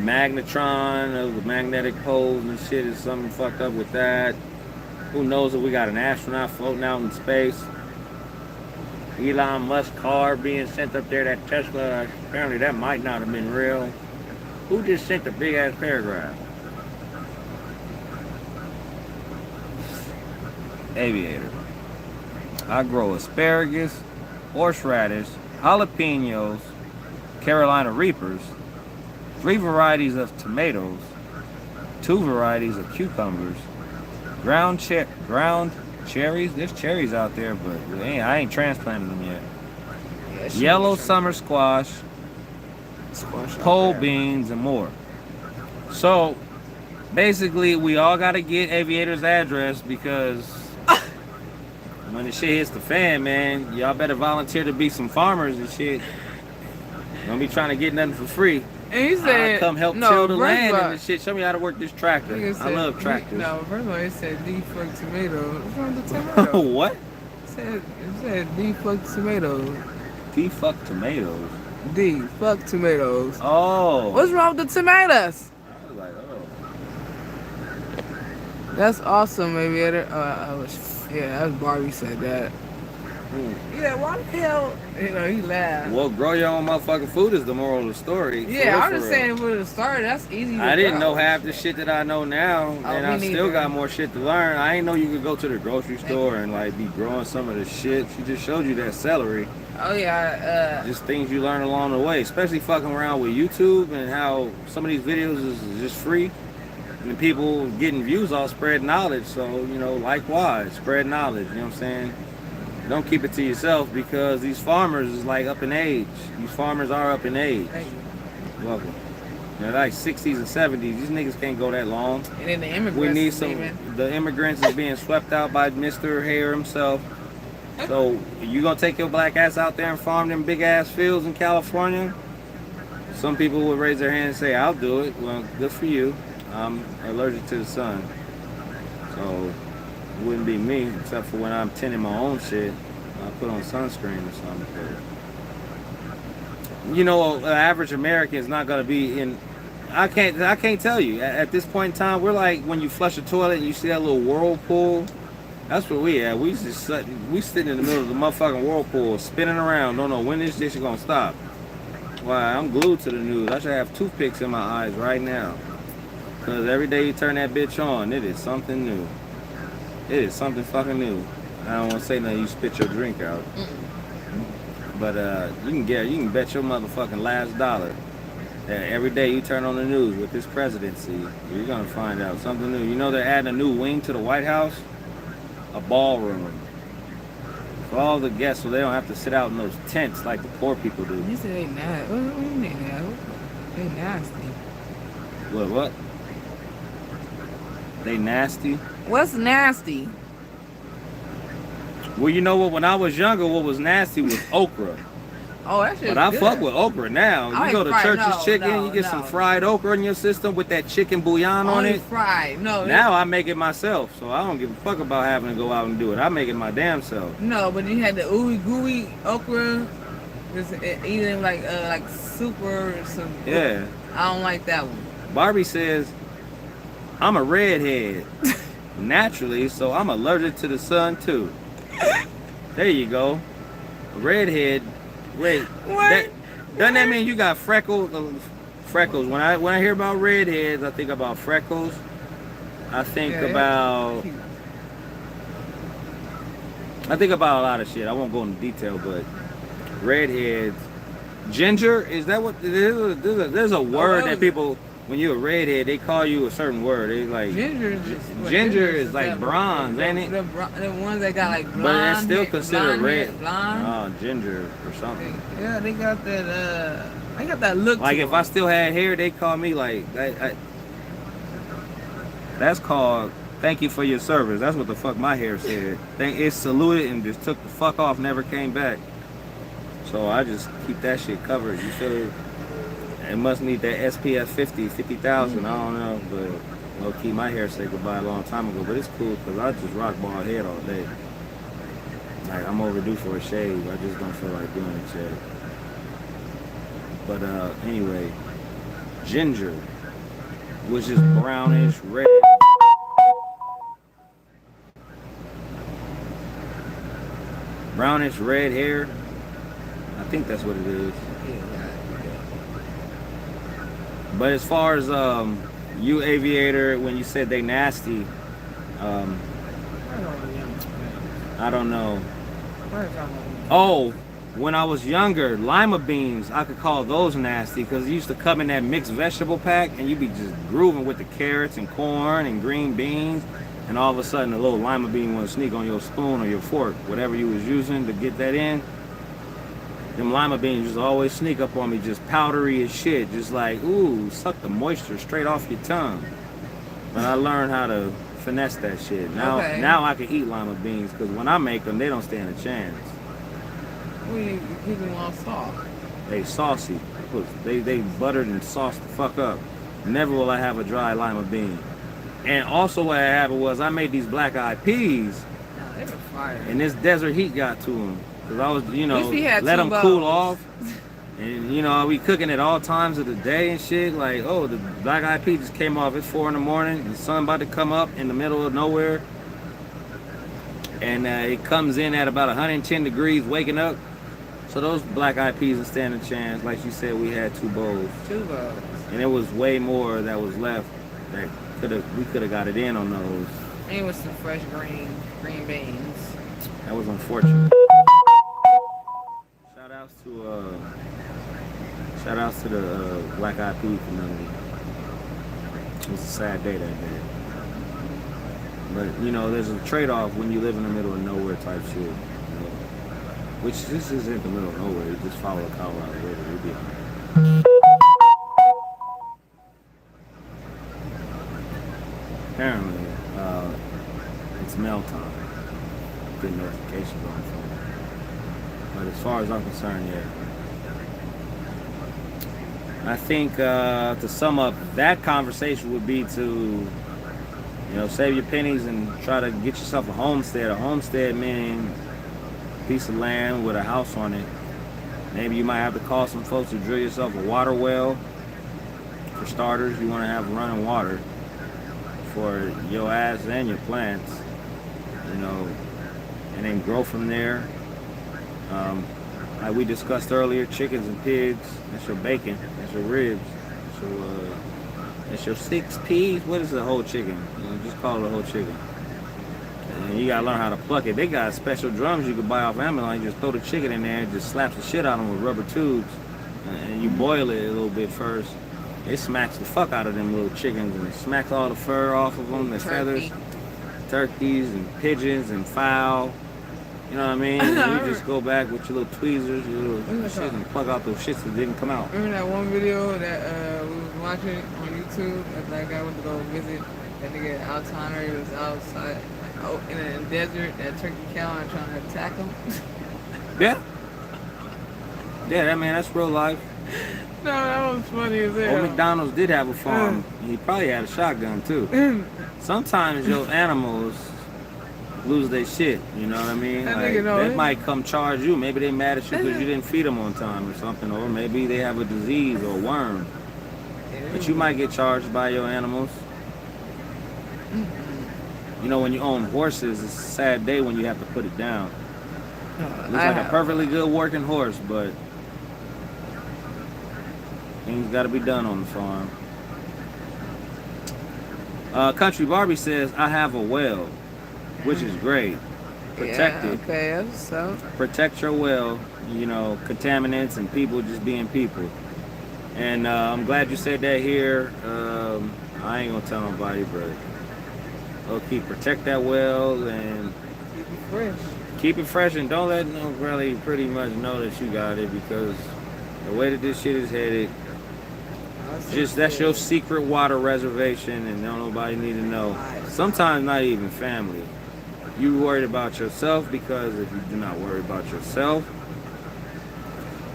magnetron, the magnetic poles and shit is something fucked up with that. Who knows if we got an astronaut floating out in space? Elon Musk car being sent up there, that Tesla, apparently that might not have been real. Who just sent a big ass paragraph? Aviator. I grow asparagus, horseradish, jalapenos, Carolina Reapers, 3 varieties of tomatoes, 2 varieties of cucumbers, ground cherries. There's cherries out there, but I ain't transplanted them yet. Yeah, yellow summer squash, pole beans, and more. So basically, we all got to get Aviator's address, because when the shit hits the fan, man, y'all better volunteer to be some farmers and shit. Don't be trying to get nothing for free. and he said, come help till the land and shit. Show me how to work this tractor. I love tractors. No, first of all, it said defucked tomato. What's wrong with the tomato? What? It said defucked tomatoes. Defucked tomatoes. Defucked tomatoes. Oh. What's wrong with the tomatoes? I was like, oh. That's awesome, maybe. Yeah, that's Barbie said that. Yeah, why the hell? You know, he laughed. Well, grow your own motherfucking food is the moral of the story. Yeah, I'm just saying for the start, that's easy. I didn't know half the shit that I know now, and I still got more shit to learn. I ain't know you could go to the grocery store and like be growing some of the shit. She just showed you that celery. Oh yeah. Just things you learn along the way, especially fucking around with YouTube and how some of these videos is just free. And people getting views off spread knowledge. So, you know, likewise, spread knowledge. You know what I'm saying? Don't keep it to yourself, because these farmers is like up in age. These farmers are up in age. You're welcome. They're like 60s and 70s. These niggas can't go that long. And then the immigrants. We need some. The immigrants is being swept out by Mr. Hare himself. So you gonna take your black ass out there and farm them big ass fields in California? Some people would raise their hand and say, "I'll do it." Well, good for you. I'm allergic to the sun, so it wouldn't be me, except for when I'm tending my own shit. I put on sunscreen or something. But, you know, an average American is not gonna be in. I can't tell you. At this point in time, we're like when you flush a toilet and you see that little whirlpool. That's where we at. We sitting in the middle of the motherfucking whirlpool, spinning around. Don't know when this shit is gonna stop. Why, I'm glued to the news. I should have toothpicks in my eyes right now. Because every day you turn that bitch on, it is something new. It is something fucking new. I don't want to say nothing, you spit your drink out. But you can bet your motherfucking last dollar that every day you turn on the news with this presidency, you're going to find out something new. You know they're adding a new wing to the White House? A ballroom. For all the guests, so they don't have to sit out in those tents like the poor people do. You said they nasty. What do you mean? They nasty. What? They nasty? What's nasty? Well, you know what? When I was younger, what was nasty was okra. Oh, that shit's But I good. fuck with okra now. I You go to fried- Church's no, Chicken, no, you get no. some fried okra in your system with that chicken bouillon on Only it. fried. No. Now I make it myself, so I don't give a fuck about having to go out and do it. I make it my damn self. No, but you had the ooey gooey okra. Just eating like super or some. Yeah. I don't like that one. Barbie says, I'm a redhead. Naturally, so I'm allergic to the sun too. There you go. A redhead. Wait. What? Doesn't that mean you got freckles? Freckles. When I hear about redheads, I think about freckles. I think about a lot of shit. I won't go into detail, but redheads. Ginger, is that what there's a word that people, when you're a redhead, they call you a certain word. They like ginger is like bronze, ain't it? The ones that got like blonde. But that's still considered red. Blonde. Oh, ginger or something. Yeah, they got that. They got that look. Like to if them. I still had hair, they call me like that's called thank you for your service. That's what the fuck my hair said. It saluted and just took the fuck off, never came back. So I just keep that shit covered. You feel it? It must need that SPF 50,000. I don't know, but low key my hair said goodbye a long time ago. But it's cool because I just rock bald head all day. Like I'm overdue for a shave. I just don't feel like doing it yet. But anyway, ginger was just brownish red. Brownish red hair. I think that's what it is. But as far as you aviator, when you said they nasty, I don't know. Oh, when I was younger, lima beans, I could call those nasty because it used to come in that mixed vegetable pack and you'd be just grooving with the carrots and corn and green beans, and all of a sudden a little lima bean would sneak on your spoon or your fork, whatever you was using to get that in. Them lima beans just always sneak up on me, just powdery as shit, just like, ooh, suck the moisture straight off your tongue. But I learned how to finesse that shit. Now I can eat lima beans because when I make them, they don't stand a chance. We keep them all soft. They saucy. They buttered and sauced the fuck up. Never will I have a dry lima bean. And also what happened was I made these black eyed peas. No, they were fire. And this desert heat got to them. Because I was, let them two cool bowls. off. And, we cooking at all times of the day and shit. Like, oh, the black eyed pea just came off. It's 4 in the morning. The sun about to come up in the middle of nowhere. And it comes in at about 110 degrees waking up. So those black eyed peas are standing a chance. Like you said, we had 2 bowls. 2 bowls. And it was way more that was left. That we could have got it in on those. And it was some fresh green beans. That was unfortunate. Shout outs to the Black Eyed Pea community. It was a sad day that day. But there's a trade-off when you live in the middle of nowhere type shit. Which this isn't the middle of nowhere. You just follow the Colorado River. You'll be fine. Apparently, it's mail time. Get notifications on the phone. But as far as I'm concerned, yeah. I think to sum up that conversation would be to, save your pennies and try to get yourself a homestead. A homestead meaning a piece of land with a house on it. Maybe you might have to call some folks to drill yourself a water well. For starters, you want to have running water for your ass and your plants, and then grow from there. Like we discussed earlier, chickens and pigs, that's your bacon, that's your ribs, that's your 6 P's. What is a whole chicken? Just call it a whole chicken. And you gotta learn how to pluck it. They got special drums you can buy off Amazon. You just throw the chicken in there and just slaps the shit out of them with rubber tubes. And you boil it a little bit first. It smacks the fuck out of them little chickens and smacks all the fur off of them, the feathers, turkeys and pigeons and fowl. You know what I mean? And you just go back with your little tweezers, your little shit, and plug out those shits that didn't come out. Remember that one video that we was watching on YouTube? That black guy went to go visit that nigga at Altana. He was outside, in the desert, that turkey cow, and trying to attack him. Yeah. Yeah, that's real life. No, that was funny as hell. Old McDonald's did have a farm. He probably had a shotgun too. Sometimes your animals lose their shit, you know what I mean? They might come charge you. Maybe they mad at you because you didn't feed them on time or something, or maybe they have a disease or a worm. But you might get charged by your animals. When you own horses, it's a sad day when you have to put it down. Looks like a perfectly good working horse, but things got to be done on the farm. Country Barbie says, I have a well, which is great. Protect it. Okay, so protect your well, contaminants and people just being people. And I'm glad you said that here. I ain't gonna tell nobody, but protect that well and keep it fresh. Keep it fresh and don't let nobody pretty much know that you got it, because the way that this shit is headed, that's your secret water reservation and don't nobody need to know. Sometimes not even family. You worried about yourself, because if you do not worry about yourself,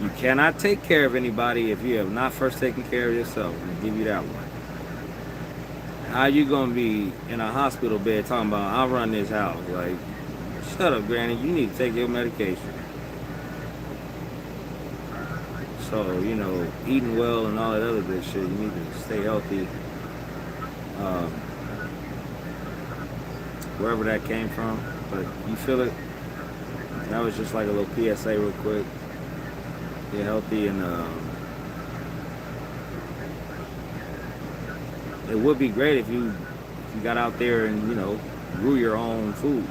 you cannot take care of anybody if you have not first taken care of yourself. I'm gonna give you that one. How you gonna be in a hospital bed talking about, I'll run this house? Like, shut up, Granny. You need to take your medication. So, eating well and all that other good shit, you need to stay healthy. Wherever that came from, but you feel it. That was just like a little PSA real quick. Get healthy, and it would be great if you got out there and grew your own food,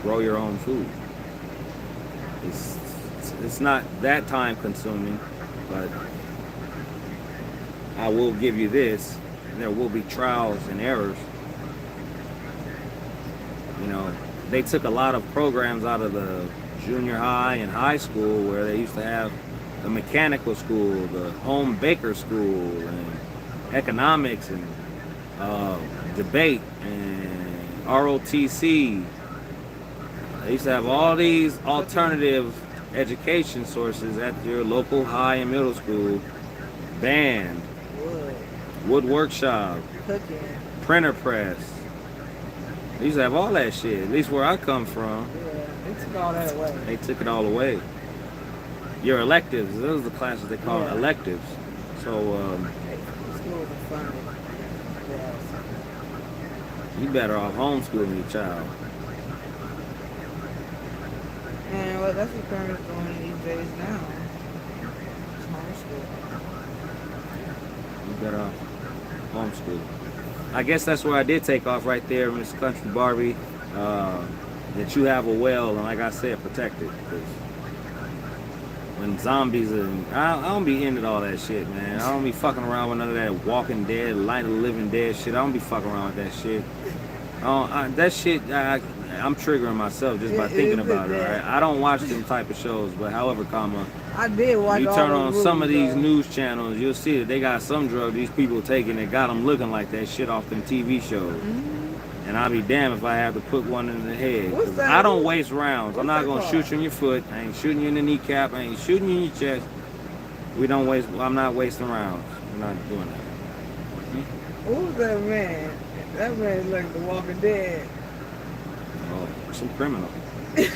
grow your own food. It's not that time consuming, but I will give you this: there will be trials and errors. They took a lot of programs out of the junior high and high school where they used to have the mechanical school, the home baker school, and economics and debate and ROTC. They used to have all these alternative education sources at your local high and middle school. Band, wood workshop, Cooking, printer press. They used to have all that shit, at least where I come from. yeah, they took all that away. They took it all away. Your electives, those are the classes they call electives. So, School was fun. Yes. you better off homeschooling your child. And well, that's what parents are doing these days now. It's homeschool. You better off homeschool. I guess that's where I did take off right there, Miss Country Barbie. That you have a well, and like I said, protect it. Because when zombies and I don't be into all that shit, man. I don't be fucking around with none of that Walking Dead, Light of the Living Dead shit. I don't be fucking around with that shit. That shit, I'm triggering myself just by thinking about it. Right? I don't watch them type of shows, but however, I did watch. you turn on some of these though. news channels, you'll see that they got some drug these people taking that got them looking like that shit off them TV shows. And I'll be damned if I have to put one in the head. What's 'Cause that? I don't waste rounds. I'm What's not that gonna called? shoot you in your foot. I ain't shooting you in the kneecap. I ain't shooting you in your chest. We don't waste. I'm not wasting rounds. We're not doing that. Who's that man? That man like the Walking Dead. Oh, some criminal. He's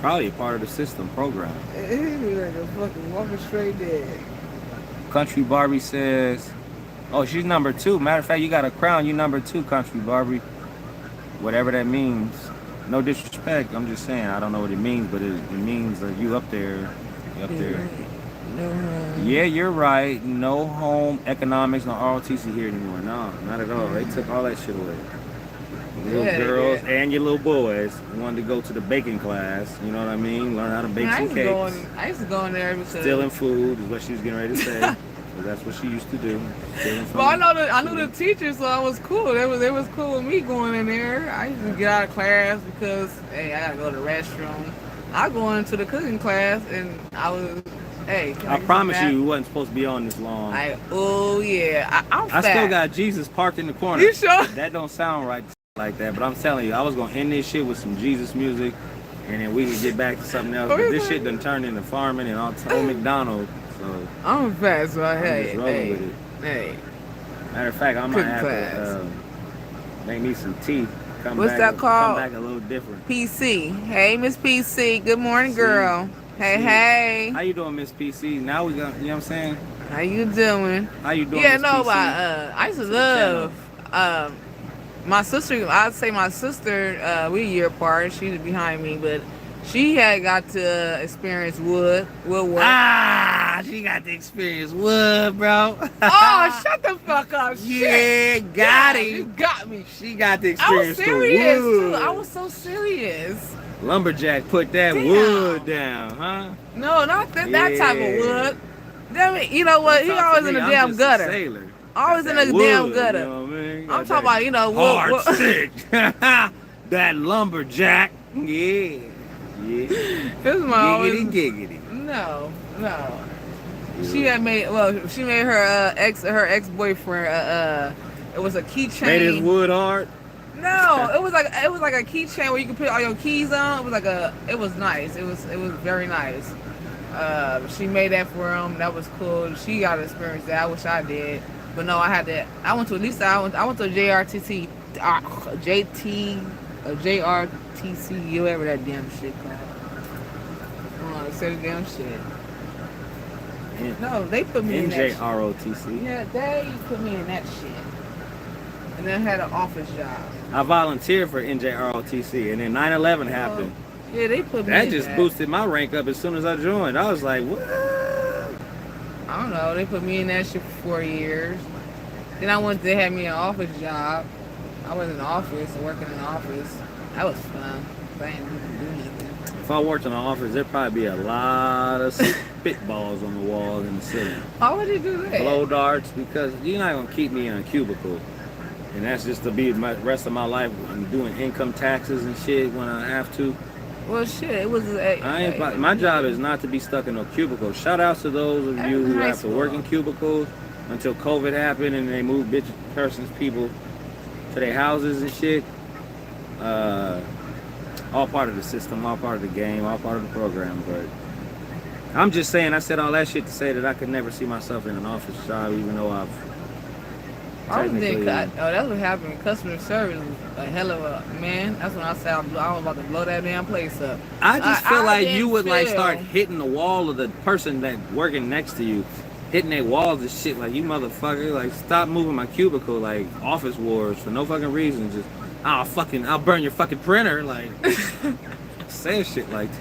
probably a part of the system program. He be like a fucking Walking Straight Dead. Country Barbie says, oh, she's number 2. Matter of fact, you got a crown. You number 2, Country Barbie. Whatever that means. No disrespect. I'm just saying. I don't know what it means, but it means that you up there. You up there. No. Yeah, you're right. No home economics, no ROTC here anymore. No, not at all. They took all that shit away. Little Yeah, girls yeah. and your little boys wanted to go to the baking class. You know what I mean? Learn how to bake some cakes. I used to go in there because Stealing food is what she was getting ready to say. So that's what she used to do. Stealing food. Well, I knew the teachers, so I was cool. They was cool with me going in there. I used to get out of class because hey, I gotta go to the restroom. I go into the cooking class and I was hey. can I get promise some you, we wasn't supposed to be on this long. oh yeah, I'm I fat. still got Jesus parked in the corner. You sure? That don't sound right like that, but I'm telling you, I was gonna end this shit with some Jesus music, and then we could get back to something else. But this shit done turned into farming and all McDonald's. So I'm fat, so I'm just rolling with it. hey. Matter of fact, I might Cooking have class. to make me some tea. What's that called? Come back a little different. PC. Hey, Miss PC. Good morning, girl. Hey. How you doing, Miss PC? Now we got, you know what I'm saying? How you doing? How you doing, Yeah, Miss no, PC? but I used to love my sister. I'd say my sister. We a year apart. She's behind me, but she had got to experience woodwork. Ah, she got to experience wood, bro. Oh, shut the fuck up! Yeah, got it. You got me. She got the I experience. was serious the too. wood. I was so serious. Lumberjack put that Damn. wood down, huh? No, not that type of Yeah. wood. Damn it, you know what? He Talk to always me, in the I'm damn just a gutter. sailor. Always in Got the that damn wood, gutter. You know what I mean? I'm Got talking about, you know, hard wood. stick. That lumberjack. Yeah. This is my always. Giggity. No. She had made. Well, she made her ex boyfriend. It was a keychain. Made his wood hard. No, it was like a keychain where you could put all your keys on. It was nice. It was very nice. She made that for him. That was cool. She got to experience that. I wish I did. But no, I had to. I went to a JRTC, JRTC, whatever that damn shit called. Say the damn shit. No, they put me in that shit. NJROTC. Yeah, they put me in that shit. And then I had an office job. I volunteered for NJROTC, and then 9/11 happened. Yeah, they put me That in just that. boosted my rank up as soon as I joined. I was like, what? I don't know. They put me in that shit for 4 years. Then they had me an office job. I was in the office, working in the office. That was fun. I didn't do nothing. If I worked in an office, there'd probably be a lot of spitballs on the wall in the ceiling. Why would you do that? Blow darts, because you're not gonna keep me in a cubicle. And that's just to be the rest of my life. I'm doing income taxes and shit when I have to. Well, shit, it was. My job is not to be stuck in no cubicle. Shout outs to those of you who have to work in cubicles until COVID happened and they moved people to their houses and shit. All part of the system, all part of the game, all part of the program. But I'm just saying, I said all that shit to say that I could never see myself in an office job, even though I've technically... that's what happened. Customer service was a hell of a man. That's when I said I was about to blow that damn place up. I just feel like didn't you would like feel- start hitting the wall of the person that working next to you, hitting their walls and shit. Like, you motherfucker, like, stop moving my cubicle, like office wars for no fucking reason. Just I'll burn your fucking printer. Like, saying shit like that.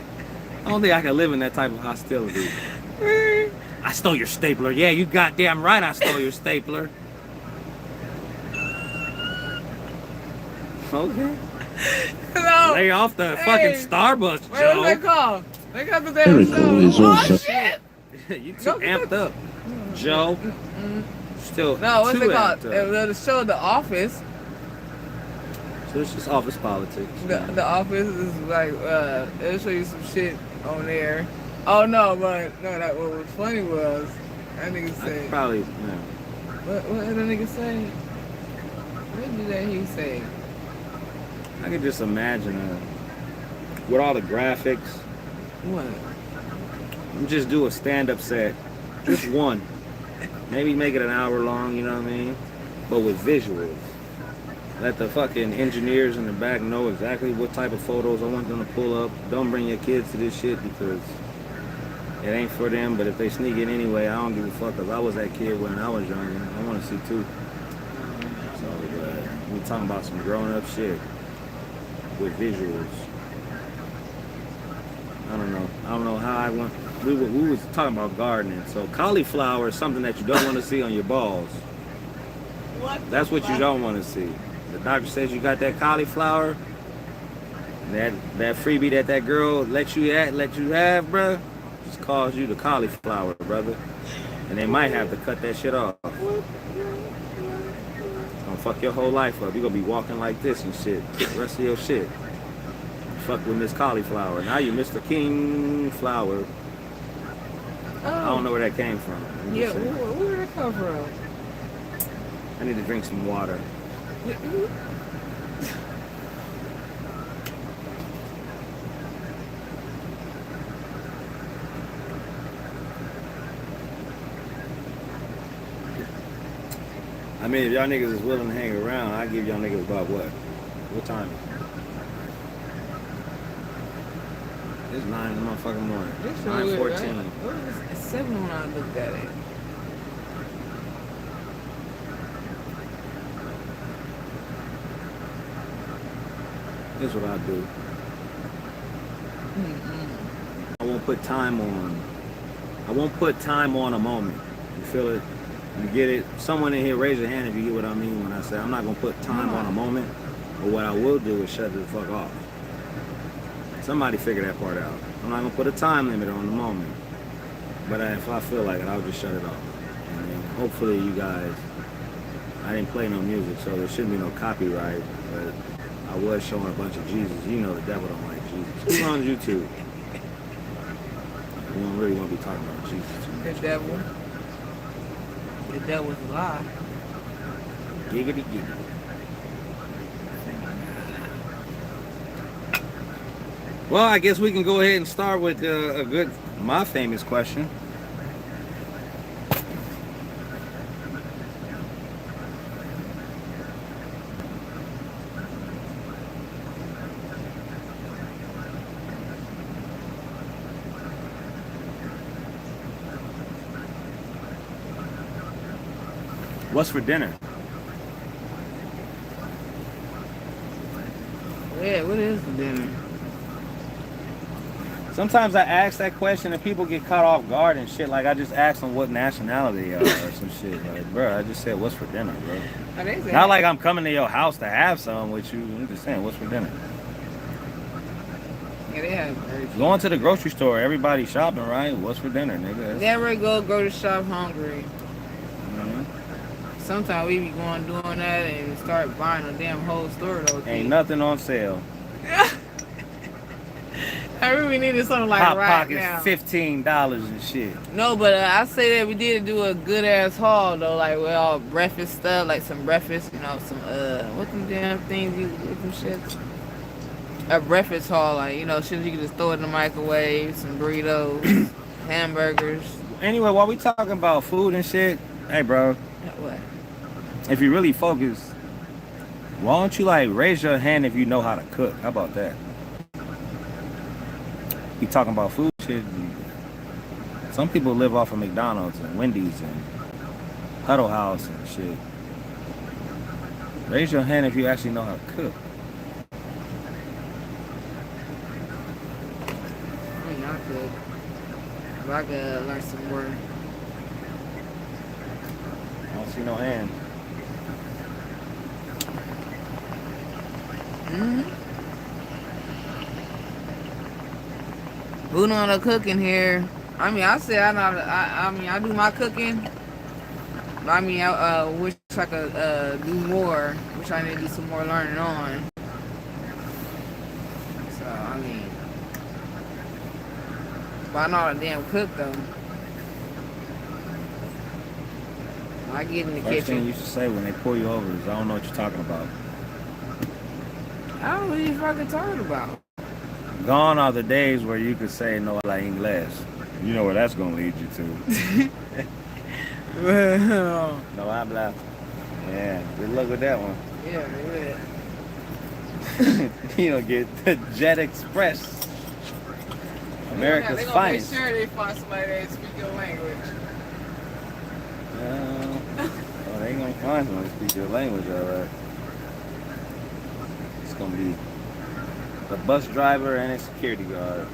I don't think I can live in that type of hostility. I stole your stapler. Yeah, you goddamn right I stole your stapler. Okay. No. Lay off the fucking Starbucks, Wait, what's that Joe. called? They got the damn Miracle show. is also- Oh shit! You too amped up, Joe. Still No, what's too it called? amped up. The show The Office. So it's just office politics. The Office is like it'll show you some shit on there. Oh no, but no, that what was funny was that nigga I said. could probably, What did that nigga say? What did that he say? I could just imagine with all the graphics, What? just do a stand-up set, just one. Maybe make it an hour long, you know what I mean? But with visuals. Let the fucking engineers in the back know exactly what type of photos I want them to pull up. Don't bring your kids to this shit because it ain't for them. But if they sneak it anyway, I don't give a fuck. Cause I was that kid when I was younger. I want to see too. So we talking about some grown-up shit with visuals. I don't know how I went. We was talking about gardening. So cauliflower is something that you don't want to see on your balls. That's what you don't want to see. The doctor says you got that cauliflower. That freebie that girl let you have, bruh, just calls you the cauliflower, brother. And they might have to cut that shit off. It's gonna fuck your whole life up. You're gonna be walking like this and shit. The rest of your shit. Fuck with Miss Cauliflower. Now you Mr. King Flower. Oh. I don't know where that came from. Yeah, where did it come from? I need to drink some water. I mean, if y'all niggas is willing to hang around, I give y'all niggas about what? What time? It's 9 in the motherfucking morning. 9:14. It's 7 when I looked at it. Here's what I do. I won't put time on. I won't put time on a moment. You feel it? You get it? Someone in here, raise your hand if you get what I mean when I say I'm not gonna put time on a moment. But what I will do is shut it the fuck off. Somebody figure that part out. I'm not gonna put a time limit on the moment. But if I feel like it, I'll just shut it off. And then hopefully you guys, I didn't play no music, so there shouldn't be no copyright. But I was showing a bunch of Jesus. You know the devil don't like Jesus. Who's on YouTube? We don't really want to be talking about Jesus too much. The devil. The devil's a lie. Giggity giggity. Well, I guess we can go ahead and start with my famous question. What's for dinner? Yeah, what is the dinner? Sometimes I ask that question and people get caught off guard and shit. Like I just asked them what nationality they are or some shit. Like, bro, I just said, what's for dinner, bro? Not like I'm coming to your house to have some with you. I'm just saying, what's for dinner? Yeah, they have. Going to the grocery store, everybody shopping, right? What's for dinner, nigga? Never go grocery shop hungry. Sometimes we be doing that and start buying a damn whole store though. Ain't nothing on sale. I really needed something like Hot right Pockets, now. $15 and shit. No, but I say that we did do a good ass haul though, like with all breakfast stuff, like some breakfast, you know, some what them damn things you with them shits. A breakfast haul, like you know, shit you can just throw in the microwave, some burritos, hamburgers. Anyway, while we talking about food and shit, hey bro. What? If you really focus, why don't you like raise your hand if you know how to cook? How about that? You talking about food shit. Some people live off of McDonald's and Wendy's and Huddle House and shit. Raise your hand if you actually know how to cook. I mean, I could. If I could learn some more. I don't see no hand. Who know the cooking here? I mean, I said I mean, I do my cooking. But I mean, I wish I could do more. Wish I need to do some more learning on. So I mean, but I know how to damn cook though. I get in the First thing kitchen. you should say when they pull you over is, I don't know what you're talking about. I don't know what you fucking talking about. Gone are the days where you could say no habla inglés. You know where that's gonna lead you to. Well, No habla. Yeah, good luck with that one. yeah, man. You don't get the Jet Express. America's They're gonna finest. make sure they find somebody that speak your language. Oh, they ain't gonna find somebody to speak your language, alright. It's gonna be the bus driver and a security guard.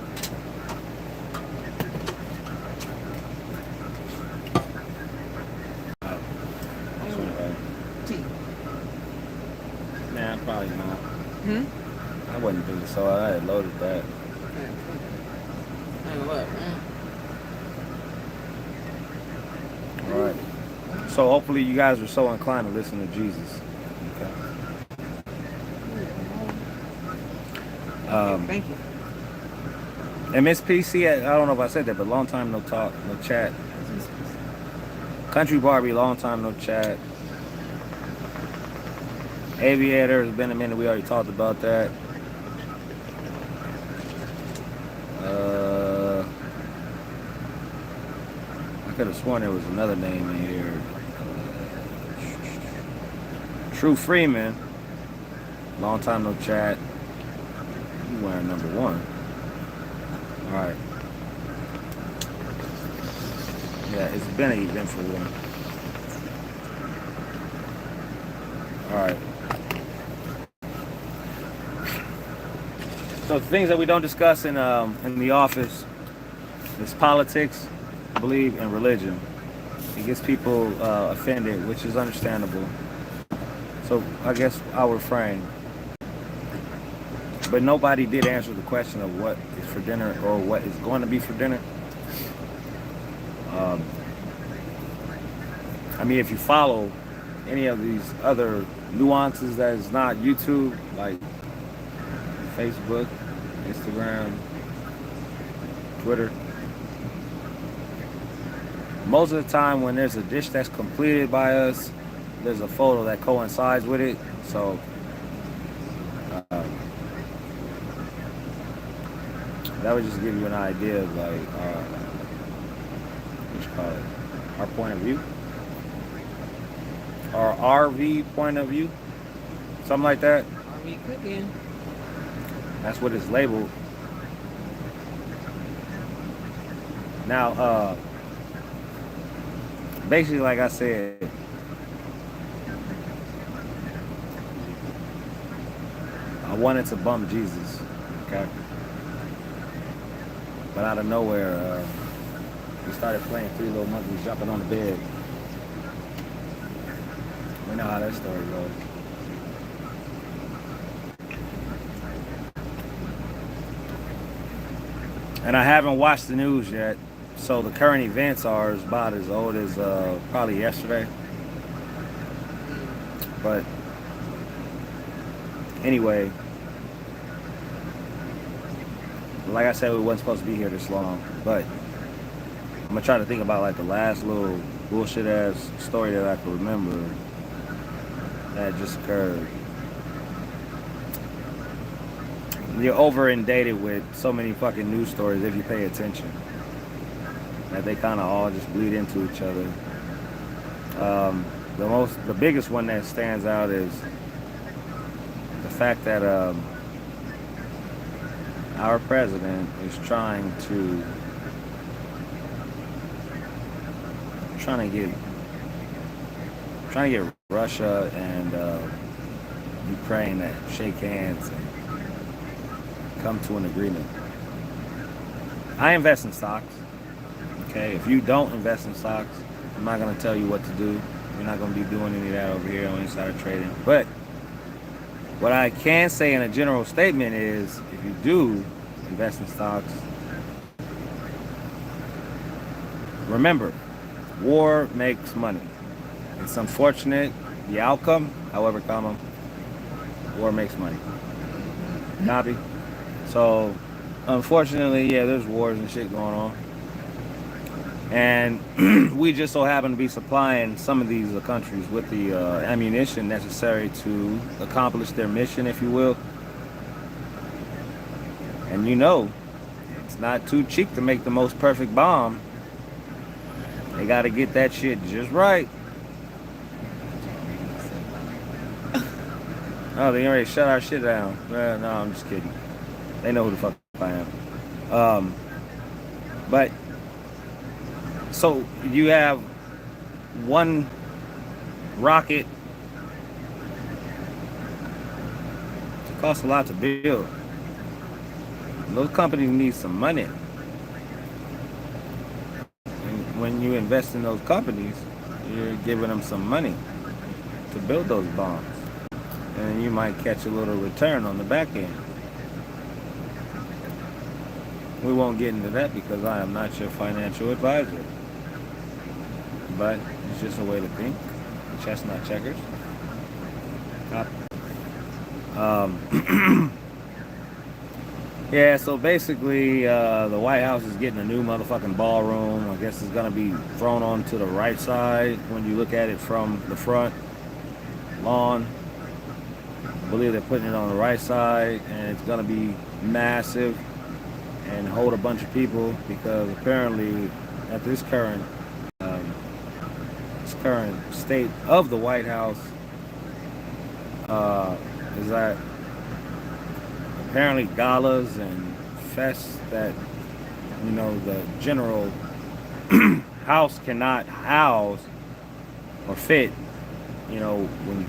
Tea. Nah, probably not. I wouldn't think so. I had loaded that. And what, man? Alright. So hopefully you guys are so inclined to listen to Jesus. Okay. Thank you. And Miss PC, I don't know if I said that, but long time no talk, no chat. Country Barbie, long time no chat. Aviator, it's been a minute, we already talked about that. I could have sworn there was another name in here. True Freeman, long time no chat. You wearing number 1. Alright. Yeah, it's been an eventful one. Alright. So things that we don't discuss in the office is politics, I believe, and religion. It gets people offended, which is understandable. So I guess I'll refrain. But nobody did answer the question of what is for dinner or what is going to be for dinner. I mean, if you follow any of these other nuances that is not YouTube, like Facebook, Instagram, Twitter, most of the time when there's a dish that's completed by us, there's a photo that coincides with it. So that would just give you an idea of like what you call it, our point of view, our RV point of view, something like that. RV cooking. That's what it's labeled. Now, basically, like I said, I wanted to bump Jesus, okay? But out of nowhere, we started playing Three Little Monkeys jumping on the bed. We know how that story goes. And I haven't watched the news yet, so the current events are about as old as probably yesterday. But anyway, like I said, we wasn't supposed to be here this long, but I'm gonna try to think about like the last little bullshit ass story that I can remember that just occurred. You're over inundated with so many fucking news stories if you pay attention, that they kind of all just bleed into each other. The biggest one that stands out is the fact that our president is trying to get Russia and Ukraine to shake hands and come to an agreement. I invest in stocks. Okay, if you don't invest in stocks, I'm not going to tell you what to do. We're not going to be doing any of that over here on Insider Trading. But what I can say in a general statement is, if you do invest in stocks, remember, war makes money. It's unfortunate, the outcome, however, war makes money. Copy? So, unfortunately, yeah, there's wars and shit going on. And we just so happen to be supplying some of these countries with the ammunition necessary to accomplish their mission, if you will. And you know, it's not too cheap to make the most perfect bomb. They gotta get that shit just right. Oh, they already shut our shit down. No, I'm just kidding. They know who the fuck I am. But so you have one rocket. It costs a lot to build. And those companies need some money. And when you invest in those companies, you're giving them some money to build those bombs. And you might catch a little return on the back end. We won't get into that because I am not your financial advisor. But it's just a way to think. Chestnut checkers. Yeah, so basically the White House is getting a new motherfucking ballroom. I guess it's gonna be thrown onto the right side when you look at it from the front lawn. I believe they're putting it on the right side, and it's gonna be massive and hold a bunch of people because apparently at this current state of the White House is that apparently galas and fests that, you know, the general house cannot house or fit, you know, when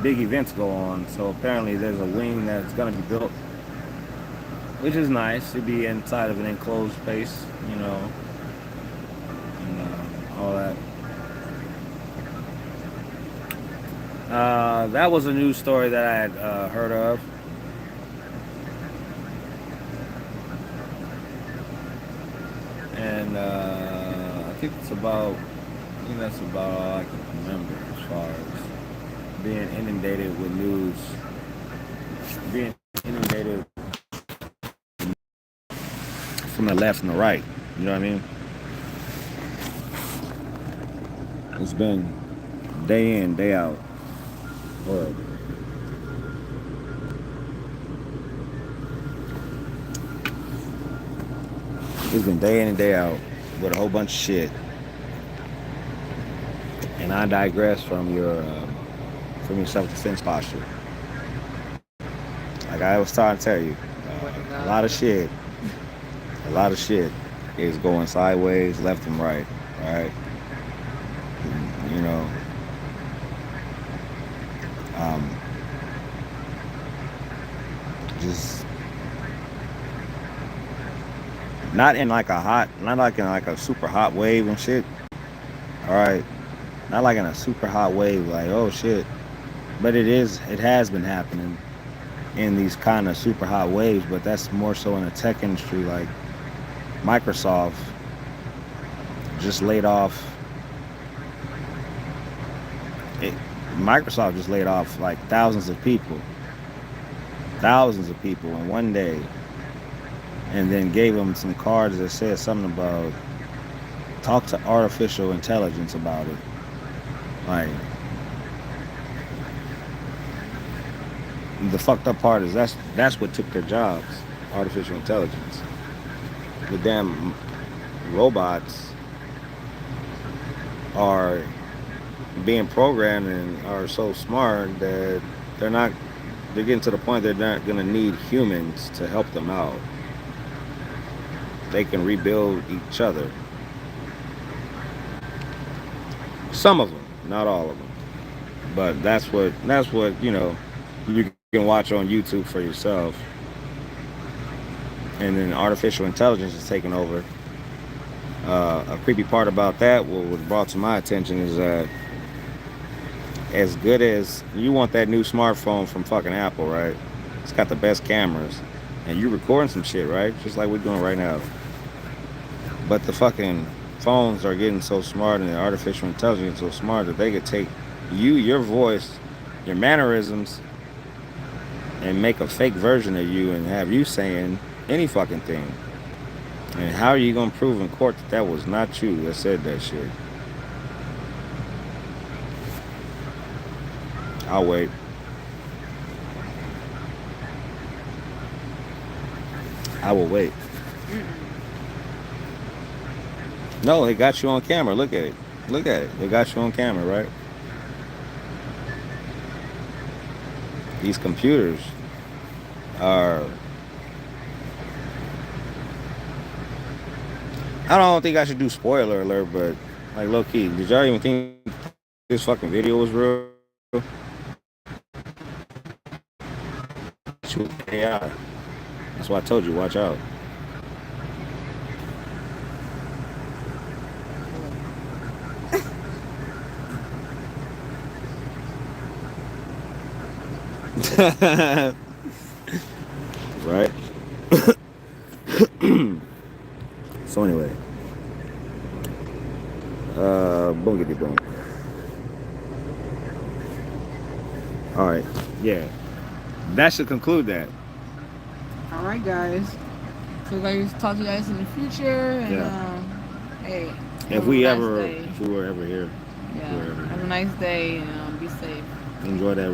big events go on. So apparently there's a wing that's going to be built, which is nice to be inside of an enclosed space, you know, and all that. That was a news story that I had heard of. And I think that's about all I can remember as far as being inundated with news. Being inundated from the left and the right. You know what I mean? It's been day in, day out. Horrible. It's been day in and day out with a whole bunch of shit. And I digress from your self-defense posture. Like I was trying to tell you, a lot of shit is going sideways, left and right, right? You know, just not in like a super hot wave and shit. All right, not like in a super hot wave, like oh shit. But it has been happening in these kind of super hot waves. But that's more so in the tech industry. Like Microsoft just laid off. Microsoft just laid off like thousands of people in one day, and then gave them some cards that said something about talk to artificial intelligence about it. Like, the fucked up part is that's what took their jobs, artificial intelligence. The damn robots are being programmed and are so smart that they're getting to the point they're not going to need humans to help them out. They can rebuild each other. Some of them, not all of them. But that's what you know, you can watch on YouTube for yourself. And then artificial intelligence is taking over. A creepy part about that, what was brought to my attention, is that as good as you want that new smartphone from fucking Apple, right? It's got the best cameras, and you're recording some shit, right? Just like we're doing right now. But the fucking phones are getting so smart, and the artificial intelligence so smart that they could take your voice, your mannerisms, and make a fake version of you and have you saying any fucking thing. And how are you gonna prove in court that that was not you that said that shit? I'll wait. I will wait. No, they got you on camera. Look at it. Look at it. They got you on camera, right? These computers are... I don't think I should do spoiler alert, but like low key, did y'all even think this fucking video was real? AI. That's why I told you, watch out. Right? So anyway, boom, boom. All right, yeah, that should conclude that. All right, guys. So guys, talk to you guys in the future. And Yeah. Hey, If we were ever here, yeah, have a nice day and be safe. enjoy that.